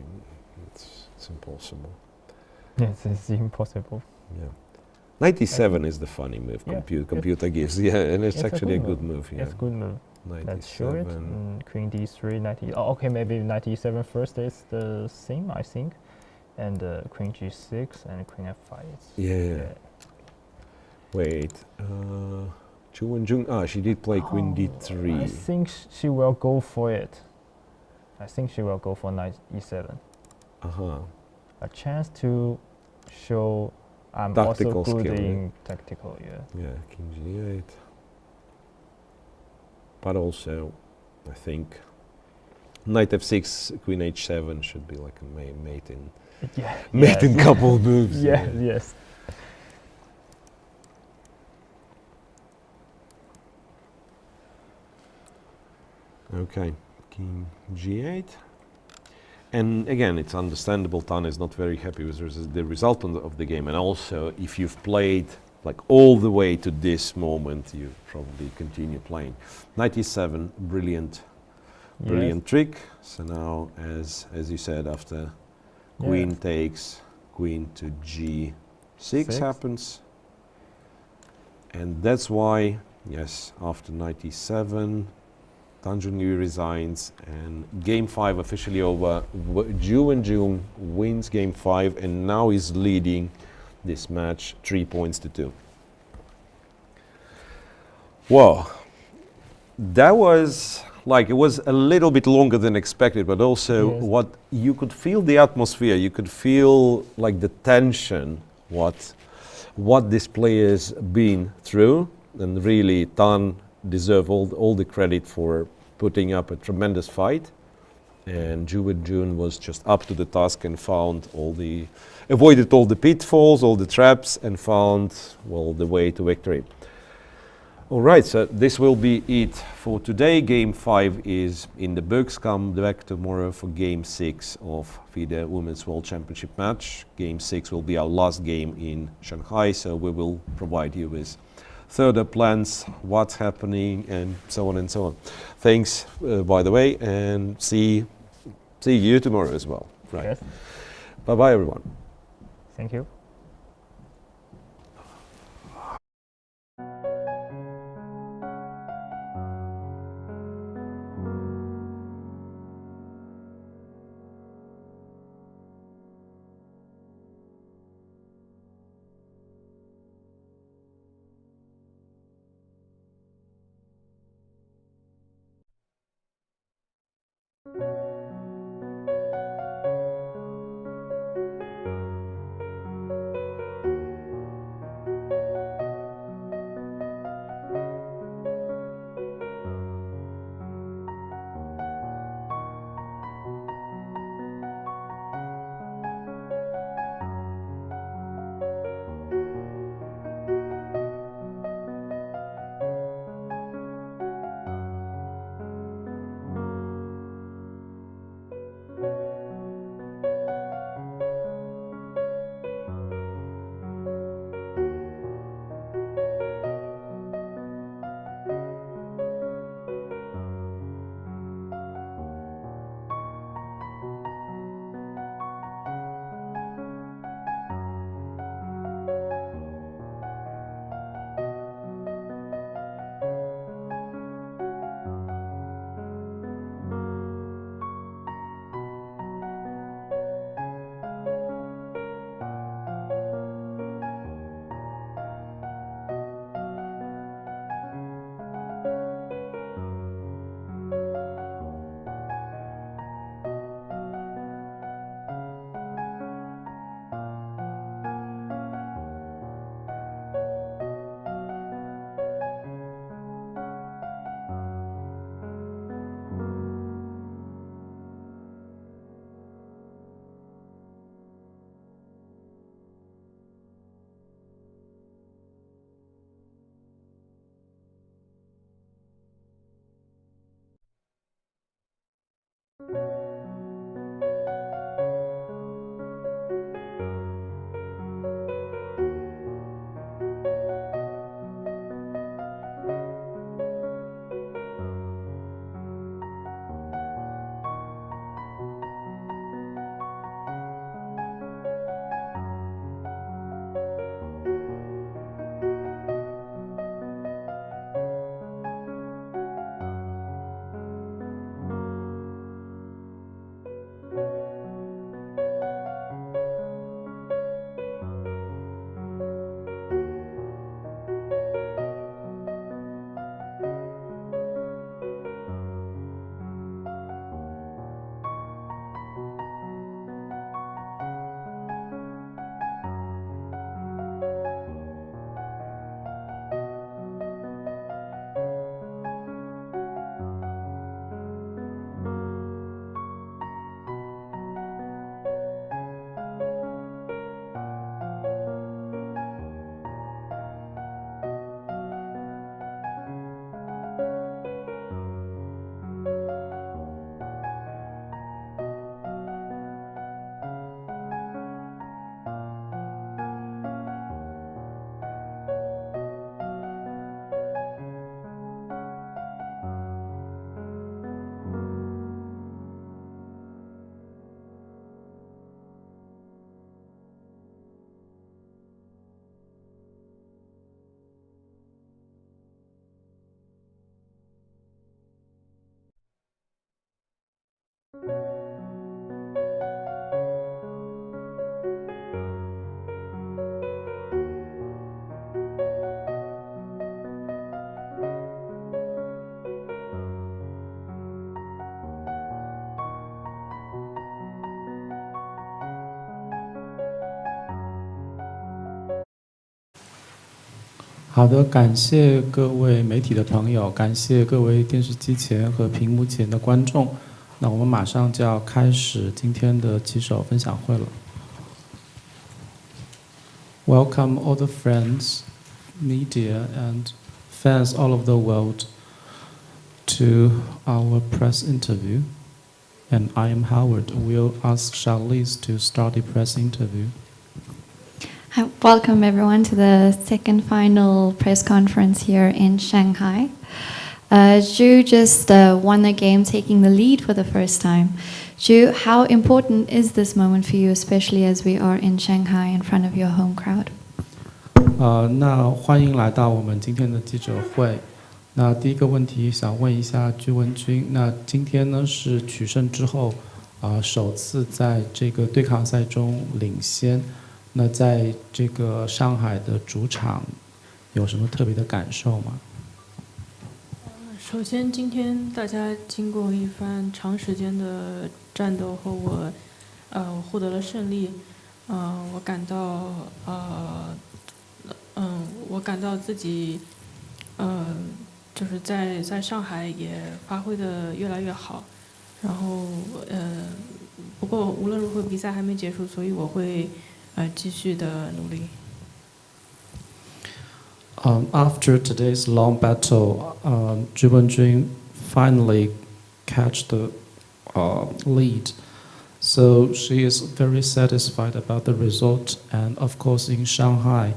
It's impossible. Yes, it's impossible. Yeah, 97 is the funny move. Computer gives. Yeah, and it's actually a good move. Yeah, it's a good move. 97. Let's show it. Queen d3, 90. Oh, okay, maybe 97 first is the same, I think, and queen g6 and queen f5. Yeah. Wait. Wenjun, she did play queen d3. I think she will go for it. I think she will go for knight e7. A chance to show I'm tactical also good skill, in tactical, yeah. Yeah, king g8. But also, I think knight f6, queen h7 should be like a mate in couple moves. Yes. Okay, king g8. And again, it's understandable Tan is not very happy with the result of the game. And also, if you've played like all the way to this moment, you probably continue playing. Knight e7, brilliant trick. So now, as you said, after queen takes, queen to g6 happens. And that's why, yes, after knight e7, Zhongyi resigns, and game 5 officially over. Wenjun wins game 5 and now is leading this match 3 points to 2. Wow, that was like, it was a little bit longer than expected, but also what you could feel the atmosphere, you could feel like the tension, what this player's been through, and really Tan deserve all the credit for putting up a tremendous fight, and Wenjun was just up to the task and avoided all the pitfalls, all the traps, and found the way to victory. All right, so this will be it for today. Game 5 is in the books. Come back tomorrow for Game 6 of FIDE Women's World Championship match. Game 6 will be our last game in Shanghai, so we will provide you with further plans, what's happening, and so on and so on. Thanks, by the way, and see you tomorrow as well. Right. Yes. Bye-bye, everyone. Thank you. 好的，感谢各位媒体的朋友，感谢各位电视机前和屏幕前的观众。那我们马上就要开始今天的棋手分享会了。Welcome all the friends, media, and fans all over the world to our press interview. And I am Howard. We'll ask Charlize to start the press interview. Hi, welcome everyone to the second final press conference here in Shanghai. Zhu just won the game, taking the lead for the first time. Zhu, how important is this moment for you, especially as we are in Shanghai in front of your home crowd? 那欢迎来到我们今天的记者会。那第一个问题想问一下居文君，那今天呢是取胜之后，首次在这个对抗赛中领先。那在这个上海的主场，有什么特别的感受吗？首先，今天大家经过一番长时间的战斗后，我获得了胜利。我感到自己就是在上海也发挥得越来越好。然后不过无论如何比赛还没结束，所以我会继续的努力。After today's long battle, Zhu Wenjun finally catch the lead. So she is very satisfied about the result, and of course in Shanghai,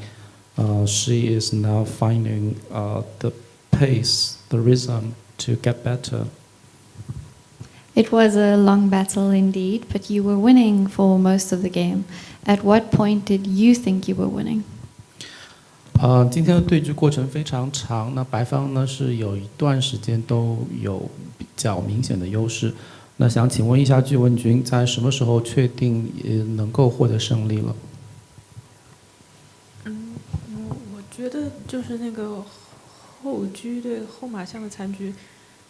she is now finding the pace, the rhythm to get better. It was a long battle indeed, but you were winning for most of the game. At what point did you think you were winning? 今天的对局过程非常长，那白方呢是有一段时间都有比较明显的优势。那想请问一下具文君，在什么时候确定能够获得胜利了？我觉得就是那个后车对后马象的残局，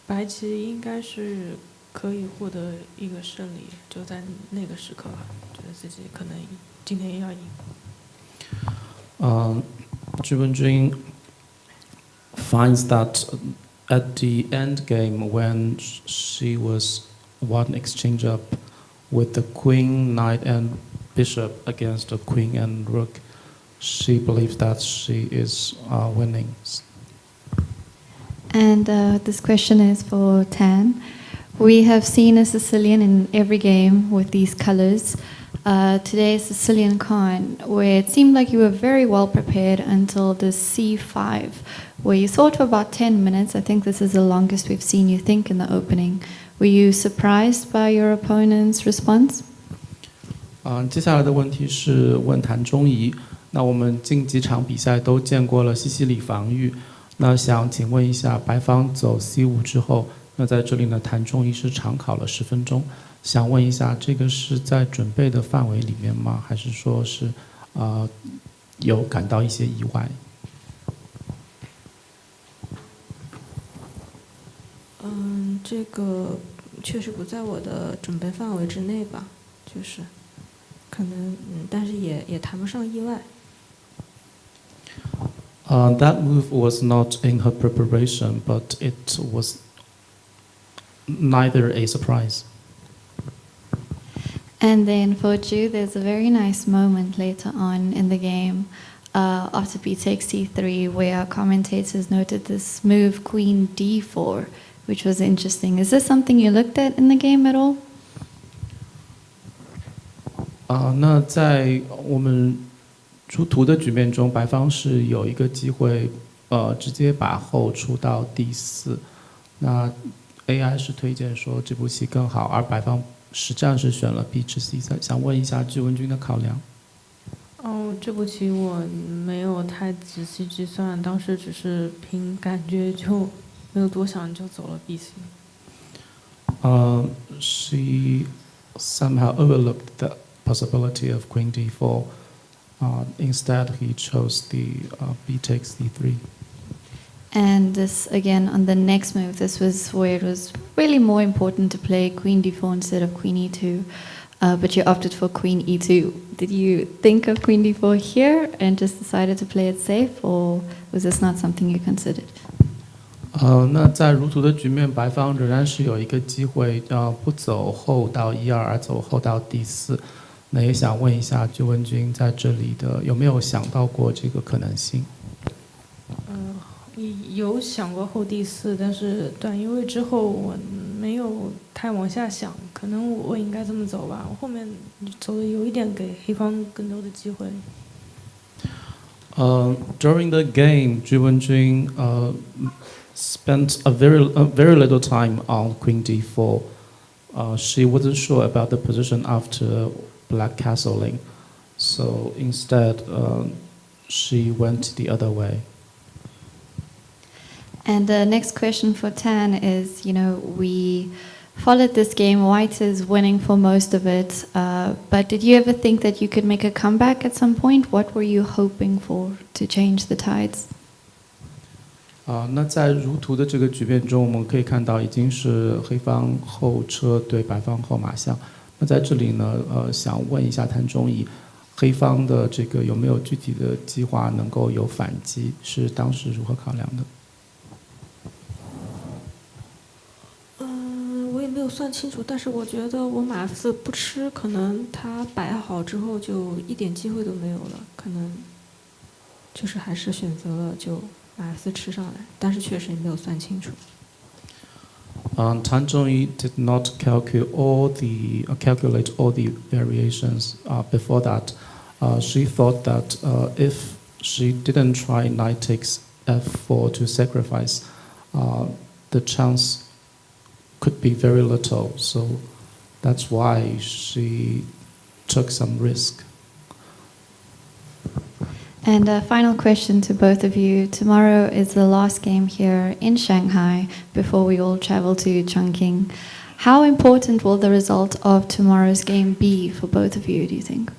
白棋应该是可以获得一个胜利，就在那个时刻，觉得自己可能今天要赢。Zhu Wenjun finds that at the end game when she was one exchange up with the queen, knight, and bishop against the queen and rook, she believes that she is winning. And this question is for Tan. We have seen a Sicilian in every game with these colors. Today's Sicilian con, where it seemed like you were very well prepared until the C5, where you thought for about 10 minutes. I think this is the longest we've seen you think in the opening. Were you surprised by your opponent's response? 接下来的问题是问谭忠仪。那我们近几场比赛都见过了西西里防御，那想请问一下，白方走 C5 之后，那在这里呢，谭忠仪是长考了10分钟，想问一下，这个是在准备的范围里面吗？还是说是有感到一些意外？这个确实不在我的准备范围之内吧，就是可能但是也谈不上意外。That move was not in her preparation, but it was neither a surprise. And then for Ju, there's a very nice moment later on in the game after b takes c3 where our commentators noted this move Queen d4, which was interesting. Is this something you looked at in the game at all? 那在我们出图的局面中，白方是有一个机会，直接把后出到D4。那 AI 是推荐说这步棋更好，而白方实战是选了 B 吃 C3。想问一下具文君的考量。这步棋我没有太仔细计算，当时只是凭感觉，就没有多想就走了 BC。She somehow overlooked the possibility of Queen D4. Instead, he chose the B takes D3. And this, again, on the next move, this was where it was really more important to play Queen D4 instead of Queen E2. But you opted for Queen E2. Did you think of Queen D4 here and just decided to play it safe, or was this not something you considered? 那在如图的局面，白方仍然是有一个机会，不走后到1-2，而走后到D4。那也想问一下具文君在这里的有没有想到过这个可能性？有想过后D4，但是短移位之后我没有太往下想，可能我应该这么走吧。我后面走的有一点给黑方更多的机会。During the game, Ju Wenjun spent a very little time on Queen D4. She wasn't sure about the position after black castling, so instead she went the other way. And the next question for Tan is, we followed this game. White is winning for most of it, but did you ever think that you could make a comeback at some point? What were you hoping for to change the tides? 那在如图的这个局面中，我们可以看到已经是黑方后车对白方后马象。那在这里呢，想问一下谭忠仪，黑方的这个有没有具体的计划能够有反击？是当时如何考量的？我也没有算清楚，但是我觉得我马4不吃，可能他摆好之后就一点机会都没有了，可能就是还是选择了就马4吃上来，但是确实也没有算清楚。Tan Zhongyi did not calculate all the variations before that. She thought that if she didn't try knight takes f4 to sacrifice, the chance could be very little. So that's why she took some risk. And a final question to both of you. Tomorrow is the last game here in Shanghai before we all travel to Chongqing. How important will the result of tomorrow's game be for both of you, do you think?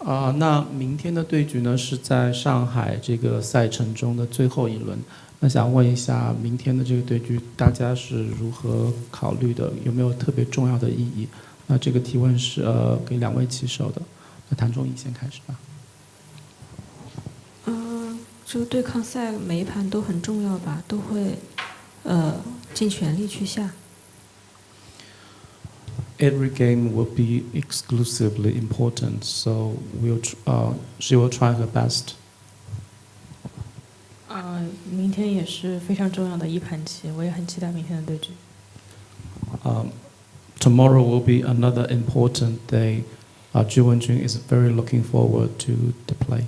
那明天的对局呢是在上海这个赛程中的最后一轮。那想问一下，明天的这个对局大家是如何考虑的？有没有特别重要的意义？那这个提问是给2位棋手的。那谭忠仪先开始吧。这个对抗赛每一盘都很重要吧，都会尽全力去下。Every game will be exclusively important, so she will try her best. 明天也是非常重要的一盘棋，我也很期待明天的对局。tomorrow will be another important day. Zhu Wenjun is very looking forward to the play.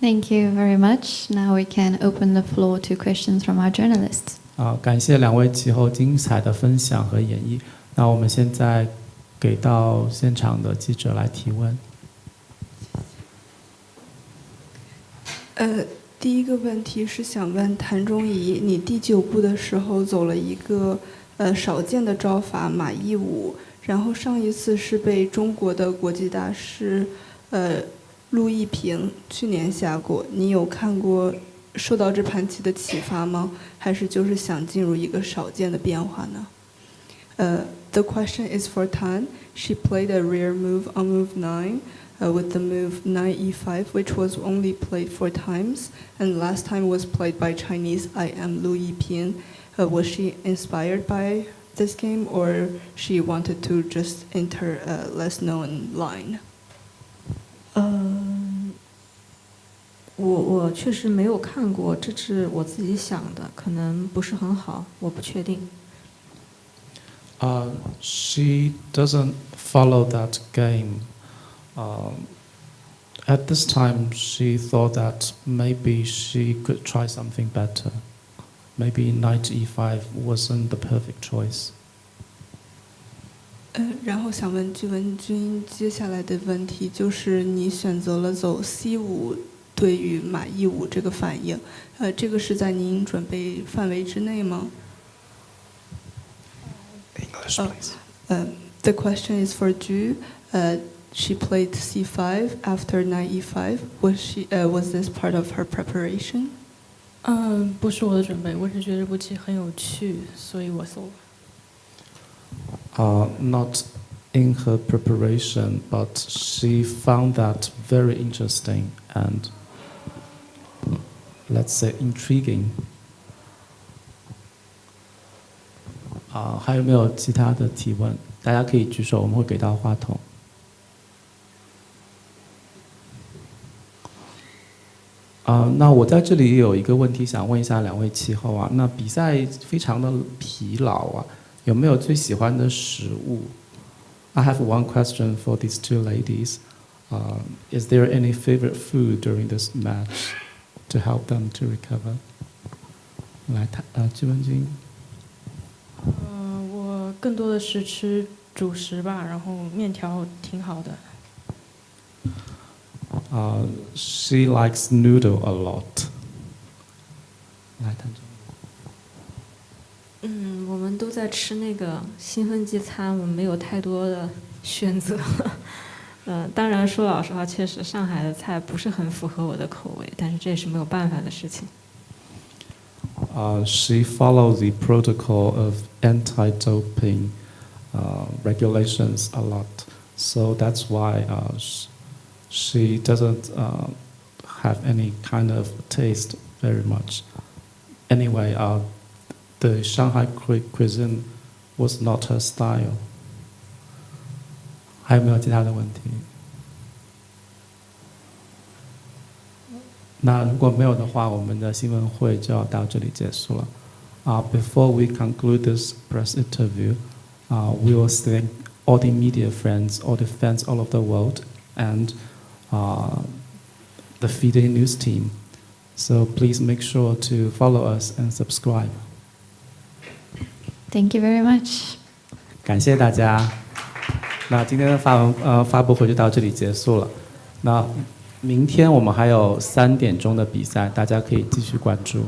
Thank you very much. Now we can open the floor to questions from our journalists. 感谢两位棋后精彩的分享和演绎。那我们现在给到现场的记者来提问。第一个问题是想问谭忠仪，你第9步的时候走了一个少见的招法马一五，然后上一次是被中国的国际大师陆一平去年下过，你有看过受到这盘棋的启发吗？还是就是想进入一个少见的变化呢？The question is for Tan. She played a rare move on move 9 with the move knight e5, which was only played 4 times, and last time was played by Chinese IM Lu Yipin. Was she inspired by this game, or she wanted to just enter a less known line? 我确实没有看过，这是我自己想的，可能不是很好，我不确定。She doesn't follow that game. At this time, she thought that maybe she could try something better. Maybe knight e5 wasn't the perfect choice. 然后想问具文君，接下来的问题就是你选择了走 C5 对于马 E5 这个反应，这个是在您准备范围之内吗？English, please. The question is for Ju. She played C5 after knight E5. Was this part of her preparation? 不是我的准备，我只觉得这步棋很有趣，所以我走了。Not in her preparation, but she found that very interesting and, let's say, intriguing. 还有没有其他的提问？大家可以举手，我们会给到话筒。那我在这里有一个问题想问一下两位棋后啊，那比赛非常的疲劳啊，有没有最喜欢的食物？ I have one question for these two ladies. Is there any favorite food during this match to help them to recover? 来，具文君。我更多的是吃主食吧，然后面条挺好的。She likes noodle a lot. 来，谭总。我们都在吃那个兴奋剂餐，我们没有太多的选择。当然说老实话，确实上海的菜不是很符合我的口味，但是这也是没有办法的事情。She follows the protocol of anti-doping regulations a lot, so that's why she doesn't have any kind of taste very much. Anyway, the Shanghai cuisine was not her style. 还有没有其他的问题？那如果没有的话，我们的新闻会就要到这里结束了。Before we conclude this press interview, we will thank all the media friends, all the fans all over the world, and the FIDE news team. So please make sure to follow us and subscribe. Thank you very much. 感谢大家。那今天的发布会就到这里结束了。那明天我们还有3点钟的比赛，大家可以继续关注。